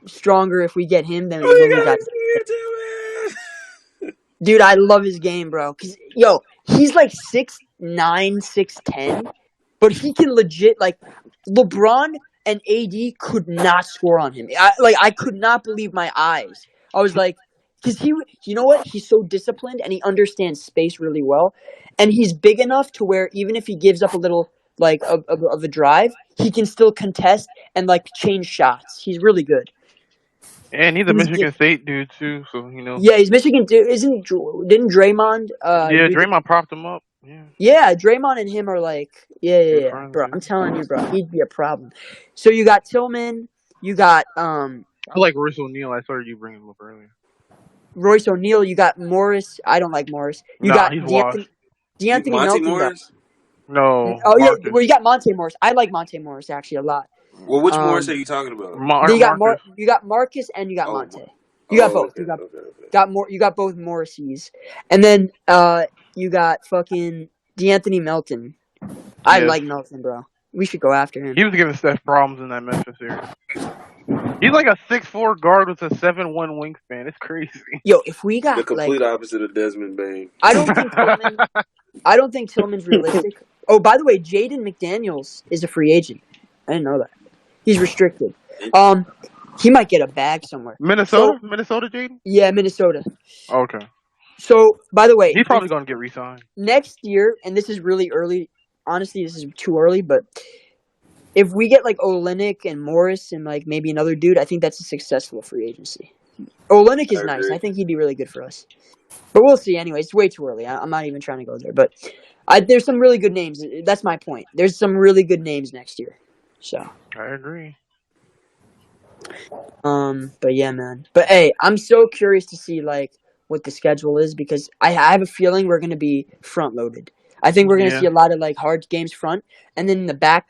stronger if we get him than when we got. Dude, I love his game, bro. 'Cause, he's like 6'9", 6'10", but he can legit, like, LeBron and AD could not score on him. I could not believe my eyes. I was like, because you know what? He's so disciplined and he understands space really well. And he's big enough to where even if he gives up a little, like, of a drive, he can still contest and, like, change shots. He's really good. And he's a Michigan State dude too, so you know. Yeah, he's Michigan dude. Didn't Draymond? Yeah, Draymond propped him up. Yeah, Draymond and him are like, yeah, bro. I'm telling you, bro, he'd be a problem. So you got Tillman, you got I like Royce O'Neal. I started you bringing him up earlier. Royce O'Neal. You got Morris. I don't like Morris. You got DeAnthony Melton. Morris? No. Oh yeah, well you got Monte Morris. I like Monte Morris actually a lot. Well, which Morris are you talking about? You got Marcus and you got Monte. You got Oh, both. okay, You got both Morriseys, and then you got fucking DeAnthony Melton. I Yes. like Melton, bro. We should go after him. He was giving Steph problems in that Memphis series. He's like a 6'4" guard with a 7'1" wingspan. It's crazy. Yo, if we got the complete opposite of Desmond Bain. I don't think Tillman's realistic. Oh, by the way, Jaden McDaniels is a free agent. I didn't know that. He's restricted. He might get a bag somewhere. Minnesota, Jaden. Yeah, Minnesota. Okay. So, by the way, he's probably going to get re-signed next year, and this is really early. Honestly, this is too early, but if we get like Olynyk and Morris and like maybe another dude, I think that's a successful free agency. Olynyk is nice. I think he'd be really good for us. But we'll see. Anyway, it's way too early. I'm not even trying to go there. But there's some really good names. That's my point. There's some really good names next year. So I agree. But yeah, man. But hey, I'm so curious to see like what the schedule is because I have a feeling we're gonna be front loaded. I think we're gonna see a lot of like hard games front, and then the back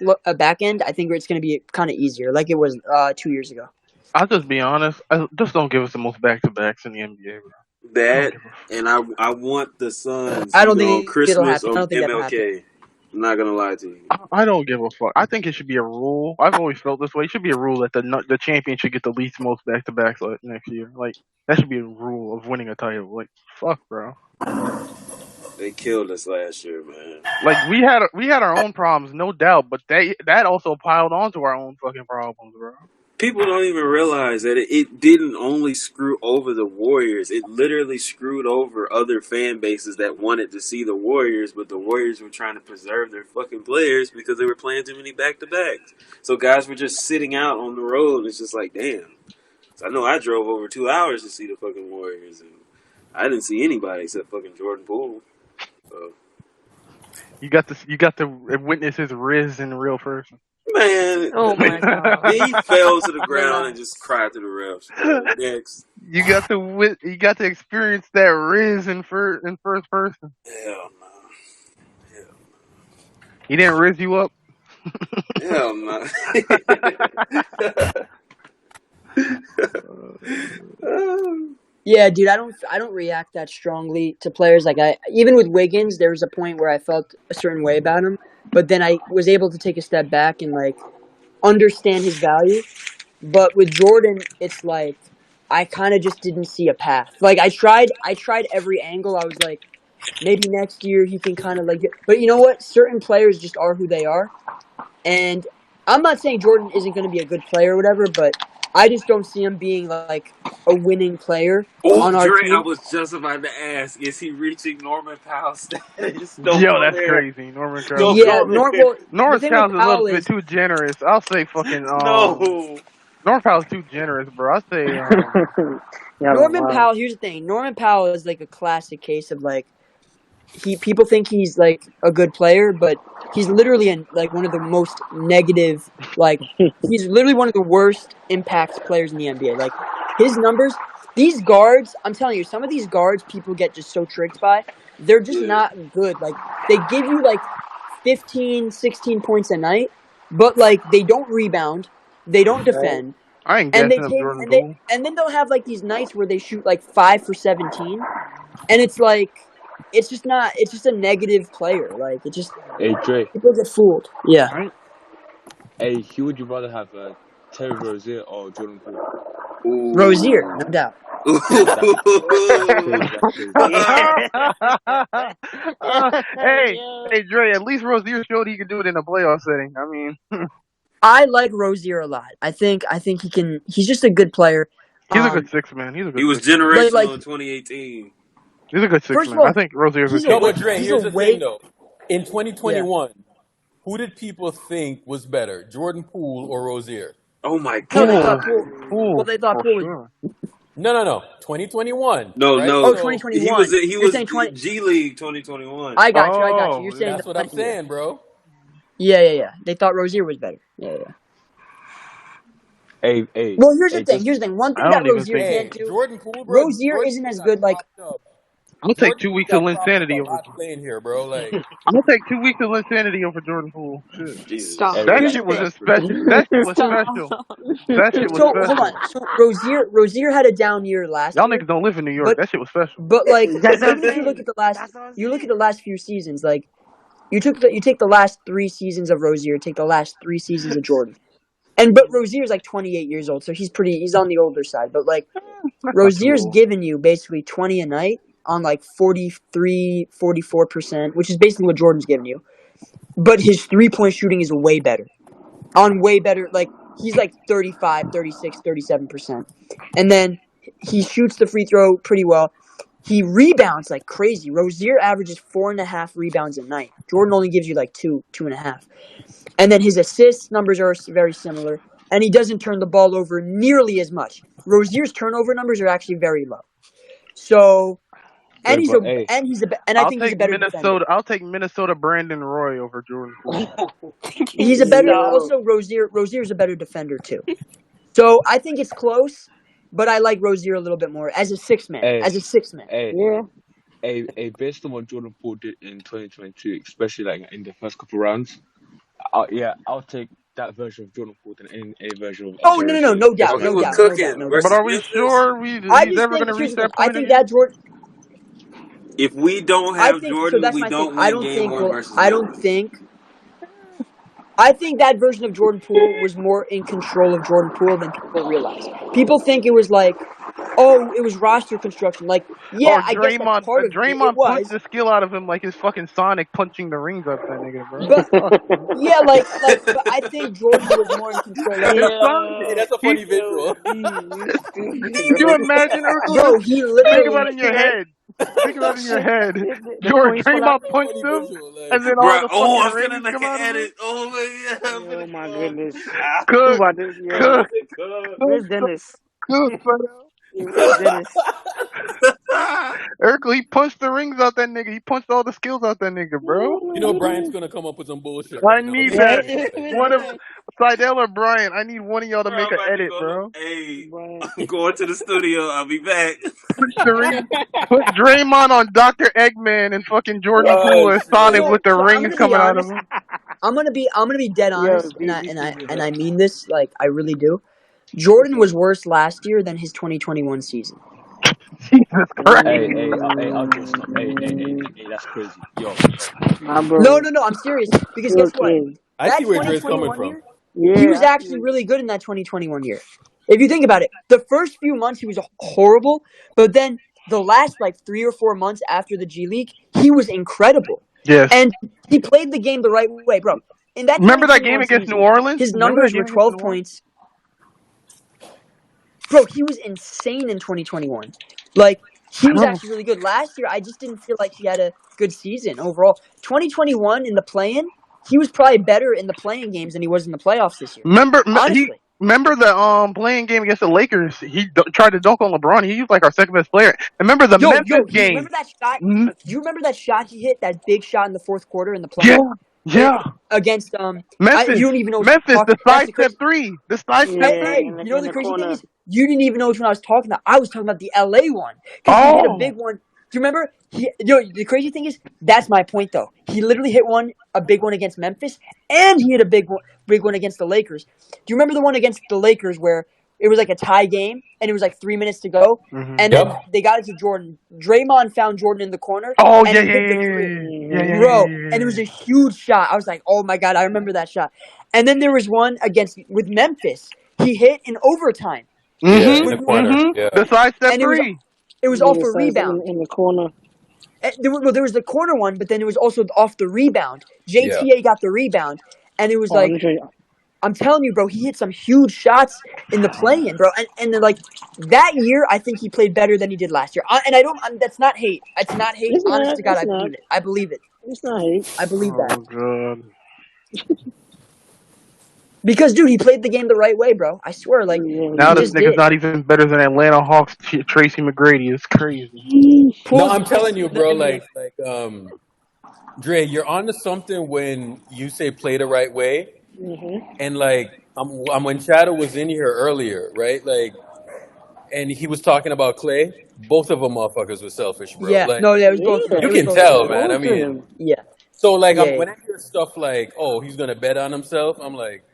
end. I think it's gonna be kind of easier, like it was 2 years ago. I'll just be honest. Just don't give us the most back-to-backs in the NBA, bro. That and I want the Suns. I don't think Christmas it'll happen. or I don't think that'll MLK. I'm not gonna lie to you. I don't give a fuck. I think it should be a rule. I've always felt this way. It should be a rule that the champion should get the least most back-to-backs next year. Like that should be a rule of winning a title. Like fuck, bro. They killed us last year, man. Like we had our own problems, no doubt, but that also piled onto our own fucking problems, bro. People don't even realize that it didn't only screw over the Warriors. It literally screwed over other fan bases that wanted to see the Warriors, but the Warriors were trying to preserve their fucking players because they were playing too many back-to-backs. So guys were just sitting out on the road. It's just like, damn. So I know I drove over 2 hours to see the fucking Warriors, and I didn't see anybody except fucking Jordan Poole. So. You got to witness his Riz in real person. Man, oh my god! He fell to the ground and just cried to the refs. Next, you got to experience that Riz in first person. Hell no. He didn't Riz you up. Hell no. Yeah, dude, I don't react that strongly to players. Like even with Wiggins, there was a point where I felt a certain way about him, but then I was able to take a step back and like understand his value. But with Jordan, it's like I kind of just didn't see a path. Like I tried every angle. I was like, maybe next year he can kind of like. But you know what? Certain players just are who they are, and I'm not saying Jordan isn't going to be a good player or whatever, but I just don't see him being like a winning player on our team. I was just about to ask, is he reaching Norman Powell's status? Yo, that's crazy. Norman Powell. Yeah, Norman Powell's a little bit too generous. I'll say fucking no. Norman Powell's too generous, bro. I'll say Norman Powell. Here's the thing. Norman Powell is like a classic case of like people think he's like a good player, but he's literally like one of the most negative. Like he's literally one of the worst impact players in the NBA. Like his numbers, these guards. I'm telling you, some of these guards people get just so tricked by. They're just not good. Like they give you like 15, 16 points a night, but like they don't rebound, they don't defend. I ain't and guessing Jordan Poole. And then they'll have like these nights where they shoot like 5 for 17, and it's like. It's just not. It's just a negative player. Like it just. Hey Dre. People get fooled. Yeah. Hey, who would you rather have, Terry Rozier or Jordan Poole? Rozier, no doubt. Hey, Dre. At least Rozier showed he could do it in a playoff setting. I mean. I like Rozier a lot. I think he can. He's just a good player. He's a good six man. He was generational in 2018. He's a good six man. I think Rozier's a good. No, but Dre, here's the thing though. In 2021, who did people think was better, Jordan Poole or Rozier? Oh my god! Well, they thought Poole. No. 2021. No, right? no. Oh, 2021. He was G League 2021. I got you. You're saying that's what I'm saying, bro. Yeah. They thought Rozier was better. Yeah. Hey. Well, here's the thing. One thing that Rozier can't do. Jordan Poole, bro. Rozier isn't as good. Like, I'll take Jordan 2 Poole weeks of got problems insanity a over. lot playing here, bro. Like, I'll take 2 weeks of insanity over Jordan Poole. Shit. Jesus. Stop. That Here's shit the was thing. a special. That shit was Stop. special. That shit was So hold special. on. So Rozier had a down year last Y'all year, niggas don't live in New York. but That shit was special. like That's what I'm even if you look saying. at the last That's what I'm you look at saying. the last few seasons, like you take the last 3 seasons of Rozier, take the last 3 seasons of Jordan. But Rozier's like 28 years old, so he's on the older side. But like That's not too Rozier's old. giving you basically 20 a night on like 43, 44%, which is basically what Jordan's giving you. But his 3-point shooting is way better. On way better, like he's like 35, 36, 37%. And then he shoots the free throw pretty well. He rebounds like crazy. Rozier averages 4.5 rebounds a night. Jordan only gives you like 2.5. And then his assist numbers are very similar. And he doesn't turn the ball over nearly as much. Rozier's turnover numbers are actually very low. So, and Yeah, but hey, I think he's a better defender. I'll take Minnesota Brandon Roy over Jordan Poole. He's a better. No. Also, Rozier's a better defender too. So I think it's close, but I like Rozier a little bit more as a six man. hey, hey, Yeah. hey, based on what Jordan Poole did in 2022, especially like in the first couple rounds, I'll take that version of Jordan Poole than any version of Oh Terry no Rozier. doubt, Oh, he was no doubt. cooking But versus are we Memphis. sure I he's just ever think gonna here's reach the thing. that I point think again? that Jordan. If we don't I have think so. Jordan, That's we my thing. don't win game one versus Memphis. I think that version of Jordan Poole was more in control of Jordan Poole than people realize. People think it was like, oh, it was roster construction. Like, yeah, Oh, I guess that's part of it. It Draymond punched was. the skill out of him like his fucking Sonic punching the rings up that nigga, bro. But yeah, but I think Jordan was more in control of it. It's hey, Sonic. that's a He, funny visual. You stupid, can you bro. imagine, Urkel? Bro, Just he think about literally. it in your head. Think about it in your head. The point shot Draymond out. That's a punched funny him, visual. Like, and then all Bro, the oh, fucking I'm feeling rings like come an out of him. edit. Oh my god, I'm Oh finna my go. goodness. Who Cook, about this? Yo, cook, where's cook, Dennis? cook, bro. Yeah, where's Dennis? Urkel, he punched the rings out that nigga. He punched all the skills out that nigga, bro. you know, Brian's gonna come up with some bullshit I right now. need Give me a that. second. Like, One of Seidel or Brian. I need one of y'all to Bro, make I'm an about to edit, go. bro. Hey, Brian. I'm going to the studio. I'll be back. Punch the ring. Put Draymond on Dr. Eggman and fucking Jordan Poole oh as Sonic shit. with the So I'm rings gonna be coming out of honest. him. I'm gonna be dead Yo, honest, be and I mean this. Like, I really do. Jordan was worse last year than his 2021 season. Jesus Christ. I'll just stop. Hey, that's crazy. Yo, Nah, bro. No, I'm serious. Because You're a guess what? kid. I That see where Dre's coming 2021 from. year, he was Yeah, I see actually what really good in that 2021 year. If you think about it, the first few months he was horrible, but then the last like 3 or 4 months after the G League, he was incredible. Yes. And he played the game the right way, bro. In that Remember that game 2021 against New season, Orleans? his Remember that numbers were game against 12 New Orleans? points. Bro, he was insane in 2021. Like, he was actually really good. Last year, I just didn't feel like he had a good season overall. 2021 in the play-in, he was probably better in the play-in games than he was in the playoffs this year. Honestly. Remember the playing game against the Lakers? He tried to dunk on LeBron. He was like our second best player. Remember the Memphis game? Remember that shot? Do you remember that shot he hit? That big shot in the fourth quarter in the play-in? Yeah. Against Memphis. you don't even know what Memphis, the that's the sidestep crazy. three. The sidestep Hey, three. you know the crazy thing is? You didn't even know which one I was talking about. I was talking about the LA one. Because he hit a big one. Do you remember? The crazy thing is, that's my point though. He literally hit a big one against Memphis, and he hit a big one against the Lakers. Do you remember the one against the Lakers where it was like a tie game, and it was like 3 minutes to go, and then they got it to Jordan. Draymond found Jordan in the corner, and he hit the three. Bro, and it was a huge shot. I was like, oh my God, I remember that shot. And then there was one with Memphis. He hit in overtime. Yeah, in the corner. Yeah. The sidestep And three. It was off a rebound. in the corner. There was the corner one, but then it was also off the rebound. JTA got the rebound, and it was like, I'm telling you, bro, he hit some huge shots in the play-in, bro. And then, like, that year, I think he played better than he did last year. And that's not hate. It's not hate. It's Honest not, to God, it's I not. believe it. I believe it. It's not hate. I believe that. Oh, God. Because, dude, he played the game the right way, bro. I swear, like, now he this just nigga's did. not even better than Atlanta Hawks Tracy McGrady. It's crazy. No, I'm telling you, bro. Dre, you're onto something when you say play the right way, and like I'm when Shadow was in here earlier, right? Like and he was talking about Clay. Both of them motherfuckers were selfish, bro. Yeah, Like no, that was both of them. you It was can both of tell, them. man. I Both of mean, them. Yeah. so like Yeah. when I hear stuff like, "Oh, he's gonna bet on himself," I'm like,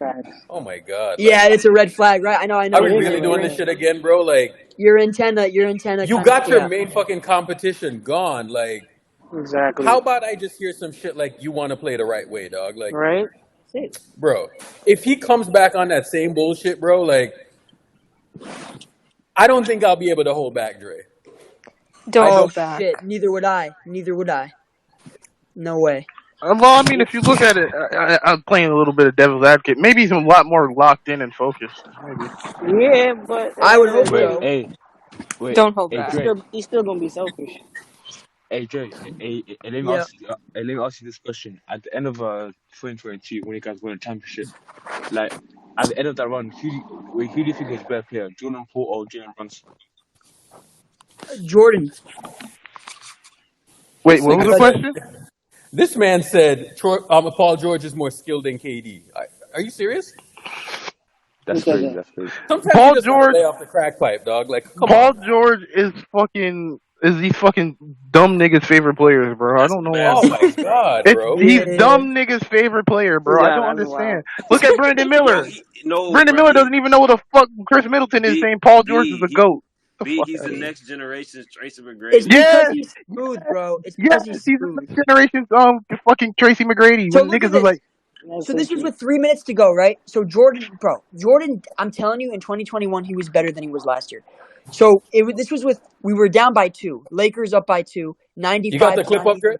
"Oh my god!" Yeah, Like, it's a red flag, right? I know. are we It is really a doing red this flag. shit again, bro? Like, Your antenna you kind got of, your yeah. main fucking competition gone. Like, Exactly. how about I just hear some shit like you want to play the right way, dog? Like, Right? That's it. bro, if he comes back on that same bullshit, bro, like, I don't think I'll be able to hold back Dre. Oh shit! Neither would I. No way. Well, I mean, if you look at it, I'm playing a little bit of devil's advocate. Maybe he's a lot more locked in and focused. Maybe. Yeah, but I would hope Wait, so. hey, wait, Don't hold hey, back. Dre, He's still gonna be selfish. hey, Dre, let me Yeah. let me ask you this question. At the end of 2022, when you guys won a championship, like at the end of that run, who do you think was a better player, Jordan Poole or Jalen Brunson? Jordan. Wait, what was the question? This man said Paul George is more skilled than KD. Are you serious? That's crazy. That's crazy. Sometimes Paul you just want George. to lay off the crack pipe, dog. Like, come Paul on. George is these fucking dumb niggas' favorite players, bro. I don't know why. Oh my god, bro. He's dumb niggas' favorite player, bro. I don't understand. Look at Brandon Miller. Brandon Miller doesn't even know what the fuck Chris Middleton is saying Paul George is a GOAT. He's the next generation's Tracy McGrady. It's because he's smooth, bro. It's because he's he's smooth. the next generation's fucking Tracy McGrady. So When look niggas at is this. like, So this was with 3 minutes to go, right? So Jordan, I'm telling you, in 2021, he was better than he was last year. So this was with, we were down by 2. Lakers up by 2. 95. You got the clip up, Dre?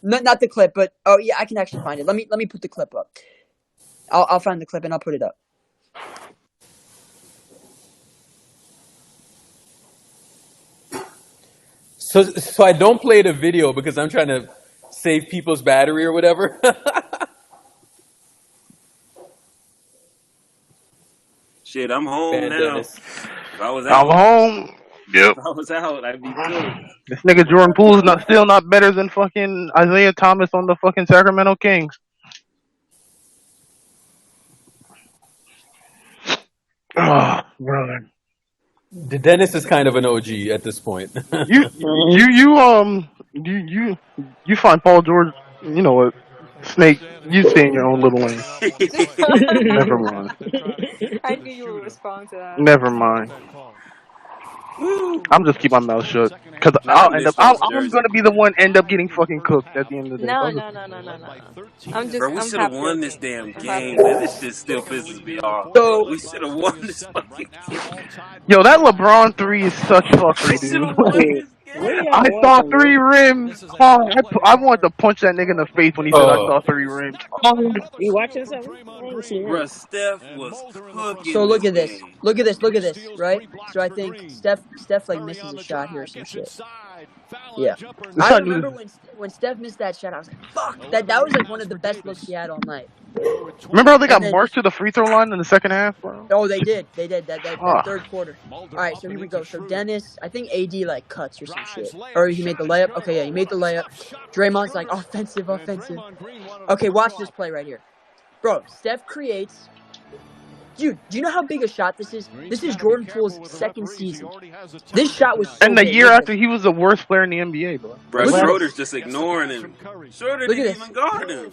Not the clip, but oh yeah, I can actually find it. Let me put the clip up. I'll find the clip and I'll put it up. So I don't play the video because I'm trying to save people's battery or whatever. Shit, I'm home Man, now. Dennis. If I was I'm out, home. Yep. if I was out, I'd be good. This nigga Jordan Poole's still not better than fucking Isaiah Thomas on the fucking Sacramento Kings. Oh, brother. Dennis is kind of an OG at this point. You find Paul George. You know what, Snake? You stay in your own little lane. Never mind. I knew you would respond to that. Never mind. I'm just keep my mouth shut because I'm gonna be the one end up getting fucking cooked at the end of the day. No. I'm just. Bro, we I'm should have happy. won this damn I'm game, happy. man. This shit still pisses me off. So We should have won this fucking game. Yo, that LeBron 3 is such fuckery, dude. I saw 3 rims. Oh, I wanted to punch that nigga in the face when he said I saw 3 rims. You watching something? I ain't seen Bro, that. Steph was cooking. So look this at this. game. Look at this, right? So I think Steph like misses a shot here or some shit. Yeah. I remember when Steph missed that shot, I was like, fuck. That was like one of the best looks he had all night. Remember how they got marched to the free throw line in the second half, bro? Oh, they did. That third quarter. All right, so here we go. So Dennis, I think AD like cuts or some shit. Or he made the layup. Okay, yeah, he made the layup. Draymond's like, offensive. Okay, watch this play right here. Bro, Steph creates. Dude, do you know how big a shot this is? This is Jordan Poole's second season. This shot was so And the big. year after he was the worst player in the NBA, bro. Bro, Schroeder's just ignoring him. Schroeder Look at didn't even guard him.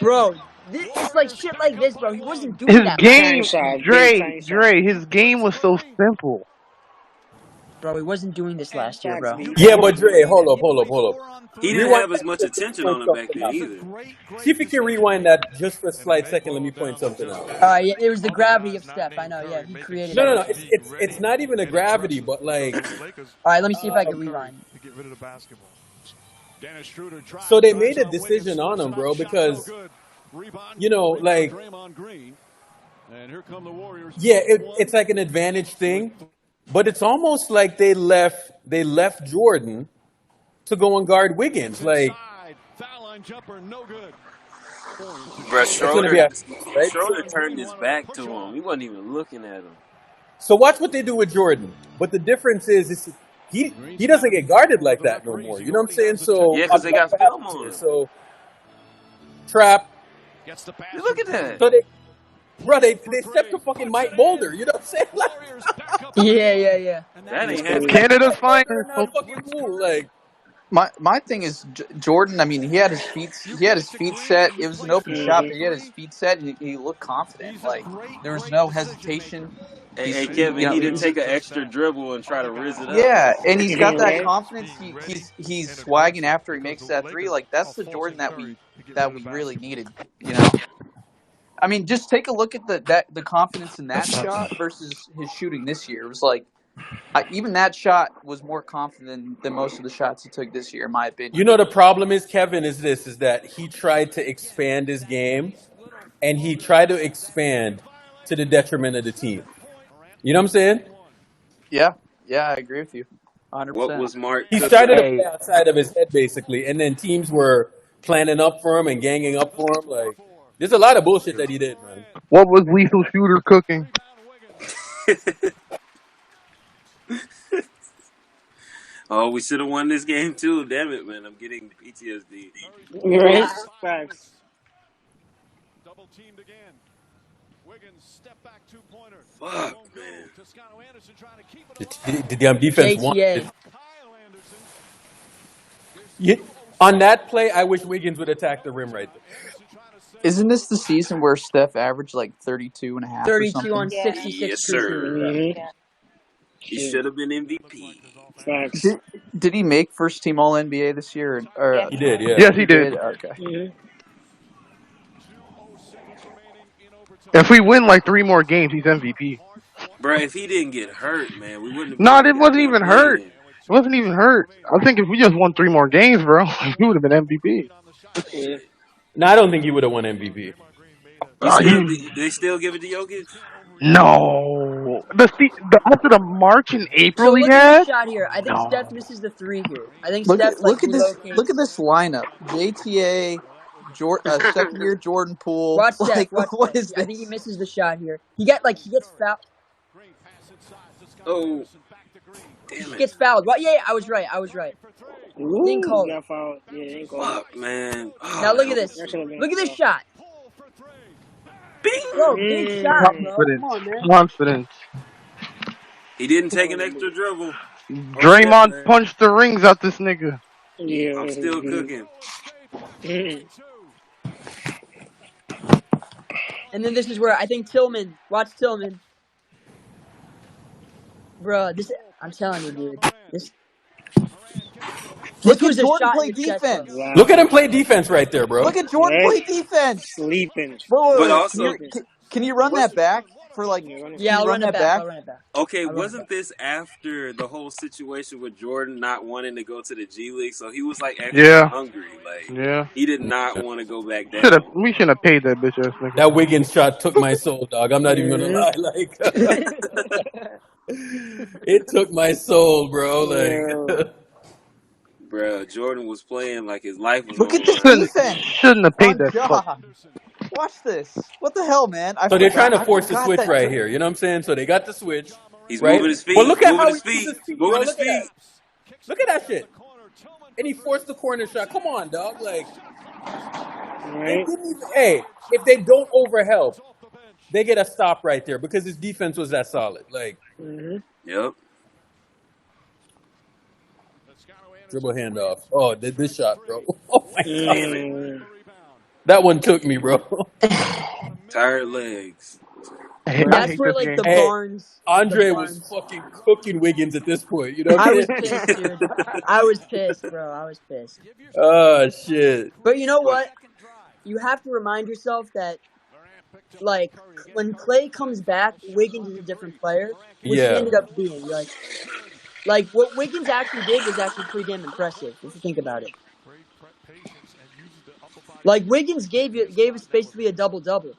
Bro, it's like shit like this, bro. He wasn't doing that. His game, Dre, his game was so simple. Bro, he wasn't doing this last year, bro. Yeah, but Dre, hold up. He didn't have as much attention on him back then either. See if you can rewind that just for a slight second. Let me point something out. Yeah, it was the gravity of Steph. I know. Yeah, he created. No. It's not even a gravity, but like. All right, let me see if I can rewind. So they made a decision on him, bro, because you know, like. Yeah, it's like an advantage thing, but it's almost like they left Jordan to go and guard Wiggins, like. Bro, Schroeder turned his back to him. He wasn't even looking at him. So watch what they do with Jordan. But the difference is he doesn't get guarded like that no more. You know what I'm saying? So yeah, because they got film on him. So trap. Look at that. So they stepped to fucking Mike Boulder. You know what I'm saying? Yeah. That ain't It's happening. Canada's finest. not fucking cool. Like, My thing is Jordan. I mean, he had his feet set. It was an open shot, but he had his feet set. He looked confident. Like there was no hesitation. Hey, Kevin, he didn't take an extra dribble and try to rizz it up. Yeah, and he's got that confidence. He's swagging after he makes that three. Like that's the Jordan that we really needed. You know, I mean, just take a look at the confidence in that shot versus his shooting this year. It was like even that shot was more confident than most of the shots he took this year, in my opinion. you know, the problem is, Kevin, is that he tried to expand his game, and he tried to expand to the detriment of the team. You know what I'm saying? Yeah, I agree with you, 100%. What was Mark? He started to play outside of his head, basically, and then teams were planning up for him and ganging up for him. Like, there's a lot of bullshit that he did, man. What was Lethal Shooter cooking? Oh, we should have won this game too. Damn it, man! I'm getting PTSD. Right? Facts. Fuck, man. The damn defense JTA. won. On that play, I wish Wiggins would attack the rim right there. Isn't this the season where Steph averaged like 32 and a half 32 or on something? 66 Yes, sir. shooting. He should have been MVP. Facts. Did he make first team All NBA this year? Or, He did, yeah. Yes, he did. Okay. If we win like 3 more games, he's MVP. Bro, if he didn't get hurt, man, we wouldn't have. No, it wasn't even hurt. It wasn't even hurt. I think if we just won 3 more games, bro, he would have been MVP. No, I don't think he would have won MVP. They still give it to Jokic? No. After the March and April So he look had. at this shot here. I think Steph misses the three here. I think Look Steph at this lineup. JTA, second year Jordan Poole. Watch Steph. Like, Watch what Steph. is I this? think he misses the shot here. He gets fouled. Oh, He gets fouled. Well, yeah, I was right. Ooh, didn't call it. got fouled. Yeah, didn't call fuck, man. Oh, Now look at this. Look at this shot. Bing! Bro, big shot, bro. Come on, man. Confidence. He didn't take an extra dribble. Draymond punched the rings out this nigga. Yeah, I'm still cooking. And then this is where I think Tillman. Watch Tillman. Bro, I'm telling you, dude. This was a Jordan shot play in the chest, defense. bro. Look at him play defense right there, bro. Look at Jordan play defense. Sleeping. But also, can you run that back for like? Yeah, I'll run it back. Okay, wasn't this after the whole situation with Jordan not wanting to go to the G League? So he was like actually hungry. Like he did not want to go back down. We shouldn't have paid that bitch ass nigga. That Wiggins shot took my soul, dog. I'm not even gonna lie. Like, it took my soul, bro. Like, bro, Jordan was playing like his life was. Look at this defense. Shouldn't have paid that. God. Watch this. What the hell, man? So they're trying to force the switch right here. You know what I'm saying? So they got the switch. He's right? moving his feet. Well, look at how he moves his feet. Bro. Look at that shit. And he forced the corner shot. Come on, dog. Like, they didn't even, if they don't overhelp, they get a stop right there because his defense was that solid. Like, yep. Dribble handoff. Oh, this shot, bro. Oh my god. That one took me, bro. Tired legs. That's where like the Barnes. Andre was fucking cooking Wiggins at this point. You know what I was pissed, dude. I was pissed, bro. I was pissed. Oh shit. But you know what? You have to remind yourself that, like, when Clay comes back, Wiggins is a different player, which he ended up being. Like what Wiggins actually did was actually pretty damn impressive if you think about it. Like Wiggins gave us basically a double-double.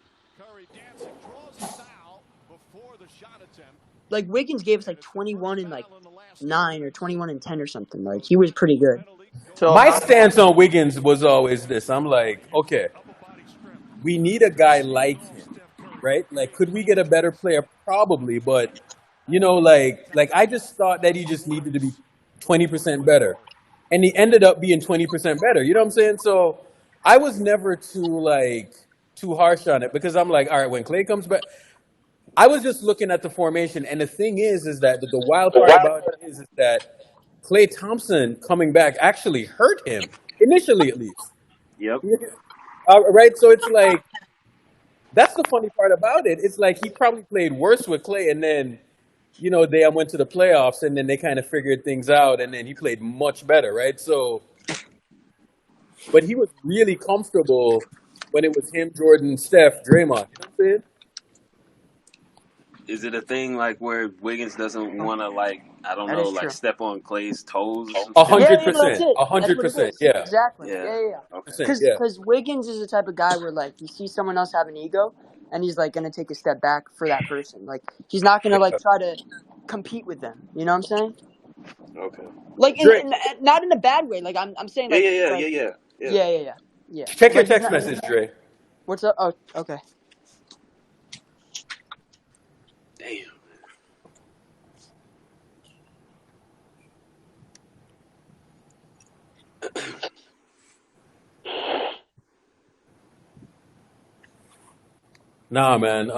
Like Wiggins gave us like 21 and like 9 or 21 and 10 or something. Like he was pretty good. So my stance on Wiggins was always this. I'm like, okay, we need a guy like him, right? Like, could we get a better player? Probably, but you know, like I just thought that he just needed to be 20% better, and he ended up being 20% better. You know what I'm saying? So I was never too harsh on it because I'm like, all right, when Clay comes back, I was just looking at the formation, and the thing is that the wild part about it is that Klay Thompson coming back actually hurt him initially, at least. Yep. Right. So it's like that's the funny part about it. It's like he probably played worse with Klay, and then they went to the playoffs, and then they kind of figured things out, and then he played much better, right? So, but he was really comfortable when it was him, Jordan, Steph, Draymond. You know what I'm saying? Is it a thing like where Wiggins doesn't want to I don't That know, is true. step on Clay's toes or some shit? 100%. That's it. 100%. Yeah. Exactly. Yeah. Yeah. Okay. Because Wiggins is the type of guy where he sees someone else have an ego, and he's gonna take a step back for that person. He's not gonna try to compete with them. You know what I'm saying? Okay. Not in a bad way. I'm saying yeah. Check your text message, Dre. What's up? Oh, okay. Damn. Nah, man.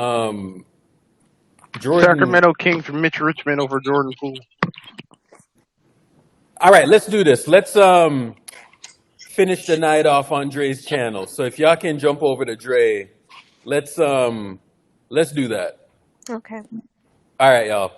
Jordan. Sacramento Kings for Mitch Richmond over Jordan Poole. All right, let's do this. Let's finish the night off on Dre's channel. So if y'all can jump over to Dre, let's do that. Okay. All right, y'all.